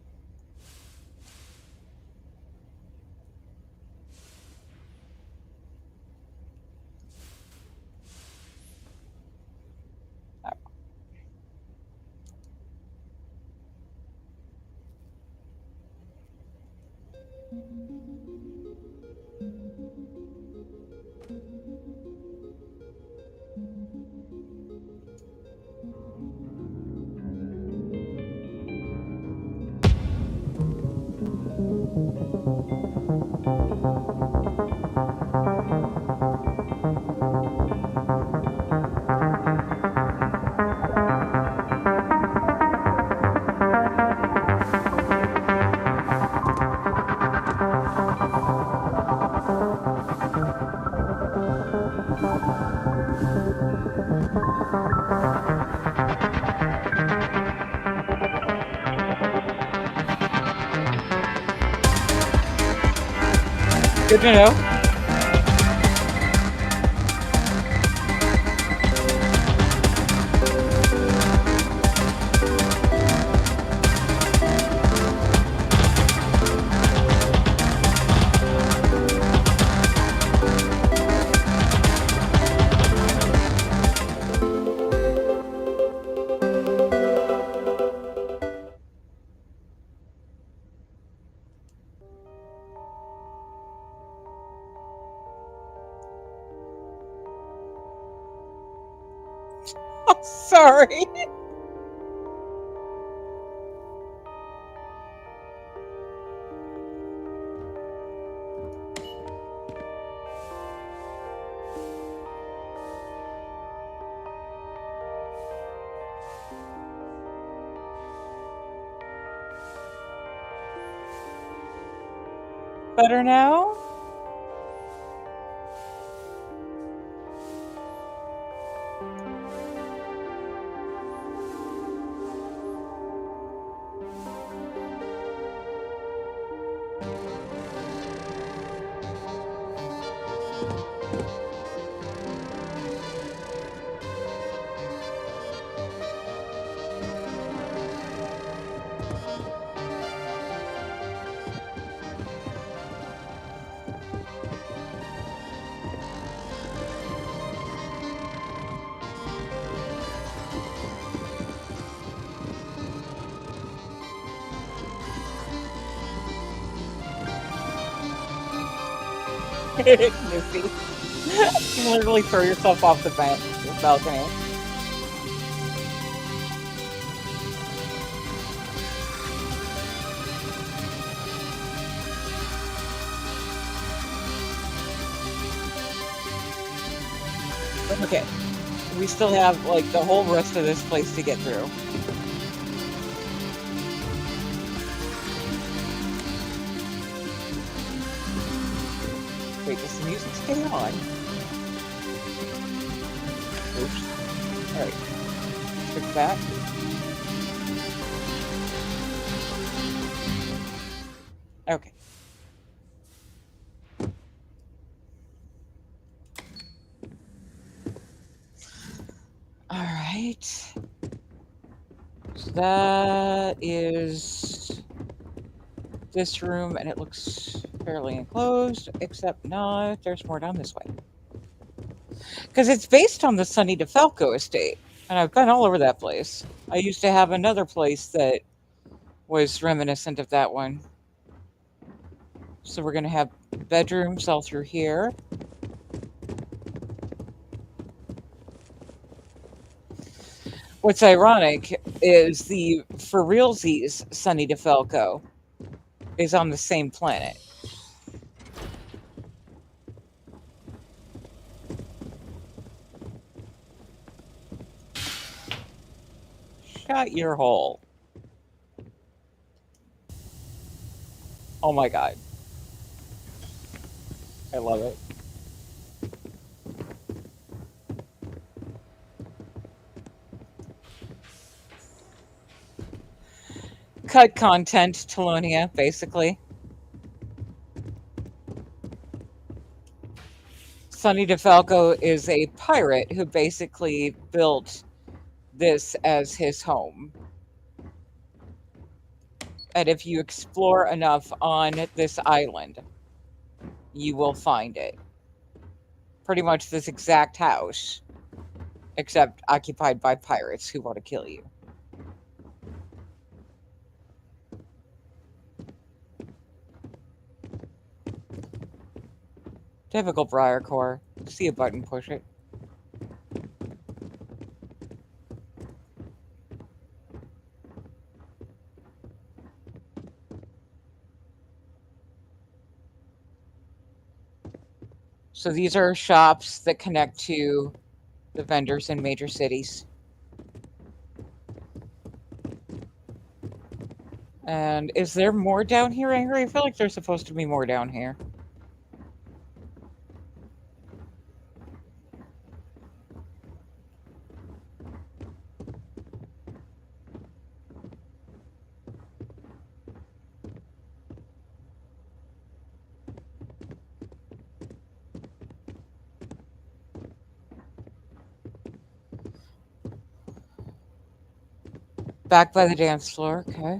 Good to know. Sorry. Better now? Goofy. You literally throw yourself off the balcony. Okay. We still have, like, the whole rest of this place to get through. Wait, does the music stay on? Oops. Alright. Fix that. Okay. Alright. So that is this room, and it looks fairly enclosed, except not. There's more down this way. Because it's based on the Sonny DeFalco estate, and I've been all over that place. I used to have another place that was reminiscent of that one. So we're going to have bedrooms all through here. What's ironic is the for realsies Sonny DeFalco is on the same planet. Shut your hole. Oh my god. I love it. cut content, Telonia, basically. Sonny DeFalco is a pirate who basically built this as his home. And if you explore enough on this island, you will find it. Pretty much this exact house, except occupied by pirates who want to kill you. Typical Briarcore. See a button, push it. So these are shops that connect to the vendors in major cities. And is there more down here, Angry? I feel like there's supposed to be more down here. Back by the dance floor, okay.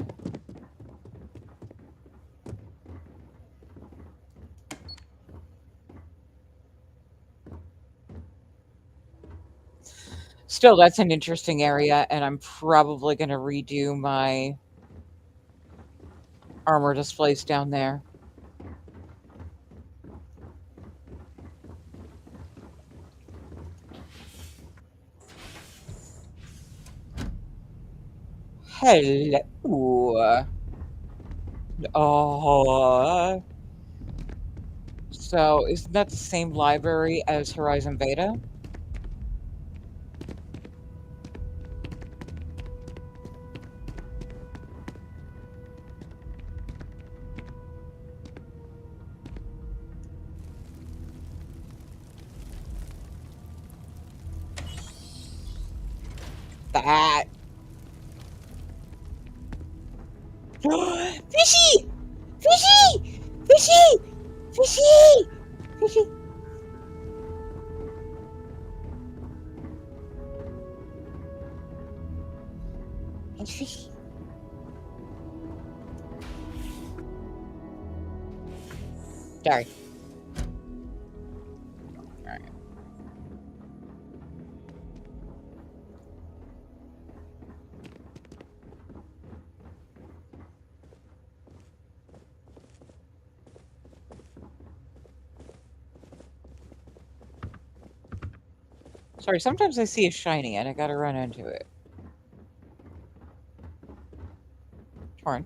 Still, that's an interesting area, and I'm probably going to redo my armor displays down there. Hello. Oh. So, isn't that the same library as Horizon Beta? That. Fishy! Fishy! Fishy! Fishy! Fishy! It's fishy. Sorry. Alright. Sorry, sometimes I see a shiny and I gotta run into it. Torn.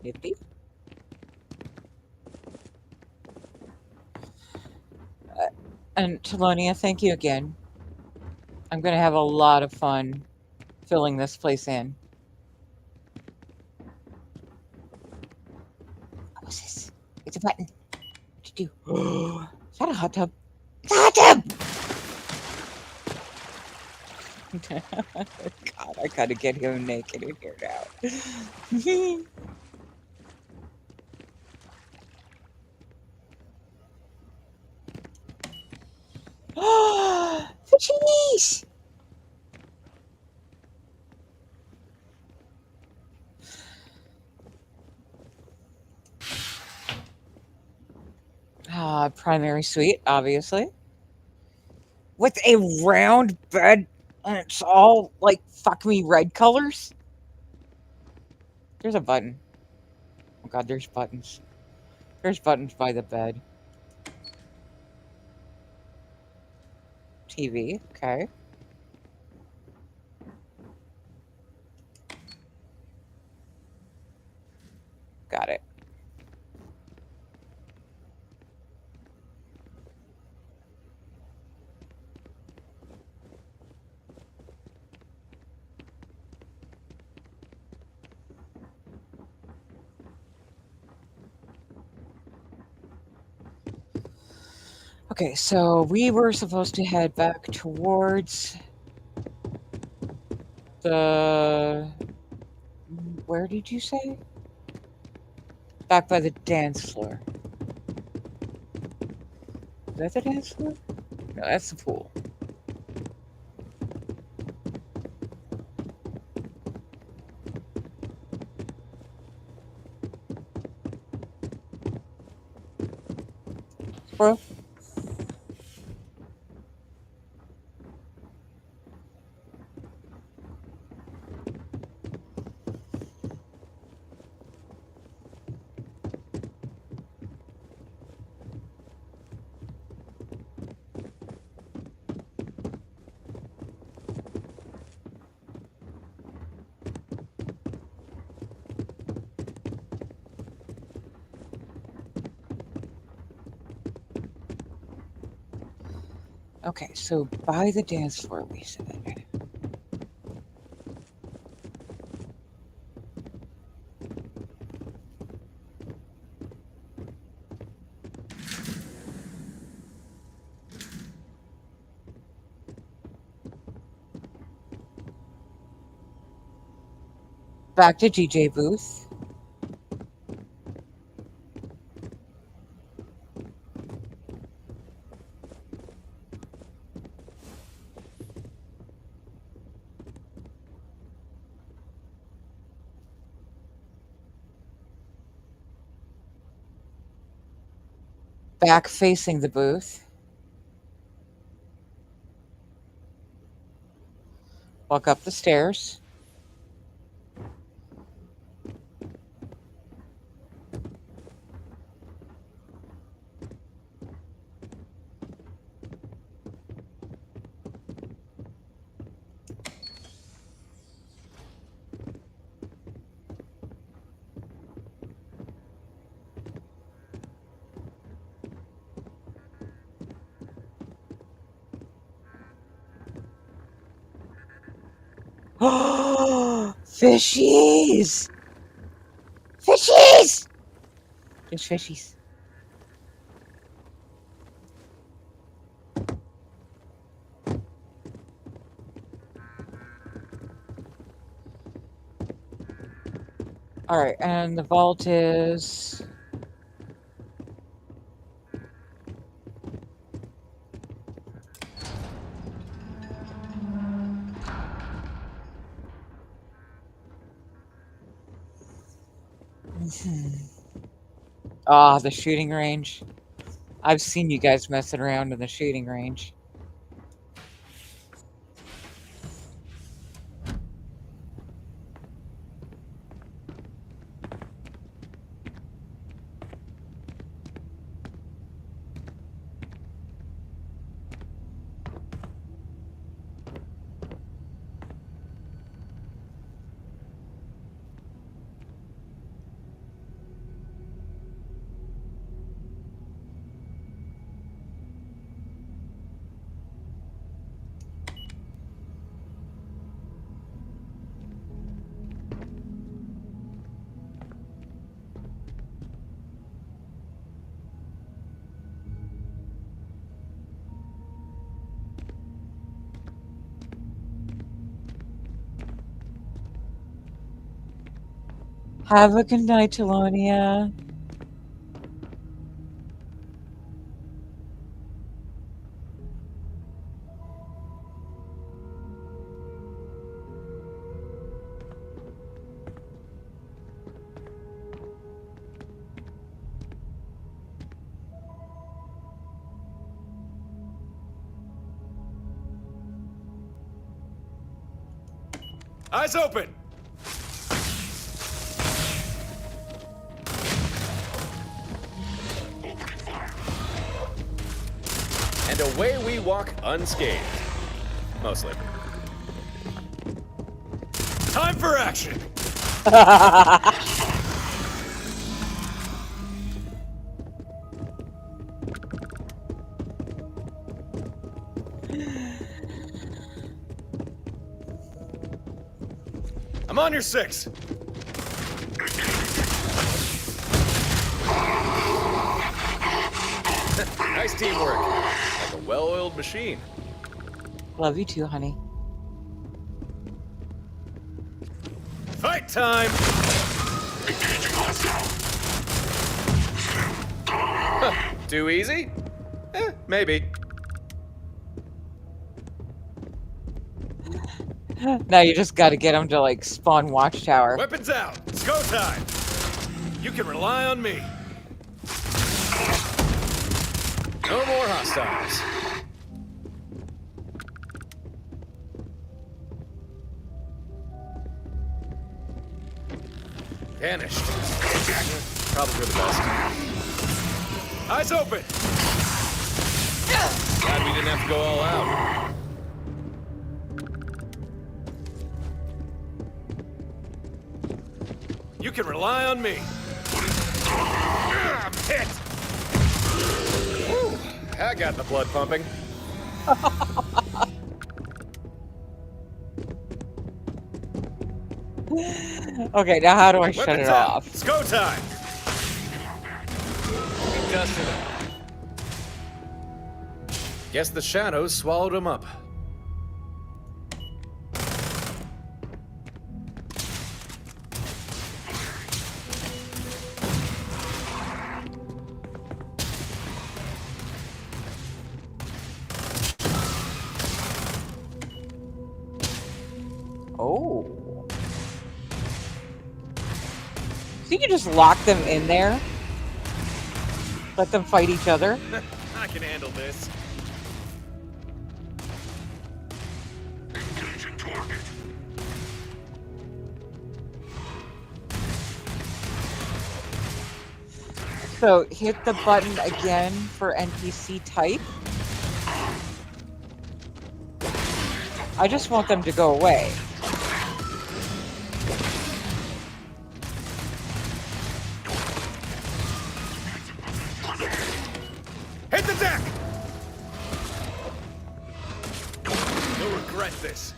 Nifty. And Telonia, thank you again. I'm gonna have a lot of fun filling this place in. What was this? It's a button. What do you do? Is that a hot tub? It's a hot tub! God, I gotta get him naked in here now. Jeez! Primary suite, obviously. With a round bed, and it's all, like, fuck me red colors. There's a button. Oh god, there's buttons. There's buttons by the bed. TV, okay. Got it. Okay, so we were supposed to head back towards the... Where did you say? Back by the dance floor. Is that the dance floor? No, that's the pool. Bro? Okay, so by the dance floor, we said. Back to DJ booth. Back facing the booth. Walk up the stairs. Oh, fishies! Fishies! Just fishies. All right, and the vault is... Ah, the shooting range. I've seen you guys messing around in the shooting range. Have a good night, Telonia. Eyes open! And away we walk unscathed. Mostly. Time for action! I'm on your 6. Nice teamwork. Like a well-oiled machine. Love you too, honey. Fight time! Huh, too easy? Maybe. Now you just gotta get him to, like, spawn Watchtower. Weapons out! It's go time! You can rely on me. No more hostiles. Vanished. Probably the best. Eyes open! Glad we didn't have to go all out. You can rely on me. I'm hit! Whew, that got the blood pumping. Okay, now how do I shut Weapons it out. off? It's go time! We dusted him. Guess the shadows swallowed him up. Oh. So you can just lock them in there? Let them fight each other? I can handle this. Engaging target. So hit the button again for NPC type. I just want them to go away. Hit the deck! You'll regret this.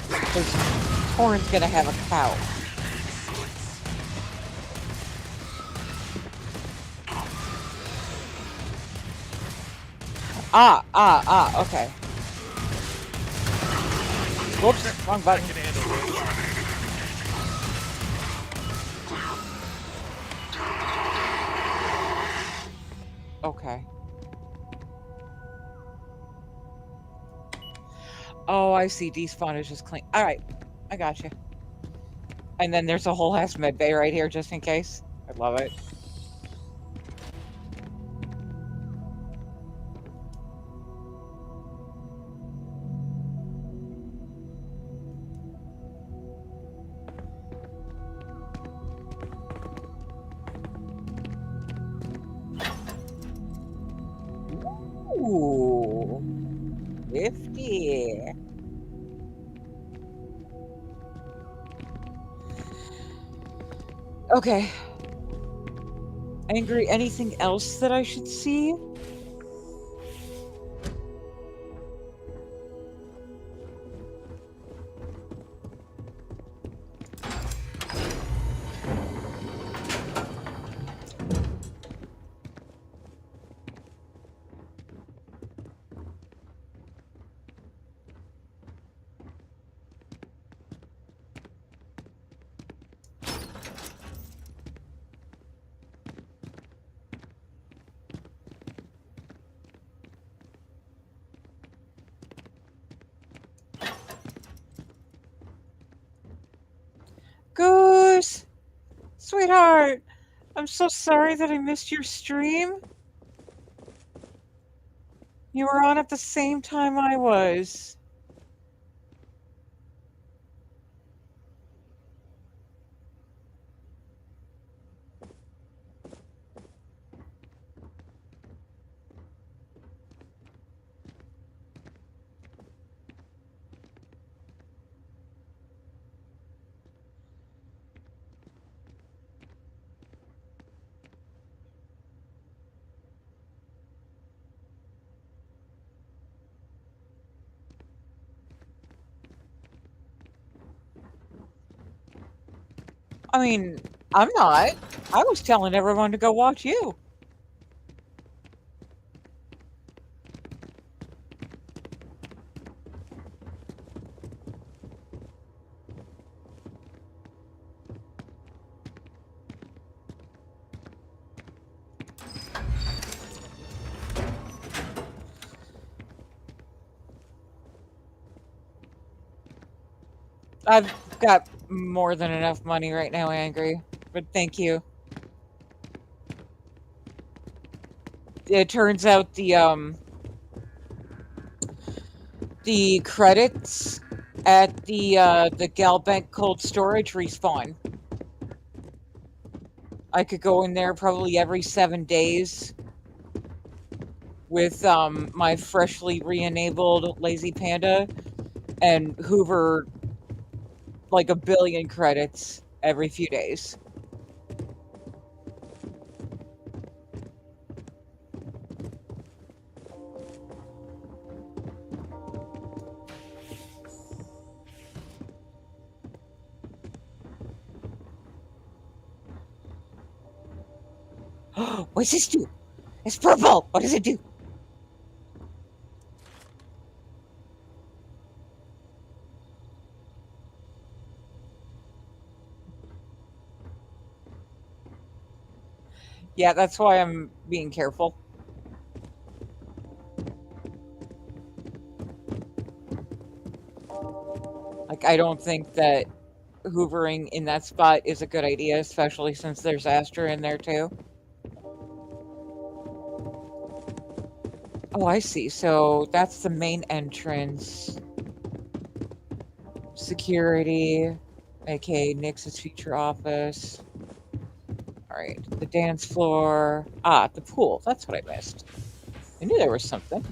Because Torrin's gonna have a cow. Okay. Whoops, wrong button. I can handle this. Okay. Oh, I see. Despawn is just clean. Alright, I got you. And then there's a whole ass med bay right here just in case. I love it. Ooh. 50. Okay. Angry, anything else that I should see? Goose! Sweetheart! I'm so sorry that I missed your stream. You were on at the same time I was. I mean, I'm not. I was telling everyone to go watch you. I've got more than enough money right now, Angry, but thank you. It turns out the credits at the Galbank cold storage respawn. I could go in there probably every 7 days with my freshly re-enabled Lazy Panda and hoover like 1 billion credits every few days. What's this do? It's purple! What does it do? Yeah, that's why I'm being careful. Like, I don't think that hoovering in that spot is a good idea, especially since there's Astra in there too. Oh, I see. So that's the main entrance. Security, aka Nix's future office. Alright, the dance floor. Ah, the pool. That's what I missed. I knew there was something.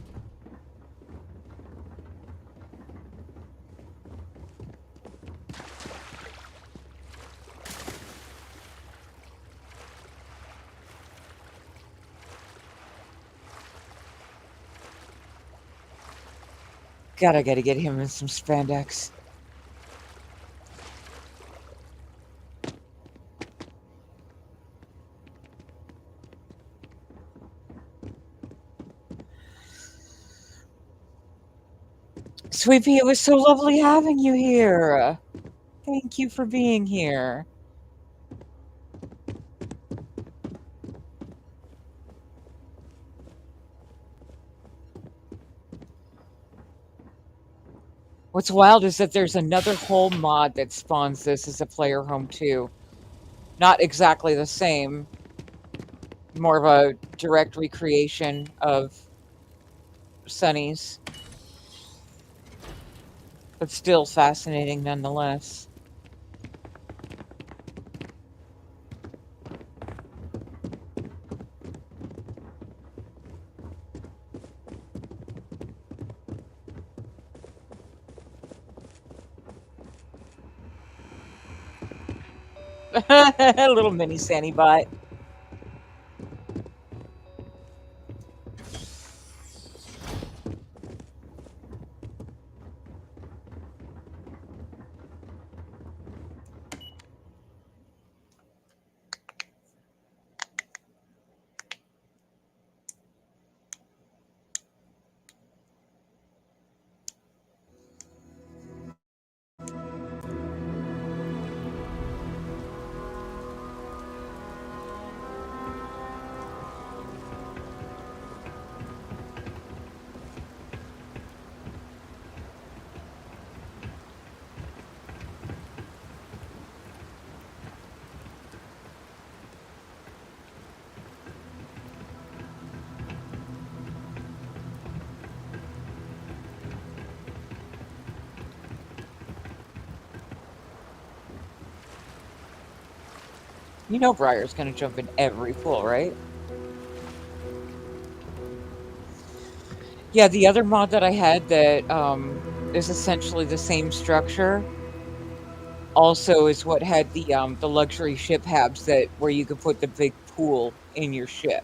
Gotta get him in some spandex. Sweepy, it was so lovely having you here. Thank you for being here. What's wild is that there's another whole mod that spawns this as a player home too. Not exactly the same. More of a direct recreation of Sunny's. But still fascinating nonetheless. A little mini Sandy bot. You know Briar's gonna jump in every pool, right? Yeah, the other mod that I had that is essentially the same structure also is what had the luxury ship habs that where you could put the big pool in your ship.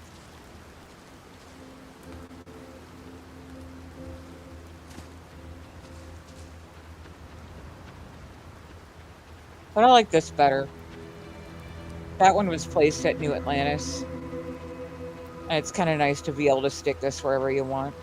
But I like this better. That one was placed at New Atlantis. And it's kind of nice to be able to stick this wherever you want.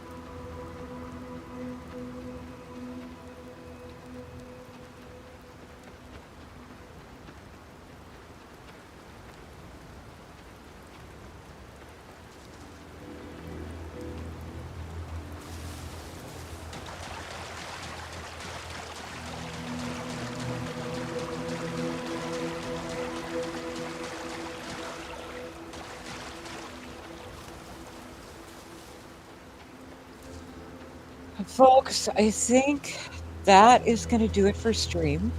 Folks, I think that is going to do it for stream.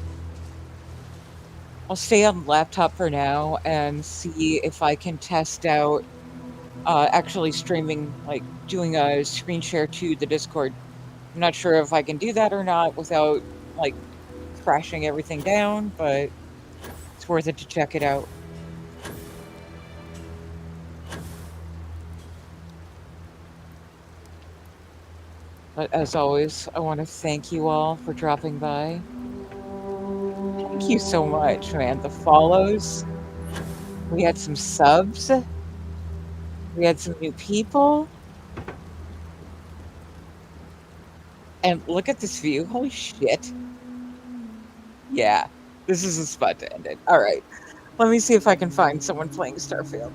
I'll stay on laptop for now and see if I can test out actually streaming, like doing a screen share to the Discord. I'm not sure if I can do that or not without like crashing everything down, but it's worth it to check it out. But as always, I want to thank you all for dropping by. Thank you so much, man. The follows. We had some subs. We had some new people. And look at this view. Holy shit. Yeah, this is a spot to end it. All right. Let me see if I can find someone playing Starfield.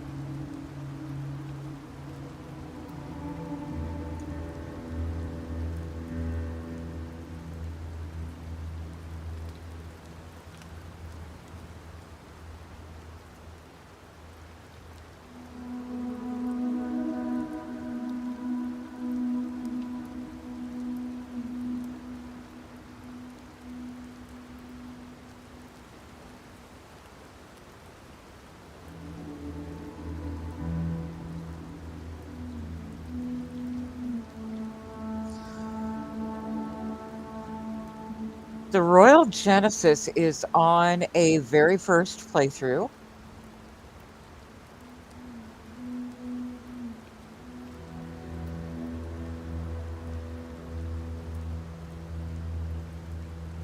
The Royal Genesis is on a very first playthrough.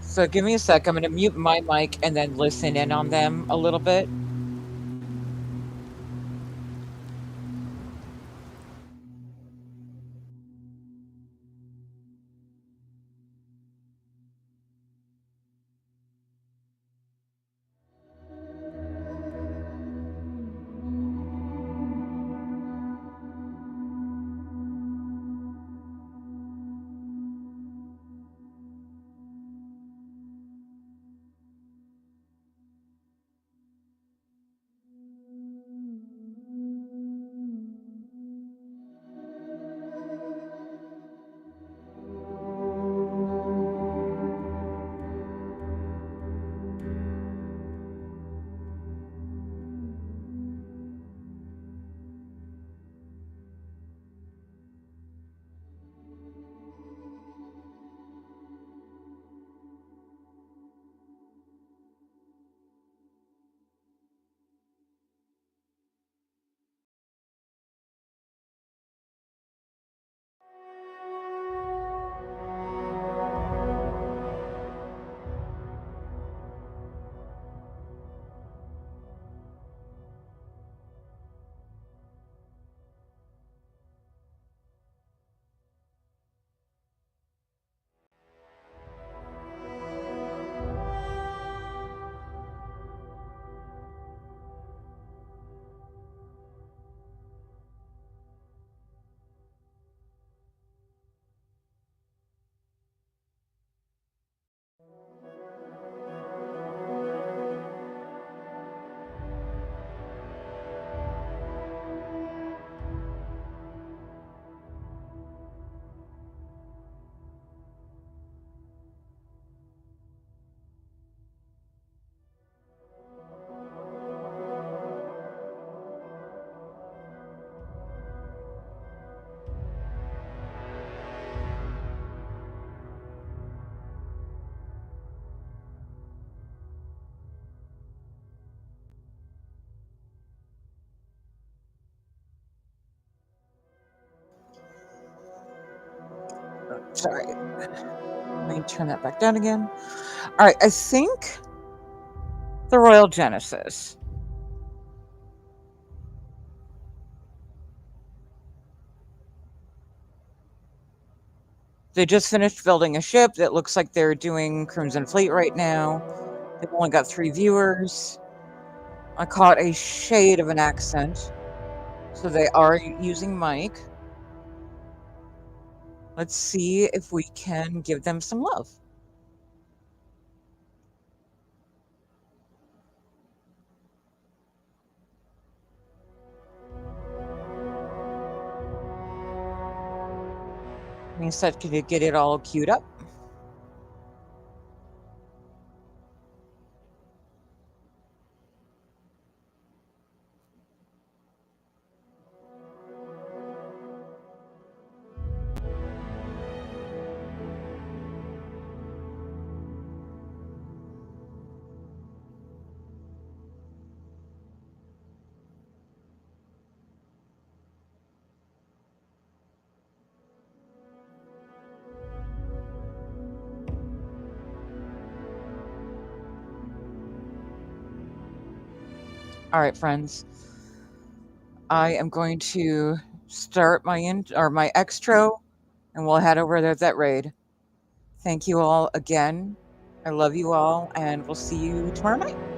So give me a sec. I'm going to mute my mic and then listen in on them a little bit. Sorry. Let me turn that back down again. All right, I think the Royal Genesis They just finished building a ship that looks like they're doing Crimson Fleet right now. They've only got 3 viewers. I caught a shade of an accent. So they are using Mike. Let's see if we can give them some love. Instead, could you get it all queued up? All right, friends. I am going to start my my extra, and we'll head over to that raid. Thank you all again. I love you all, and we'll see you tomorrow night.